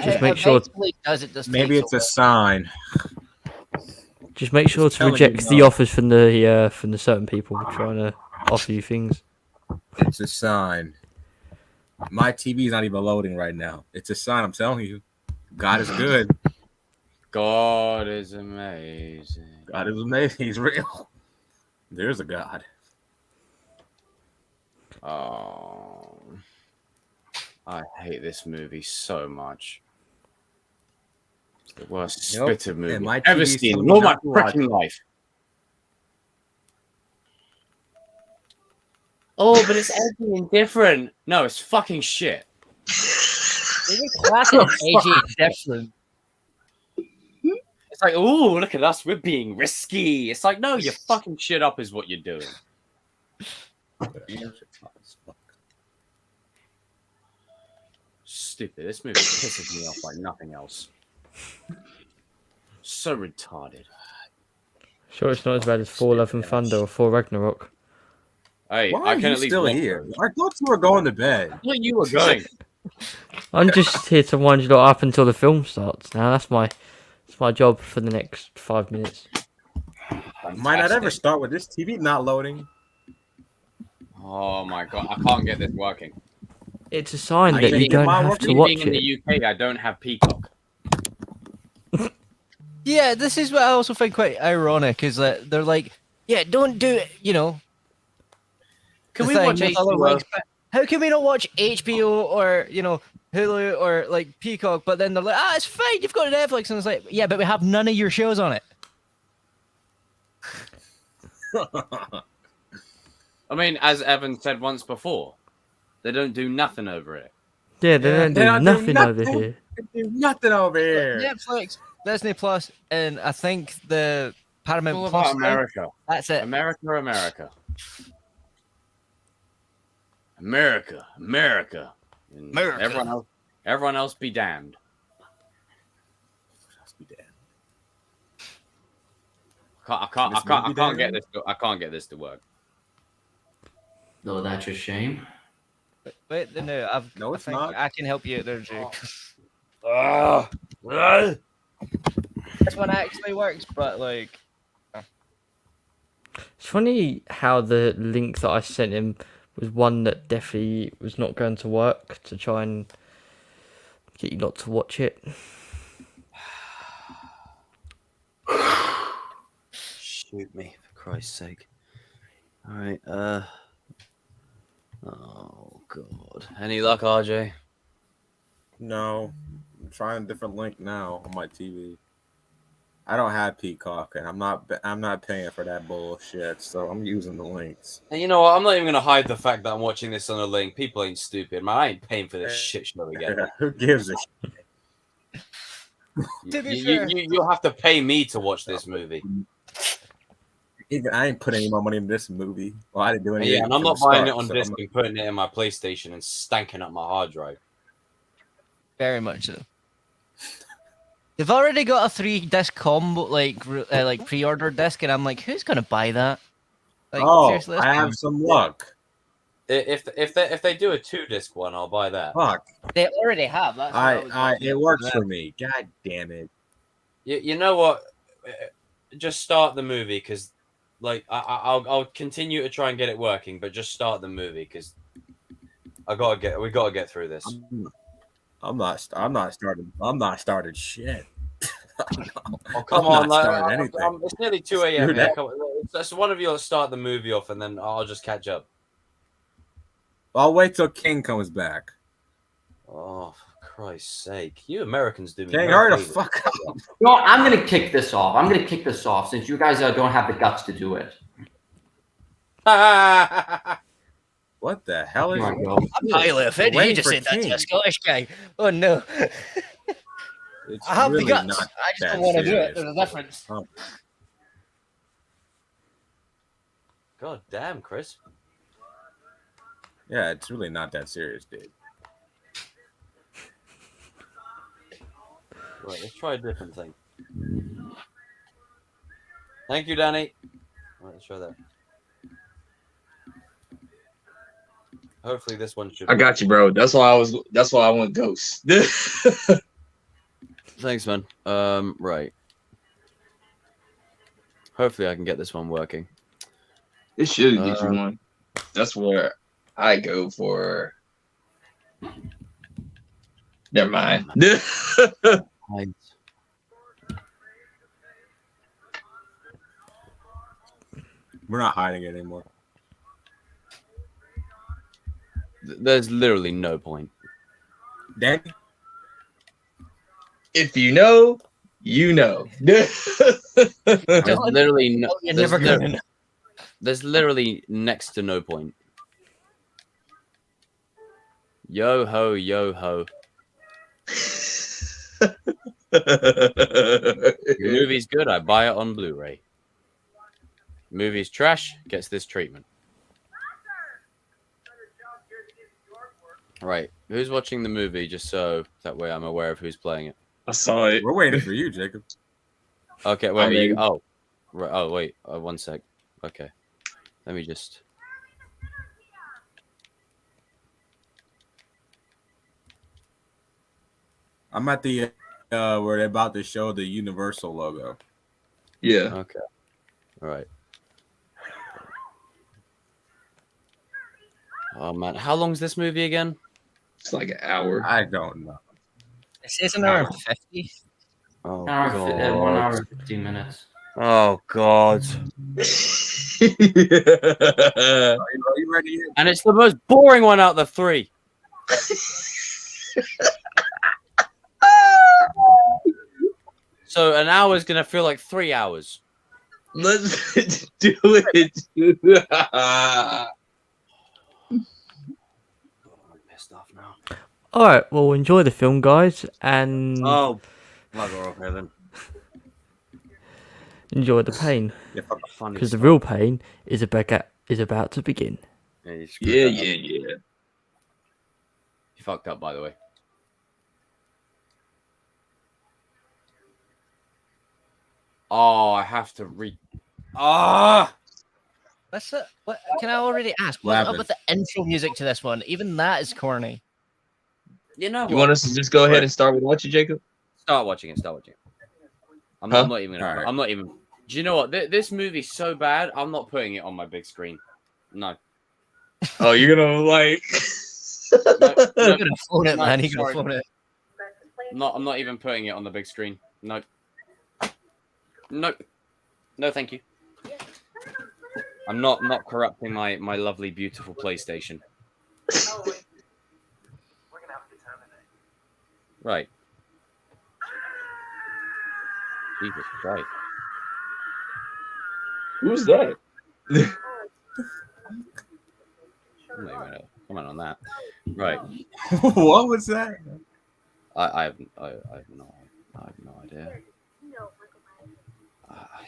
Speaker 1: Just make sure.
Speaker 11: Maybe it's a sign.
Speaker 1: Just make sure to
Speaker 11: telling
Speaker 1: reject
Speaker 11: you
Speaker 1: the
Speaker 11: no.
Speaker 1: offers from the certain people trying to offer you things.
Speaker 11: It's a sign. My TV's not even loading right now. It's a sign. I'm telling you, God is good.
Speaker 2: God is amazing.
Speaker 11: God is amazing. He's real. There's a God.
Speaker 2: Oh, I hate this movie so much. It's the worst spit of movie
Speaker 11: and my
Speaker 2: I've ever
Speaker 11: TV's
Speaker 2: seen
Speaker 11: telling
Speaker 2: in all
Speaker 11: me
Speaker 2: my
Speaker 11: not to watch
Speaker 2: freaking
Speaker 11: it.
Speaker 2: life. Oh, but it's edgy and different. No, it's fucking shit.
Speaker 9: Classic AJ different.
Speaker 2: It's like, oh, look at us, we're being risky. It's like, no, you fucking shit up is what you're doing. Stupid. This movie pisses me off like nothing else. So retarded.
Speaker 1: Sure, it's not as bad as Thor: Love and Thunder or Thor: Ragnarok.
Speaker 2: Hey,
Speaker 11: Why
Speaker 2: I
Speaker 11: are
Speaker 2: can
Speaker 11: you
Speaker 2: at least
Speaker 11: still
Speaker 2: watch
Speaker 11: here?
Speaker 2: them.
Speaker 11: I thought you were going to bed.
Speaker 2: I thought you were going.
Speaker 1: I'm just here to wind you lot up until the film starts. Now that's my job for the next 5 minutes.
Speaker 11: Might not ever start with this TV not loading.
Speaker 2: Oh my god, I can't get this working.
Speaker 1: It's a sign
Speaker 11: I
Speaker 1: that
Speaker 11: think
Speaker 1: you don't
Speaker 11: mine
Speaker 1: have
Speaker 11: working.
Speaker 1: to
Speaker 2: Me
Speaker 1: watch
Speaker 2: being in
Speaker 1: it.
Speaker 2: the UK, I don't have Peacock.
Speaker 9: Yeah, this is what I also find quite ironic is that they're like, yeah, don't do it, you know.
Speaker 2: Can
Speaker 9: the
Speaker 2: we
Speaker 9: thing
Speaker 2: watch
Speaker 9: with other
Speaker 2: H2O?
Speaker 9: wings, but how can we not watch HBO or, you know, Hulu or like Peacock? But then they're like, it's fine, you've got Netflix. And it's like, yeah, but we have none of your shows on it.
Speaker 2: I mean, as Evan said once before, they don't do nothing over it.
Speaker 1: Yeah, they don't
Speaker 11: they
Speaker 1: do
Speaker 11: don't do
Speaker 1: nothing over
Speaker 11: nothing.
Speaker 1: here.
Speaker 11: They do nothing over here.
Speaker 9: Netflix, Disney Plus, and I think the Paramount
Speaker 2: It's all
Speaker 9: Plus
Speaker 2: about
Speaker 9: thing.
Speaker 2: America.
Speaker 9: That's it.
Speaker 2: America, America. America, America. And
Speaker 9: America.
Speaker 2: Everyone else be damned. I can't get this to work.
Speaker 5: No, that's a shame.
Speaker 9: Wait, no, I
Speaker 11: it's
Speaker 9: think
Speaker 11: not.
Speaker 9: I can help you out there, Jake.
Speaker 2: Ah.
Speaker 9: This one actually works, but like,
Speaker 1: It's funny how the link that I sent him was one that definitely was not going to work to try and get you not to watch it.
Speaker 14: Shoot me, for Christ's sake. All right, oh, God. Any luck, RJ?
Speaker 11: No, I'm trying a different link now on my TV. I don't have Peacock, and I'm not paying for that bullshit. So I'm using the links.
Speaker 14: And you know what? I'm not even going to hide the fact that I'm watching this on a link. People ain't stupid, man. I ain't paying for this shit show again.
Speaker 11: Who gives a shit?
Speaker 9: to be fair,
Speaker 14: You'll have to pay me to watch this movie.
Speaker 11: Even I ain't putting any more money in this movie. Well, I didn't do anything.
Speaker 14: Yeah, and I'm
Speaker 11: from
Speaker 14: not
Speaker 11: the
Speaker 14: buying
Speaker 11: start,
Speaker 14: it on
Speaker 11: so
Speaker 14: disc
Speaker 11: I'm-
Speaker 14: and putting it in my PlayStation and stanking up my hard drive.
Speaker 9: very much so. They've already got a 3-disc combo, like pre-order disc, and I'm like, who's gonna buy that? Like, seriously,
Speaker 11: I have some luck.
Speaker 14: If they do a 2-disc one, I'll buy that.
Speaker 11: Fuck.
Speaker 9: They already have. That's what I was
Speaker 11: It works for me. God damn it.
Speaker 14: You know what? Just start the movie because, like, I'll continue to try and get it working, but just start the movie because we gotta get through this.
Speaker 11: I'm not starting shit.
Speaker 14: Oh, come
Speaker 11: I'm
Speaker 14: on.
Speaker 11: not starting anything.
Speaker 14: It's nearly 2 a.m.
Speaker 11: Screw
Speaker 14: here.
Speaker 11: that.
Speaker 14: Come on. That's one of you will start the movie off, and then I'll just catch up.
Speaker 11: I'll wait till King comes back.
Speaker 14: Oh, for Christ's sake. You Americans do me
Speaker 11: King,
Speaker 14: no
Speaker 11: hurry the
Speaker 14: favors.
Speaker 11: fuck up.
Speaker 5: No, I'm gonna kick this off. I'm gonna kick this off since you guys don't have the guts to do it.
Speaker 11: What the hell is
Speaker 5: Here I
Speaker 11: it?
Speaker 5: go.
Speaker 9: I'm highly offended.
Speaker 11: waiting
Speaker 9: You just
Speaker 11: for
Speaker 9: said that to
Speaker 11: King.
Speaker 9: a Scottish guy. Oh no.
Speaker 11: It's
Speaker 9: I have
Speaker 11: really
Speaker 9: the guts.
Speaker 11: not
Speaker 9: I just
Speaker 11: that
Speaker 9: don't want to do it.
Speaker 11: serious.
Speaker 9: There's a difference.
Speaker 11: Oh,
Speaker 14: God damn, Chris.
Speaker 11: yeah, it's really not that serious, dude.
Speaker 14: Right, let's try a different thing. Thank you, Danny. Right, let's try that. Hopefully this one should.
Speaker 4: I got you, bro. That's why I went Ghost.
Speaker 14: Thanks, man. Right. Hopefully I can get this one working.
Speaker 4: It should get you one. That's where I go for. Never mind.
Speaker 11: We're not hiding it anymore.
Speaker 14: There's literally no point.
Speaker 11: Danny?
Speaker 4: If you know, you know.
Speaker 14: There's literally no.
Speaker 9: You're
Speaker 14: There's,
Speaker 9: never
Speaker 14: lit-
Speaker 9: gonna.
Speaker 14: there's literally next to no point. Yo ho, yo ho. Your movie's good. I buy it on Blu-ray. Movie's trash. Gets this treatment. Right. Who's watching the movie? Just so that way I'm aware of who's playing it.
Speaker 4: I saw it.
Speaker 11: We're waiting for you, Jacob.
Speaker 14: Okay. Wait. Right. Oh, wait. 1 sec. Okay. Let me just.
Speaker 11: I'm at the where they're about to show the Universal logo.
Speaker 4: Yeah.
Speaker 14: Okay. All right. Oh man, how long's this movie again?
Speaker 4: It's like an hour.
Speaker 11: I don't know.
Speaker 9: It says an hour and 50.
Speaker 14: Oh
Speaker 5: 1 hour 15 minutes.
Speaker 14: Oh god.
Speaker 11: Are you ready yet?
Speaker 14: And it's the most boring one out of the three. So an hour is gonna feel like 3 hours.
Speaker 4: Let's do it.
Speaker 14: I'm pissed off now.
Speaker 1: All right, well, enjoy the film, guys, and
Speaker 14: Oh, bugger off, Evan.
Speaker 1: enjoy the pain,
Speaker 14: Funny
Speaker 1: because the
Speaker 14: stuff.
Speaker 1: real pain is about to begin.
Speaker 14: Yeah, you screwed
Speaker 4: Yeah,
Speaker 14: that up.
Speaker 4: yeah.
Speaker 14: You fucked up, by the way. Oh, I have to read. Ah!
Speaker 9: What's it? What can I already ask?
Speaker 11: What
Speaker 9: What's up with the intro music to this one? Even that is corny.
Speaker 14: You know
Speaker 4: You
Speaker 14: what?
Speaker 4: want us to just go ahead and start with watching, Jacob?
Speaker 14: Start watching it. Start watching it. I'm
Speaker 4: Huh?
Speaker 14: not even.
Speaker 11: Alright.
Speaker 14: I'm not even. Do you know what? This movie's so bad. I'm not putting it on my big screen. No.
Speaker 4: Oh, you're gonna like.
Speaker 14: No,
Speaker 9: You're gonna phone it,
Speaker 14: no,
Speaker 9: man. You're gonna
Speaker 14: sorry.
Speaker 9: phone it.
Speaker 14: I'm not even putting it on the big screen. No. No. No, thank you. I'm not corrupting my lovely, beautiful PlayStation. Right. Jesus Christ.
Speaker 4: Who's that?
Speaker 14: I'm not even gonna comment on that. Right.
Speaker 11: What was that?
Speaker 14: I have no idea. I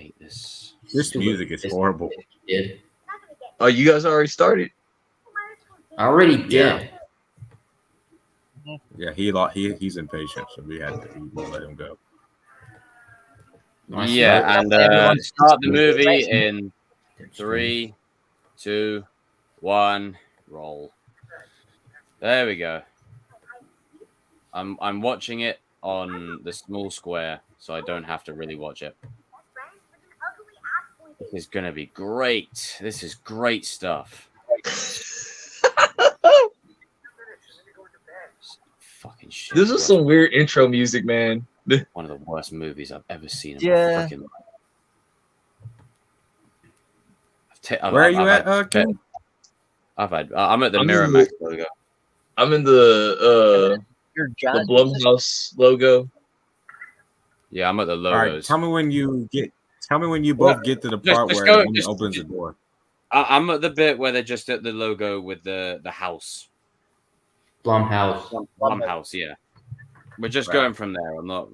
Speaker 14: hate this.
Speaker 11: This music is horrible.
Speaker 5: Did.
Speaker 4: Oh, you guys already started.
Speaker 5: I already did.
Speaker 11: Yeah, he's impatient, so we let him go.
Speaker 5: Nice.
Speaker 14: Yeah, and start the movie in 3, 2, 1, roll. There we go. I'm watching it on the small square, so I don't have to really watch it. This is gonna be great. This is great stuff. Fucking shit.
Speaker 4: This is some weird intro music, man.
Speaker 2: One of the worst movies I've ever seen in
Speaker 9: Yeah.
Speaker 2: my freaking life.
Speaker 11: Where are you at, King?
Speaker 2: I'm at the
Speaker 4: I'm in
Speaker 2: Miramax logo.
Speaker 4: I'm in the
Speaker 12: Your
Speaker 4: the
Speaker 12: jazz.
Speaker 4: Blumhouse logo.
Speaker 2: Yeah, I'm at the
Speaker 11: All right,
Speaker 2: logos.
Speaker 11: tell me when you
Speaker 2: Well,
Speaker 11: both get to the
Speaker 2: just-
Speaker 11: part
Speaker 2: just
Speaker 11: where
Speaker 2: go-
Speaker 11: the woman
Speaker 2: just-
Speaker 11: opens the door.
Speaker 2: I'm at the bit where they're just at the logo with the house.
Speaker 5: Blumhouse.
Speaker 2: Blumhouse, yeah. We're just
Speaker 11: Right.
Speaker 2: going from there. I'm not.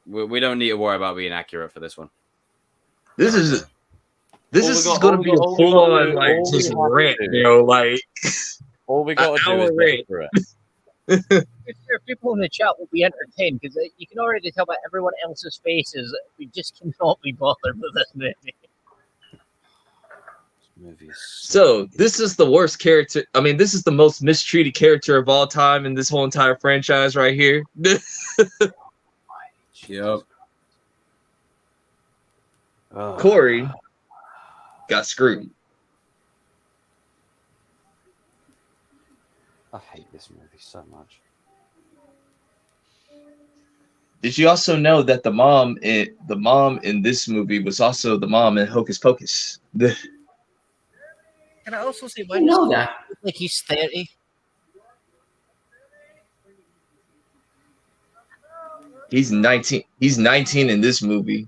Speaker 2: We don't need to worry about being accurate for this one.
Speaker 4: This is going to be a
Speaker 2: all we
Speaker 4: full
Speaker 2: gotta
Speaker 4: on
Speaker 2: do-
Speaker 4: like
Speaker 2: all we
Speaker 4: just
Speaker 2: have to
Speaker 4: rant,
Speaker 2: do-
Speaker 4: you know, like
Speaker 2: All we got to do
Speaker 4: hour
Speaker 2: is
Speaker 4: rant.
Speaker 2: get through it.
Speaker 12: If people in the chat will be entertained because you can already tell by everyone else's faces that we just cannot be bothered with this movie.
Speaker 4: So this is the worst character. I mean, this is the most mistreated character of all time in this whole entire franchise right here.
Speaker 11: Yep.
Speaker 4: Corey got screwed.
Speaker 2: I hate this movie so much.
Speaker 4: Did you also know that the mom in this movie was also the mom in Hocus Pocus?
Speaker 12: Can I also say why
Speaker 5: I know
Speaker 12: does
Speaker 5: that.
Speaker 12: he look like he's 30?
Speaker 4: He's 19. He's 19 in this movie,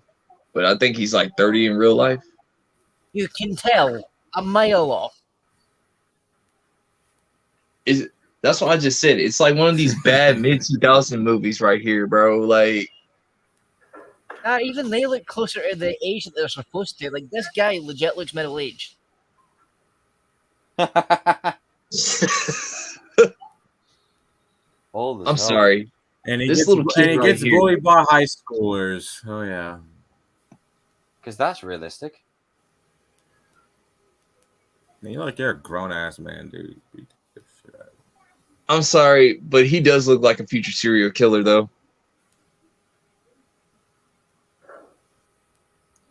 Speaker 4: but I think he's like 30 in real life.
Speaker 12: You can tell a mile off.
Speaker 4: That's what I just said. It's like one of these bad mid-2000 movies right here, bro. Like,
Speaker 12: Even they look closer to the age that they're supposed to. Like, this guy legit looks middle-aged.
Speaker 4: I'm sorry.
Speaker 11: And he
Speaker 4: This
Speaker 11: gets,
Speaker 4: little kid
Speaker 11: and he
Speaker 4: right
Speaker 11: gets
Speaker 4: here.
Speaker 11: bullied by high schoolers. Oh yeah.
Speaker 2: Because that's realistic.
Speaker 11: You look like you're a grown ass man, dude. Beat the shit out of him.
Speaker 4: I'm sorry, but he does look like a future serial killer, though.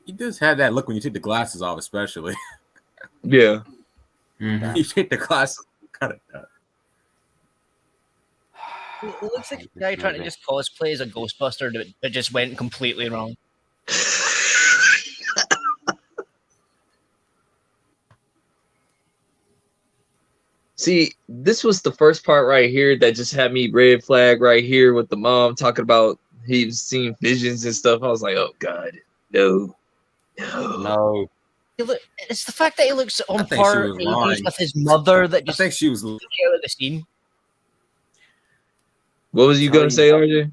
Speaker 11: He does have that look when you take the glasses off, especially.
Speaker 4: Yeah.
Speaker 11: You take the glasses, kind of done.
Speaker 12: It looks like a guy trying to just cosplay as a Ghostbuster that just went completely wrong.
Speaker 4: See, this was the first part right here that just had me red flag right here with the mom talking about he was seeing visions and stuff. I was like, oh god, no.
Speaker 2: No.
Speaker 12: It's the fact that he looks on
Speaker 11: think she
Speaker 12: par
Speaker 11: was
Speaker 12: ages
Speaker 11: lying.
Speaker 12: with his mother that
Speaker 11: I
Speaker 12: just
Speaker 11: think she was.
Speaker 12: took out of the scene.
Speaker 4: What was you gonna say, RJ?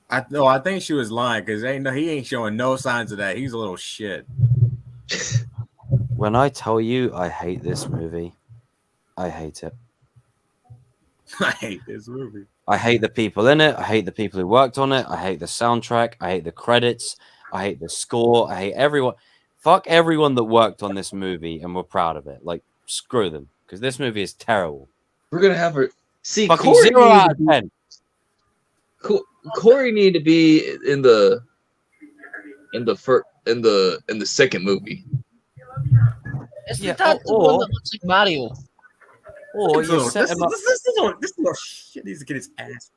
Speaker 11: I think she was lying because he ain't showing no signs of that. He's a little shit.
Speaker 15: When I tell you I hate this movie, I hate it.
Speaker 11: I hate this movie.
Speaker 15: I hate the people in it. I hate the people who worked on it. I hate the soundtrack. I hate the credits. I hate the score. I hate everyone. Fuck everyone that worked on this movie and were proud of it. Like, screw them. Because this movie is terrible.
Speaker 4: We're gonna have her see
Speaker 15: Fucking
Speaker 4: Corey
Speaker 15: 0 out
Speaker 4: needed
Speaker 15: of 10.
Speaker 4: Corey needed to be in the second movie.
Speaker 12: It's
Speaker 15: Yeah,
Speaker 12: the
Speaker 15: or-
Speaker 12: one that looks like Mario.
Speaker 15: Or you
Speaker 11: This
Speaker 15: set him up.
Speaker 11: little shit needs to get his ass.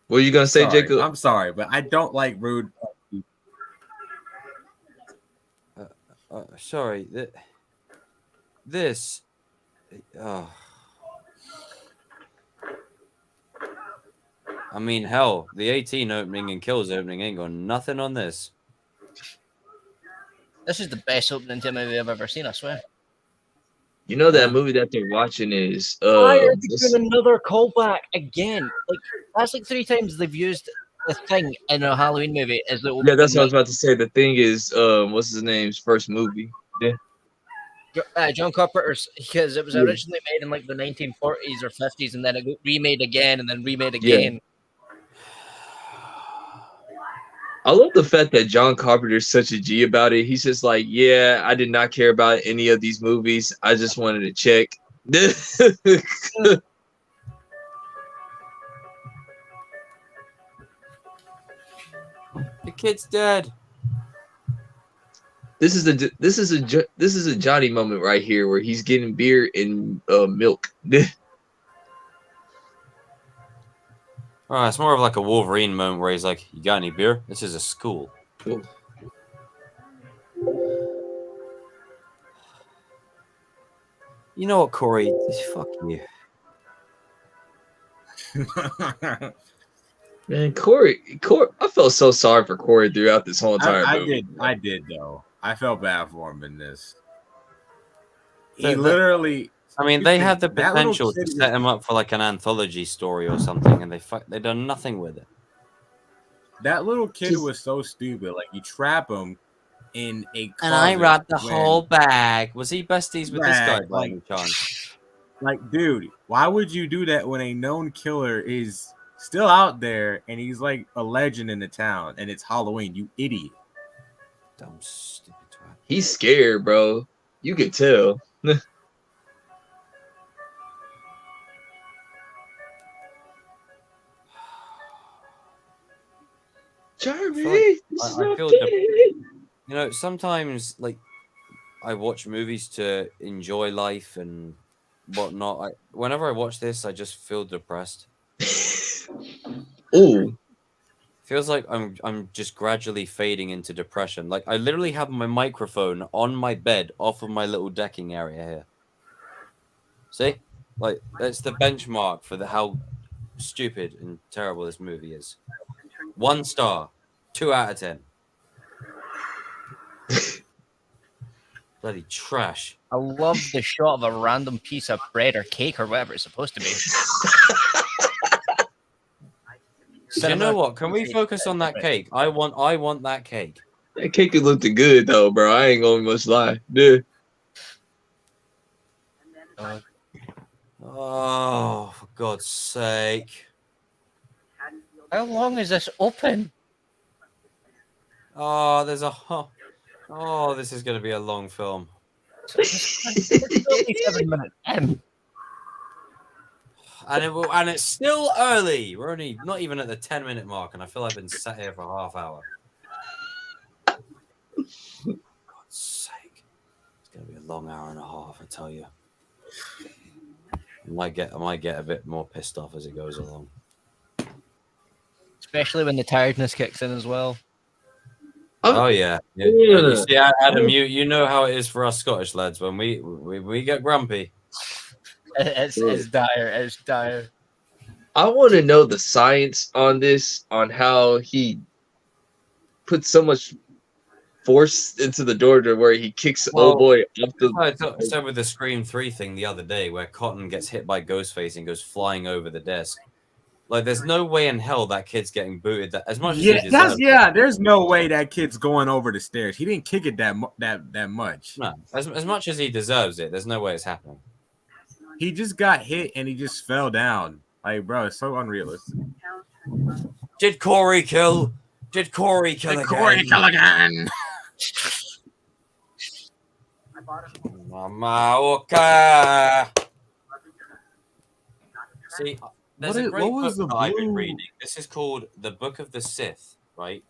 Speaker 4: What are you gonna say,
Speaker 11: Sorry,
Speaker 4: Jacob?
Speaker 11: I'm sorry, but I don't like rude.
Speaker 15: Sorry. This. Oh. I mean, hell, the 18 opening and Kills opening ain't got nothing on this.
Speaker 12: This is the best opening to a movie I've ever seen, I swear.
Speaker 4: You know that movie that they're watching is
Speaker 12: Why are they doing another callback again? Like, that's like 3 times they've used the Thing in a Halloween movie as the
Speaker 4: yeah, that's what I was about to say. The thing is, what's his name's first movie? Yeah.
Speaker 12: John Carpenter's, because it was
Speaker 4: Yeah.
Speaker 12: originally made in like the 1940s or 50s, and then it got remade again, and then remade again.
Speaker 4: I love the fact that John Carpenter's such a G about it. He's just like, yeah, I did not care about any of these movies. I just wanted to check.
Speaker 15: The kid's dead.
Speaker 4: This is a Johnny moment right here where he's getting beer and milk.
Speaker 15: Oh, it's more of like a Wolverine moment where he's like, "You got any beer? This is a school."
Speaker 4: Ooh.
Speaker 15: You know what, Corey? Fuck you.
Speaker 4: Man, Corey, I felt so sorry for Corey throughout this whole entire movie.
Speaker 11: I did though. I felt bad for him in this. He
Speaker 15: The-
Speaker 11: literally.
Speaker 15: I mean, they had the
Speaker 11: that little
Speaker 15: potential to
Speaker 11: kid
Speaker 15: set him up for like an anthology story or something, and they done nothing with it.
Speaker 11: That little kid was so stupid. Like you trap him in a closet.
Speaker 15: And I robbed the
Speaker 11: when-
Speaker 15: whole bag. Was he besties with this guy
Speaker 11: Bag,
Speaker 15: by
Speaker 11: like-
Speaker 15: any chance?
Speaker 11: Like, dude, why would you do that when a known killer is still out there and he's like a legend in the town and it's Halloween? You idiot.
Speaker 15: Dumb, stupid twat.
Speaker 4: He's scared, bro. You could tell. Jeremy,
Speaker 15: I feel you know, sometimes like I watch movies to enjoy life and whatnot. Whenever I watch this, I just feel depressed.
Speaker 4: Ooh.
Speaker 15: Feels like I'm just gradually fading into depression. Like I literally have my microphone on my bed off of my little decking area here. See? Like that's the benchmark for how stupid and terrible this movie is. 1 star, 2 out of 10. Bloody trash.
Speaker 12: I love the shot of a random piece of bread or cake or whatever it's supposed to be.
Speaker 15: You know what? Can we focus on that cake? I want that cake.
Speaker 4: That cake looked good though, bro. I ain't gonna much lie. Dude.
Speaker 15: Oh, for God's sake.
Speaker 12: How long is this open?
Speaker 15: Oh, there's a... Oh, this is going to be a long film.
Speaker 12: It's 37 minutes in.
Speaker 15: And it's still early. We're only not even at the 10-minute mark, and I feel I've been sat here for a half hour. For God's sake. It's going to be a long hour and a half, I tell you. I might get a bit more pissed off as it goes along.
Speaker 12: Especially when the tiredness kicks in as well.
Speaker 15: Oh yeah. You see, Adam, you know how it is for us Scottish lads when we get grumpy.
Speaker 12: It's dire. It's dire.
Speaker 4: I want to know the science on this, on how he put so much force into the door to where he kicks old boy up the.
Speaker 15: I said with the Scream 3 thing the other day, where Cotton gets hit by Ghostface and goes flying over the desk. Like, there's no way in hell that kid's getting booted as much as he deserves.
Speaker 11: There's no way that kid's going over the stairs. He didn't kick it that much.
Speaker 15: No, as much as he deserves it, there's no way it's happening.
Speaker 11: He just got hit and he just fell down. Like, bro, it's so unrealistic.
Speaker 15: Did Corey kill? Did Corey kill again?
Speaker 11: Corey kill again?
Speaker 15: Mama Oka. See, there's a great book that I've been reading. This is called The Book of the Sith, right?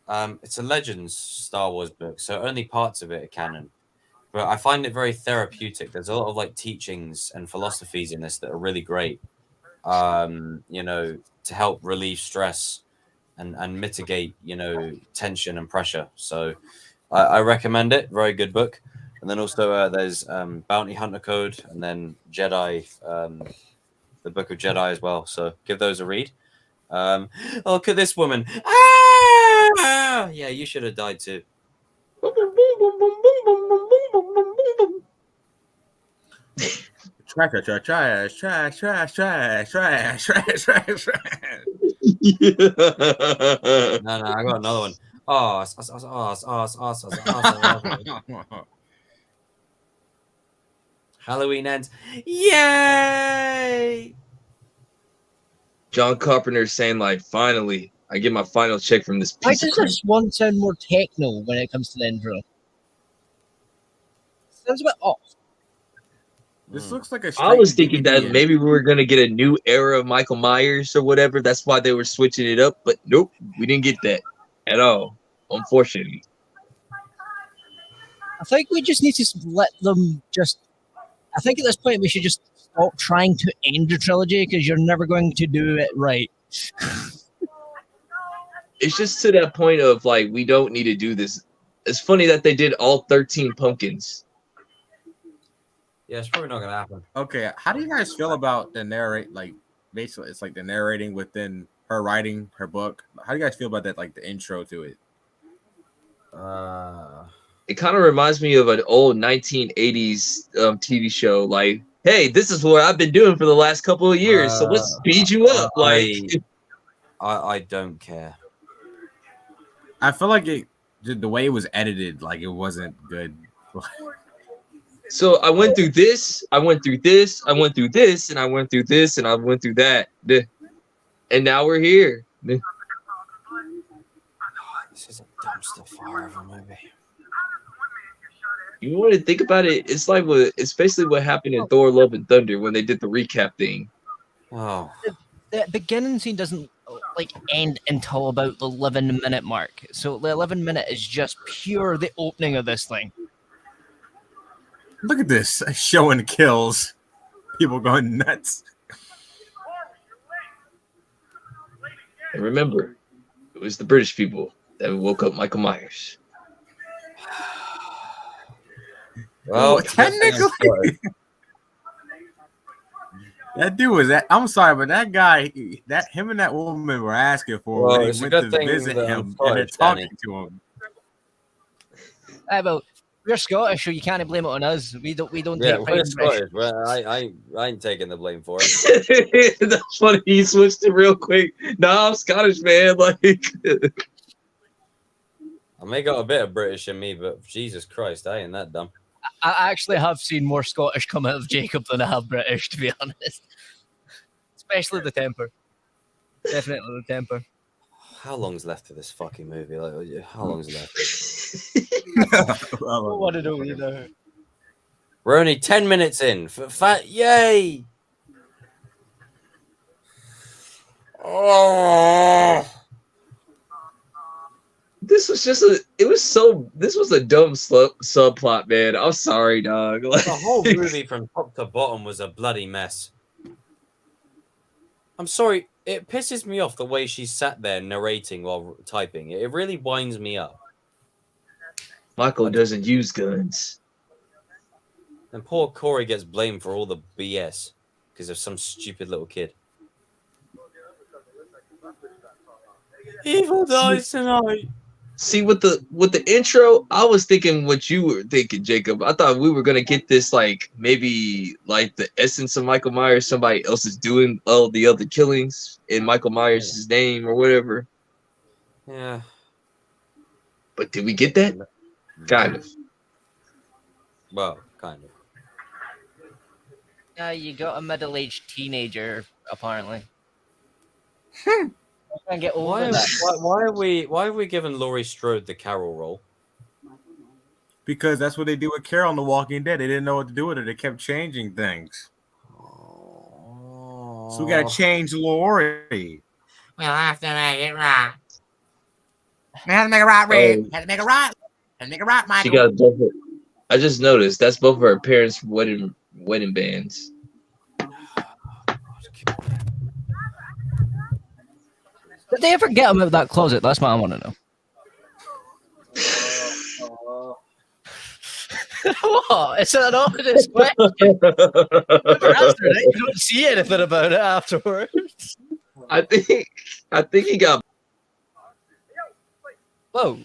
Speaker 15: It's a Legends Star Wars book, so only parts of it are canon. But I find it very therapeutic. There's a lot of like teachings and philosophies in this that are really great. You know, to help relieve stress and mitigate, you know, tension and pressure. So I recommend it. Very good book. And then also there's Bounty Hunter Code, and then Jedi, the Book of Jedi as well. So give those a read. Oh, look at this woman. Ah! Yeah, you should have died too.
Speaker 11: Trash.
Speaker 15: No, I got another one. Halloween ends. Yay!
Speaker 4: John Carpenter saying like, finally, I get my final check from this
Speaker 12: Why
Speaker 4: piece of
Speaker 12: does
Speaker 4: crap.
Speaker 12: this one sound more techno when it comes to the intro? Sounds a bit off.
Speaker 11: This looks like a.
Speaker 4: I was thinking that maybe we were gonna get a new era of Michael Myers or whatever. That's why they were switching it up. But nope, we didn't get that at all. Unfortunately.
Speaker 12: I think we just need to let them just. I think at this point we should just stop trying to end the trilogy because you're never going to do it right.
Speaker 4: It's just to that point of like we don't need to do this. It's funny that they did all 13 pumpkins.
Speaker 15: Yeah, it's probably not gonna happen.
Speaker 11: Okay, how do you guys feel about the narrate? Like, basically, it's like the narrating within her writing her book. How do you guys feel about that? Like the intro to it.
Speaker 4: It kind of reminds me of an old 1980s TV show. Like, hey, this is what I've been doing for the last couple of years, so let's speed you up.
Speaker 15: I don't care.
Speaker 11: I feel like the way it was edited, like it wasn't good.
Speaker 4: So I went through this, I went through this, I went through this, and I went through this, and I went through that, and now we're here.
Speaker 15: This is a dumpster fire of a movie.
Speaker 4: You want to think about it? It's like it's basically what happened in Thor: Love and Thunder when they did the recap thing.
Speaker 15: Oh,
Speaker 12: the beginning scene doesn't like end until about the 11-minute mark. So the 11-minute is just pure the opening of this thing.
Speaker 11: Look at this showing kills. People going nuts.
Speaker 4: And remember, it was the British people that woke up Michael Myers.
Speaker 11: Well, technically, that dude was. I'm sorry, but that guy, him and that woman were asking for
Speaker 15: Well,
Speaker 11: when
Speaker 15: it's
Speaker 11: he
Speaker 15: a
Speaker 11: went
Speaker 15: good
Speaker 11: to
Speaker 15: thing
Speaker 11: visit
Speaker 15: that
Speaker 11: him
Speaker 15: I'm
Speaker 11: and they're
Speaker 15: sorry,
Speaker 11: talking to him.
Speaker 12: Well, we're Scottish, so you can't blame it on us. We don't
Speaker 15: yeah,
Speaker 12: take
Speaker 15: we're
Speaker 12: pride in
Speaker 15: Scottish.
Speaker 12: British.
Speaker 15: Well, I ain't taking the blame for it.
Speaker 4: That's funny. He switched it real quick. Nah, I'm Scottish, man. Like,
Speaker 15: I may got a bit of British in me, but Jesus Christ, I ain't that dumb.
Speaker 12: I actually have seen more Scottish come out of Jacob than I have British, to be honest. Especially the temper. Definitely the temper.
Speaker 15: How long's left of this fucking movie? Like, how long's left?
Speaker 12: I want to know either.
Speaker 15: We're only 10 minutes in. Yay! Oh.
Speaker 4: this was a dumb subplot, man. I'm sorry, dog. Like,
Speaker 15: The whole movie from top to bottom was a bloody mess. I'm sorry, it pisses me off the way she sat there narrating while typing. It really winds me up.
Speaker 4: Michael doesn't use guns.
Speaker 15: And poor Corey gets blamed for all the BS because of some stupid little kid. Evil dies tonight.
Speaker 4: See, with the intro, I was thinking what you were thinking, Jacob. I thought we were gonna get this like maybe like the essence of Michael Myers. Somebody else is doing all the other killings in Michael Myers' name or whatever.
Speaker 15: Yeah.
Speaker 4: But did we get that? Kind of.
Speaker 15: Well, kind of.
Speaker 12: You got a middle-aged teenager, apparently. I can't get over that.
Speaker 15: Why are we giving Laurie Strode the Carol role?
Speaker 11: Because that's what they do with Carol on The Walking Dead. They didn't know what to do with her. They kept changing things. So we gotta change Laurie.
Speaker 16: We'll have to make it right.
Speaker 11: We have to make it right, Red. Have to make it right. Have to make it right,
Speaker 4: She
Speaker 11: Michael.
Speaker 4: got both. I just noticed that's both of her parents' wedding bands.
Speaker 12: Did they ever get him out of that closet? That's what I want to know. What? It's an obvious question. After it, you don't see anything about it afterwards.
Speaker 4: I think he got.
Speaker 12: Whoa.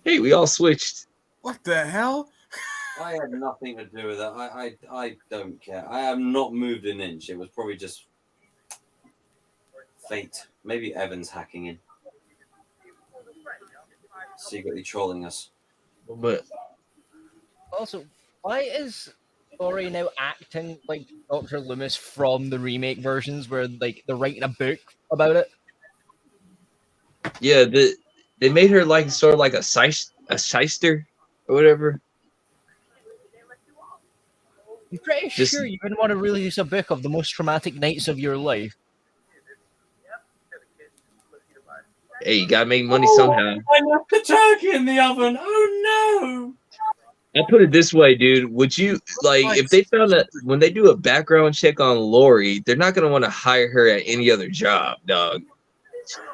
Speaker 4: Hey, we all switched.
Speaker 11: What the hell?
Speaker 15: I had nothing to do with that. I don't care. I have not moved an inch. It was probably just fate. Maybe Evan's hacking in. Secretly trolling us.
Speaker 4: But
Speaker 12: also, why is Laurie now acting like Dr. Loomis from the remake versions where like they're writing a book about it?
Speaker 4: yeah, they made her like sort of like a shyster or whatever.
Speaker 12: I'm pretty sure you wouldn't want to release a book of the most traumatic nights of your life.
Speaker 4: Hey, you gotta make money somehow.
Speaker 15: I left the turkey in the oven. Oh
Speaker 4: I'll put it this way, dude. Would you like if they found that when they do a background check on Lori, they're not gonna want to hire her at any other job, dog.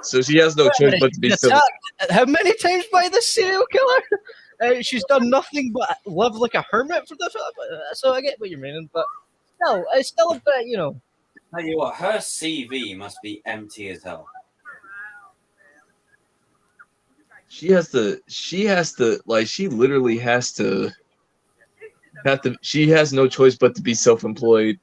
Speaker 4: So she has no choice but to be civil.
Speaker 12: How many times by the serial killer? She's done nothing but live like a hermit for the film. So I get what you're meaning, but no, it's still a bit, you know.
Speaker 15: Tell you what, her CV must be empty as hell.
Speaker 4: She literally has to she has no choice but to be self-employed.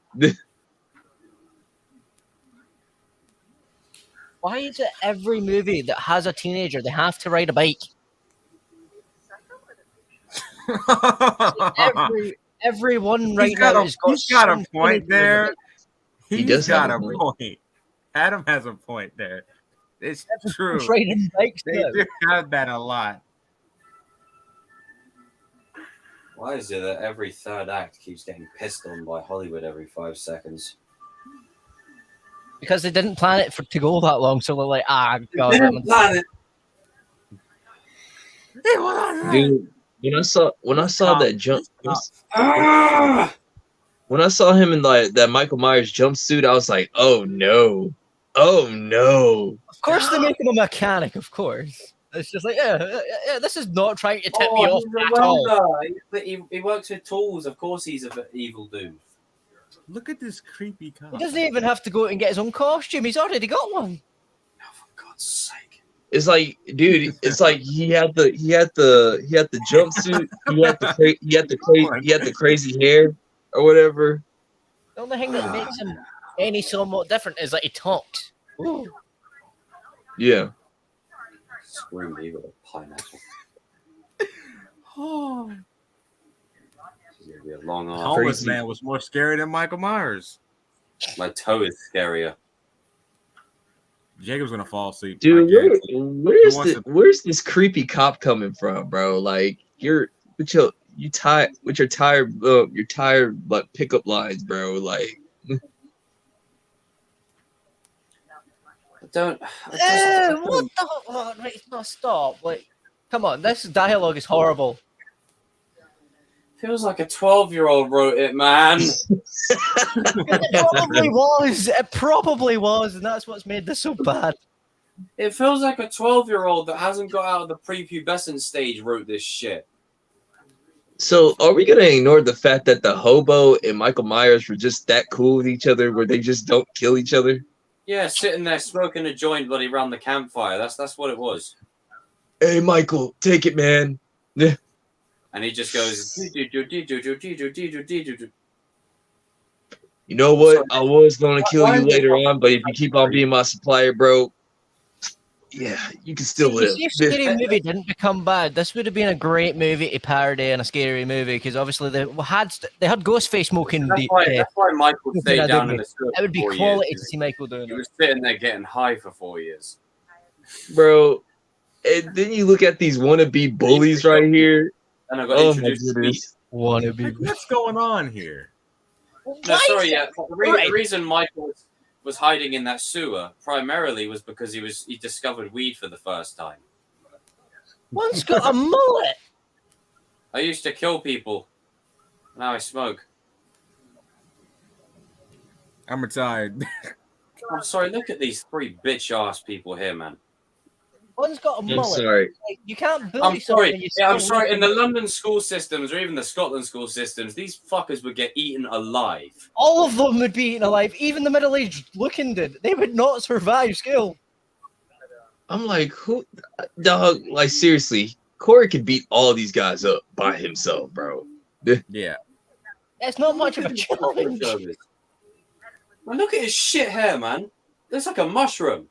Speaker 12: Why is it every movie that has a teenager they have to ride a bike? Everyone right now has got.
Speaker 11: He's got a point there.
Speaker 4: He does
Speaker 11: got
Speaker 4: have
Speaker 11: a
Speaker 4: a
Speaker 11: point. Adam has a point there. It's true.
Speaker 12: Riding bikes.
Speaker 11: They do have that a lot.
Speaker 15: Why is it that every third act keeps getting pissed on by Hollywood every 5 seconds?
Speaker 12: Because they didn't plan it to go that long, so they're like, God.
Speaker 15: They didn't plan it.
Speaker 4: Dude, when I saw that jump, when I saw him in that Michael Myers jumpsuit, I was like, oh no.
Speaker 12: Of course they make him a mechanic, of course. It's just like, yeah, this is not trying to tip me off at all.
Speaker 15: He works with tools. Of course he's an evil dude.
Speaker 11: Look at this creepy cop.
Speaker 12: He doesn't even have to go out and get his own costume. He's already got one.
Speaker 15: Oh, for God's sake.
Speaker 4: It's like, dude, it's like he had the jumpsuit, he had the crazy hair or whatever.
Speaker 12: The only thing that makes him any somewhat different is that he talks. Ooh.
Speaker 4: Yeah.
Speaker 15: Screw me with a pineapple.
Speaker 11: Oh.
Speaker 15: This is gonna be a long arm.
Speaker 11: Homeless man was more scary than Michael Myers.
Speaker 15: My toe is scarier.
Speaker 11: Jacob's gonna fall asleep.
Speaker 4: Dude, where's this creepy cop coming from, bro? Like your tired like pickup lines, bro. Like
Speaker 12: what the? Oh, right, no, stop! Like, come on, this dialogue is horrible.
Speaker 15: Feels like a 12-year-old wrote it, man.
Speaker 12: It probably was. It probably was, and that's what's made this so bad.
Speaker 15: It feels like a 12-year-old that hasn't got out of the prepubescent stage wrote this shit.
Speaker 4: So, are we gonna ignore the fact that the hobo and Michael Myers were just that cool with each other, where they just don't kill each other?
Speaker 15: Yeah, sitting there smoking a joint bloody around the campfire. That's what it was.
Speaker 4: Hey, Michael, take it, man.
Speaker 15: And he just goes.
Speaker 4: You know what? I was gonna kill you later on, but if you keep on being my supplier, bro, yeah, you can still live.
Speaker 12: If Scary Movie didn't become bad, this would have been a great movie to parody in a scary movie, because obviously they had Ghostface smoking.
Speaker 15: That's why Michael stayed down in the sewer.
Speaker 12: It would be
Speaker 15: for 4
Speaker 12: quality
Speaker 15: years.
Speaker 12: to see Michael doing
Speaker 15: He
Speaker 12: it.
Speaker 15: was sitting there getting high for 4 years.
Speaker 4: Bro. And then you look at these wannabe bullies right here.
Speaker 15: And I got introduced to Pete.
Speaker 12: Wannabe.
Speaker 11: What's going on here?
Speaker 15: No, sorry, yeah. The reason Michael was hiding in that sewer primarily was because he discovered weed for the first time.
Speaker 12: One's got a mullet.
Speaker 15: I used to kill people. Now I smoke.
Speaker 11: I'm retired.
Speaker 15: I'm sorry, look at these 3 bitch-ass people here, man.
Speaker 12: One's got a mullet.
Speaker 4: sorry.
Speaker 12: Like, you can't bully
Speaker 15: I'm sorry.
Speaker 12: someone.
Speaker 15: Yeah, I'm sorry. In the London school systems, or even the Scotland school systems, these fuckers would get eaten alive.
Speaker 12: All of them would be eaten alive. Even the middle-aged looking did. They would not survive skill.
Speaker 4: I'm like, who, dog? Like, seriously, Corey could beat all these guys up by himself, bro.
Speaker 11: Yeah.
Speaker 12: It's not much of a challenge.
Speaker 15: Man, look at his shit hair, man. Looks like a mushroom.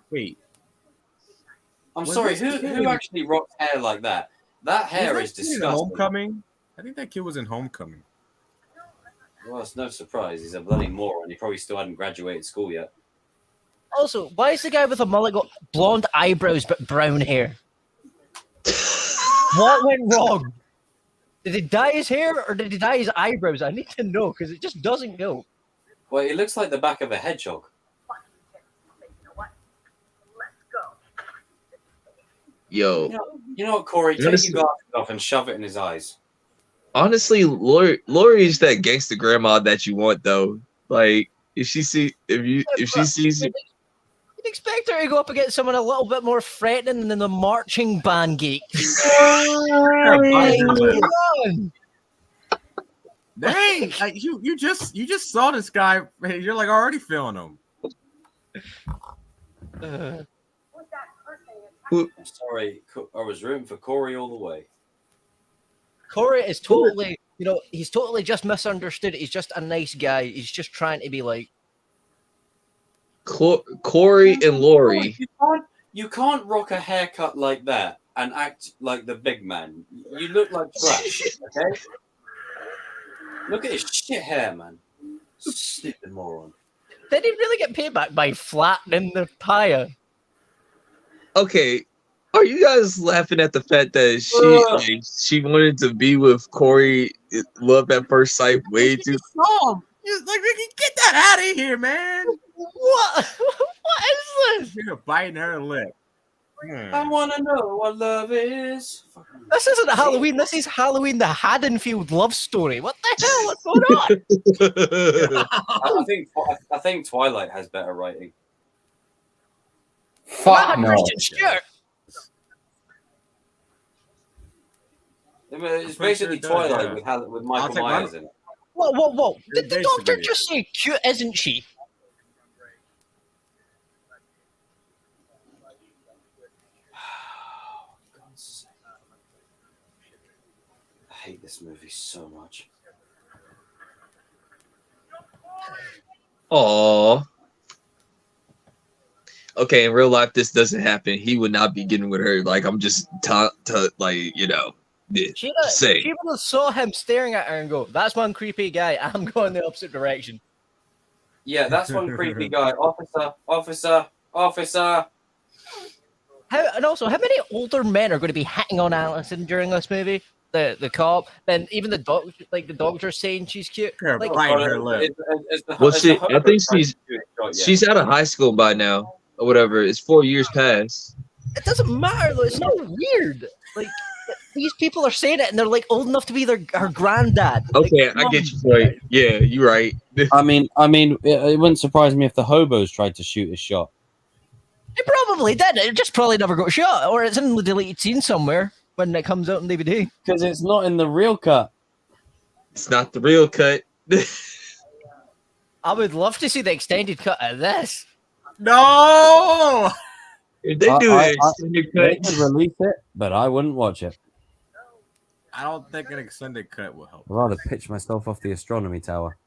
Speaker 11: Wait.
Speaker 15: I'm sorry, who actually rocks hair like that? That hair is disgusting.
Speaker 11: Homecoming? I think that kid was in Homecoming.
Speaker 15: Well, it's no surprise. He's a bloody moron. He probably still hadn't graduated school yet.
Speaker 12: Also, why is the guy with a mullet got blonde eyebrows but brown hair? What went wrong? Did he dye his hair or did he dye his eyebrows? I need to know because it just doesn't go.
Speaker 15: Well, he looks like the back of a hedgehog.
Speaker 4: Yo,
Speaker 15: You know what, Corey? Take
Speaker 4: Honestly,
Speaker 15: your glasses off and shove it in his eyes.
Speaker 4: honestly, Lori is that gangster grandma that you want, though. Like, if she sees you,
Speaker 12: You'd expect her to go up against someone a little bit more threatening than the marching band geeks. Like, come on.
Speaker 11: Dang, like, you just saw this guy. You're like already feeling him.
Speaker 15: Sorry, I was rooting for Corey all the way.
Speaker 12: Corey is totally, he's totally just misunderstood. He's just a nice guy. He's just trying to be like
Speaker 4: Corey and Lori.
Speaker 15: You can't rock a haircut like that and act like the big man. You look like trash, okay? Look at his shit hair, man. Stupid moron.
Speaker 12: Did he really get paid back by flattening the tire?
Speaker 4: Okay, are you guys laughing at the fact that she wanted to be with Corey, love at first sight, way too?
Speaker 11: Oh, like, get that out of here, man!
Speaker 12: What? What is this?
Speaker 11: You're biting her lip.
Speaker 15: I want to know what love is.
Speaker 12: This isn't Halloween. This is Halloween, the Haddonfield love story. What the hell? What's going on?
Speaker 15: I think Twilight has better writing.
Speaker 1: Fuck no.
Speaker 12: Christian Stewart.
Speaker 15: It's basically Twilight with Michael Myers in it.
Speaker 12: Whoa. Did the doctor just say cute, isn't she?
Speaker 15: I hate this movie so much.
Speaker 4: Aww. Okay, in real life, this doesn't happen. He would not be getting with her. Like, I'm just
Speaker 12: She
Speaker 4: say.
Speaker 12: would have saw him staring at her and go, "That's one creepy guy. I'm going the opposite direction."
Speaker 15: Yeah, that's one creepy guy. Officer.
Speaker 12: And also, how many older men are going to be hitting on Allison during this movie? The cop, and even the doctor saying she's cute. Like,
Speaker 11: biting her lip.
Speaker 4: Well, I think she's out of high school by now, or whatever. It's 4 years past.
Speaker 12: it doesn't matter though. It's not weird. Like, these people are saying it, and they're like old enough to be her granddad.
Speaker 4: Okay,
Speaker 12: like,
Speaker 4: I get your point. Yeah, you're right.
Speaker 15: I mean, it wouldn't surprise me if the hobos tried to shoot his shot.
Speaker 12: It probably did. It just probably never got shot, or it's in the deleted scene somewhere when it comes out on DVD.
Speaker 15: Because it's not in the real cut.
Speaker 4: It's not the real cut.
Speaker 12: I would love to see the extended cut of this.
Speaker 11: No!
Speaker 4: If they do an extended
Speaker 15: They
Speaker 4: cut,
Speaker 15: could release it, but I wouldn't watch it.
Speaker 11: I don't think an extended cut will help.
Speaker 15: I'd rather pitch myself off the astronomy tower.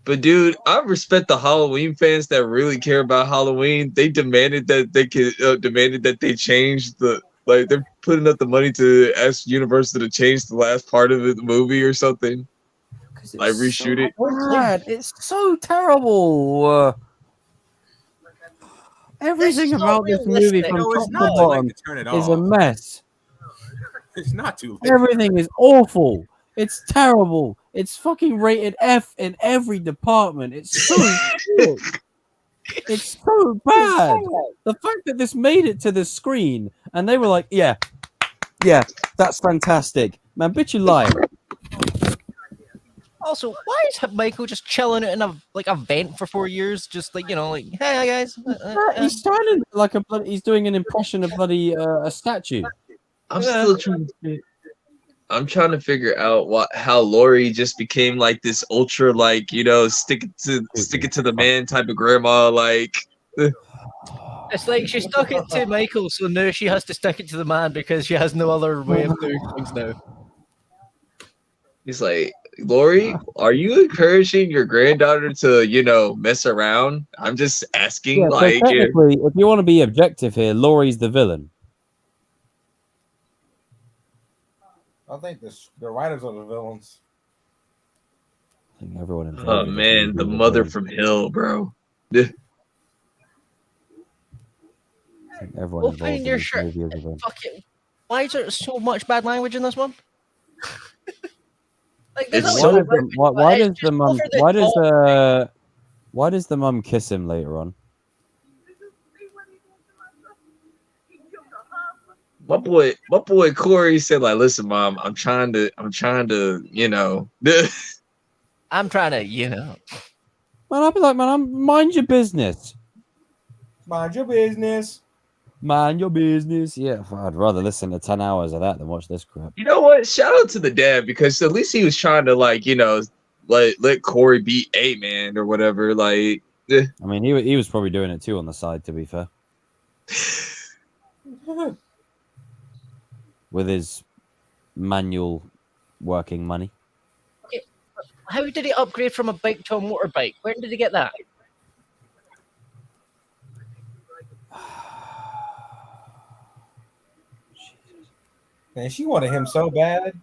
Speaker 4: but dude, I respect the Halloween fans that really care about Halloween. They demanded that they change the. Like, they're putting up the money to ask Universal to change the last part of the movie or something. Like, reshoot it.
Speaker 15: God, it's so terrible. Everything about this movie from top to bottom is a mess.
Speaker 11: It's not too late.
Speaker 15: Everything is awful. It's terrible. It's fucking rated F in every department. It's so shit. It's so bad. The fact that this made it to the screen and they were like, yeah, that's fantastic. Man, bitch, you lie.
Speaker 12: Also, why is Michael just chilling in a vent for 4 years? Just hey guys.
Speaker 15: He's sounding like he's doing an impression of a statue.
Speaker 4: I'm still trying to figure out how Lori just became like this ultra stick it to the man type of grandma like.
Speaker 12: It's like she stuck it to Michael, so now she has to stick it to the man because she has no other way of doing things now.
Speaker 4: He's like, Lori, are you encouraging your granddaughter to mess around? I'm just asking.
Speaker 15: Yeah, so technically, if you want to be objective here, Laurie's the villain.
Speaker 11: I think the writers are the villains.
Speaker 15: I think everyone in
Speaker 4: Oh man, the mother from hell, bro.
Speaker 15: I think everyone
Speaker 12: Open
Speaker 15: involved
Speaker 12: your
Speaker 15: in this
Speaker 12: shirt.
Speaker 15: movie is a villain.
Speaker 12: Fuck it. Why is there so much bad language in this one?
Speaker 15: Why does the mum kiss him later on?
Speaker 4: my boy Corey said, like, listen, mom, I'm trying to, you know.
Speaker 12: I'm trying to, you know.
Speaker 15: Man, I'd be like, man, mind your business.
Speaker 11: Mind your business.
Speaker 15: Mind your business. Yeah, I'd rather listen to 10 hours of that than watch this crap.
Speaker 4: You know what? Shout out to the dad, because at least he was trying to, like, you know, like let Corey be a man or whatever. Like,
Speaker 15: I mean, he was probably doing it too on the side, to be fair. With his manual working money.
Speaker 12: Okay, how did he upgrade from a bike to a motorbike? When did he get that?
Speaker 11: Man, she wanted him so bad.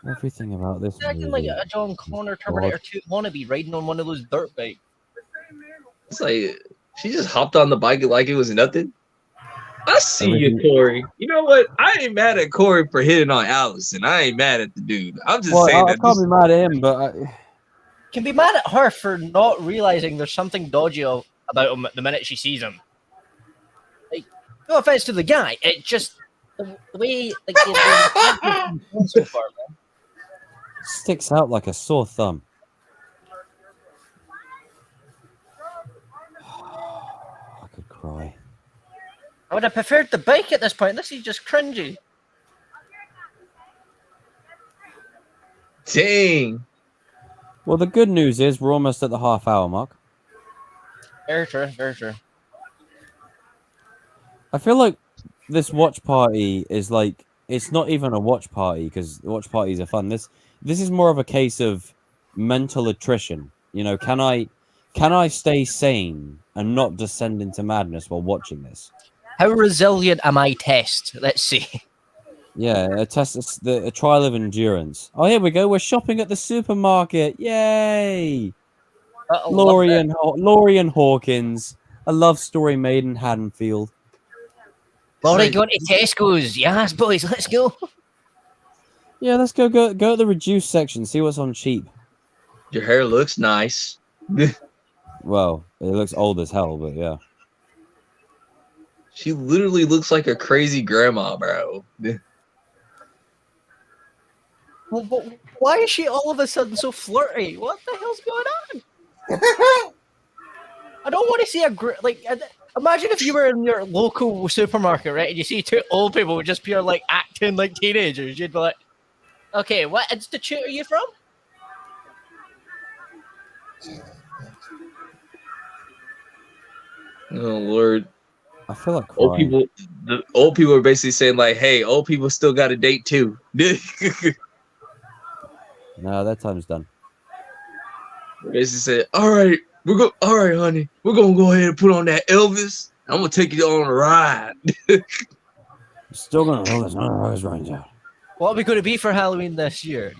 Speaker 15: Everything about this
Speaker 12: He's acting
Speaker 15: movie.
Speaker 12: like a John Connor Terminator 2 wannabe riding on one of those dirt bikes.
Speaker 4: it's like she just hopped on the bike like it was nothing. I see you, Corey. You know what? I ain't mad at Corey for hitting on Allison. I ain't mad at the dude. I'm just saying
Speaker 15: I
Speaker 4: that.
Speaker 15: can't be mad at him, but
Speaker 12: Can be mad at her for not realizing there's something dodgy about him the minute she sees him. Like, no offense to the guy, it just the way like so far, man.
Speaker 15: sticks out like a sore thumb. I could cry.
Speaker 12: I would have preferred the bike at this point. This is just cringy.
Speaker 4: Dang.
Speaker 15: Well, the good news is we're almost at the half-hour mark.
Speaker 12: Very true, very true.
Speaker 15: I feel like this watch party is like, it's not even a watch party because watch parties are fun. This is more of a case of mental attrition. You know, can I stay sane and not descend into madness while watching this?
Speaker 12: How resilient am I? Test. Let's see.
Speaker 15: Yeah, a test, a trial of endurance. Oh, here we go. We're shopping at the supermarket. Yay! Laurie and Hawkins, a love story made in Haddonfield.
Speaker 12: Laurie going to Tesco's. Yes, boys, let's go.
Speaker 15: Yeah, let's go to the reduced section, see what's on cheap.
Speaker 4: Your hair looks nice.
Speaker 15: Well, it looks old as hell, but yeah.
Speaker 4: She literally looks like a crazy grandma, bro.
Speaker 12: Well, why is she all of a sudden so flirty? What the hell's going on? I don't want to see imagine if you were in your local supermarket, right, and you see two old people just pure like acting like teenagers. You'd be like, okay, what institute are you from?
Speaker 4: Oh Lord.
Speaker 15: I feel like
Speaker 4: old people. The old people are basically saying like, "Hey, old people still got a date too."
Speaker 15: No, that time's done.
Speaker 4: Basically said, "All right, all right, honey, we're gonna go ahead and put on that Elvis. I'm gonna take you on a ride."
Speaker 15: Still gonna hold this right out.
Speaker 12: What are we going to be for Halloween this year?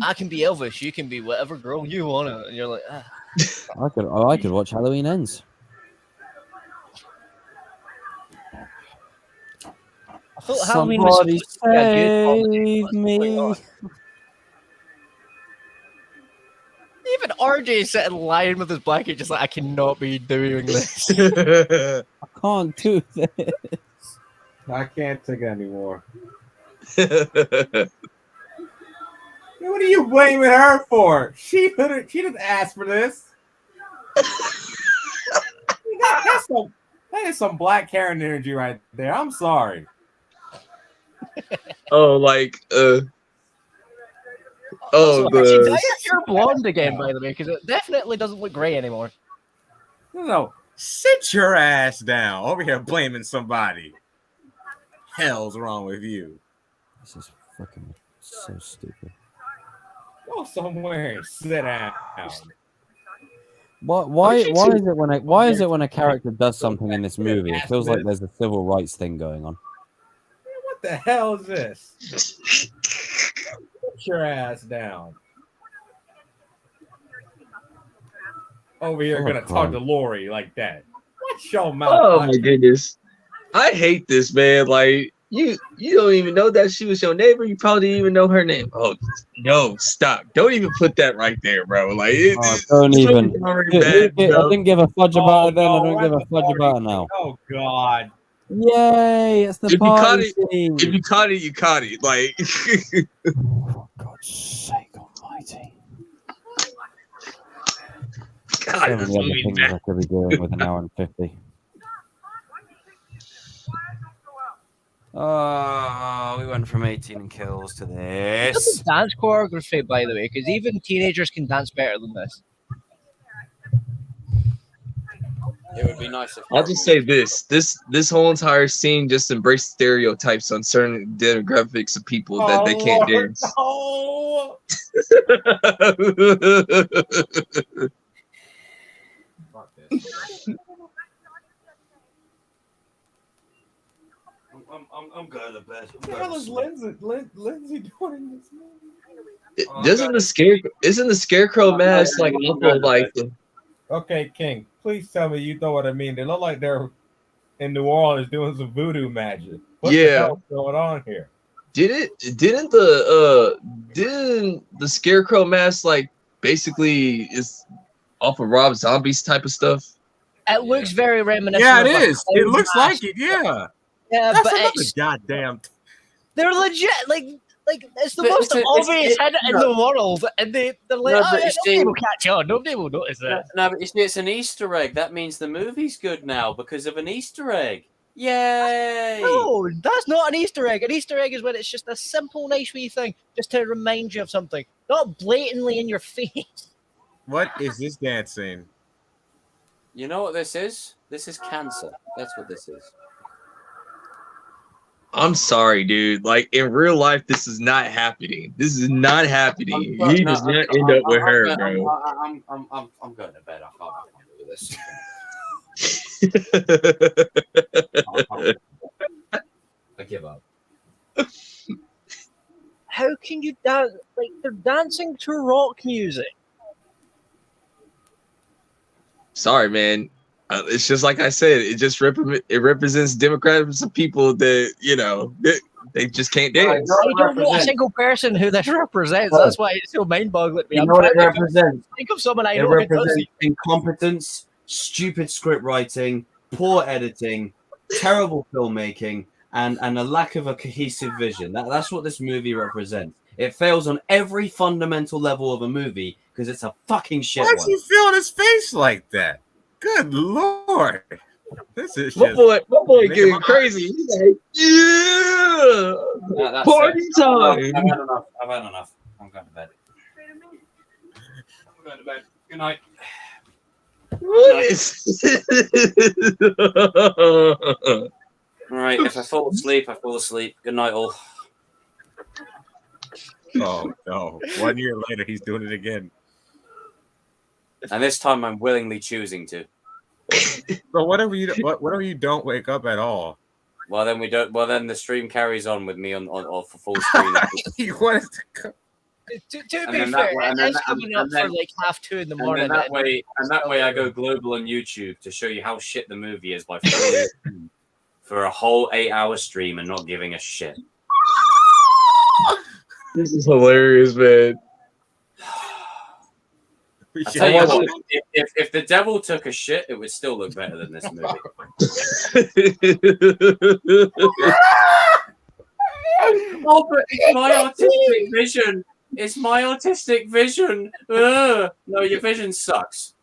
Speaker 12: I can be Elvis. You can be whatever girl you want to. And you're like, ah.
Speaker 15: I could watch Halloween Ends.
Speaker 12: I thought Halloween was
Speaker 15: Somebody
Speaker 12: supposed to be a good
Speaker 15: save
Speaker 12: comedy.
Speaker 15: me.
Speaker 12: Even RJ sitting lying with his blanket, just like, I cannot be doing this.
Speaker 15: I can't do this.
Speaker 11: I can't take it anymore. What are you blaming her for? She didn't ask for this. That is some Black Karen energy right there. I'm sorry.
Speaker 4: Oh, like
Speaker 12: Actually, dye your blonde again, by the way, because it definitely doesn't look grey anymore.
Speaker 11: No, sit your ass down over here blaming somebody. Hell's wrong with you?
Speaker 15: This is fucking so stupid.
Speaker 11: Go somewhere and sit down.
Speaker 15: Why is it when a character does something in this movie, it feels like there's a civil rights thing going on?
Speaker 11: What the hell is this? Put your ass down. Over here, gonna talk to Lori like that. Watch your mouth.
Speaker 4: Oh my goodness, I hate this, man. Like You don't even know that she was your neighbor. You probably didn't even know her name. Oh no, stop! Don't even put that right there, bro. Like
Speaker 15: Don't
Speaker 4: it's
Speaker 15: even.
Speaker 4: already
Speaker 15: Dude,
Speaker 4: bad,
Speaker 15: I
Speaker 4: bro.
Speaker 15: didn't give a fudge about it then. I don't
Speaker 17: we're
Speaker 15: give
Speaker 17: at
Speaker 15: a
Speaker 17: the
Speaker 15: fudge
Speaker 17: party
Speaker 15: about it
Speaker 17: scene.
Speaker 15: now.
Speaker 17: Oh God.
Speaker 15: Yay! It's the
Speaker 4: If you caught
Speaker 15: party
Speaker 4: it,
Speaker 15: scene.
Speaker 4: if you caught it, you caught it. Like,
Speaker 15: For God's sake almighty.
Speaker 4: God,
Speaker 15: So
Speaker 4: this
Speaker 15: many other
Speaker 4: movie's
Speaker 15: things
Speaker 4: bad.
Speaker 15: I could be doing with an hour and 50. Oh, we went from 18 kills to
Speaker 12: Look
Speaker 15: this.
Speaker 12: at the dance choreography, by the way, because even teenagers can dance better than this.
Speaker 2: It would be nice if
Speaker 4: I'll just say this whole entire scene just embraced stereotypes on certain demographics of people that they can't dance.
Speaker 17: No.
Speaker 15: I'm going to bed.
Speaker 17: What the hell is Lindsay doing in this movie?
Speaker 4: Isn't the scarecrow mask like awful like
Speaker 17: Okay, King, please tell me you know what I mean. They look like they're in New Orleans doing some voodoo magic. What the
Speaker 4: Yeah.
Speaker 17: hell's going on here?
Speaker 4: didn't the scarecrow mask like basically is off of Rob Zombie's type of stuff?
Speaker 12: It looks very reminiscent.
Speaker 11: Yeah, it
Speaker 12: of a
Speaker 11: is. It
Speaker 12: clown
Speaker 11: looks
Speaker 12: mask.
Speaker 11: like it. Yeah.
Speaker 12: Yeah,
Speaker 11: That's
Speaker 12: but
Speaker 11: another
Speaker 12: it's
Speaker 11: goddamn.
Speaker 12: they're legit. Like it's the
Speaker 2: But
Speaker 12: most obvious hit in
Speaker 2: no.
Speaker 12: the world, and they're like,
Speaker 2: No,
Speaker 12: oh,
Speaker 2: but
Speaker 12: yeah,
Speaker 2: you
Speaker 12: nobody
Speaker 2: see-
Speaker 12: will catch on. Nobody will notice
Speaker 2: No,
Speaker 12: that.
Speaker 2: no, but you see, it's an Easter egg. That means the movie's good now because of an Easter egg. Yay!
Speaker 12: No, that's not an Easter egg. An Easter egg is when it's just a simple, nice wee thing, just to remind you of something, not blatantly in your face.
Speaker 11: What is this dancing?
Speaker 2: You know what this is? This is cancer. That's what this is.
Speaker 4: I'm sorry, dude. Like in real life, this is not happening. This is not happening. He does not end up with her, bro.
Speaker 2: I'm going to bed. I can't do this. I give up.
Speaker 12: How can you dance? Like they're dancing to rock music.
Speaker 4: Sorry, man. It's just like I said. It just it represents demographics of people that they just can't dance.
Speaker 12: I don't know a single person who this represents.
Speaker 15: Oh.
Speaker 12: That's why it's so mind-boggling to me.
Speaker 15: You
Speaker 12: I'm
Speaker 15: know what it
Speaker 12: trying to
Speaker 15: represents?
Speaker 12: think of someone I
Speaker 15: It
Speaker 12: know who does
Speaker 15: represents
Speaker 12: it.
Speaker 15: incompetence, stupid script writing, poor editing, terrible filmmaking, and a lack of a cohesive vision. That's what this movie represents. It fails on every fundamental level of a movie because it's a fucking shit
Speaker 11: Why'd
Speaker 15: one.
Speaker 11: you feel his face like that? Good lord. This is
Speaker 4: My
Speaker 11: just
Speaker 4: boy
Speaker 11: making
Speaker 4: getting
Speaker 11: my-
Speaker 4: crazy. He's like, yeah,
Speaker 2: That's
Speaker 4: party
Speaker 2: it.
Speaker 4: time.
Speaker 2: I've had enough. I've had enough. I'm going to bed. I'm going to bed. Good night.
Speaker 4: What is?
Speaker 2: All right. If I fall asleep, I fall asleep. Good night, all.
Speaker 11: Oh no! 1 year later, he's doing it again.
Speaker 2: And this time, I'm willingly choosing to.
Speaker 11: So whatever you don't wake up at all.
Speaker 2: Well, then we don't. Well, then the stream carries on with me on for full screen.
Speaker 11: You want us to
Speaker 12: To
Speaker 2: And
Speaker 12: be
Speaker 2: then
Speaker 12: fair,
Speaker 2: that way- and then
Speaker 12: it's
Speaker 2: that-
Speaker 12: coming
Speaker 2: and
Speaker 12: up
Speaker 2: then-
Speaker 12: for like 2:30 in the
Speaker 2: And
Speaker 12: morning.
Speaker 2: then that way, I go global on YouTube to show you how shit the movie is by falling for a whole 8-hour stream and not giving a shit.
Speaker 4: This is hilarious, man.
Speaker 2: I tell you what, if the devil took a shit, it would still look better than this movie. Oh, but it's my artistic vision. It's my artistic vision. Ugh. No, your vision sucks.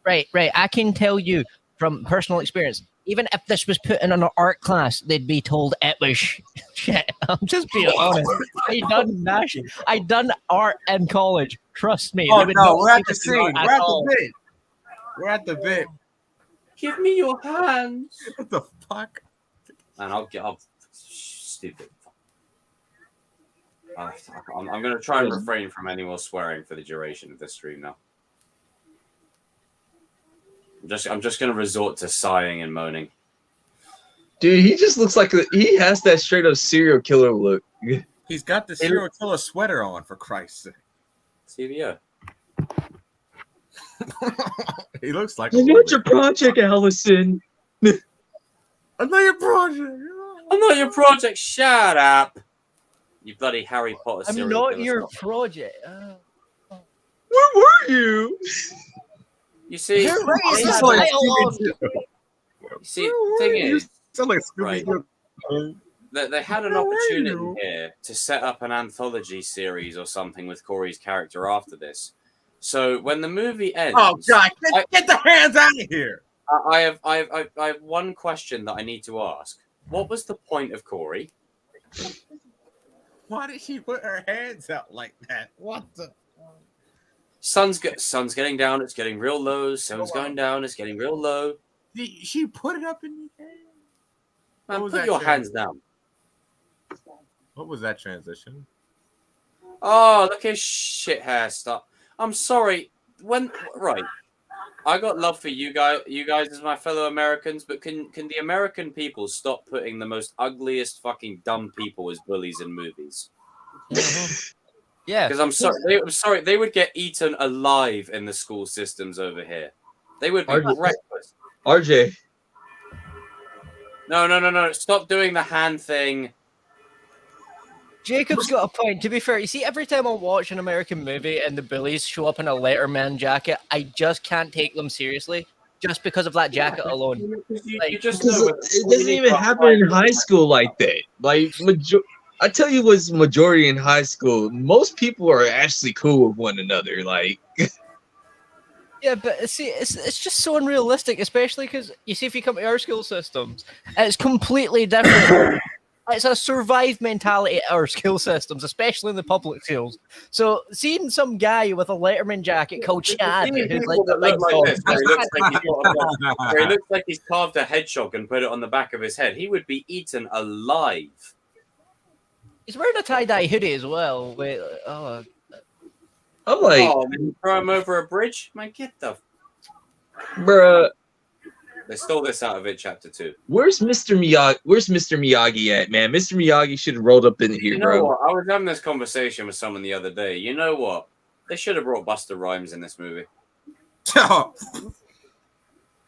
Speaker 12: Right. I can tell you from personal experience, even if this was put in an art class, they'd be told it was shit. I'm just being honest. I done art in college. Trust me.
Speaker 11: Oh
Speaker 12: They would
Speaker 11: no,
Speaker 12: not
Speaker 11: we're at
Speaker 12: give
Speaker 11: the
Speaker 12: us an art
Speaker 11: scene.
Speaker 12: at
Speaker 11: We're at
Speaker 12: all.
Speaker 11: the bit. We're at the bit.
Speaker 2: Give me your hands.
Speaker 11: What the fuck?
Speaker 2: And I'll stupid. I'm going to try and refrain from any more swearing for the duration of this stream now. I'm just going to resort to sighing and moaning.
Speaker 4: Dude, he just looks like he has that straight up serial killer look.
Speaker 11: He's got the serial killer sweater on, for Christ's sake.
Speaker 2: CBO.
Speaker 11: He looks like
Speaker 4: I know your project, Allison.
Speaker 11: I know your project.
Speaker 2: I'm not your project. Shut up. You bloody Harry Potter
Speaker 12: I'm
Speaker 2: serial
Speaker 12: not
Speaker 2: killer.
Speaker 12: your
Speaker 2: Stop.
Speaker 12: project.
Speaker 4: Where were you?
Speaker 2: You see,
Speaker 12: You're right,
Speaker 2: the
Speaker 12: it's
Speaker 2: thing
Speaker 12: a
Speaker 2: is-
Speaker 12: dialogue.
Speaker 2: you see, the thing is,
Speaker 11: Sound like
Speaker 2: right, they had an opportunity here to set up an anthology series or something with Corey's character after this. So when the movie ends,
Speaker 11: Oh God! Get the hands out of here!
Speaker 2: I have one question that I need to ask. What was the point of Corey?
Speaker 11: Why did she put her hands out like that? What the?
Speaker 2: Sun's getting down. It's getting real low. Sun's going down. It's getting real low.
Speaker 11: She put it up in the air.
Speaker 2: Man,
Speaker 11: was
Speaker 2: put
Speaker 11: that
Speaker 2: your
Speaker 11: trans-
Speaker 2: hands down.
Speaker 11: What was that transition?
Speaker 2: Oh, look at his shit hair stuff. I'm sorry. Right. I got love for you guys as my fellow Americans, but can the American people stop putting the most ugliest fucking dumb people as bullies in movies?
Speaker 12: Yeah.
Speaker 2: Because I'm sorry, they would get eaten alive in the school systems over here. They would be reckless.
Speaker 4: RJ.
Speaker 2: No. Stop doing the hand thing.
Speaker 12: Jacob's got a point. To be fair, you see, every time I watch an American movie and the bullies show up in a Letterman jacket, I just can't take them seriously just because of that jacket alone.
Speaker 2: You just
Speaker 4: Because
Speaker 2: know
Speaker 4: it doesn't even happen in high school like that. Like, I tell you what's majority in high school. Most people are actually cool with one another. Like,
Speaker 12: Yeah, but see, it's just so unrealistic, especially because you see, if you come to our school systems, it's completely different. It's a survive mentality at our school systems, especially in the public schools. So seeing some guy with a Letterman jacket called Chad, who's like the big dog,
Speaker 2: where he looks like he's carved a hedgehog and put it on the back of his head, he would be eaten alive.
Speaker 12: he's wearing a tie-dye hoodie as well. Wait,
Speaker 4: I'm like,
Speaker 2: oh, man, throw him over a bridge? Man, get the...
Speaker 4: bruh.
Speaker 2: They stole this out of it, Chapter 2.
Speaker 4: Where's Mr. Miyagi? Where's Mr. Miyagi at, man? Mr. Miyagi should have rolled up in here,
Speaker 2: You know
Speaker 4: bro.
Speaker 2: what? I was having this conversation with someone the other day. You know what? They should have brought Busta Rhymes in this movie.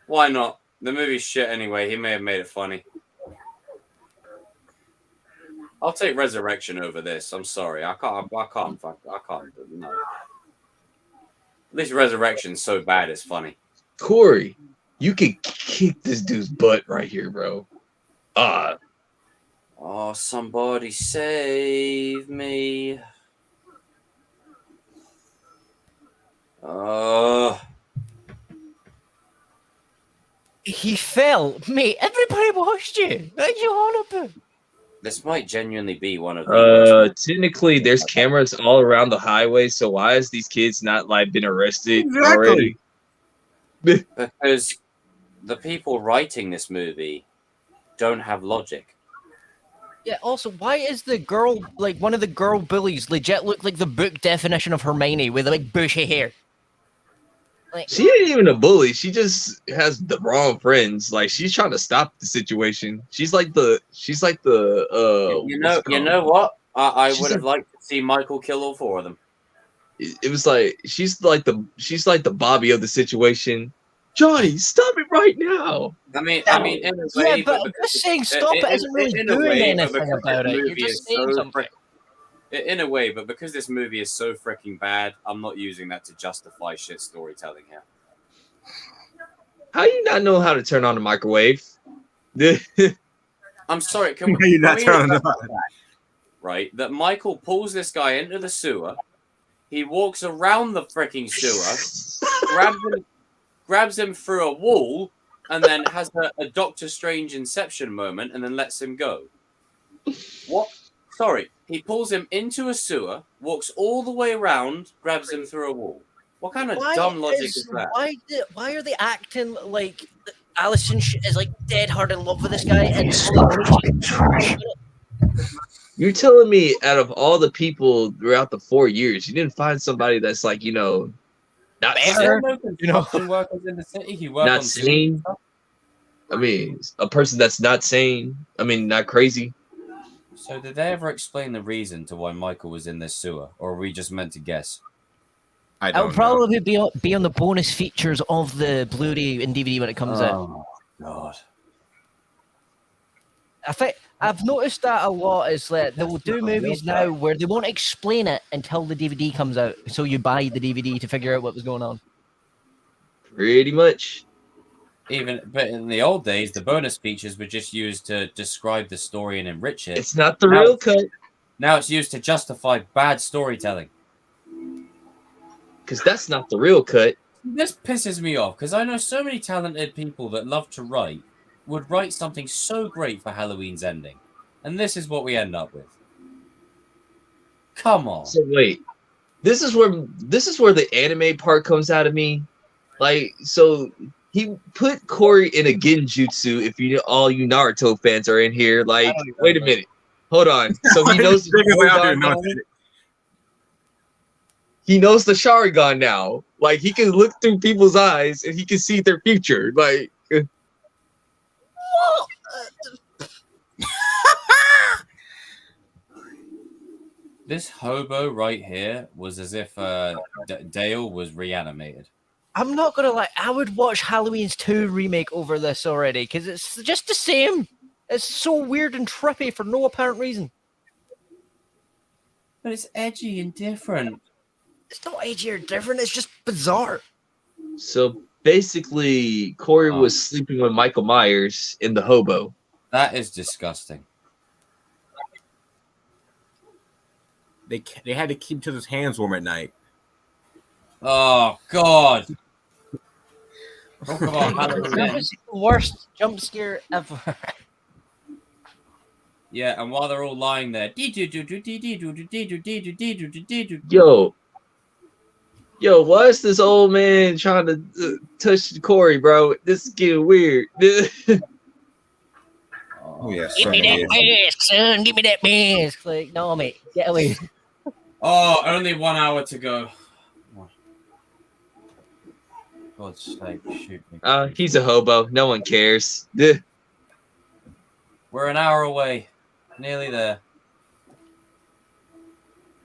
Speaker 2: Why not? The movie's shit anyway. He may have made it funny. I'll take Resurrection over this. I'm sorry. I can't. No. At least Resurrection's so bad it's funny.
Speaker 4: Corey, you could kick this dude's butt right here, bro.
Speaker 2: Oh, somebody save me.
Speaker 12: he fell, mate. Everybody watched you. What are you on about?
Speaker 2: This might genuinely be one of the worst.
Speaker 4: Technically, there's cameras all around the highway, so why is these kids not like been arrested already?
Speaker 2: Because the people writing this movie don't have logic.
Speaker 12: Yeah, also, why is the girl, like, one of the girl bullies legit look like the book definition of Hermione with, like, bushy hair? Like,
Speaker 4: She ain't even a bully. She just has the wrong friends. Like, she's trying to stop the situation. She's like the
Speaker 2: you know what? I would have liked to see Michael kill all four of them.
Speaker 4: It was like she's like the Bobby of the situation. Johnny, stop it right now.
Speaker 2: I mean, in a way,
Speaker 12: yeah, but just saying stop it isn't really doing anything about it. You're just saying something.
Speaker 2: In a way, but because this movie is so freaking bad, I'm not using that to justify shit storytelling here.
Speaker 4: How you not know how to turn on the microwave?
Speaker 2: I'm sorry, can
Speaker 11: How you not
Speaker 2: we
Speaker 11: turn
Speaker 2: address
Speaker 11: on?
Speaker 2: that, right? That Michael pulls this guy into the sewer. He walks around the freaking sewer, grabs him through a wall, and then has a Doctor Strange Inception moment, and then lets him go. What? Sorry, he pulls him into a sewer, walks all the way around, grabs him through a wall. What kind of dumb logic is that?
Speaker 12: Why are they acting like Allison is like dead hard in love with this guy? And
Speaker 4: You're telling me out of all the people throughout the 4 years, you didn't find somebody that's like, not
Speaker 12: better,
Speaker 2: workers in the city who work
Speaker 4: not
Speaker 2: on
Speaker 4: sane. I mean, a person that's not sane. I mean, not crazy.
Speaker 2: So did they ever explain the reason to why Michael was in this sewer, or are we just meant to guess?
Speaker 12: It'll probably be on the bonus features of the Blu-ray and DVD when it comes out.
Speaker 2: Oh God!
Speaker 12: I think I've noticed that a lot. Is that they will do movies now where they won't explain it until the DVD comes out, so you buy the DVD to figure out what was going on.
Speaker 4: Pretty much.
Speaker 15: But in the old days, the bonus features were just used to describe the story and enrich it.
Speaker 4: It's not the real cut.
Speaker 15: Now it's used to justify bad storytelling.
Speaker 4: Because that's not the real cut.
Speaker 15: This pisses me off because I know so many talented people that love to write would write something so great for Halloween's ending, and this is what we end up with. Come on.
Speaker 4: So wait, this is where the anime part comes out of me. Like, so he put Corey in a genjutsu. If all you Naruto fans are in here, like, wait a minute, hold on. So he knows the Sharingan now. He knows the Sharingan now. Like, he can look through people's eyes and he can see their future. Like,
Speaker 15: This hobo right here was as if Dale was reanimated.
Speaker 12: I'm not gonna lie. I would watch Halloween's 2 remake over this already because it's just the same. It's so weird and trippy for no apparent reason.
Speaker 15: But it's edgy and different.
Speaker 12: It's not edgy or different. It's just bizarre.
Speaker 4: so basically, Corey was sleeping with Michael Myers in the hobo.
Speaker 15: That is disgusting.
Speaker 11: They had to keep each other's hands warm at night.
Speaker 15: Oh God! Talk about Halloween.
Speaker 12: That was the worst jump scare ever.
Speaker 15: Yeah, and while they're all lying there,
Speaker 4: Yo, why is this old man trying to touch Corey, bro? This is getting weird.
Speaker 11: Oh yeah,
Speaker 12: Give me that mask, son. Give me that mask. Like, no, mate, get away.
Speaker 15: Oh, only 1 hour to go. God's sake, shoot me.
Speaker 4: He's a hobo. No one cares.
Speaker 15: We're an hour away. Nearly there.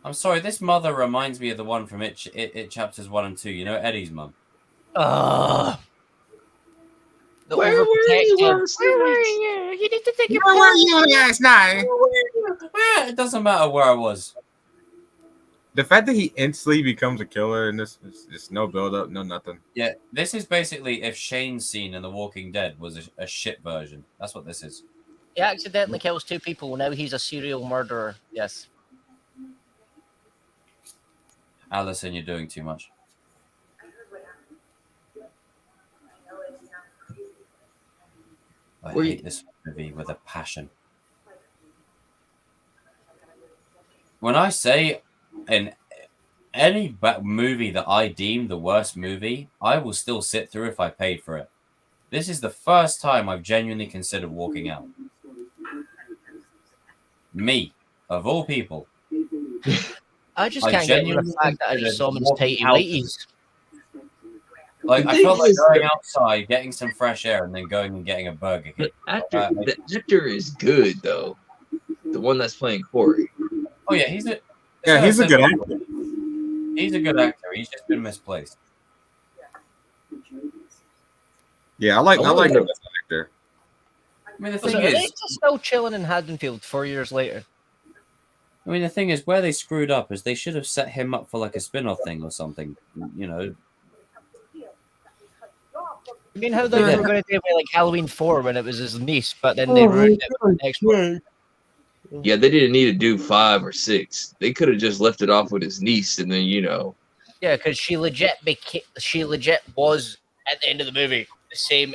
Speaker 15: I'm sorry, this mother reminds me of the one from It Chapters 1 and 2. You know, Eddie's mum.
Speaker 12: The
Speaker 16: Where were you?
Speaker 12: Where were you? You need to take your
Speaker 16: Where were you last night?
Speaker 15: It doesn't matter where I was.
Speaker 11: The fact that he instantly becomes a killer in this is no build up, no nothing.
Speaker 15: Yeah, this is basically if Shane's scene in The Walking Dead was a shit version. That's what this is.
Speaker 12: He accidentally kills 2 people. Now he's a serial murderer. Yes.
Speaker 15: Allison, you're doing too much. I hate this movie with a passion. When I say in any movie that I deem the worst movie, I will still sit through if I paid for it. This is the first time I've genuinely considered walking out. Me, of all people.
Speaker 12: I just can't get over the fact that I just saw him in his tighty whities.
Speaker 15: Like, I felt like going outside, getting some fresh air, and then going and getting a burger.
Speaker 4: The actor is good, though. The one that's playing Corey.
Speaker 15: Oh, yeah, he's a
Speaker 11: good actor.
Speaker 15: He's a good actor. He's just been misplaced.
Speaker 11: Yeah, I like him as an actor.
Speaker 15: I mean, the
Speaker 12: So
Speaker 15: thing
Speaker 12: are they
Speaker 15: is,
Speaker 12: just still chilling in Haddonfield 4 years later?
Speaker 15: I mean, the thing is, where they screwed up is they should have set him up for like a spin-off thing or something. You know.
Speaker 12: I mean, how they were going to do it like Halloween 4 when it was his niece, but then they ruined it for the next one.
Speaker 4: Yeah, they didn't need to do 5 or 6. They could have just left it off with his niece, and then
Speaker 12: Yeah, because she legit was at the end of the movie the same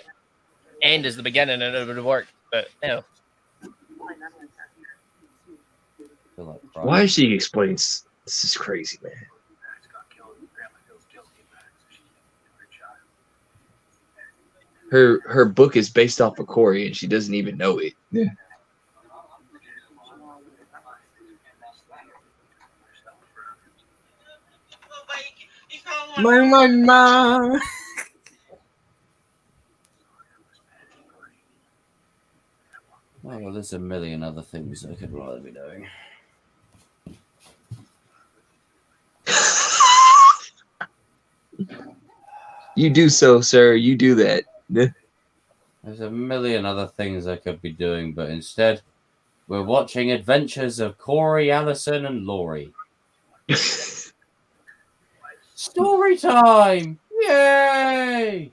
Speaker 12: end as the beginning, and it would have worked. But
Speaker 4: Why is she explains? This is crazy, man. Her book is based off of Corey, and she doesn't even know it. Yeah.
Speaker 11: My.
Speaker 15: Oh, well, there's a million other things I could rather be doing.
Speaker 4: You do so, sir. You do that.
Speaker 15: There's a million other things I could be doing, but instead, we're watching Adventures of Corey, Allison, and Laurie. Story time! Yay!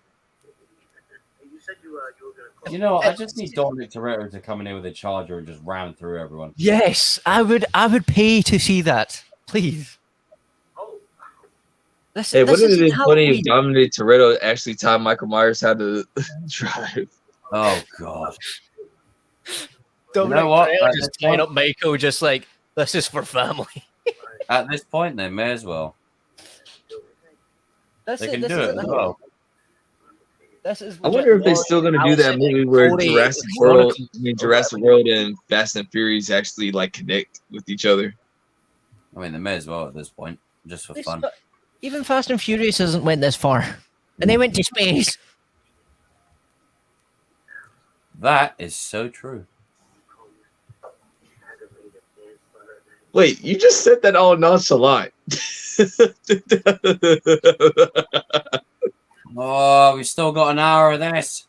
Speaker 15: You know, I just need Dominic Toretto to come in here with a charger and just ram through everyone.
Speaker 12: Yes, I would pay to see that, please.
Speaker 4: Hey, wouldn't it
Speaker 12: isn't
Speaker 4: have been funny if
Speaker 12: Halloween.
Speaker 4: Dominic Toretto actually taught Michael Myers how to drive?
Speaker 15: Oh God!
Speaker 12: Dominic
Speaker 15: know what?
Speaker 12: Toretto
Speaker 15: At
Speaker 12: just
Speaker 15: this
Speaker 12: tying
Speaker 15: point-
Speaker 12: up Michael, just like, this is for family.
Speaker 15: At this point, they may as well.
Speaker 12: This
Speaker 15: They
Speaker 12: is-
Speaker 15: can
Speaker 12: this
Speaker 15: do
Speaker 12: is
Speaker 15: it
Speaker 12: the
Speaker 15: as
Speaker 12: thing.
Speaker 15: well.
Speaker 12: This is
Speaker 4: I wonder if they're still going to do that
Speaker 12: Allison,
Speaker 4: movie where
Speaker 12: Cody,
Speaker 4: Jurassic
Speaker 12: Veronica,
Speaker 4: World, Jurassic World and Fast and Furious actually like connect with each other.
Speaker 15: I mean, they may as well at this point, just for
Speaker 12: It's
Speaker 15: fun.
Speaker 12: not- Even Fast and Furious hasn't went this far, and they went to space.
Speaker 15: That is so true.
Speaker 4: Wait, you just said that all nonchalant.
Speaker 15: Oh, we've still got an hour of this.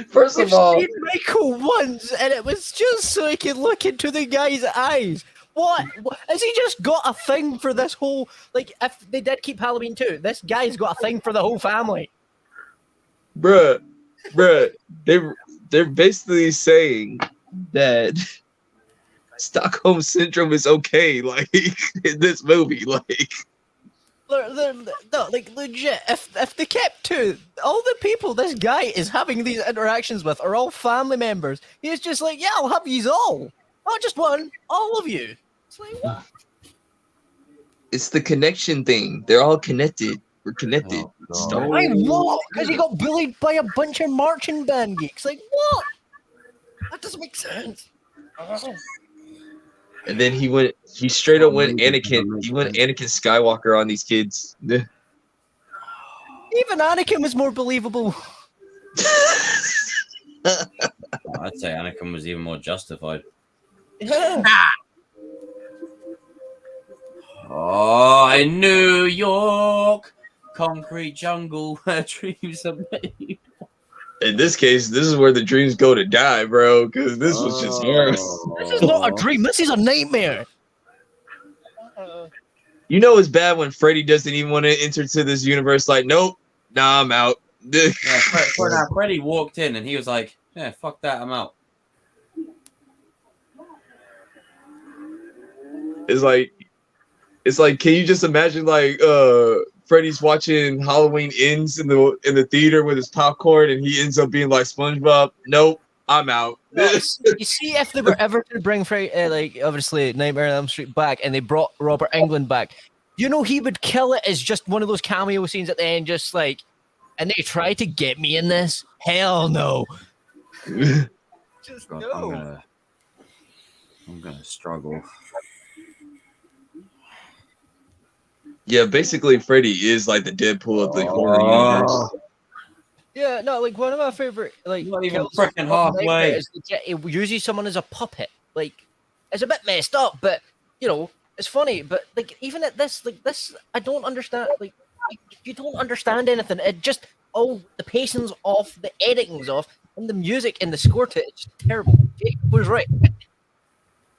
Speaker 4: First
Speaker 12: We've
Speaker 4: of all,
Speaker 12: seen Michael once, and it was just so he could look into the guy's eyes. What? Has he just got a thing for this whole? Like, if they did keep Halloween too, this guy's got a thing for the whole family.
Speaker 4: bruh, they're basically saying that Stockholm syndrome is okay, like in this movie, like.
Speaker 12: No, like legit. If they kept to all the people this guy is having these interactions with are all family members, he's just like, yeah, I'll have yous all, not just one, all of you. It's like, what?
Speaker 4: It's the connection thing. They're all connected. We're connected.
Speaker 12: Why what? Because he got bullied by a bunch of marching band geeks. Like what? That doesn't make sense.
Speaker 4: And then he straight up went Anakin. He went Anakin Skywalker on these kids.
Speaker 12: Even Anakin was more believable.
Speaker 15: I'd say Anakin was even more justified.
Speaker 12: Yeah.
Speaker 15: Oh, in New York, concrete jungle where dreams are made.
Speaker 4: In this case, this is where the dreams go to die, bro. Because this was just horrible.
Speaker 12: This is not a dream. This is a nightmare.
Speaker 4: You know it's bad when Freddy doesn't even want to enter to this universe. Like, nope, nah, I'm out.
Speaker 15: Freddy walked in and he was like, "Yeah, fuck that, I'm out."
Speaker 4: It's like, can you just imagine like Freddy's watching Halloween Ends in the theater with his popcorn, and he ends up being like SpongeBob? Nope, I'm out.
Speaker 12: You see, if they were ever to bring like obviously Nightmare on Elm Street back, and they brought Robert Englund back, you know he would kill it as just one of those cameo scenes at the end, just like, and they try to get me in this. Hell no. Just
Speaker 15: God,
Speaker 12: no.
Speaker 15: I'm gonna struggle.
Speaker 4: Yeah, basically Freddy is like the Deadpool of the horror universe.
Speaker 12: Yeah, no, like one of my favorite, like,
Speaker 15: not even
Speaker 12: kills
Speaker 15: freaking
Speaker 12: of Nightmare
Speaker 15: halfway.
Speaker 12: is it uses someone as a puppet. Like, it's a bit messed up, but you know, it's funny. But like, even at this, like this, I don't understand. Like, you don't understand anything. It just the pacing's off, the editing's off, and the music and the score to it's terrible. Jake was right.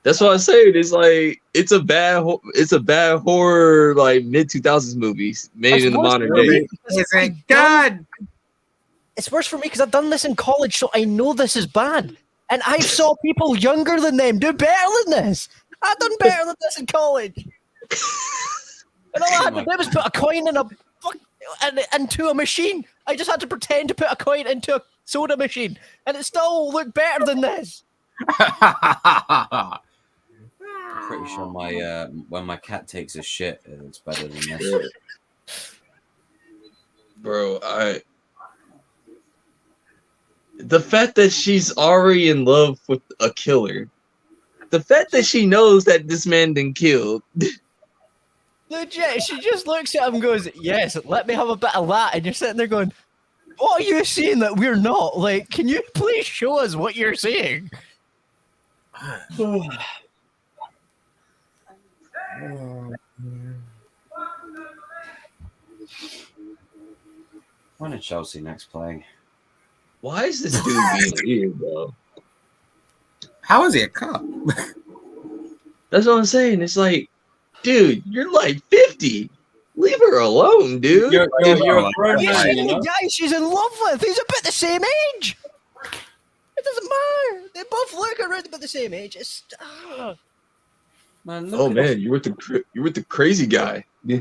Speaker 4: That's what I said. It's like it's a bad horror like mid 2000s movies made
Speaker 12: It's
Speaker 4: in the
Speaker 12: worse
Speaker 4: modern
Speaker 12: for me
Speaker 4: day.
Speaker 12: because God. It's worse for me because I've done this in college, so I know this is bad. And I saw people younger than them do better than this. I've done better than this in college. And all I had to do was put a coin in into a machine. I just had to pretend to put a coin into a soda machine, and it still looked better than this.
Speaker 15: Pretty sure my when my cat takes a shit, it's better than this.
Speaker 4: Bro, the fact that she's already in love with a killer, the fact that she knows that this man been killed.
Speaker 12: Legit, she just looks at him and goes, "Yes, let me have a bit of that." And you're sitting there going, "What are you seeing that we're not? Like, can you please show us what you're seeing?"
Speaker 15: When are Chelsea next playing?
Speaker 4: Why is this dude being weird, bro?
Speaker 11: How is he a cop?
Speaker 4: That's what I'm saying. It's like, dude, you're like 50. Leave her alone, dude.
Speaker 2: You're a grown
Speaker 12: You're
Speaker 2: man, you
Speaker 12: seeing the
Speaker 2: know.
Speaker 12: guy she's in love with. He's about the same age. It doesn't matter. They both look around about the same age. It's
Speaker 2: Man,
Speaker 4: Oh
Speaker 2: look at
Speaker 4: man, you're with the crazy guy. Yeah.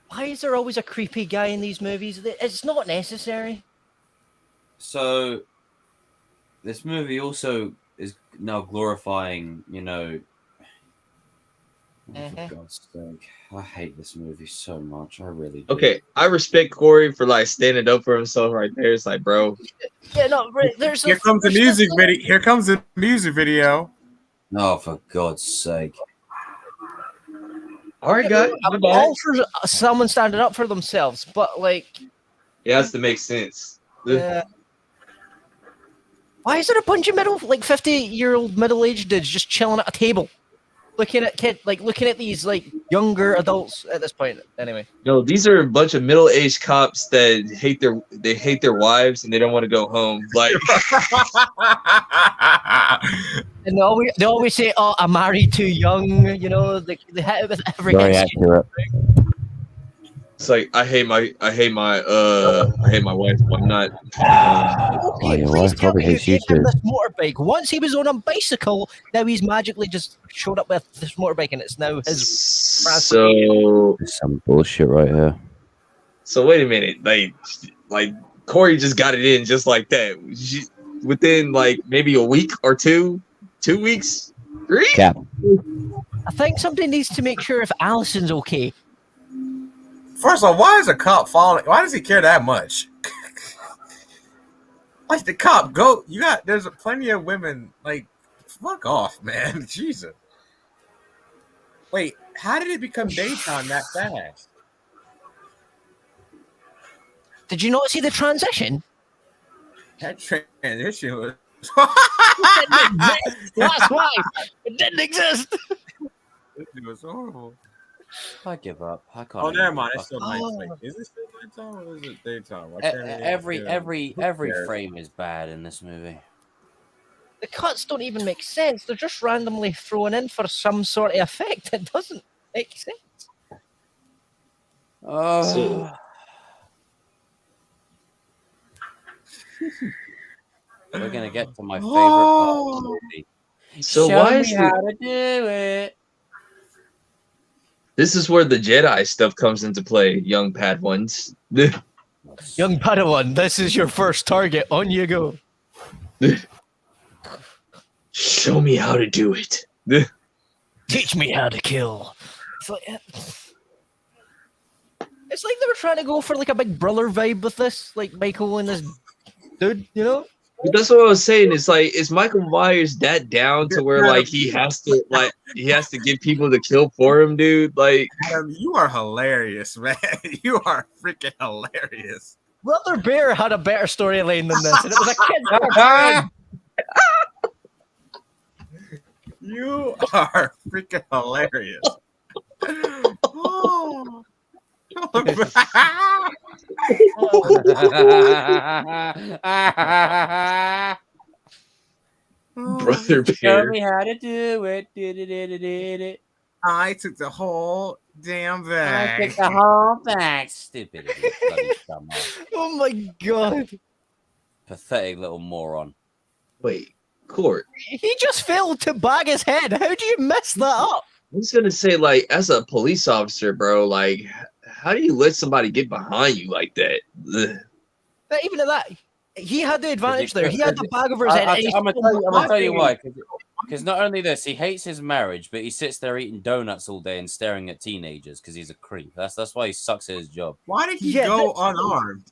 Speaker 12: why is there always a creepy guy in these movies? It's not necessary.
Speaker 2: So, this movie also is now glorifying, for God's sake, I hate this movie so much. I really do.
Speaker 4: Okay, I respect Corey for like standing up for himself right there. It's like, bro.
Speaker 12: Yeah, no, there's
Speaker 11: Here comes the music video. Here comes the music video.
Speaker 2: Oh, for God's sake.
Speaker 4: All right, guys.
Speaker 12: I'm all for someone standing up for themselves, but like,
Speaker 4: It has to make sense.
Speaker 12: why is there a bunch of 50-year-old middle-aged dudes just chilling at a table, looking at these like younger adults at this point? Anyway,
Speaker 4: No, these are a bunch of middle-aged cops that hate their wives and they don't want to go home. Like,
Speaker 12: and they always say, "Oh, I'm married too young." You know, they hit it with every
Speaker 15: Very
Speaker 12: excuse.
Speaker 15: accurate.
Speaker 4: it's like I hate my wife. I'm not.
Speaker 12: Okay,
Speaker 15: your
Speaker 12: please
Speaker 15: wife
Speaker 12: tell
Speaker 15: probably
Speaker 12: me who
Speaker 15: hates you
Speaker 12: gave him
Speaker 15: too.
Speaker 12: this motorbike. Once he was on a bicycle, now he's magically just showed up with this motorbike, and it's now his.
Speaker 4: So
Speaker 15: Some bullshit right here.
Speaker 4: So wait a minute, like Corey just got it in just like that. Within like maybe a week or 2 weeks, 3.
Speaker 15: Cap.
Speaker 12: I think somebody needs to make sure if Allison's okay.
Speaker 11: First of all, why is a cop following? Why does he care that much? Like the cop, go. There's plenty of women. Like, fuck off, man. Jesus. Wait, how did it become daytime that fast?
Speaker 12: Did you not see the transition?
Speaker 11: That transition was.
Speaker 12: That's why it didn't exist.
Speaker 11: It was horrible.
Speaker 2: I give up. I can't.
Speaker 11: Oh, never mind.
Speaker 2: even
Speaker 11: It's still
Speaker 2: fucking-
Speaker 11: nighttime. Is it still nighttime or is it daytime? I
Speaker 2: E-
Speaker 11: can't remember.
Speaker 2: Every
Speaker 11: Who cares?
Speaker 2: frame is bad in this movie.
Speaker 12: The cuts don't even make sense. They're just randomly thrown in for some sort of effect. It doesn't make sense.
Speaker 2: Oh. We're gonna get to my favorite part of the movie.
Speaker 4: So
Speaker 2: Show
Speaker 4: why
Speaker 2: me
Speaker 4: is
Speaker 2: how to do it?
Speaker 4: This is where the Jedi stuff comes into play, young Padawans.
Speaker 12: Young Padawan, this is your first target. On you go.
Speaker 4: Show me how to do it.
Speaker 12: Teach me how to kill. It's like they were trying to go for like a big brother vibe with this, like Michael and this dude, you know?
Speaker 4: But that's what I was saying. It's like, is Michael Myers that down to where like he has to get people to kill for him, dude? Like,
Speaker 11: Adam, you are hilarious, man. You are freaking hilarious.
Speaker 12: Brother Bear had a better storyline than this, and it was a kid's cartoon.
Speaker 11: You are freaking hilarious. Oh.
Speaker 4: Brother
Speaker 2: Show
Speaker 4: Bear.
Speaker 2: me how to do it. Did.
Speaker 11: I took the whole damn
Speaker 2: I
Speaker 11: bag.
Speaker 2: took the whole bag. Stupid idiot. Bloody dumbass.
Speaker 12: Oh my god.
Speaker 2: Pathetic little moron.
Speaker 4: Wait, Court.
Speaker 12: He just failed to bag his head. How do you mess that up?
Speaker 4: I was gonna say, like, as a police officer, bro, like, how do you let somebody get behind you like that? Ugh.
Speaker 12: But even at that, he had the advantage there. He had the bag over his head. and he
Speaker 2: I'm
Speaker 12: still
Speaker 2: gonna tell you why.
Speaker 12: laughing.
Speaker 2: Because not only this, he hates his marriage, but he sits there eating donuts all day and staring at teenagers because he's a creep. That's why he sucks at his job.
Speaker 11: Why did he
Speaker 12: Yeah,
Speaker 11: go unarmed?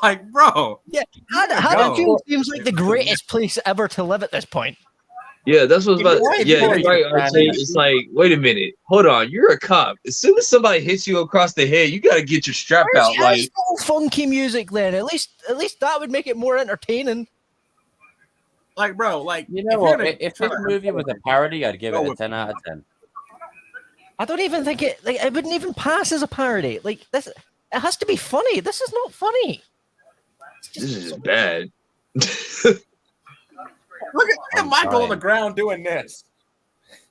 Speaker 11: Like, bro.
Speaker 12: Yeah,
Speaker 11: Go.
Speaker 12: Haddonfield seems like the greatest place ever to live at this point.
Speaker 4: Yeah, that's what's about.
Speaker 11: Right,
Speaker 4: Yeah,
Speaker 11: right.
Speaker 4: you're right, RJ. It's like, wait a minute, hold on. You're a cop. As soon as somebody hits you across the head, you gotta get your strap out.
Speaker 12: Where's
Speaker 4: Like,
Speaker 12: his little funky music then? At least that would make it more entertaining.
Speaker 11: Like, bro, like,
Speaker 2: You know
Speaker 11: if
Speaker 2: what?
Speaker 11: you're
Speaker 2: If
Speaker 11: gonna
Speaker 2: this movie was a parody, I'd give it a 10 out of 10.
Speaker 12: I don't even think it. Like, it wouldn't even pass as a parody. Like this, it has to be funny. This is not funny.
Speaker 4: This is just bad.
Speaker 11: Look at Michael on the ground doing this.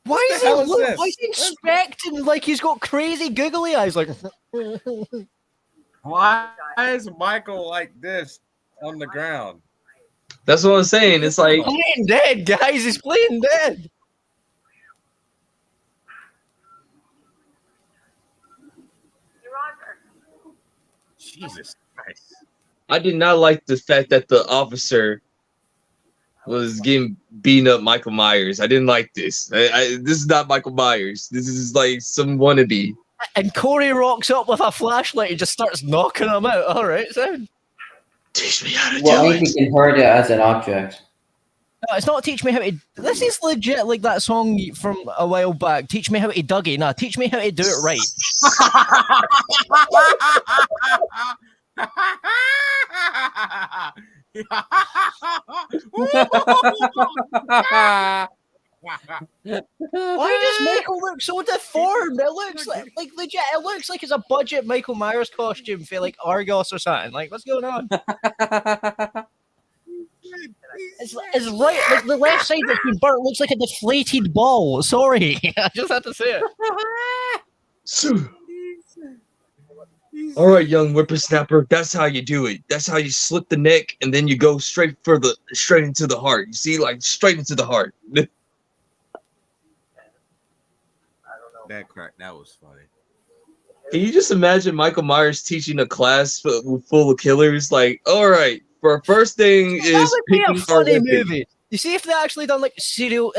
Speaker 12: Why
Speaker 11: What
Speaker 12: is
Speaker 11: the hell is
Speaker 12: he?
Speaker 11: this?
Speaker 12: Why is he inspecting like he's got crazy googly eyes? Like,
Speaker 11: Why is Michael like this on the ground?
Speaker 4: That's what I'm saying. It's like
Speaker 12: playing dead, guys. He's playing dead.
Speaker 11: Jesus Christ.
Speaker 4: I did not like the fact that the officer was getting beating up Michael Myers. I didn't like this. This is not Michael Myers. This is like some wannabe.
Speaker 12: And Corey rocks up with a flashlight and just starts knocking him out. All right, so
Speaker 4: teach me how to
Speaker 18: Well, I think we can hurt it as an object.
Speaker 12: no, it's not teach me how to. This is legit like that song from a while back. Teach me how to Dougie. No, teach me how to do it right. Why does Michael look so deformed? It looks like legit. It looks like it's a budget Michael Myers costume for like Argos or something. Like, what's going on? It's right. Like the left side that's been burnt looks like a deflated ball. Sorry, I just had to say it.
Speaker 4: All right, young whippersnapper. That's how you do it. That's how you slip the neck, and then you go straight into the heart. You see, like straight into the heart.
Speaker 11: That crack. That was funny.
Speaker 4: Can you just imagine Michael Myers teaching a class full of killers? Like, all right, for our first thing
Speaker 12: That
Speaker 4: is
Speaker 12: would be a
Speaker 4: picking our
Speaker 12: funny
Speaker 4: weapon.
Speaker 12: movie. You see, if they actually done like serial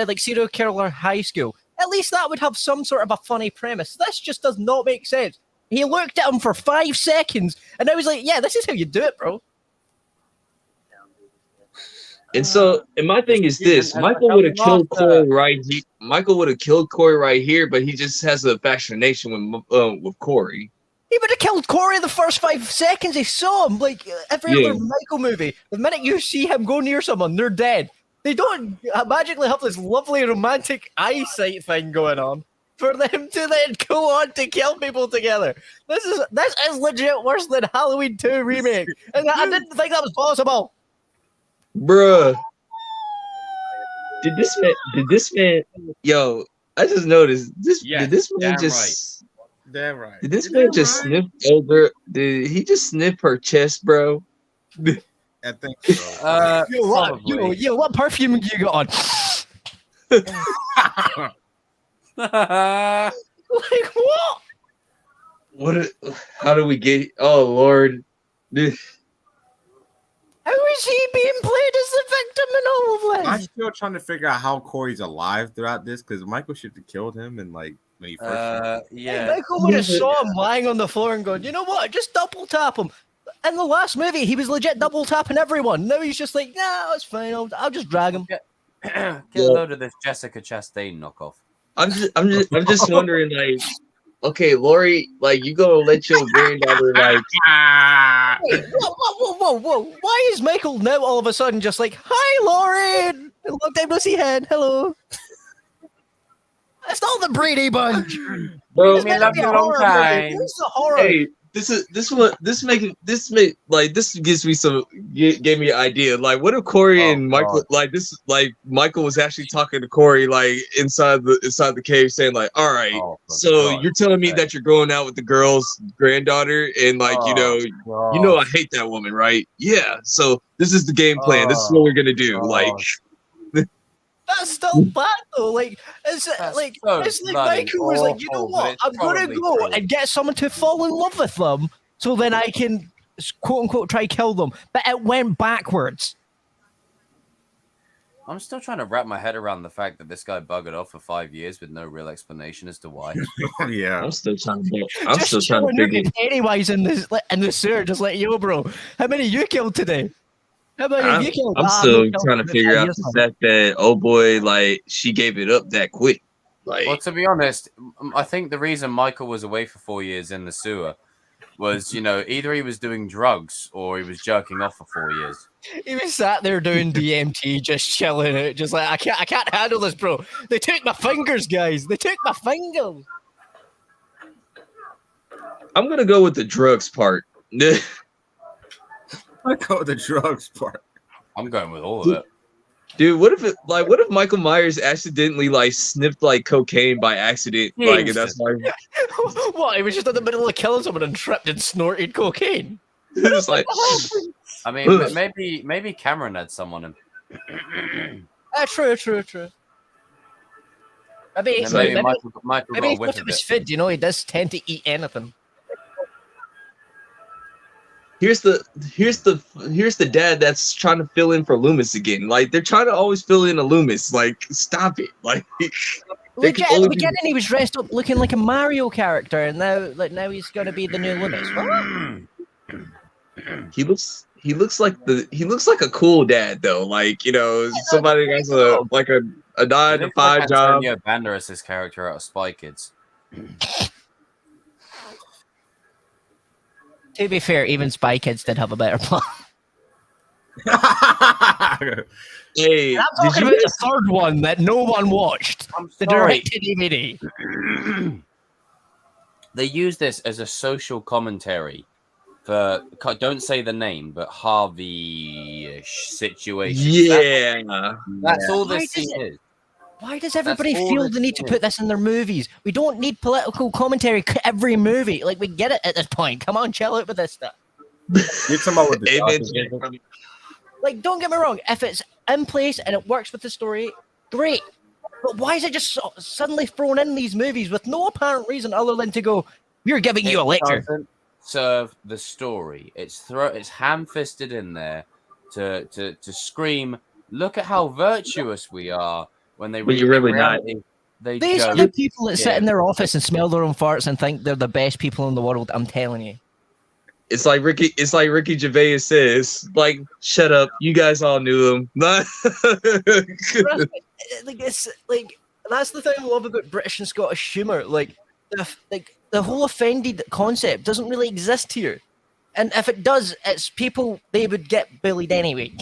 Speaker 12: killer high school, at least that would have some sort of a funny premise. This just does not make sense. He looked at him for 5 seconds, and I was like, "Yeah, this is how you do it, bro."
Speaker 4: And so, and my thing is this: Michael would have killed Corey right. Michael would have killed Corey right here, but he just has a fascination with Corey.
Speaker 12: He would have killed Corey the first 5 seconds he saw him. Like every
Speaker 4: Yeah.
Speaker 12: other Michael movie, the minute you see him go near someone, they're dead. They don't magically have this lovely romantic eyesight thing going on for them to then go on to kill people together. This is legit worse than Halloween 2 remake, and I didn't think that was possible.
Speaker 4: Bruh. Did this man yo, I just noticed this did this man just
Speaker 11: Damn right.
Speaker 4: did this man just sniff over did he just sniff her chest, bro?
Speaker 11: I think so.
Speaker 12: Yo, what perfume you got on? Like what?
Speaker 4: How do we get oh Lord. Dude.
Speaker 12: How is he being played as the victim in all of
Speaker 11: I'm
Speaker 12: this?
Speaker 11: still trying to figure out how Corey's alive throughout this because Michael should have killed him and like when he first.
Speaker 12: Hey, Michael would have saw him lying on the floor and gone, you know what? Just double tap him. In the last movie, he was legit double tapping everyone. Now he's just like, nah, it's fine. I'll just drag him.
Speaker 15: Get a load of this Jessica Chastain knockoff.
Speaker 4: I'm just wondering, like, okay, Lori, like, you gonna let your granddaughter, like,
Speaker 12: Hey, whoa. Why is Michael now all of a sudden just like, hi, Lauren? Long time no see, head. Hello. It's not the Brady Bunch.
Speaker 4: bro,
Speaker 12: It's meant to be a horror movie. This is a horror.
Speaker 4: hey, this gives me gave me an idea. Like, what if Corey and Michael, like, Michael was actually talking to Corey, like, inside the cave, saying, like, all right, you're telling me that you're going out with the girl's granddaughter, and like, you know, I hate that woman, right? Yeah. So this is the game plan. This is what we're gonna do. Like,
Speaker 12: that's still bad though. Like, it's like Michael was like, you know what? I'm gonna go and get someone to fall in love with them, so then I can quote unquote try kill them. But it went backwards.
Speaker 15: I'm still trying to wrap my head around the fact that this guy buggered off for 5 years with no real explanation as to why.
Speaker 11: Yeah,
Speaker 4: I'm still trying to
Speaker 12: Chilling
Speaker 4: figure.
Speaker 12: Anyways, in the sewer, just like, yo, bro, how many you killed today? How many have you killed?
Speaker 4: I'm still trying to figure out the fact that oh boy, like, she gave it up that quick. Like,
Speaker 15: Well, to be honest, I think the reason Michael was away for 4 years in the sewer was, you know, either he was doing drugs or he was jerking off for 4 years.
Speaker 12: He was sat there doing DMT, just chilling out, just like, I can't handle this, bro. They took my fingers, guys. They took my fingers.
Speaker 4: I'm gonna go with the drugs part.
Speaker 11: I go with the drugs part.
Speaker 15: I'm going with all of it.
Speaker 4: Dude, what if Michael Myers accidentally like sniffed like cocaine by accident? Like, and that's like
Speaker 12: What? He was just in the middle of killing someone and tripped and snorted cocaine.
Speaker 4: it's like
Speaker 15: I mean, maybe Cameron had someone in.
Speaker 12: True. Maybe
Speaker 15: Michael got
Speaker 12: maybe
Speaker 15: a
Speaker 12: he
Speaker 15: whiff
Speaker 12: thought it
Speaker 15: of
Speaker 12: was
Speaker 15: it.
Speaker 12: food. You know, he does tend to eat anything.
Speaker 4: here's the dad that's trying to fill in for Loomis again. Like they're trying to always fill in a Loomis. Like stop it. Like they could
Speaker 12: Legit,
Speaker 4: only
Speaker 12: we
Speaker 4: be-
Speaker 12: get in. He was dressed up looking like a Mario character, and now he's gonna be the new Loomis. What?
Speaker 4: he looks like a cool dad though. Like, you know, somebody that has a 9 to 5 job.
Speaker 15: Antonio Banderas' character out of Spy Kids.
Speaker 12: To be fair, even Spy Kids did have a better plot.
Speaker 4: Hey,
Speaker 12: I'm talking about the third one that no one watched. The
Speaker 15: sorry.
Speaker 12: directed DVD.
Speaker 15: They use this as a social commentary for, don't say the name, but Harvey-ish situation.
Speaker 4: Yeah.
Speaker 15: That's all
Speaker 12: Why
Speaker 15: this
Speaker 12: does
Speaker 15: scene
Speaker 12: it-
Speaker 15: is.
Speaker 12: Why does everybody
Speaker 15: all
Speaker 12: feel
Speaker 15: this
Speaker 12: the need to
Speaker 15: is.
Speaker 12: put this in their movies? We don't need political commentary every movie. Like, we get it at this point. Come on, chill out with this stuff.
Speaker 11: You're talking about with the
Speaker 4: Amen.
Speaker 11: sausage.
Speaker 12: Like, don't get me wrong. If it's in place and it works with the story, great. But why is it just suddenly thrown in these movies with no apparent reason other than to go, we're giving you a lecture?
Speaker 15: Doesn't serve the story. It's ham-fisted in there to scream, look at how virtuous we are, when they
Speaker 4: When you're really not.
Speaker 15: reality, they
Speaker 12: These are
Speaker 15: don't
Speaker 12: the people that sit in
Speaker 15: give
Speaker 12: their
Speaker 15: a
Speaker 12: office and smell their own farts and think they're the best people in the world. I'm telling you.
Speaker 4: It's like Ricky Gervais says, like, shut up. You guys all knew him.
Speaker 12: Like, it's like, that's the thing I love about British and Scottish humor. Like the whole offended concept doesn't really exist here, and if it does, it's people they would get bullied anyway.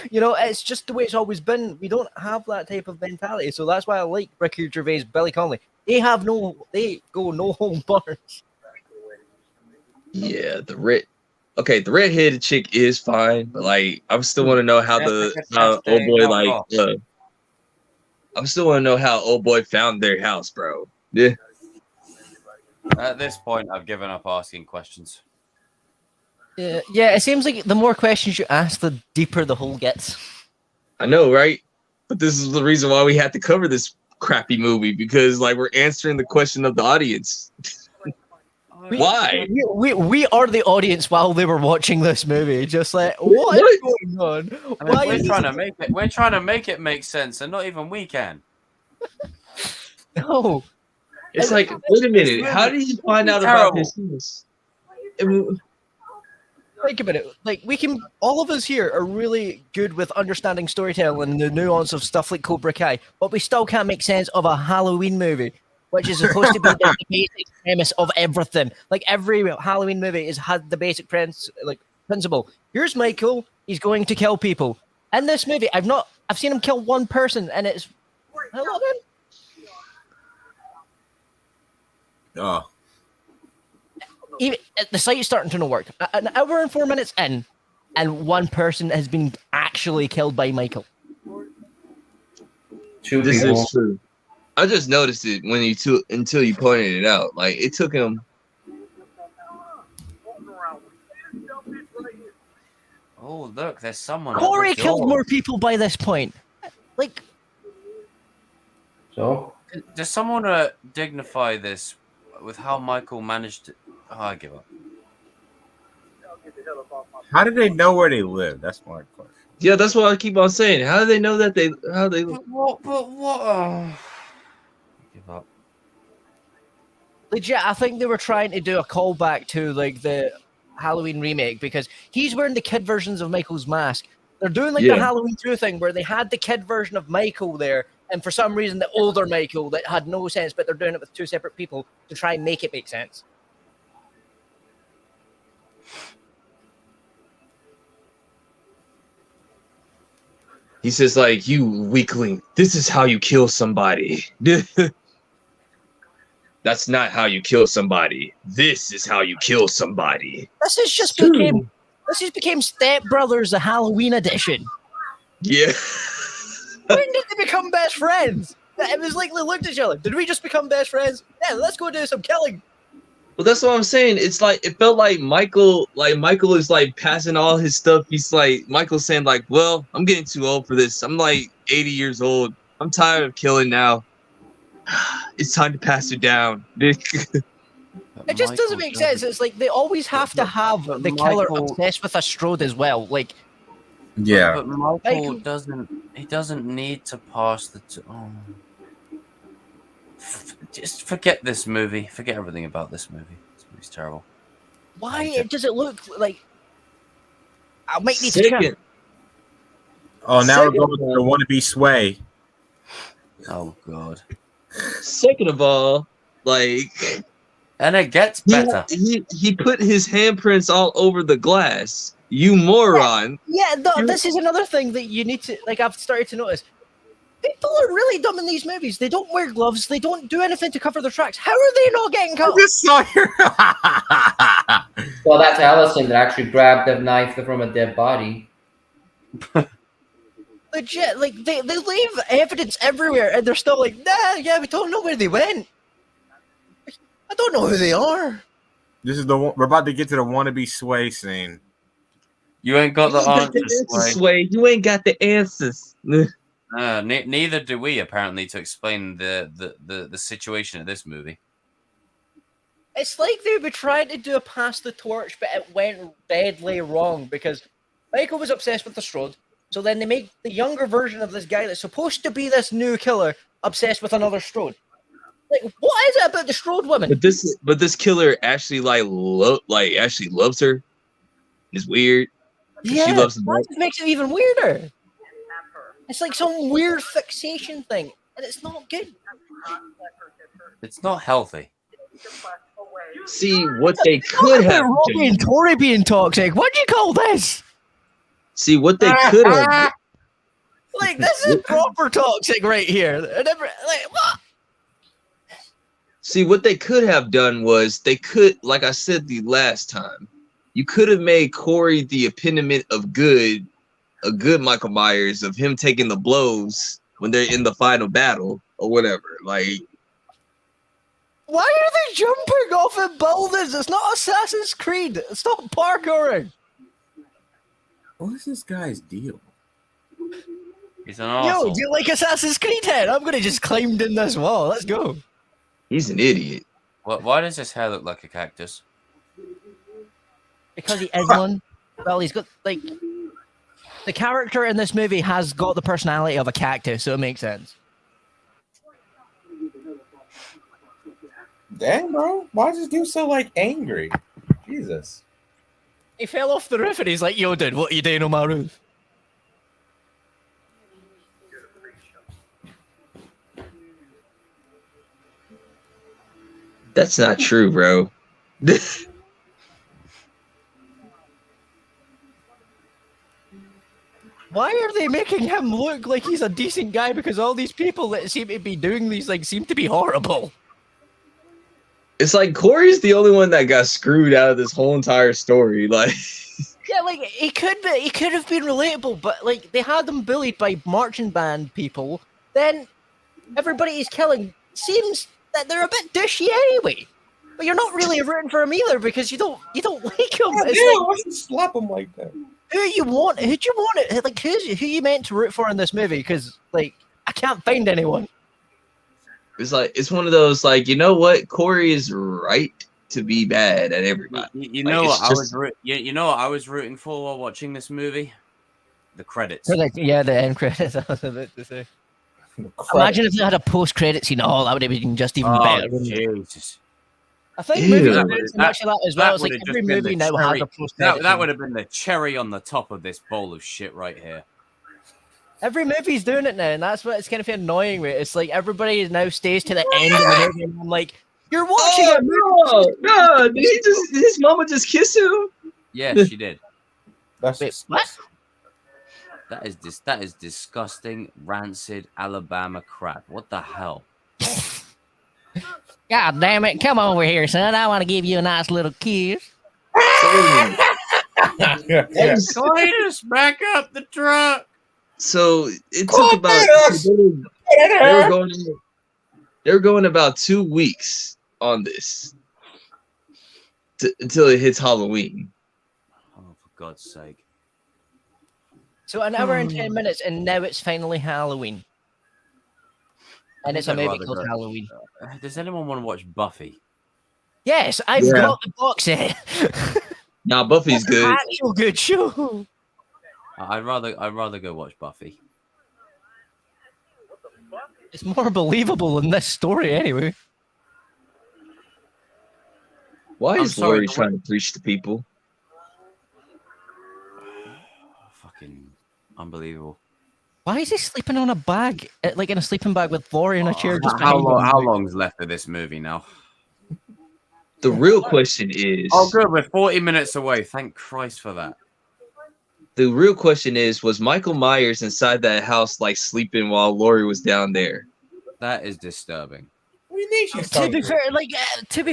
Speaker 12: You know, it's just the way it's always been. We don't have that type of mentality, so that's why I like Ricky Gervais, Billy Connolly. They go no home bars.
Speaker 4: Yeah, the redheaded chick is fine, but like I still want to know how old boy I still want to know how old boy found their house, bro. Yeah.
Speaker 15: At this point, I've given up asking questions.
Speaker 12: Yeah, it seems like the more questions you ask, the deeper the hole gets.
Speaker 4: I know, right? But this is the reason why we had to cover this crappy movie, because like we're answering the question of the audience. Why?
Speaker 12: We are the audience while they were watching this movie. Just like, what is going on?
Speaker 15: I mean,
Speaker 12: Why
Speaker 15: we're
Speaker 12: is
Speaker 15: trying to make it. We're trying to make it make sense, and not even we can.
Speaker 12: No.
Speaker 4: It's like, wait a minute. How did you find out about this?
Speaker 12: Think about it. Like, we can, all of us here are really good with understanding storytelling and the nuance of stuff like Cobra Kai, but we still can't make sense of a Halloween movie, which is supposed to be the basic premise of everything. Like, every Halloween movie had the basic principle. Here's Michael. He's going to kill people. In this movie, I've seen him kill one person, and it's, hello, man.
Speaker 11: Oh.
Speaker 12: Even the site's starting to not work. An hour and 4 minutes in, and one person has been actually killed by Michael.
Speaker 4: This is true. I just noticed it until you pointed it out. Like it took him.
Speaker 15: Oh, look, there's someone.
Speaker 12: Corey killed more people by this point. Like,
Speaker 18: so
Speaker 15: does someone dignify this with how Michael managed to? Oh, I give up.
Speaker 11: How did they know where they live? That's my question.
Speaker 4: Yeah, that's what I keep on saying. How do they know that how they?
Speaker 15: But what? Give up.
Speaker 12: legit, I think they were trying to do a callback to like the Halloween remake because he's wearing the kid versions of Michael's mask. They're doing like the Halloween 2 thing where they had the kid version of Michael there, and for some reason the older Michael that had no sense, but they're doing it with two separate people to try and make it make sense.
Speaker 4: He says, like, you weakling, this is how you kill somebody. That's not how you kill somebody. This is how you kill somebody.
Speaker 12: This has just became Step Brothers, the Halloween edition.
Speaker 4: Yeah.
Speaker 12: When did they become best friends? It was like they looked at each other. Did we just become best friends? Yeah, let's go do some killing.
Speaker 4: Well, that's what I'm saying. It's like it felt like Michael is like passing all his stuff. He's like Michael's saying like, "Well, I'm getting too old for this. I'm like 80 years old. I'm tired of killing now. It's time to pass it down."
Speaker 12: It just doesn't make sense. It's like they always have to have the killer obsessed with a Strode as well. Like,
Speaker 11: yeah,
Speaker 15: but Michael doesn't. He doesn't need to pass the. Just forget this movie. Forget everything about this movie. This movie's terrible.
Speaker 12: Why does it look like? I'll make these.
Speaker 11: Oh, now we're going to the wannabe sway.
Speaker 15: Oh God.
Speaker 4: Second of all, like,
Speaker 15: and it gets better.
Speaker 4: He put his handprints all over the glass. You moron.
Speaker 12: Yeah, this is another thing that you need to like. I've started to notice. People are really dumb in these movies. They don't wear gloves. They don't do anything to cover their tracks. How are they not getting caught?
Speaker 11: I just saw your...
Speaker 18: Well, that's Allison that actually grabbed the knife from a dead body.
Speaker 12: Legit, like they leave evidence everywhere, and they're still like, nah, yeah, we don't know where they went. I don't know who they are.
Speaker 11: This is the one we're about to get to the wannabe sway scene.
Speaker 15: You ain't got the answers,
Speaker 4: Sway. You ain't got the answers.
Speaker 15: Neither do we, apparently, to explain the situation of this movie.
Speaker 12: It's like they were trying to do a pass the torch, but it went deadly wrong because Michael was obsessed with the Strode. So then they make the younger version of this guy that's supposed to be this new killer obsessed with another Strode. Like, what is it about the Strode woman?
Speaker 4: But this killer actually actually loves her. It's weird.
Speaker 12: Yeah,
Speaker 4: she loves him.
Speaker 12: that just makes it even weirder. It's like some weird fixation thing, and it's not good.
Speaker 15: It's not healthy.
Speaker 4: See what they could have done.
Speaker 12: Robbie and Tori being toxic. What do you call this?
Speaker 4: See what they could have.
Speaker 12: Like, this is proper toxic right here. Like, what?
Speaker 4: See what they could have done was they could, like I said the last time, you could have made Corey the epitome of good. A good Michael Myers of him taking the blows when they're in the final battle or whatever. Like,
Speaker 12: why are they jumping off in buildings? It's not Assassin's Creed. Stop parkouring.
Speaker 11: What is this guy's deal?
Speaker 15: He's an arsehole.
Speaker 12: Yo, do you like Assassin's Creed head? I'm gonna just climb in this wall. Let's go.
Speaker 4: He's an idiot.
Speaker 15: Why does his hair look like a cactus?
Speaker 12: Because he is one. Well, he's got like. The character in this movie has got the personality of a cactus, so it makes sense.
Speaker 17: Dang, bro. Why is this dude so, like, angry? Jesus.
Speaker 12: He fell off the roof and he's like, yo, dude, what are you doing on my roof?
Speaker 4: That's not true, bro.
Speaker 12: Why are they making him look like he's a decent guy? Because all these people that seem to be doing these things seem to be horrible.
Speaker 4: It's like Corey's the only one that got screwed out of this whole entire story. Like,
Speaker 12: yeah, like he could have been relatable, but like they had him bullied by marching band people. Then everybody he's killing seems that they're a bit douchey anyway. But you're not really rooting for him either because you don't like him.
Speaker 17: Yeah, why should you slap him like that?
Speaker 12: Who do you want it? Like, who you meant to root for in this movie? Because, like, I can't find anyone.
Speaker 4: it's like, it's one of those, like, you know what? Corey is right to be bad at everybody.
Speaker 15: You know what you know what I was rooting for while watching this movie? The credits.
Speaker 12: Yeah, the end credits. I was about to say. Imagine if they had a post-credit scene. Oh, that would have been just even better.
Speaker 15: Jesus.
Speaker 12: I think movies are doing so much of that as well. It's like every movie now has a post-credit
Speaker 15: that would have been the cherry on the top of this bowl of shit right here.
Speaker 12: Every movie's doing it now, and that's what it's kind of annoying with. It's like everybody now stays to the end of the movie, and I'm like, you're watching it.
Speaker 4: No, did his mama just kiss him?
Speaker 15: Yeah, she did.
Speaker 12: Wait, what?
Speaker 15: That is disgusting, rancid Alabama crap. What the hell?
Speaker 12: God damn it. Come over here, son. I want to give you a nice little kiss.
Speaker 2: Cletus, back up the truck.
Speaker 4: So it took about they were going about 2 weeks on this until it hits Halloween.
Speaker 15: Oh, for God's sake!
Speaker 12: So an hour and 10 minutes, and now it's finally Halloween. And it's a movie called Halloween.
Speaker 15: Does anyone want to watch Buffy?
Speaker 12: Yes, I've got the box set.
Speaker 4: Nah, Buffy's good.
Speaker 12: Actual good show.
Speaker 15: I'd rather go watch Buffy.
Speaker 12: It's more believable than this story, anyway.
Speaker 4: Why is Laurie trying to preach to people?
Speaker 15: Fucking unbelievable.
Speaker 12: Why is he sleeping on a bag, like in a sleeping bag with Laurie in a chair? Just
Speaker 15: How long's left of this movie now?
Speaker 4: The real question is...
Speaker 15: Oh, good. We're 40 minutes away. Thank Christ for that.
Speaker 4: The real question is, was Michael Myers inside that house, like, sleeping while Laurie was down there?
Speaker 15: That is disturbing.
Speaker 12: To be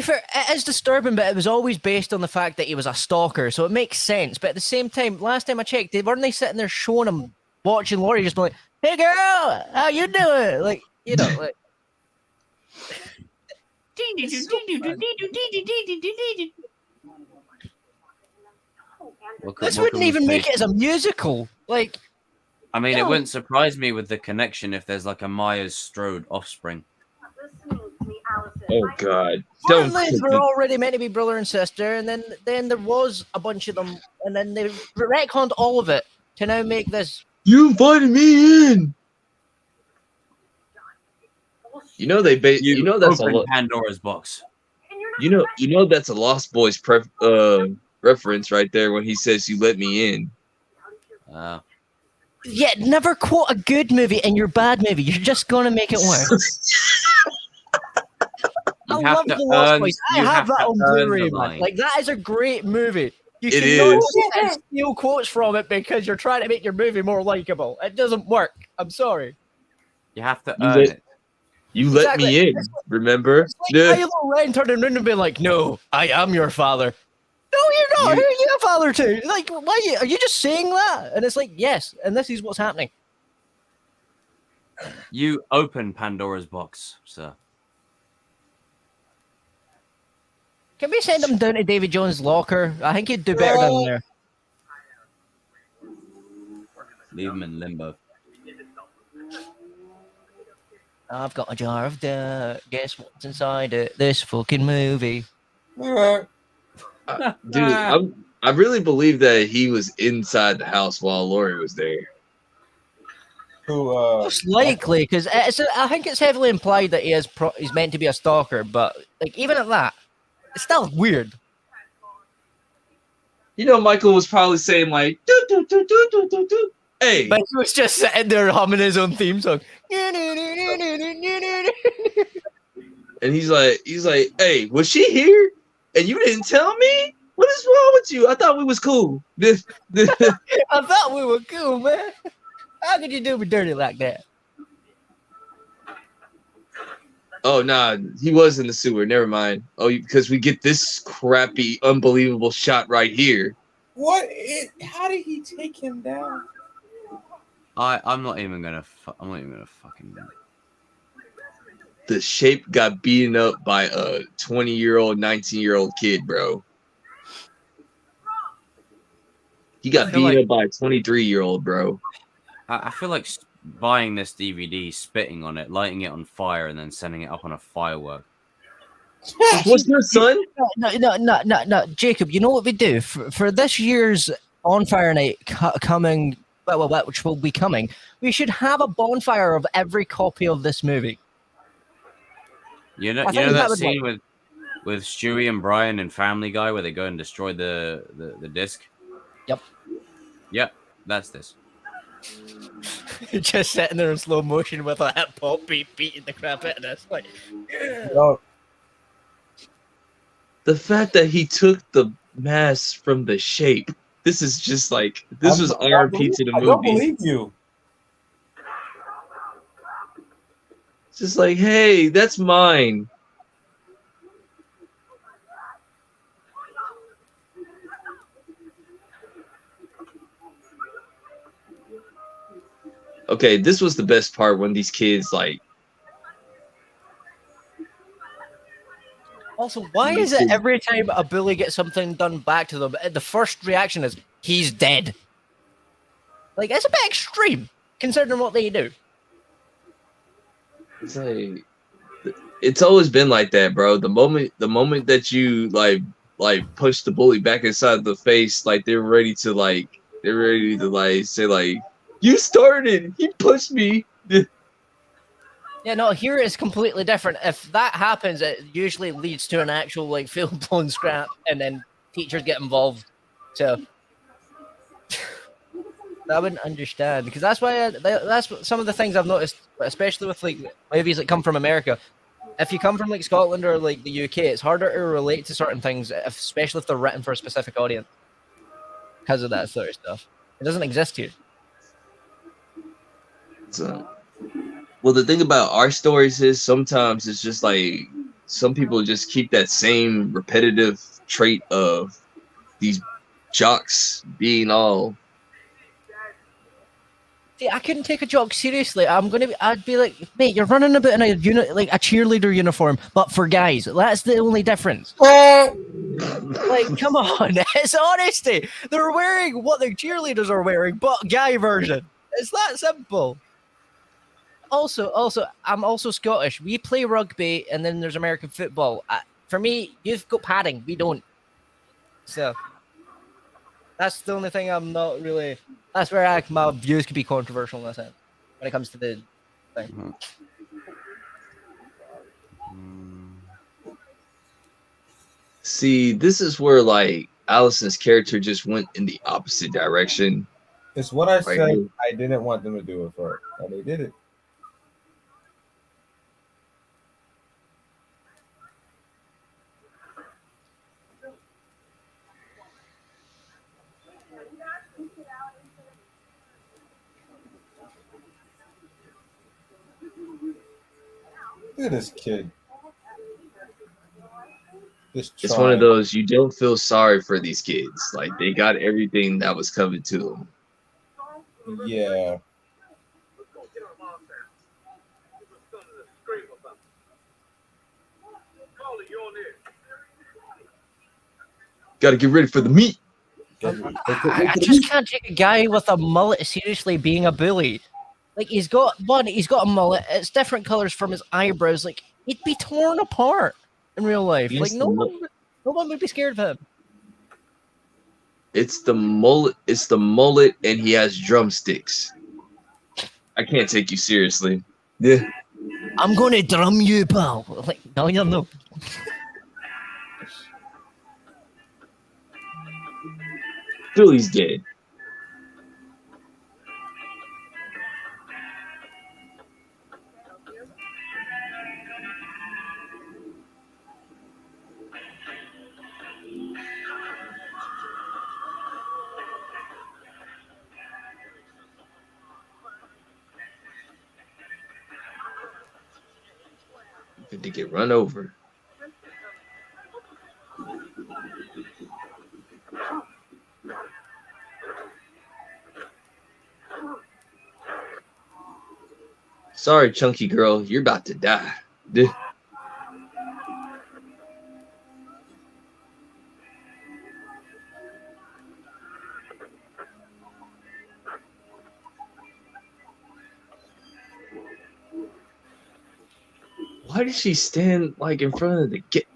Speaker 12: fair, it is disturbing, but it was always based on the fact that he was a stalker, so it makes sense. But at the same time, last time I checked, weren't they sitting there showing him, watching Laurie, just like, "Hey girl, how you doing?" Like, you know, like. This wouldn't even make it as a musical. Like,
Speaker 15: I mean, it wouldn't surprise me with the connection if there's like a Myers-Strode offspring.
Speaker 4: Oh God!
Speaker 12: Don't. Were already meant to be brother and sister, and then there was a bunch of them, and then they retconned all of it to now make this.
Speaker 4: You invited me in. You know they you know that's a
Speaker 15: Pandora's box.
Speaker 4: You know that's a Lost Boys reference right there when he says "you let me in."
Speaker 12: Yeah, never quote a good in your bad movie. You're just gonna make it work. I love the Lost Boys. I have that on Blu-ray, man. Like, that is a great movie. You should not steal quotes from it because you're trying to make your movie more likable. It doesn't work. I'm sorry.
Speaker 15: You have to earn it.
Speaker 4: You let me in, remember?
Speaker 12: Kylo Ren turned around and be like, "No, I am your father." No, you're not. Who are you a father to? Like, why are you just saying that? And it's like, yes, and this is what's happening.
Speaker 15: You open Pandora's box, sir.
Speaker 12: Can we send him down to David Jones' locker? I think he'd do better down there.
Speaker 15: Leave him in limbo.
Speaker 12: I've got a jar of dirt. Guess what's inside it? This fucking movie.
Speaker 4: Dude, I really believe that he was inside the house while Laurie was there.
Speaker 12: Most likely, because I think it's heavily implied that he's meant to be a stalker, but like even at that, it's still weird.
Speaker 4: You know, Michael was probably saying like, "Do do do do do do do." Hey,
Speaker 12: but he was just sitting there humming his own theme song.
Speaker 4: And he's like, "Hey, was she here? And you didn't tell me? What is wrong with you? I thought we was cool."
Speaker 12: I thought we were cool, man. How could you do me dirty like that?
Speaker 4: Oh, nah, he was in the sewer. Never mind. Oh, because we get this crappy, unbelievable shot right here.
Speaker 11: How did he take him down?
Speaker 15: I'm not even gonna fucking.
Speaker 4: The Shape got beaten up by a 20-year-old, 19-year-old kid, bro. He got beaten up by a 23-year-old, bro.
Speaker 15: I feel like buying this DVD, spitting on it, lighting it on fire, and then sending it up on a firework.
Speaker 4: What's your son?
Speaker 12: No, Jacob. You know what we do for this year's bonfire night coming? Well, which will be coming. We should have a bonfire of every copy of this movie.
Speaker 15: You know that scene with Stewie and Brian in Family Guy where they go and destroy the disc?
Speaker 12: Yep.
Speaker 15: Yep, that's this.
Speaker 12: Just sitting there in slow motion with a hip hop beat beating the crap out of this. Like,
Speaker 4: the fact that he took the mask from the Shape. This is just like was RP to the movie.
Speaker 17: I don't believe you.
Speaker 4: It's just like, hey, that's mine. okay, this was the best part when these kids like.
Speaker 12: Also, why is it every time a bully gets something done back to them, the first reaction is he's dead? Like, it's a bit extreme considering what they do.
Speaker 4: It's like it's always been like that, bro. The moment that you like push the bully back inside the face, like they're ready to say like you started, he pushed me.
Speaker 12: Yeah, no, here it's completely different. If that happens, it usually leads to an actual like full-blown scrap, and then teachers get involved. So I wouldn't understand, because that's why that's some of the things I've noticed, especially with like movies that come from America. If you come from like Scotland or like the UK, it's harder to relate to certain things, especially if they're written for a specific audience, because of that sort of stuff. It doesn't exist here.
Speaker 4: So, well, the thing about our stories is sometimes it's just like some people just keep that same repetitive trait of these jocks being all.
Speaker 12: See, I couldn't take a joke seriously. I'd be like, mate, you're running about in a like a cheerleader uniform, but for guys. That's the only difference. Like, come on, it's honesty. They're wearing what the cheerleaders are wearing, but guy version. It's that simple. Also, I'm also Scottish. We play rugby, and then there's American football. For me, you've got padding. We don't. So that's the only thing I'm not really. That's where my views could be controversial in that sense when it comes to the thing.
Speaker 4: See, this is where like Allison's character just went in the opposite direction.
Speaker 17: It's what I said. I didn't want them to do it for, and they did it. Look at this kid.
Speaker 4: It's one of those you don't feel sorry for these kids. Like they got everything that was coming to them.
Speaker 17: Yeah.
Speaker 4: Got to get ready for the meat.
Speaker 12: I just can't take a guy with a mullet seriously being a bully. Like he's got a mullet. It's different colors from his eyebrows. Like he'd be torn apart in real life. Like no one would be scared of him.
Speaker 4: It's the mullet. It's the mullet, and he has drumsticks. I can't take you seriously. Yeah.
Speaker 12: I'm gonna drum you, pal. Like no, you're not.
Speaker 4: Billy's dead. Good to get run over. Sorry, chunky girl, you're about to die. Why did she stand like in front of the gate?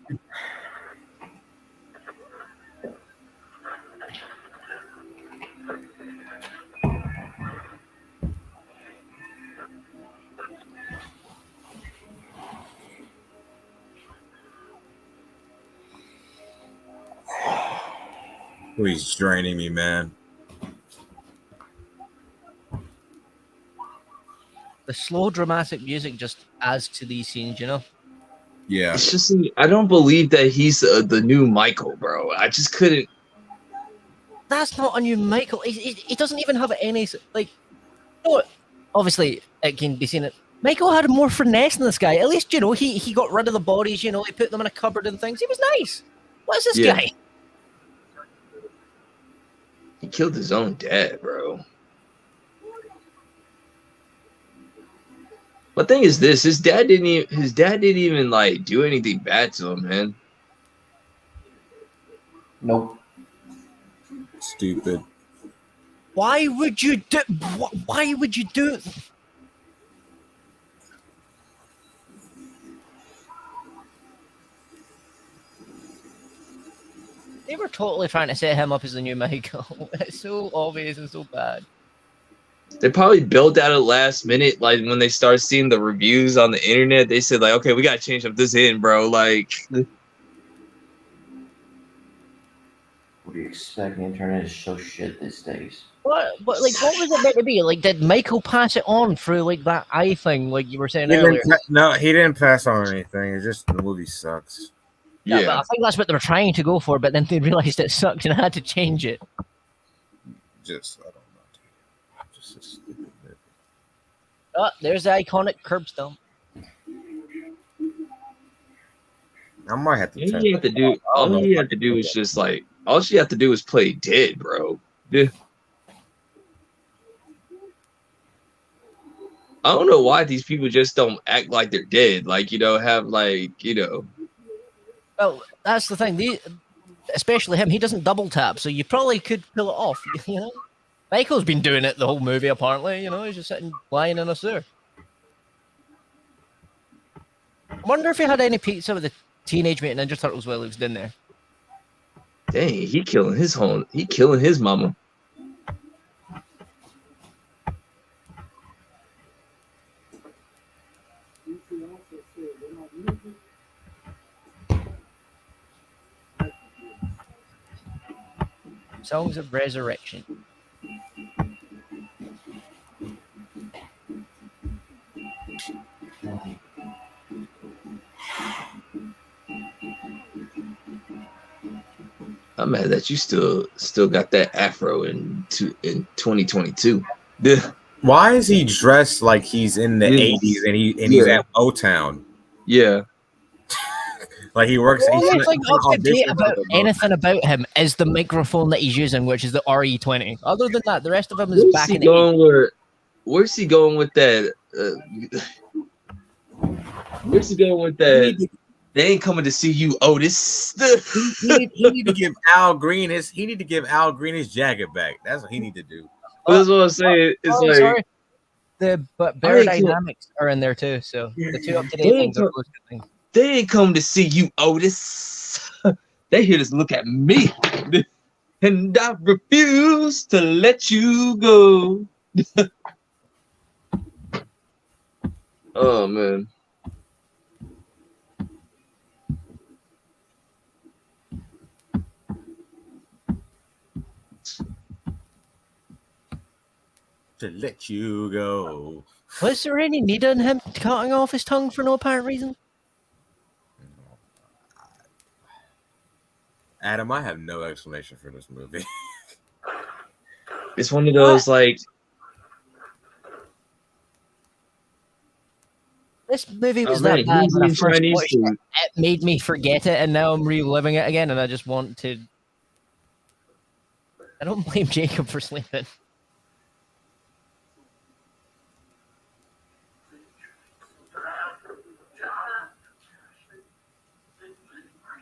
Speaker 11: He's draining me, man.
Speaker 12: The slow dramatic music just adds to these scenes, you know?
Speaker 11: Yeah.
Speaker 4: It's just, I don't believe that he's the new Michael, bro. I just couldn't.
Speaker 12: That's not a new Michael. He doesn't even have any, like, you know, obviously, it can be seen that Michael had more finesse than this guy. At least, you know, he got rid of the bodies, you know, he put them in a cupboard and things. He was nice. What's this guy?
Speaker 4: He killed his own dad, bro. But thing is this, his dad didn't even like do anything bad to him, man.
Speaker 18: Nope.
Speaker 11: Stupid.
Speaker 12: Why would you do? Why would you do? They were totally trying to set him up as the new Michael. It's so obvious and so bad.
Speaker 4: They probably built that at last minute. Like when they started seeing the reviews on the internet, they said like, okay, we gotta change up this end, bro. Like,
Speaker 18: What do you expect? The internet is so shit these days.
Speaker 12: What was it meant to be? Like, did Michael pass it on through like that eye thing, like you were saying earlier?
Speaker 11: No, he didn't pass on anything. It's just the movie sucks.
Speaker 12: Yeah, but I think that's what they were trying to go for, but then they realized it sucked and had to change it.
Speaker 11: Just I don't know. Just a stupid movie.
Speaker 12: Oh, there's the iconic curb stomp.
Speaker 11: I might have to.
Speaker 4: all you have to do, is just like, all she have to do is play dead, bro. Yeah. I don't know why these people just don't act like they're dead. Like, have like,
Speaker 12: Well, that's the thing. Especially him, he doesn't double tap, so you probably could pull it off. You know, Michael's been doing it the whole movie. Apparently, he's just sitting lying in a sewer. I wonder if he had any pizza with the Teenage Mutant Ninja Turtles while he was in there.
Speaker 4: Dang, he killing his mama.
Speaker 12: Songs of Resurrection.
Speaker 4: I'm mad that you still got that afro in 2022. Yeah.
Speaker 11: Why is he dressed like he's in the 80s and he's at Motown?
Speaker 4: Yeah.
Speaker 11: Like he works.
Speaker 12: The only thing up to date about anything about him is the microphone that he's using, which is the RE20. Other than that, the rest of him is back in the 80s.
Speaker 4: Where's he going with that? Where's he going with that? They ain't coming to see you, Otis.
Speaker 11: he need to give Al Green his jacket back. That's what he need to do.
Speaker 4: That's what I'm saying. It's like
Speaker 12: sorry. But Bear Dynamics are in there too, so the two up to date things are those good things.
Speaker 4: They ain't come to see you, Otis. They here to look at me. And I refuse to let you go. Oh, man.
Speaker 11: To let you go.
Speaker 12: Was there any need in him cutting off his tongue for no apparent reason?
Speaker 11: Adam, I have no explanation for this movie.
Speaker 4: It's one of those like.
Speaker 12: This movie was that bad when I first watched it. It made me forget it, and now I'm reliving it again, and I just want to. I don't blame Jacob for sleeping.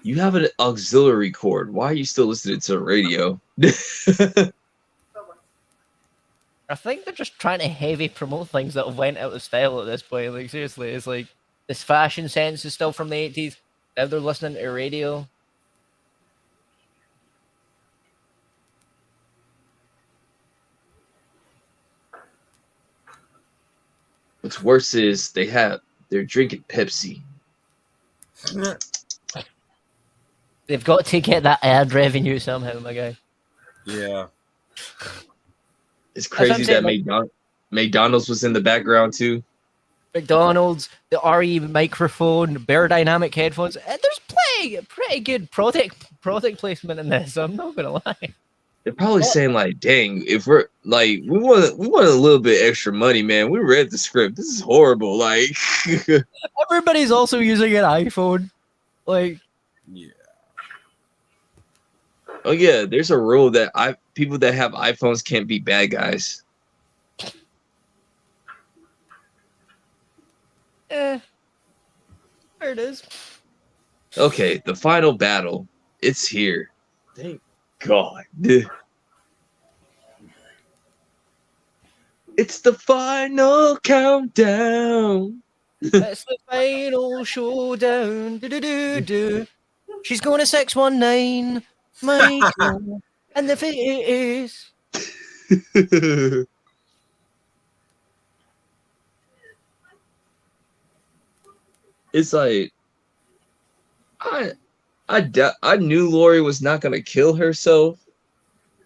Speaker 4: You have an auxiliary cord. Why are you still listening to the radio?
Speaker 12: I think they're just trying to heavy promote things that have went out of style at this point. Like, seriously, it's like this fashion sense is still from the 80s. Now they're listening to radio.
Speaker 4: What's worse is they're drinking Pepsi.
Speaker 12: They've got to get that ad revenue somehow, my guy.
Speaker 11: Yeah.
Speaker 4: It's crazy that McDonald's was in the background too.
Speaker 12: McDonald's, the RE microphone, Bear Dynamic headphones. There's pretty good product placement in this. I'm not gonna lie.
Speaker 4: They're probably saying like, "Dang, if we're like, we want a little bit extra money, man. We read the script. This is horrible." Like,
Speaker 12: everybody's also using an iPhone. Like,
Speaker 11: yeah.
Speaker 4: Oh yeah, there's a rule that people that have iPhones can't be bad guys.
Speaker 12: There it is.
Speaker 4: Okay, the final battle. It's here. Thank God. It's the final countdown.
Speaker 12: It's the final showdown. Do. She's going to 619, Michael, and the face.
Speaker 4: It's like I knew Lori was not gonna kill herself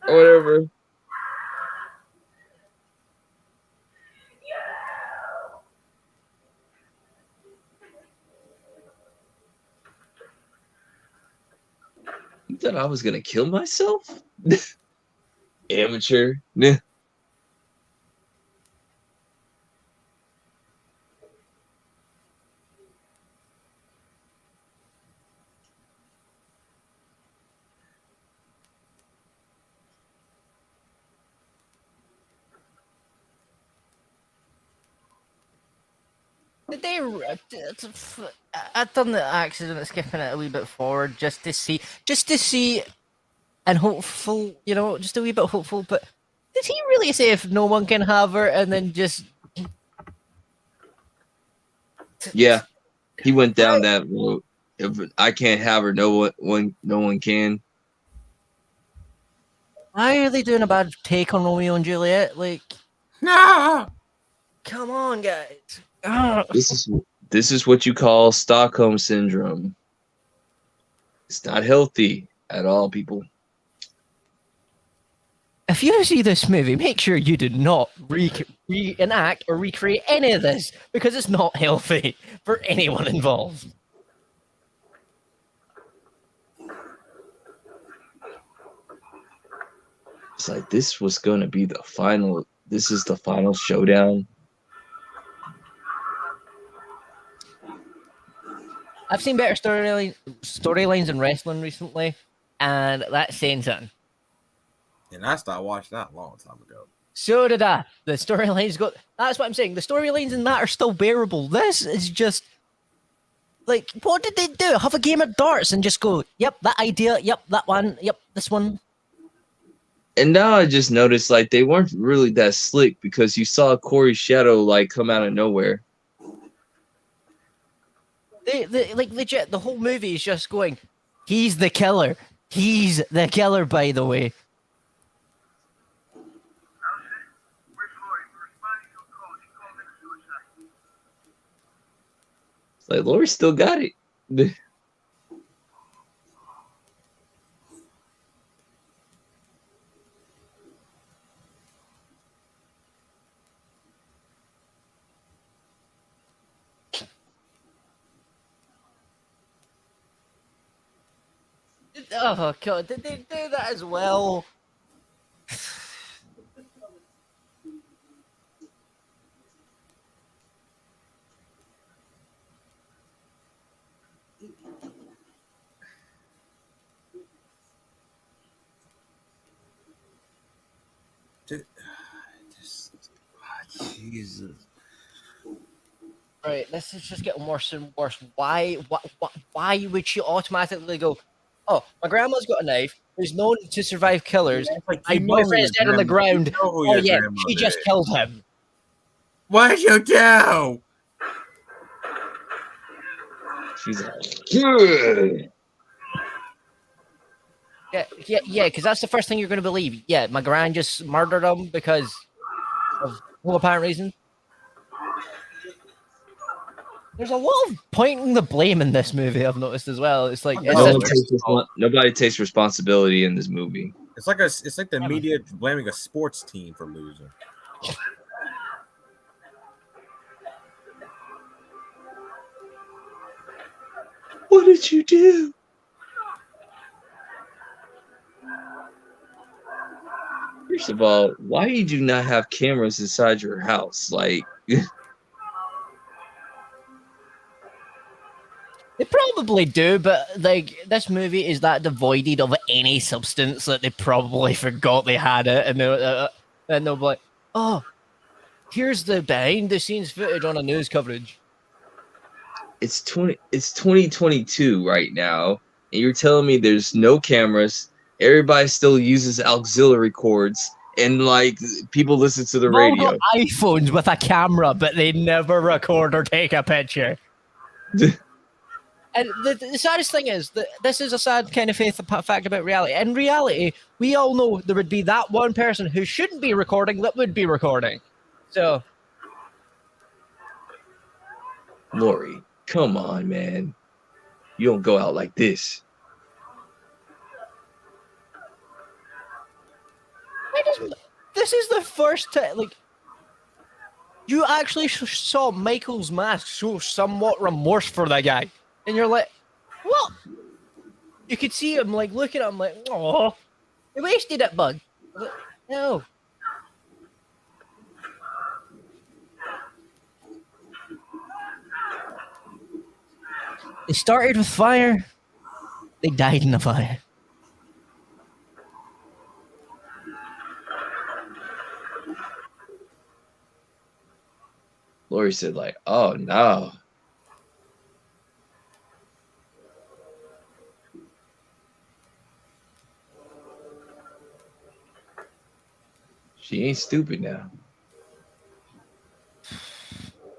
Speaker 4: or whatever. You thought I was gonna kill myself? Amateur. Nah.
Speaker 12: Did they? I've done the accident of skipping it a wee bit forward just to see, and hopeful, just a wee bit hopeful. But did he really say if no one can have her, and then just?
Speaker 4: Yeah, he went down that road. If I can't have her, no one can.
Speaker 12: Why are they doing a bad take on Romeo and Juliet? Like,
Speaker 16: No.
Speaker 12: come on, guys.
Speaker 4: This is what you call Stockholm syndrome. It's not healthy at all, people.
Speaker 12: If you see this movie, make sure you do not reenact or recreate any of this because it's not healthy for anyone involved.
Speaker 4: It's like this was going to be the final. This is the final showdown.
Speaker 12: I've seen better storylines in wrestling recently, and that's saying something.
Speaker 11: And I stopped watching that a long time ago.
Speaker 12: So did I. The storylines got. That's what I'm saying. The storylines in that are still bearable. This is just like, what did they do? Have a game of darts and just go, yep, that idea, yep, that one, yep, this one.
Speaker 4: And now I just noticed like they weren't really that slick because you saw Corey's shadow like come out of nowhere.
Speaker 12: They like legit. The whole movie is just going. He's the killer. He's the killer. By the way.
Speaker 4: It's like Lori still got it.
Speaker 12: Oh god, did they do that as well?
Speaker 11: Jesus.
Speaker 12: Right, this is just getting worse and worse. Why would she automatically go, oh, my grandma's got a knife, who's known to survive killers, my boyfriend's dead on the ground, oh yeah, she just killed him.
Speaker 11: What'd you do?
Speaker 4: She's like, good.
Speaker 12: Yeah, because that's the first thing you're going to believe. Yeah, my grand just murdered him because of no apparent reason. There's a lot of pointing the blame in this movie, I've noticed as well. It's like
Speaker 4: nobody takes responsibility in this movie.
Speaker 11: It's like the media blaming a sports team for losing.
Speaker 4: What did you do? First of all, why you do not have cameras inside your house? Like,
Speaker 12: they probably do, but like this movie is that devoid of any substance that they probably forgot they had it, and they'll be like, "Oh, here's the behind the scenes footage on a news coverage."
Speaker 4: It's 2022 right now, and you're telling me there's no cameras. Everybody still uses auxiliary cords, and like people listen to the
Speaker 12: They've all got
Speaker 4: radio.
Speaker 12: iPhones with a camera, but they never record or take a picture. And the saddest thing is that this is a sad kind of fact about reality. In reality, we all know there would be that one person who shouldn't be recording that would be recording. So,
Speaker 4: Lori, come on, man. You don't go out like this.
Speaker 12: this is the first time, like, you actually saw Michael's mask show somewhat remorse for the guy. And you're like, what? You could see him, like, looking at him like, oh, you wasted it, bud. Like, no. They started with fire. They died in the fire.
Speaker 4: Lori said, like, oh no. She ain't stupid now.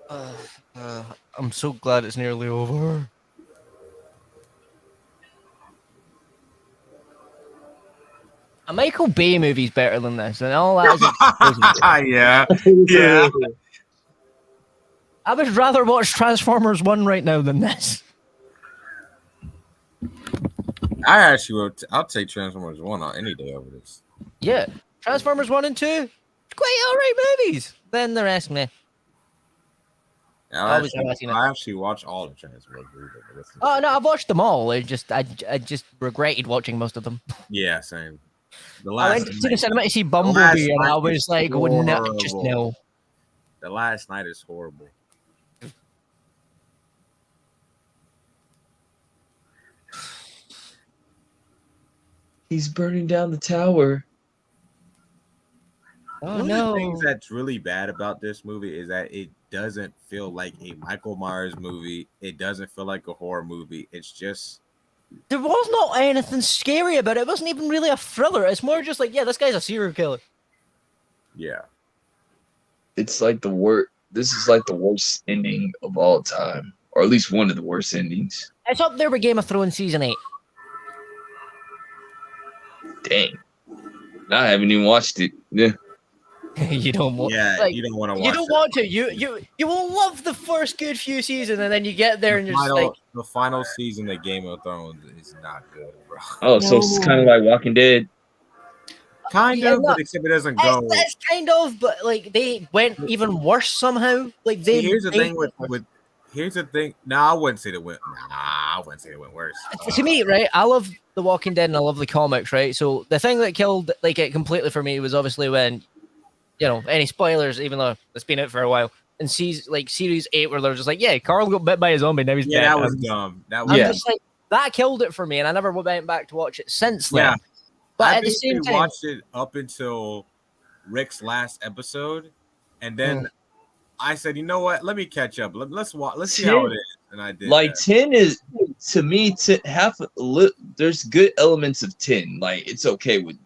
Speaker 12: I'm so glad it's nearly over. A Michael Bay movie's better than this, and all that is
Speaker 11: yeah. Yeah.
Speaker 12: I would rather watch Transformers 1 right now than this.
Speaker 11: I actually will. I'll take Transformers 1 on any day over this.
Speaker 12: Yeah. Transformers 1 and 2, quite alright movies. Then the rest, meh.
Speaker 11: I actually watched all the Transformers movies.
Speaker 12: Oh no, I've watched them all. I just regretted watching most of them.
Speaker 11: Yeah, same.
Speaker 12: I went to the cinema to see Bumblebee, and I was like, "Oh no, just no."
Speaker 11: The Last Night is horrible.
Speaker 4: He's burning down the tower.
Speaker 12: Oh
Speaker 11: One
Speaker 12: no!
Speaker 11: of the things that's really bad about this movie is that it doesn't feel like a Michael Myers movie. It doesn't feel like a horror movie. It's just
Speaker 12: There was not anything scary about it. It wasn't even really a thriller. It's more just like, yeah, this guy's a serial killer.
Speaker 11: yeah.
Speaker 4: It's like the worst. This is like the worst ending of all time, or at least one of the worst endings.
Speaker 12: It's up there with Game of Thrones season 8.
Speaker 4: Dang. I haven't even watched it. Yeah.
Speaker 12: You don't want.
Speaker 11: Yeah,
Speaker 12: like,
Speaker 11: you don't want to watch.
Speaker 12: You don't want to. You will love the first good few seasons, and then you get there and you're just like,
Speaker 11: The final season of Game of Thrones is not good, bro.
Speaker 4: Oh, so it's kind of like Walking Dead.
Speaker 11: Kind
Speaker 12: Yeah,
Speaker 11: of,
Speaker 12: no,
Speaker 11: but except it doesn't go.
Speaker 12: It's kind of, but like they went even worse somehow. Like they.
Speaker 11: See, here's the thing with. Here's the thing. No, I wouldn't say it went. I wouldn't say it went worse.
Speaker 12: To me, right, I love The Walking Dead and I love the comics, right? So the thing that killed like it completely for me was obviously when, you know, any spoilers, even though it's been out for a while, and series 8 where they're just like, yeah, Carl got bit by a zombie, now he's dead.
Speaker 11: That was dumb. That was
Speaker 12: just like, that killed it for me, and I never went back to watch it since then.
Speaker 11: Yeah.
Speaker 12: But
Speaker 11: I
Speaker 12: at the same time,
Speaker 11: watched it up until Rick's last episode, and then I said, you know what? Let me catch up. Let's watch. Let's see how it is. And I did.
Speaker 4: Like 10 is to me there's good elements of 10. Like it's okay with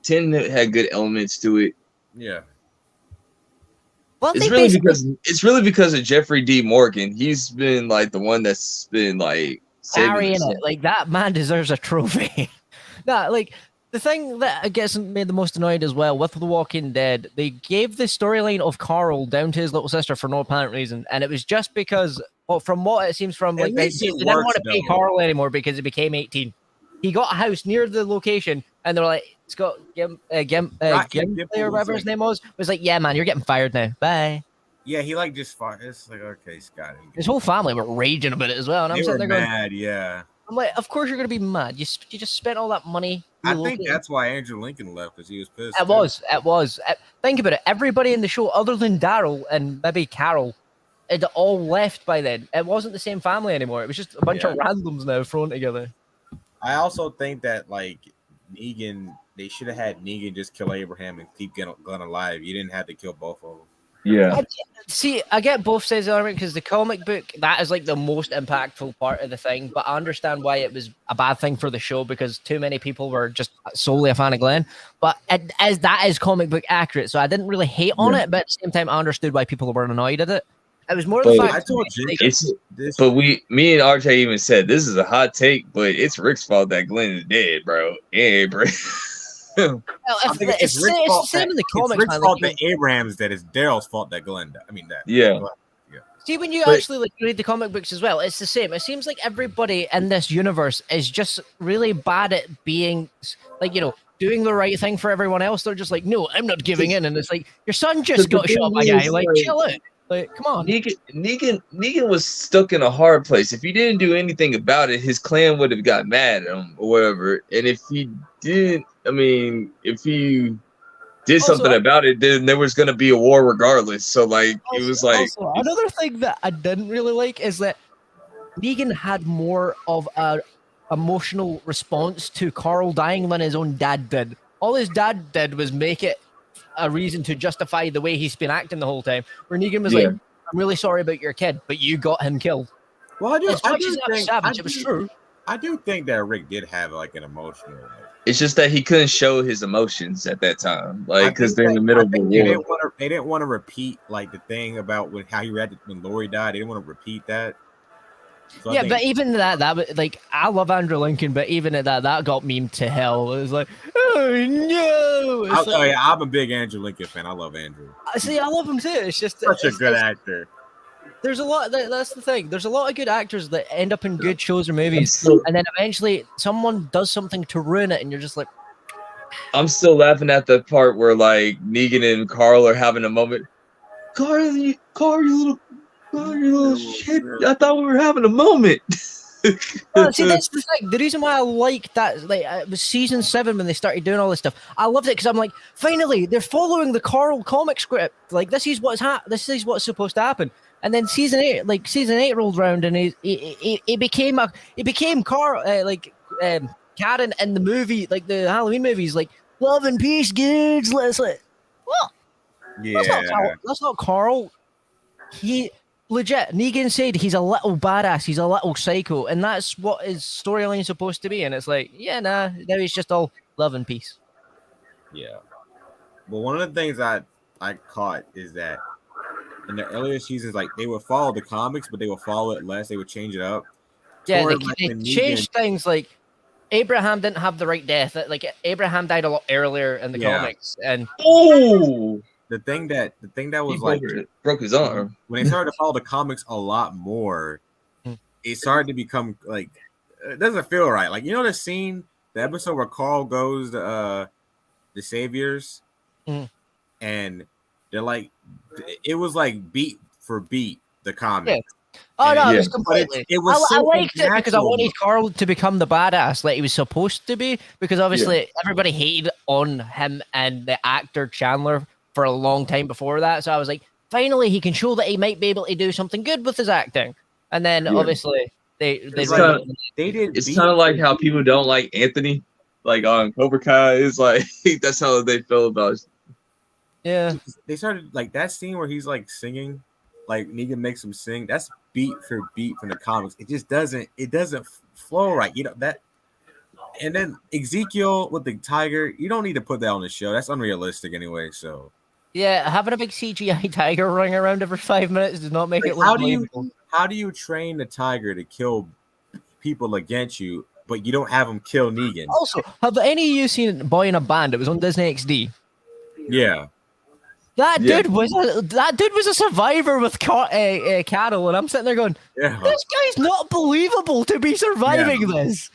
Speaker 4: 10 that had good elements to it.
Speaker 11: Yeah.
Speaker 12: Well,
Speaker 4: it's really because of Jeffrey D. Morgan. He's been like the one that's been like
Speaker 12: carrying
Speaker 4: saving
Speaker 12: it. Like that man deserves a trophy. Nah, like the thing that I guess made the most annoyed as well with The Walking Dead, they gave the storyline of Carl down to his little sister for no apparent reason, and it was just because, well, from what it seems from, like they didn't want to pay Carl anymore because he became 18. He got a house near the location, and they were like, Scott Gimley or whatever his name was like, yeah, man, you're getting fired now. Bye.
Speaker 11: Yeah, he like just fired. It's like, okay, Scott.
Speaker 12: His whole family were raging about it as well, and I'm sitting there going,
Speaker 11: mad. Yeah.
Speaker 12: I'm like, of course you're gonna be mad. You just spent all that money.
Speaker 11: I think that's why Andrew Lincoln left, because he was pissed.
Speaker 12: It was. Think about it. Everybody in the show, other than Daryl and maybe Carol, had all left by then. It wasn't the same family anymore. It was just a bunch of randoms now thrown together.
Speaker 11: I also think that like Negan, they should have had Negan just kill Abraham and keep Glenn alive. You didn't have to kill both of them.
Speaker 4: Yeah.
Speaker 12: See, I get both sides of the argument because the comic book, that is like the most impactful part of the thing, but I understand why it was a bad thing for the show because too many people were just solely a fan of Glenn. But that is comic book accurate, so I didn't really hate on
Speaker 4: Yeah.
Speaker 12: it, but at the same time, I understood why people were annoyed at it. It was more the
Speaker 4: But
Speaker 12: fact
Speaker 4: me and RJ even said this is a hot take, but it's Rick's fault that Glenn is dead, bro. Yeah, bro.
Speaker 12: Well,
Speaker 11: I think it's Rick's
Speaker 12: the
Speaker 11: fault.
Speaker 12: same in the
Speaker 11: It's
Speaker 12: comics,
Speaker 11: Rick's
Speaker 12: man.
Speaker 11: fault
Speaker 12: Like,
Speaker 11: that Abraham's dead. It's Daryl's fault that Glenn died. I mean that.
Speaker 4: Yeah.
Speaker 12: see, when you
Speaker 4: But-
Speaker 12: actually like read the comic books as well, it's the same. It seems like everybody in this universe is just really bad at being, like, doing the right thing for everyone else. They're just like, no, I'm not giving in, and it's like your son just got shot by a guy. Like, chill out. Like, come on.
Speaker 4: Negan was stuck in a hard place. If he didn't do anything about it, his clan would have got mad at him or whatever. And if he did, if he did something about it, then there was gonna be a war regardless. So like, it was like
Speaker 12: Also, another thing that I didn't really like is that Negan had more of a emotional response to Carl dying than his own dad did. All his dad did was make it a reason to justify the way he's been acting the whole time. Where Negan was like, "I'm really sorry about your kid, but you got him killed."
Speaker 11: Well, I do think that Rick did have like an emotional.
Speaker 4: it's just that he couldn't show his emotions at that time, like because they're in the middle of a war.
Speaker 11: They didn't want to repeat like the thing about how he reacted when Lori died. They didn't want to repeat that. So
Speaker 12: Yeah, but even that was like, I love Andrew Lincoln, but even at that got memed to hell. It was like, oh no! It's like,
Speaker 11: I'm a big Andrew Lincoln fan. I love Andrew.
Speaker 12: See, I love him too. It's just
Speaker 11: Such a good actor.
Speaker 12: There's a lot. That's the thing. There's a lot of good actors that end up in good shows or movies, and then eventually someone does something to ruin it, and you're just like,
Speaker 4: I'm still laughing at the part where like Negan and Carl are having a moment. Carl, you little shit! I thought we were having a moment.
Speaker 12: See, that's the thing. The reason why I like that, like, it was season 7 when they started doing all this stuff. I loved it because I'm like, finally, they're following the Carl comic script. Like, this is what's supposed to happen. And then season 8 rolled around, and he became Carl, Karen in the movie, like the Halloween movies, like, love and peace, kids. Let's like, what?
Speaker 11: Yeah,
Speaker 12: That's not Carl. He legit. Negan said he's a little badass. He's a little psycho, and that's what his storyline is supposed to be. And it's like, yeah, nah. Now he's just all love and peace.
Speaker 11: Yeah. Well, one of the things I caught is that in the earlier seasons, like they would follow the comics, but they would follow it less. They would change it up.
Speaker 12: Yeah,
Speaker 11: Toward,
Speaker 12: they
Speaker 11: when
Speaker 12: changed things. Like Abraham didn't have the right death. Like Abraham died a lot earlier in the comics, and
Speaker 11: the thing that was
Speaker 4: He
Speaker 11: like
Speaker 4: broke his arm.
Speaker 11: When they started to follow the comics a lot more, it started to become like it doesn't feel right. Like, you know, the episode where Carl goes to the Saviors, and they're like, it was like beat for beat the comic.
Speaker 12: Yeah. Oh no, it was completely.
Speaker 11: It was
Speaker 12: I
Speaker 11: so
Speaker 12: liked it because I
Speaker 11: unnatural.
Speaker 12: wanted Carl to become the badass like he was supposed to be. Because obviously everybody hated on him and the actor Chandler for a long time before that. So I was like, finally he can show that he might be able to do something good with his acting. And then obviously it's
Speaker 4: kind of like how people don't like Anthony, like on Cobra Kai. It's like that's how they feel about it.
Speaker 12: Yeah,
Speaker 11: they started like that scene where he's like singing, like Negan makes him sing. That's beat for beat from the comics. It just doesn't flow right. You know that. And then Ezekiel with the tiger, you don't need to put that on the show. That's unrealistic anyway. So
Speaker 12: yeah, having a big CGI tiger running around every 5 minutes does not make it look believable.
Speaker 11: How do you train the tiger to kill people against you, but you don't have him kill Negan?
Speaker 12: Also, have any of you seen Boy in a Band? It was on Disney XD.
Speaker 11: Yeah.
Speaker 12: That dude was a survivor with cattle, and I'm sitting there going, "This guy's not believable to be surviving this."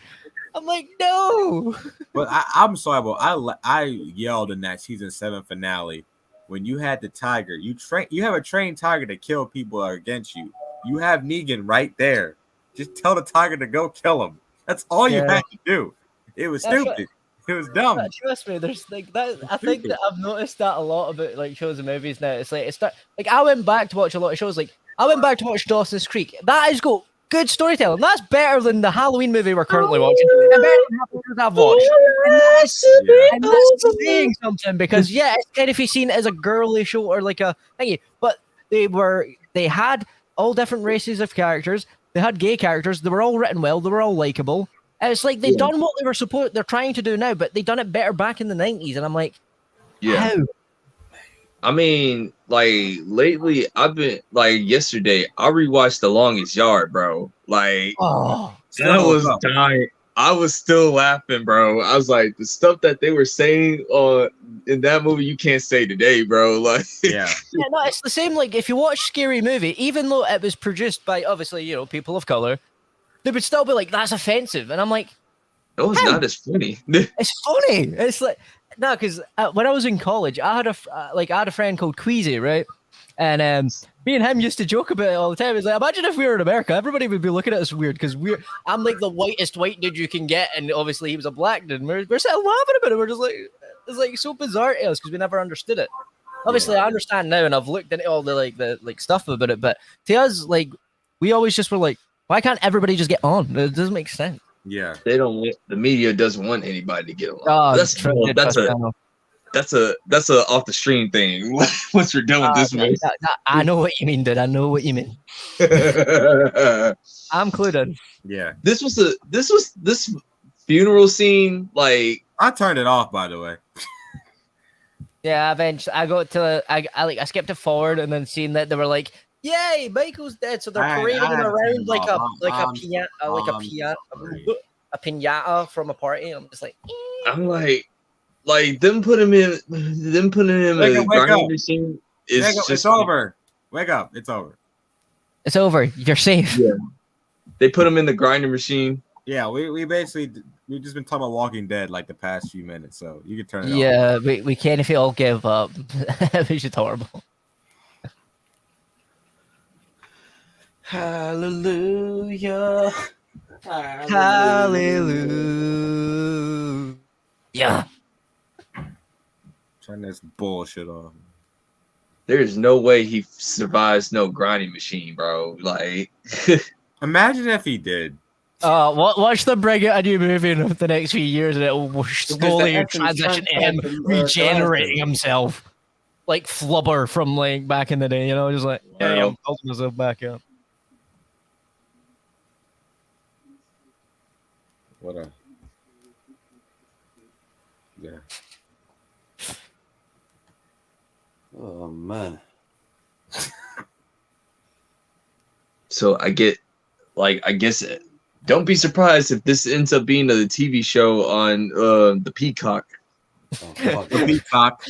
Speaker 12: I'm like, no.
Speaker 11: But I'm sorry, but I yelled in that season 7 finale when you had the tiger. You have a trained tiger to kill people against you. You have Negan right there. Just tell the tiger to go kill him. That's all you had to do. It was stupid. It was dumb.
Speaker 12: Trust me, there's like that. I think that I've noticed that a lot about like shows and movies now. It's like like I went back to watch a lot of shows. Like I went back to watch Dawson's Creek. That has got good storytelling. That's better than the Halloween movie we're currently watching, and better than half the others I've watched. And that's saying something because it's kind of seen as a girly show or like a thingy, but they had all different races of characters. They had gay characters. They were all written well. They were all likable. And it's like they've done what they're trying to do now, but they done it better back in the 90s. And I'm like, how?
Speaker 4: I mean, like lately, I've been like yesterday. I rewatched The Longest Yard, bro. Like, that was dying. I was still laughing, bro. I was like, the stuff that they were saying in that movie, you can't say today, bro. Like,
Speaker 12: yeah, no, it's the same. Like, if you watch Scary Movie, even though it was produced by obviously people of color, they would still be like, that's offensive. And I'm like,
Speaker 4: no, it's not as funny.
Speaker 12: It's funny. It's like no, because when I was in college, I had a friend called Queasy, right? And me and him used to joke about it all the time. It's like, imagine if we were in America, everybody would be looking at us weird because I'm like the whitest white dude you can get, and obviously he was a black dude. And we're sitting laughing about it. We're just like, it's like so bizarre to us because we never understood it. Obviously, I understand now, and I've looked into all the stuff about it. But to us, like, we always just were like, why can't everybody just get on? It doesn't make sense.
Speaker 11: Yeah,
Speaker 4: they don't. The media doesn't want anybody to get along.
Speaker 12: Oh,
Speaker 4: That's a off the stream thing. Once we're done with this one,
Speaker 12: I know what you mean, dude. I know what you mean. I'm included.
Speaker 11: Yeah,
Speaker 4: this funeral scene. Like,
Speaker 11: I turned it off, by the way.
Speaker 12: Yeah, eventually I got to I skipped it forward and then seeing that they were like, "Yay, Michael's dead!" So they're parading him around like a piñata from a party. I'm just like,
Speaker 4: I'm like them putting him in a grinding machine is just.
Speaker 11: It's over. Wake up! It's over.
Speaker 12: It's over. You're safe.
Speaker 4: Yeah. They put him in the grinding machine.
Speaker 11: Yeah, we've just been talking about Walking Dead like the past few minutes, so you can turn it off.
Speaker 12: Yeah, we can't if you all give up. It's just horrible.
Speaker 2: Hallelujah.
Speaker 12: Hallelujah. Yeah.
Speaker 11: Turn this bullshit off.
Speaker 4: There's no way he survives no grinding machine, bro. Like,
Speaker 11: imagine if he did.
Speaker 12: Watch them bring out a new movie in the next few years, and it will slowly transition to him regenerating himself, like Flubber from like back in the day. Just like I'm building myself back up.
Speaker 11: What a
Speaker 15: Oh man.
Speaker 4: So I guess don't be surprised if this ends up being a TV show on the Peacock.
Speaker 11: The Peacock.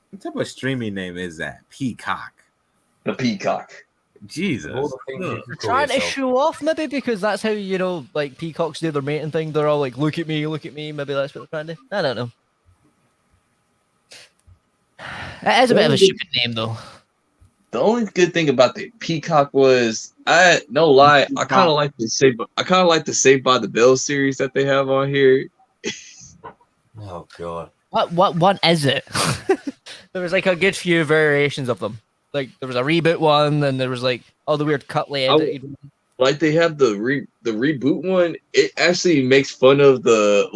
Speaker 11: What type of streaming name is that? Peacock.
Speaker 4: The Peacock.
Speaker 11: Jesus.
Speaker 12: Trying to show off, maybe, because that's how like peacocks do their mating thing. They're all like, "Look at me, look at me." Maybe that's what they're trying to do. I don't know. It is a bit of a stupid name, though.
Speaker 4: The only good thing about the Peacock was, I kind of like the Saved by the Bell series that they have on here.
Speaker 15: Oh god.
Speaker 12: What is it? There was like a good few variations of them. Like there was a reboot one, and there was like all the weird cutly edited.
Speaker 4: Like they have the reboot one. It actually makes fun of the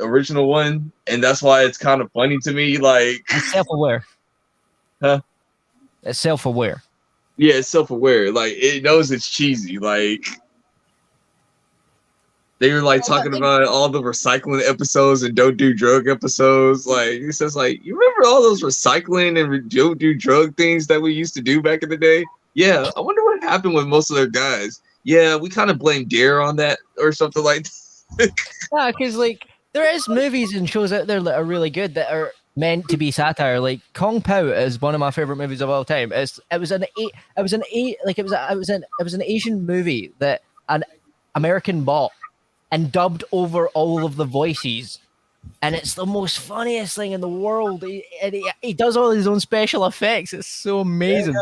Speaker 4: original one, and that's why it's kind of funny to me. Like,
Speaker 12: it's self-aware.
Speaker 4: Huh?
Speaker 12: It's self-aware.
Speaker 4: Yeah, it's self-aware. Like it knows it's cheesy. Like they were like talking about all the recycling episodes and don't do drug episodes. Like it says, like, you remember all those recycling and don't do drug things that we used to do back in the day? Yeah, I wonder what happened with most of their guys. Yeah, we kind of blame Dare on that or something like that.
Speaker 12: Yeah, because like there is movies and shows out there that are really good that are meant to be satire. Like Kung Pao is one of my favorite movies of all time. It was an Asian movie that an American bought and dubbed over all of the voices, and it's the most funniest thing in the world. He does all his own special effects. It's so amazing.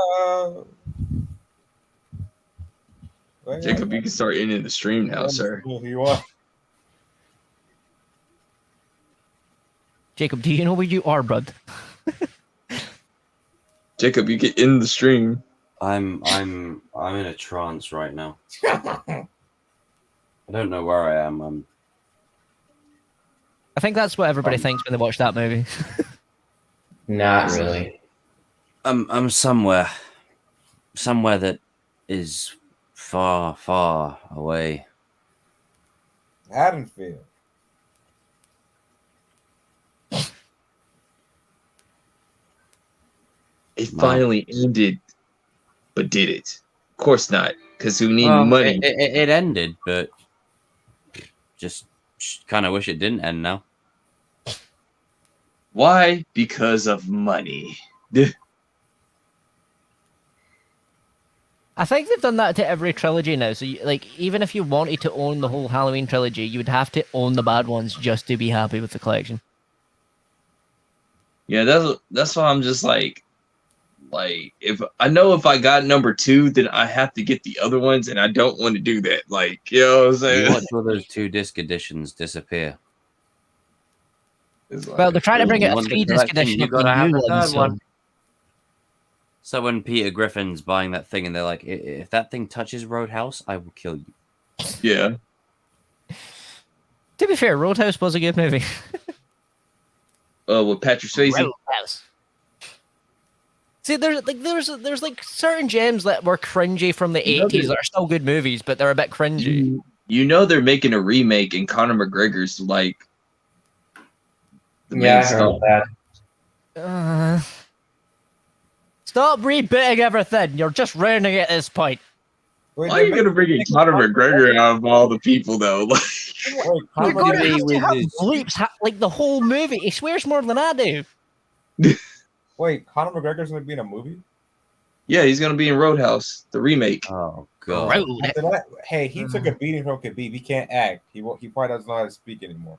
Speaker 4: Jacob, you can start ending the stream now, sir.
Speaker 17: You are.
Speaker 12: Jacob, do you know where you are, bud?
Speaker 4: Jacob, you can end the stream.
Speaker 15: I'm in a trance right now. I don't know where I am.
Speaker 12: I think that's what everybody thinks when they watch that movie.
Speaker 18: Not really.
Speaker 15: I'm somewhere that is far, far away.
Speaker 17: Haddonfield.
Speaker 4: It finally ended, but did it? Of course not, because we need
Speaker 15: Well,
Speaker 4: money.
Speaker 15: It ended, but just kind of wish it didn't end now.
Speaker 4: Why? Because of money.
Speaker 12: I think they've done that to every trilogy now. So, even if you wanted to own the whole Halloween trilogy, you would have to own the bad ones just to be happy with the collection.
Speaker 4: Yeah, that's why I'm just like if I got number 2, then I have to get the other ones, and I don't want to do that. Like, you know what I'm saying?
Speaker 15: You watch all those 2-disc editions disappear.
Speaker 12: Well, they're trying to bring it a 3-disc edition
Speaker 15: You
Speaker 12: of the
Speaker 15: gotta have
Speaker 12: new
Speaker 15: a
Speaker 12: one.
Speaker 15: third one. So when Peter Griffin's buying that thing, and they're like, "If that thing touches Roadhouse, I will kill you."
Speaker 4: Yeah.
Speaker 12: To be fair, Roadhouse was a good movie.
Speaker 4: With Patrick Swayze.
Speaker 12: Roadhouse. See, there's certain gems that were cringy from the 80s that are still good movies, but they're a bit cringy.
Speaker 4: You know they're making a remake, and Conor McGregor's like the main
Speaker 18: I
Speaker 4: star.
Speaker 18: heard that.
Speaker 12: Stop rebooting everything. You're just ruining it at this point.
Speaker 4: Why are you gonna bring in Conor McGregor out of all the people though?
Speaker 12: You're going to have to have bleeps like the whole movie. He swears more than I do.
Speaker 17: Wait, Conor McGregor's gonna be in a movie?
Speaker 4: Yeah, he's gonna be in Roadhouse, the remake.
Speaker 15: Oh
Speaker 17: God! Hey, he took a beating from Khabib. He can't act. He probably doesn't know how to speak anymore.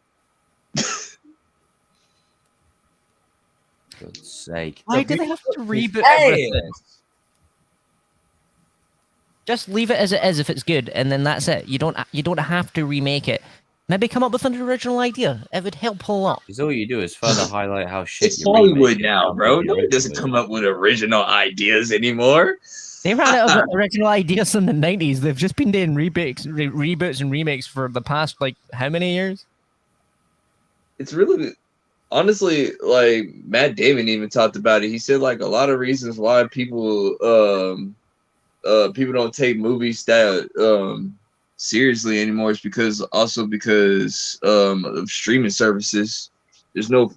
Speaker 15: God's sake!
Speaker 12: Why do they have to reboot everything? Just leave it as it is if it's good, and then that's it. You don't have to remake it. Maybe come up with an original idea. It would help a lot.
Speaker 15: Because all you do is further highlight how shit
Speaker 4: It's
Speaker 15: your
Speaker 4: Hollywood
Speaker 15: remake is.
Speaker 4: now, bro. Nobody doesn't come up with original ideas anymore.
Speaker 12: They ran out of original ideas in the 90s. They've just been doing reboots and remakes for the past, how many years?
Speaker 4: It's really, honestly, like Matt Damon even talked about it. He said like a lot of reasons why people don't take movies that seriously anymore is because of streaming services. There's no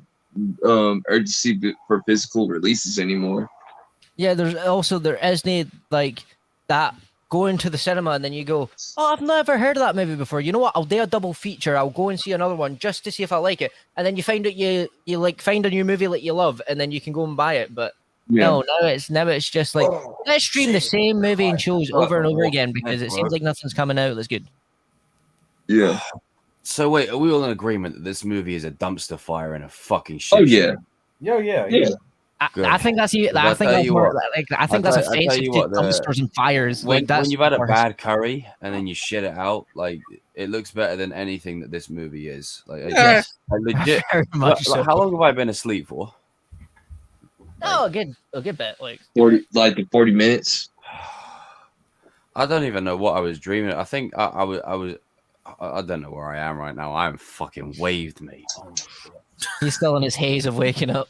Speaker 4: urgency for physical releases anymore.
Speaker 12: Yeah, there isn't that going to the cinema and then you go, oh, I've never heard of that movie before. You know what? I'll do a double feature. I'll go and see another one just to see if I like it. And then you find out you find a new movie that you love, and then you can go and buy it. But no, now it's just like let's stream the same movie and shows over and over again because it seems like nothing's coming out that's good.
Speaker 4: Yeah.
Speaker 15: So wait, are we all in agreement that this movie is a dumpster fire and a fucking shit?
Speaker 4: Oh yeah.
Speaker 17: Yeah.
Speaker 12: I think that's offensive to dumpsters and fires.
Speaker 15: When you've had a
Speaker 12: worse.
Speaker 15: bad curry and then you shit it out, it looks better than anything that this movie is. I legit.
Speaker 12: Very much so.
Speaker 15: How long have I been asleep for?
Speaker 12: Oh, a good bit.
Speaker 4: 40 minutes.
Speaker 15: I don't even know what I was dreaming. I think I was. I don't know where I am right now. I'm fucking waved, mate. Oh my God.
Speaker 12: He's still in his haze of waking up.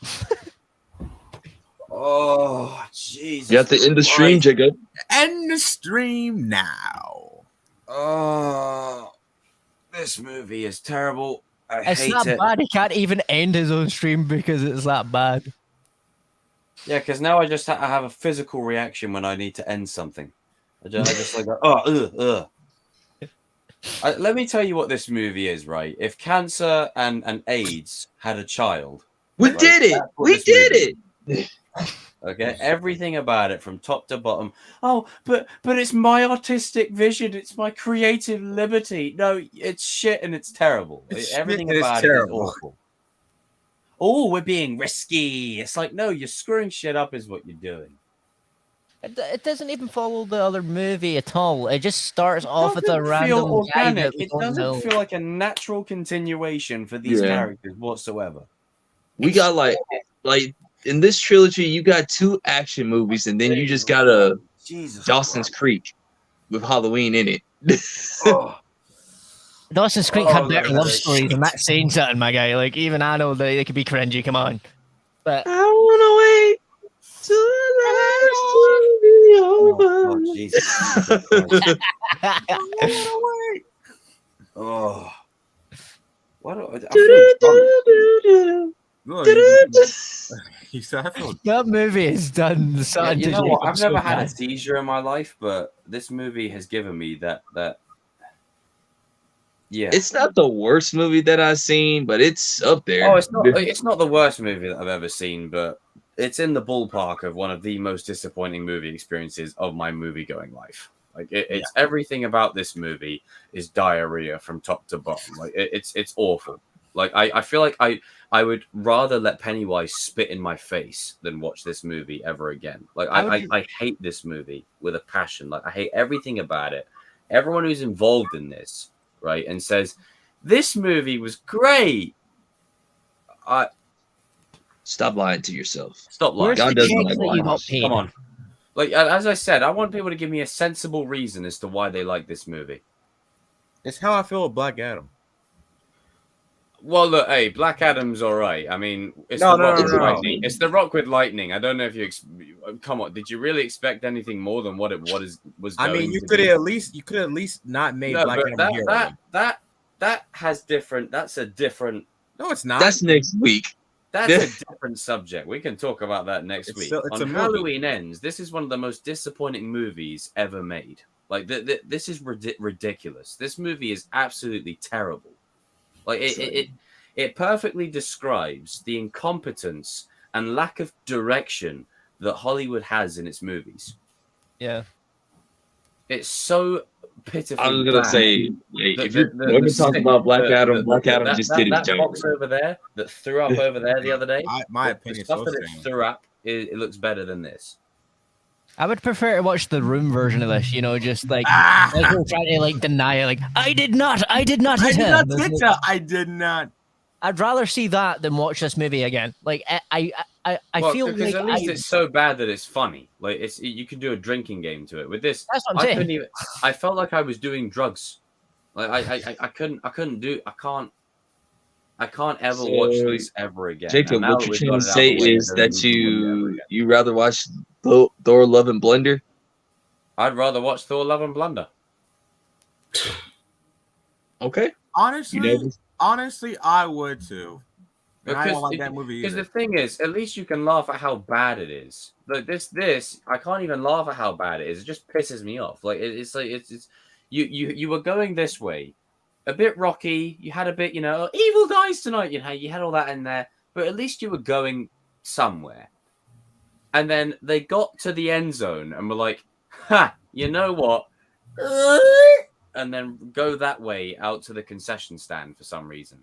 Speaker 15: Oh, Jesus.
Speaker 4: You have to end the stream, Jacob.
Speaker 11: End the stream now.
Speaker 15: Oh, this movie is terrible. I
Speaker 12: It's
Speaker 15: hate
Speaker 12: not
Speaker 15: it.
Speaker 12: bad. He can't even end his own stream because it's that bad.
Speaker 15: Yeah, because now I just have a physical reaction when I need to end something. I just like, let me tell you what this movie is, right? If cancer and AIDS had a child,
Speaker 4: we
Speaker 15: right,
Speaker 4: did it. We did it.
Speaker 15: Okay, everything about it from top to bottom. Oh, but it's my artistic vision. It's my creative liberty. No, it's shit and it's terrible. Everything about it is awful. Oh, we're being risky. It's like, no, you're screwing shit up is what you're doing.
Speaker 12: It doesn't even follow the other movie at all. It just starts off with a random guy that we
Speaker 15: It
Speaker 12: don't
Speaker 15: doesn't
Speaker 12: know.
Speaker 15: feel like a natural continuation for these characters whatsoever.
Speaker 4: We got like in this trilogy, you got 2 action movies, and then you just got a
Speaker 15: Jesus
Speaker 4: Dawson's Creek with Halloween in it.
Speaker 12: Dawson's Creek had
Speaker 15: Oh,
Speaker 12: better
Speaker 15: that
Speaker 12: love
Speaker 15: hurts.
Speaker 12: stories, and that's saying something, my guy. Like, even I know that they could be cringy. Come on, but
Speaker 4: I wanna wait till the
Speaker 15: Oh,
Speaker 4: last
Speaker 15: Jesus. Oh. Why do I feel drunk?
Speaker 11: No, you said I feel.
Speaker 12: that movie is done.
Speaker 15: Yeah,
Speaker 12: Starting
Speaker 15: you
Speaker 12: to
Speaker 15: know what?
Speaker 12: Jacob
Speaker 15: I've never
Speaker 12: so
Speaker 15: had a
Speaker 12: bad.
Speaker 15: seizure in my life, but this movie has given me that. Yeah.
Speaker 4: It's not the worst movie that I've seen, but it's up there.
Speaker 15: Oh, it's not the worst movie that I've ever seen, but it's in the ballpark of one of the most disappointing movie experiences of my movie-going life. Like it's everything about this movie is diarrhea from top to bottom. Like it's awful. Like I feel like I would rather let Pennywise spit in my face than watch this movie ever again. Like I hate this movie with a passion. Like I hate everything about it. Everyone who's involved in this, right, and says this movie was great.
Speaker 4: Stop lying to yourself.
Speaker 15: Stop lying.
Speaker 4: God doesn't like lying.
Speaker 15: Come on. Like as I said, I want people to give me a sensible reason as to why they like this movie.
Speaker 11: It's how I feel with Black Adam.
Speaker 15: Well, look, hey, Black Adam's all right. I mean, it's the Rock with lightning. It's the Rock with lightning. I don't know if you come on. Did you really expect anything more than what was?
Speaker 11: I mean, you could have at least not made Black Adam a hero.
Speaker 15: That has different. That's a different.
Speaker 11: No, it's not.
Speaker 4: That's next week.
Speaker 15: That's a different subject. We can talk about that next week.
Speaker 11: It's
Speaker 15: On Halloween Ends, this is one of the most disappointing movies ever made. Like this is ridiculous. This movie is absolutely terrible. Like it perfectly describes the incompetence and lack of direction that Hollywood has in its movies.
Speaker 12: Yeah,
Speaker 15: it's so pitiful.
Speaker 4: I was gonna say, if you're going to talk about Black Adam, Black Adam just did his job.
Speaker 15: That box over there that threw up over there the other day.
Speaker 11: My opinion,
Speaker 15: the stuff that it threw up, it looks better than this.
Speaker 12: I would prefer to watch the Room version of this. You know, just like Michael trying to like deny it, like I did not hit him.
Speaker 11: I did not.
Speaker 12: I'd rather see that than watch this movie again. Like I feel
Speaker 15: because
Speaker 12: like
Speaker 15: at least it's so bad that it's funny. Like you could do a drinking game to it. With this,
Speaker 12: that's what I'm saying.
Speaker 15: I felt like I was doing drugs. Like I can't ever watch this ever again.
Speaker 4: Jacob, what you're trying to say is that you rather watch Thor: Love and Blender?
Speaker 15: I'd rather watch Thor: Love and Blunder.
Speaker 4: Okay.
Speaker 11: Honestly, I would too. And I don't like that movie
Speaker 15: because
Speaker 11: either.
Speaker 15: the thing is, at least you can laugh at how bad it is. Like this, I can't even laugh at how bad it is. It just pisses me off. Like it's you were going this way, a bit rocky. You had a bit, evil guys tonight. You had all that in there, but at least you were going somewhere. And then they got to the end zone and were like, "Ha, you know what?" And then go that way out to the concession stand for some reason.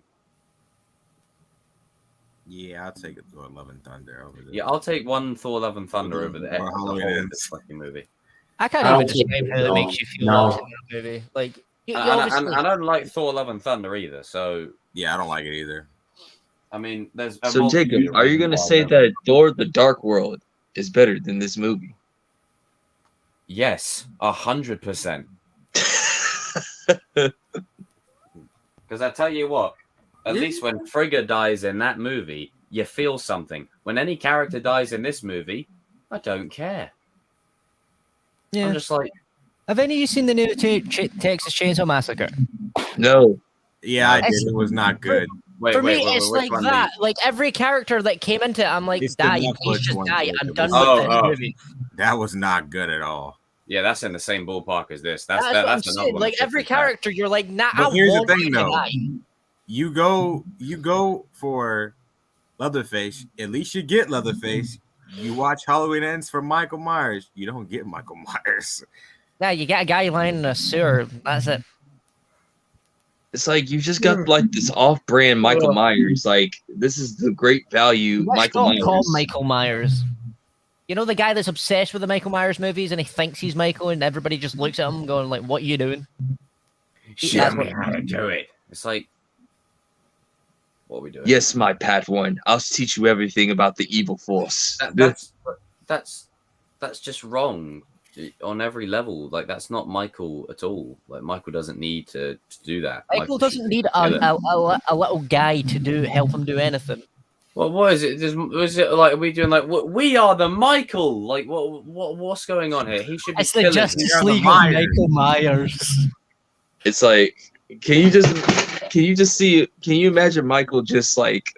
Speaker 11: Yeah, I'll take it Thor: Love and Thunder over there.
Speaker 15: Yeah, I'll take one Thor: Love and Thunder over the whole of this fucking movie.
Speaker 12: I can't even describe how it makes you feel watching that movie. Like,
Speaker 15: I don't like Thor: Love and Thunder either. So
Speaker 11: yeah, I don't like it either.
Speaker 15: I mean, there's
Speaker 4: so Jacob, are you gonna say that Thor: The Dark World is better than this movie?
Speaker 15: Yes, 100%. Because I tell you what, at least when Frigga dies in that movie, you feel something. When any character dies in this movie, I don't care.
Speaker 12: Yeah.
Speaker 15: I'm just like,
Speaker 12: have any of you seen the new Texas Chainsaw Massacre?
Speaker 4: No.
Speaker 11: Yeah, I did. It was not good.
Speaker 12: For me, it's like that. Like every character that came into it, I'm like, die, please just die. I'm done with this movie.
Speaker 11: That was not good at all.
Speaker 15: Yeah, that's in the same ballpark as this. That's
Speaker 12: what I'm
Speaker 15: another
Speaker 12: saying.
Speaker 15: one.
Speaker 12: Like every character, you're like, nah.
Speaker 11: But here's the thing, though. You go for Leatherface. At least you get Leatherface. You watch Halloween Ends for Michael Myers. You don't get Michael Myers.
Speaker 12: Yeah, you got a guy lying in a sewer. That's it.
Speaker 4: It's like you just got like this off-brand Michael Myers. Like this is the great value Michael Myers.
Speaker 12: Called Michael Myers. You know the guy that's obsessed with the Michael Myers movies and he thinks he's Michael and everybody just looks at him going like, "What are you doing?"
Speaker 15: Show me how to do it. It's like, what are we doing?
Speaker 4: Yes, my Padawan. I'll teach you everything about the evil force.
Speaker 15: That's just wrong.
Speaker 2: on every level. Like that's not Michael at all. Like Michael doesn't need to do that.
Speaker 12: Michael
Speaker 2: should
Speaker 12: doesn't need
Speaker 2: kill it.
Speaker 12: a little guy to help him do anything.
Speaker 2: Well, what is it? Was it like are we doing like we are the Michael? Like what's going on here? He should be
Speaker 12: It's the
Speaker 2: killing
Speaker 12: Justice
Speaker 2: people.
Speaker 12: League of Michael Myers.
Speaker 4: It's like, can you just see? Can you imagine Michael just like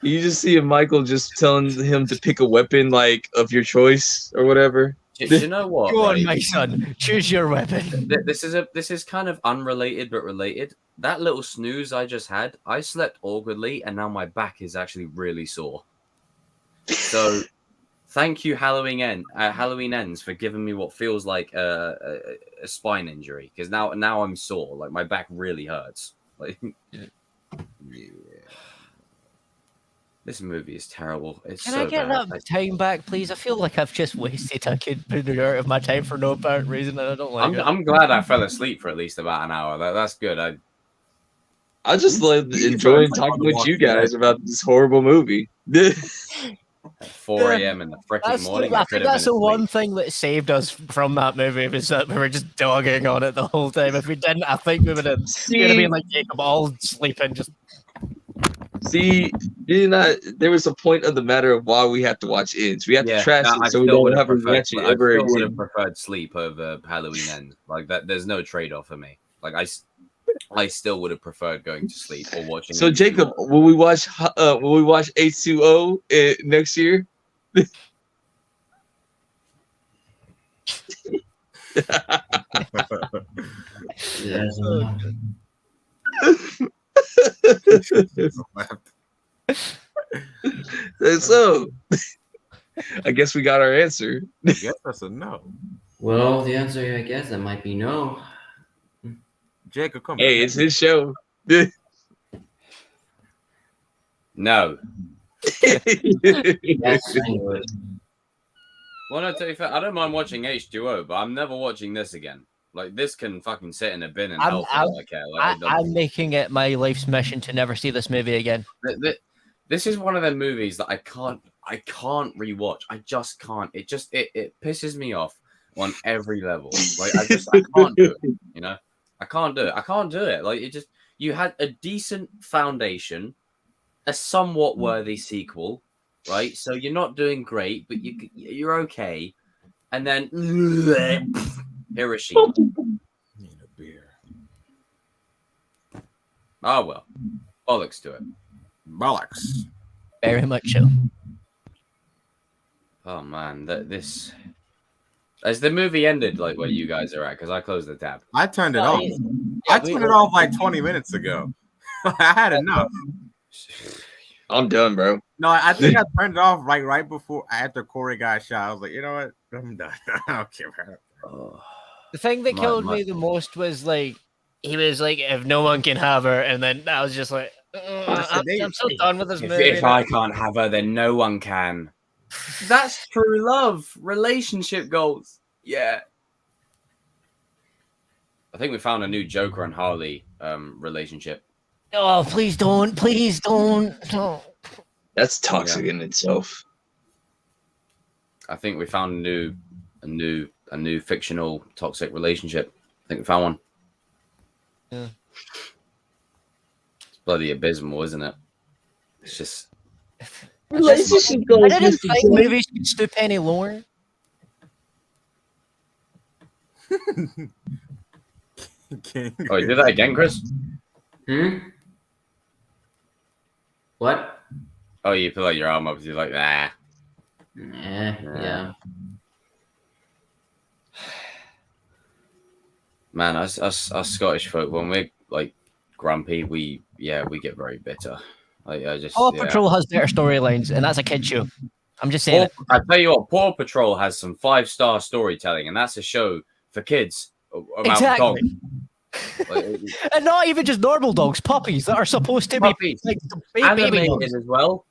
Speaker 4: You just see Michael just telling him to pick a weapon like of your choice or whatever.
Speaker 2: Do you know what?
Speaker 12: Go on,
Speaker 2: right?
Speaker 12: my son. Choose your weapon.
Speaker 2: This is kind of unrelated but related. That little snooze I just had, I slept awkwardly, and now my back is actually really sore. So, thank you, Halloween Ends, for giving me what feels like a spine injury. Because now I'm sore. Like my back really hurts. Like, yeah. This movie is terrible. It's
Speaker 12: Can
Speaker 2: so
Speaker 12: I get
Speaker 2: bad.
Speaker 12: that time back, please? I feel like I've just wasted a good period of my time for no apparent reason, and I don't like it.
Speaker 2: I'm glad I fell asleep for at least about an hour. That's good.
Speaker 4: I just love enjoying talking with you guys about this horrible movie.
Speaker 2: 4 a.m. in the freaking morning.
Speaker 12: I think that's the one thing that saved us from that movie was that we were just dogging on it the whole time. If we didn't, I think we would have been like Jacob, all sleeping. Just
Speaker 4: See, there was a point of the matter of why we have to watch Ends. We have to trash it so we
Speaker 2: still
Speaker 4: don't
Speaker 2: would
Speaker 4: have a
Speaker 2: preferred-
Speaker 4: ratchet
Speaker 2: I
Speaker 4: ever
Speaker 2: still would
Speaker 4: again.
Speaker 2: have preferred sleep over Halloween Ends. Like that, there's no trade-off for me. Like I still would have preferred going to sleep or watching.
Speaker 4: So Jacob, will we watch H2O next year?
Speaker 18: Yes.
Speaker 4: So, I guess we got our answer.
Speaker 11: I guess that's a no.
Speaker 18: Well, the answer, I guess, that might be no.
Speaker 11: Jacob, come
Speaker 4: Hey, it's his show.
Speaker 2: No.
Speaker 18: Yes, I knew it.
Speaker 2: Well, no, to be fair, I don't mind watching H2O, but I'm never watching this again. Like this can fucking sit in a bin and hell for all I care. Like,
Speaker 12: I'm making it my life's mission to never see this movie again.
Speaker 2: This is one of them movies that I can't rewatch. I just can't. It pisses me off on every level. Like I can't do it. You know, I can't do it. I can't do it. Like you had a decent foundation, a somewhat worthy sequel, right? So you're not doing great, but you're okay, and then Hiroshima.
Speaker 11: Need a beer.
Speaker 2: Oh well, bollocks to it.
Speaker 11: Bollocks.
Speaker 12: Very much so.
Speaker 2: Oh man, this has the movie ended like where you guys are at? Because I closed the tab.
Speaker 11: I turned it off. I turned it off like 20 minutes ago. I had enough.
Speaker 4: I'm done, bro.
Speaker 11: No, I think I turned it off right before after Corey got shot. I was like, you know what? I'm done. I don't care about it.
Speaker 12: The thing that killed me the most was like he was like, "If no one can have her," and then I was just like, "I'm so done with this movie."
Speaker 2: If I can't have her, then no one can. That's true love, relationship goals. Yeah. I think we found a new Joker and Harley relationship.
Speaker 12: Oh, please don't! Please don't! No.
Speaker 4: That's toxic in itself.
Speaker 2: I think we found a new fictional toxic relationship. I think we found one.
Speaker 12: Yeah.
Speaker 2: It's bloody abysmal, isn't it? It's just
Speaker 12: Relationship goals. I didn't think movies could stoop any lower.
Speaker 2: Oh, you did that again, Chris?
Speaker 18: What?
Speaker 2: Oh, you put like your arm up. You're like, nah.
Speaker 18: Yeah.
Speaker 2: Man, us Scottish folk, when we're like grumpy, we get very bitter. Like
Speaker 12: Paw Patrol has better storylines, and that's a kid show. I'm just saying.
Speaker 2: I tell you what, Paw Patrol has some 5-star storytelling, and that's a show for kids about dogs. Like,
Speaker 12: And not even just normal dogs, puppies that are supposed to
Speaker 2: Puppies.
Speaker 12: be like baby
Speaker 2: animated
Speaker 12: dogs.
Speaker 2: as well.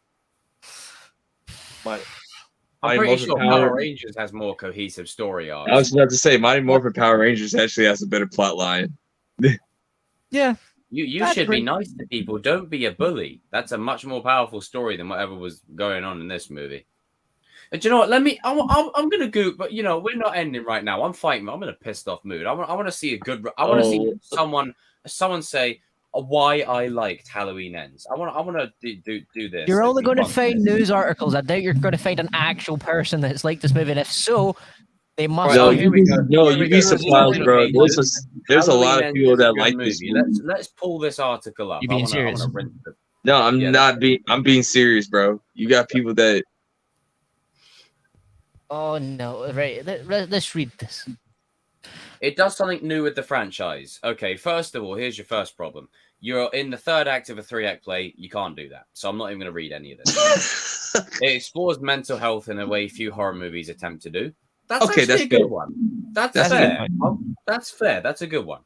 Speaker 2: I'm pretty sure Power Rangers has more cohesive story arcs.
Speaker 4: I was about to say, Mighty Morphin Power Rangers actually has a better plot line.
Speaker 12: Yeah.
Speaker 2: You should be nice to people. Don't be a bully. That's a much more powerful story than whatever was going on in this movie. Do you know what? I'm gonna go, but you know, we're not ending right now. I'm fighting. I'm in a pissed off mood. I want to see a good. I want to see someone say why I liked Halloween Ends. I want to do this.
Speaker 12: You're
Speaker 2: like,
Speaker 12: only going to
Speaker 2: debunk
Speaker 12: find
Speaker 2: this.
Speaker 12: news articles. I doubt you're going to find an actual person that's like this movie. And if so, they must.
Speaker 4: No,
Speaker 12: have-
Speaker 4: you'd be surprised, bro. There's a lot of people that like this movie.
Speaker 2: Let's pull this article up.
Speaker 12: You being
Speaker 2: I
Speaker 12: serious?
Speaker 2: want to rinse it.
Speaker 4: No, I'm being serious, bro. You got people that.
Speaker 12: Oh no! Right, let's read this.
Speaker 2: It does something new with the franchise. Okay, first of all, here's your first problem. You're in the third act of a 3-act play. You can't do that. So I'm not even going to read any of this. It explores mental health in a way few horror movies attempt to do. That's
Speaker 4: Okay,
Speaker 2: actually
Speaker 4: that's
Speaker 2: a good
Speaker 4: good.
Speaker 2: one. That's
Speaker 4: That's
Speaker 2: fair.
Speaker 4: good.
Speaker 2: That's fair. That's a good one.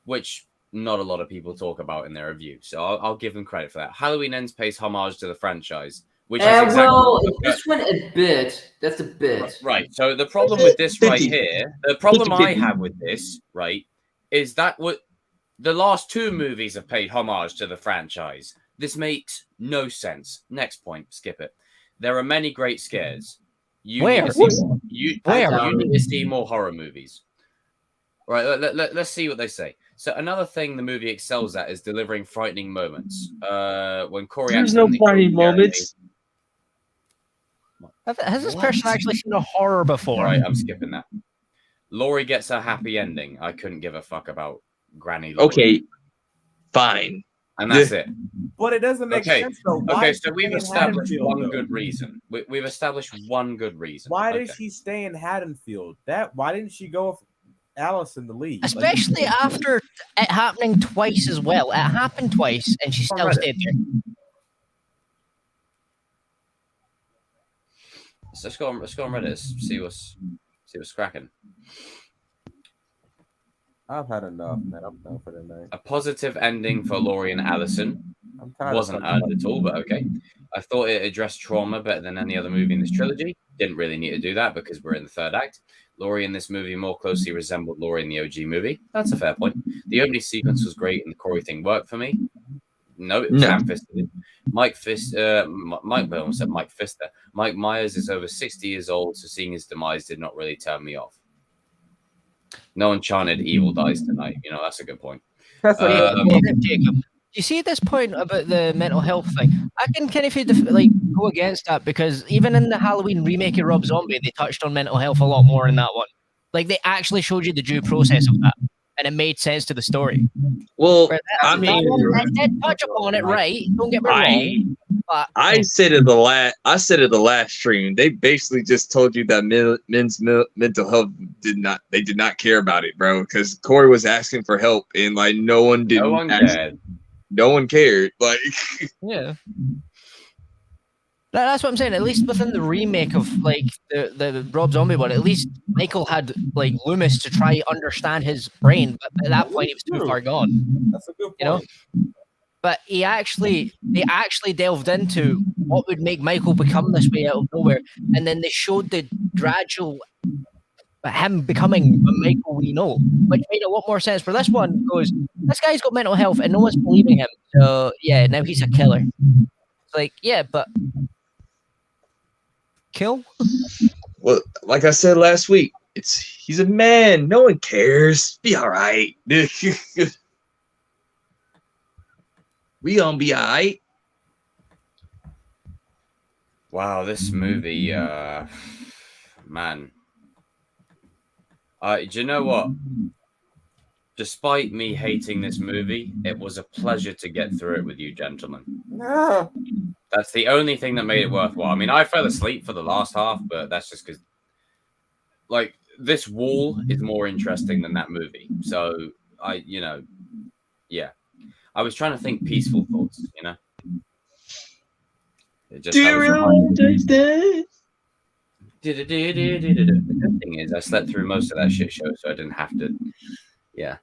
Speaker 2: Which not a lot of people talk about in their review. So I'll give them credit for that. Halloween Ends pays homage to the franchise. Which is exactly
Speaker 5: well,
Speaker 2: what the
Speaker 5: this one a bit. That's a bit.
Speaker 2: Right. So the problem with this right
Speaker 5: 50.
Speaker 2: here, the problem I
Speaker 5: 50.
Speaker 2: have with this, right, is that what the last two movies have paid homage to the franchise. This makes no sense. Next point, skip it. There are many great scares. You
Speaker 12: Where?
Speaker 2: need to see more.
Speaker 12: Where?
Speaker 2: You need to see more horror movies. Right. Let's see what they say. So another thing the movie excels at is delivering frightening moments. When Corey
Speaker 4: There's no
Speaker 2: accidentally
Speaker 4: funny
Speaker 2: kills Jeremy-
Speaker 4: moments.
Speaker 12: Has this person actually seen a horror before?
Speaker 2: Right, I'm skipping that. Laurie gets a happy ending. I couldn't give a fuck about Granny Laurie.
Speaker 4: Okay, fine.
Speaker 2: And that's it.
Speaker 11: But it doesn't make
Speaker 2: Okay.
Speaker 11: sense though. Why
Speaker 2: Okay,
Speaker 11: is
Speaker 2: so
Speaker 11: she
Speaker 2: we've
Speaker 11: in
Speaker 2: established
Speaker 11: Haddonfield,
Speaker 2: one
Speaker 11: though?
Speaker 2: good reason. We've established one good reason.
Speaker 11: Why
Speaker 2: Okay.
Speaker 11: did she stay in Haddonfield? Why didn't she go with Allison to leave?
Speaker 12: Especially after it happening twice as well. It happened twice, and she still
Speaker 2: Reddit.
Speaker 12: stayed there.
Speaker 2: So let's go on Reddit. See what's cracking.
Speaker 11: I've had enough, man. I'm done for the night.
Speaker 2: A positive ending for Laurie and Allison
Speaker 11: I'm tired of
Speaker 2: wasn't
Speaker 11: fucking
Speaker 2: earned at all, but okay. I thought it addressed trauma better than any other movie in this trilogy. Didn't really need to do that because we're in the third act. Laurie in this movie more closely resembled Laurie in the OG movie. That's a fair point. The opening sequence was great, and the Corey thing worked for me. No, it was
Speaker 4: No.
Speaker 2: ham-fisted. Mike Pfister. Mike Myers is over 60 years old, so seeing his demise did not really turn me off. No Enchanted Evil dies tonight. You know, that's a good point.
Speaker 12: Jacob, you see this point about the mental health thing? I can kind of go against that because even in the Halloween remake of Rob Zombie, they touched on mental health a lot more in that one. Like they actually showed you the due process of that, and it made sense to the story.
Speaker 4: Well,
Speaker 12: Where
Speaker 4: I mean,
Speaker 12: they did touch upon it, right? Don't get me wrong. But
Speaker 4: I said it the last stream. They basically just told you that men's mental health did not care about it, bro. Because Corey was asking for help, and like no one cared. No one cared. Like,
Speaker 12: yeah. That's what I'm saying. At least within the remake of like the Rob Zombie one, at least Michael had like Loomis to try understand his brain, but at that point he was too far gone.
Speaker 11: That's a good point.
Speaker 12: You know? But they actually delved into what would make Michael become this way out of nowhere, and then they showed the gradual him becoming the Michael we know, which made a lot more sense for this one. Because this guy's got mental health and no one's believing him, so yeah, now he's a killer. It's like, yeah, but kill?
Speaker 4: well, like I said last week, he's a man. No one cares. Be all right. We gonna be all right.
Speaker 2: Wow, this movie, man. Do you know what? Despite me hating this movie, it was a pleasure to get through it with you, gentlemen.
Speaker 11: No.
Speaker 2: That's the only thing that made it worthwhile. I mean, I fell asleep for the last half, but that's just because, like, this wall is more interesting than that movie. So, yeah. I was trying to think peaceful thoughts, you know? It just,
Speaker 4: Do you really understand?
Speaker 2: The good thing is I slept through most of that shit show, so I didn't have to. Yeah.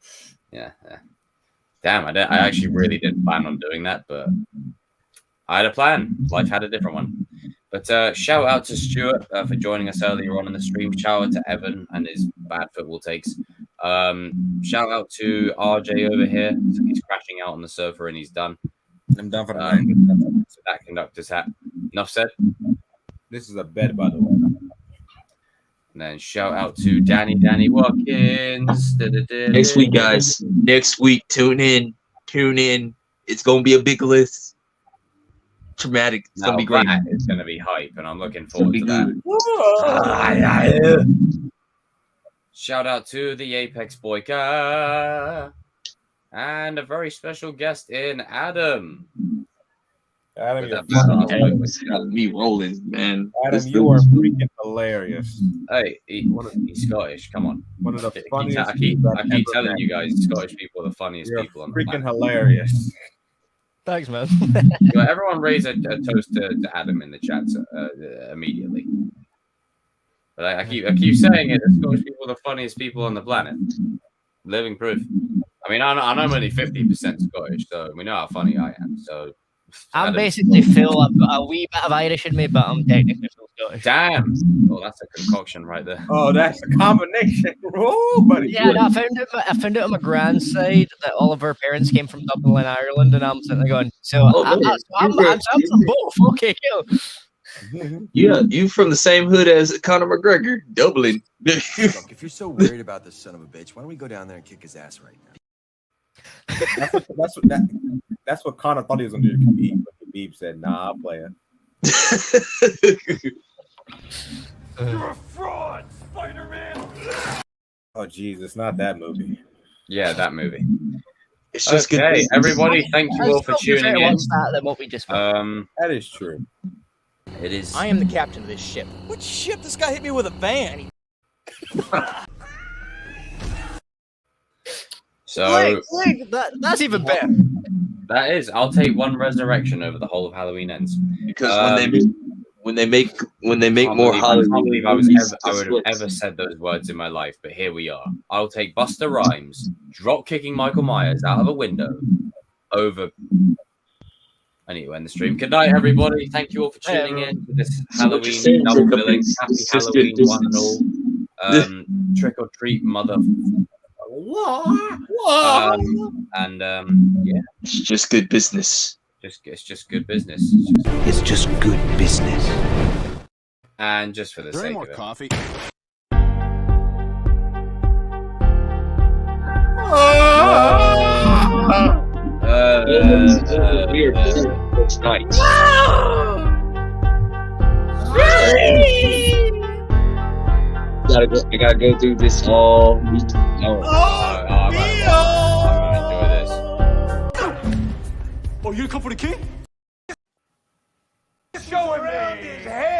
Speaker 2: Damn, I actually really didn't plan on doing that, but I had a plan. Life had a different one. But shout out to Stuart for joining us earlier on in the stream. Shout out to Evan and his bad football takes. Shout out to RJ over here. So he's crashing out on the server and he's done.
Speaker 11: I'm done for the night.
Speaker 2: So that conductor's hat. Enough said.
Speaker 11: This is a bet, by the way.
Speaker 2: And then shout out to Danny Watkins.
Speaker 4: Next week, guys. Next week, tune in. It's gonna be a big list. Traumatic. It's gonna be great.
Speaker 2: It's gonna be hype, and I'm looking forward to that. Shout out to the Apex Boyka and a very special guest in Adam.
Speaker 17: Adam,
Speaker 4: me rolling, man.
Speaker 17: Adam, you are freaking hilarious.
Speaker 2: Hey, he's Scottish. Come on.
Speaker 17: One of the funniest.
Speaker 2: I keep telling you guys, Scottish people are the funniest people on the
Speaker 17: freaking
Speaker 2: planet.
Speaker 17: hilarious.
Speaker 12: Thanks, man.
Speaker 2: Everyone raise a toast to Adam in the chat immediately. But I keep saying it. The Scottish people are the funniest people on the planet. Living proof. I mean, I'm only 50% Scottish, so we know how funny I am. So
Speaker 12: I'm basically Phil. I've got a wee bit of Irish in me, but I'm technically still Scottish.
Speaker 2: Damn! Oh, that's a concoction right there.
Speaker 11: Oh, that's a combination. Oh, buddy.
Speaker 12: Yeah, no, I found it on my grand's side that all of her parents came from Dublin, Ireland, and I'm sitting there going, so I'm from both. Okay, cool.
Speaker 4: Yeah, you from the same hood as Conor McGregor, Dublin.
Speaker 19: Look, if you're so worried about this son of a bitch, why don't we go down there and kick his ass right now?
Speaker 11: That's what Conor thought he was gonna do to Khabib, but Khabib said, "Nah, I'll play it."
Speaker 10: You're a fraud, Spider-Man.
Speaker 11: Oh, Jesus, not that movie.
Speaker 2: Yeah, that movie.
Speaker 4: It's just
Speaker 2: okay,
Speaker 4: good.
Speaker 2: Everybody, thank you all for tuning in.
Speaker 11: That is true.
Speaker 2: It is.
Speaker 20: I am the captain of this ship. What ship? This guy hit me with a van.
Speaker 2: So
Speaker 12: that's even better.
Speaker 2: That is. I'll take one resurrection over the whole of Halloween Ends
Speaker 4: Because when they make more
Speaker 2: I
Speaker 4: Hollywood
Speaker 2: can't believe I
Speaker 4: movies,
Speaker 2: would have ever said those words in my life, but here we are. I'll take Busta Rhymes drop kicking Michael Myers out of a window over. I need to end the stream. Good night, everybody. Thank you all for tuning in to this Halloween double billing. Happy Halloween, one and all. Trick or treat, mother. Yeah,
Speaker 4: it's just good business.
Speaker 2: It's just good business.
Speaker 19: It's just good business.
Speaker 2: And just for the sake of it.
Speaker 19: Coffee.
Speaker 4: I gotta go through this all week.
Speaker 2: I'm gonna enjoy this.
Speaker 10: Oh, you come for the king? Show him his head.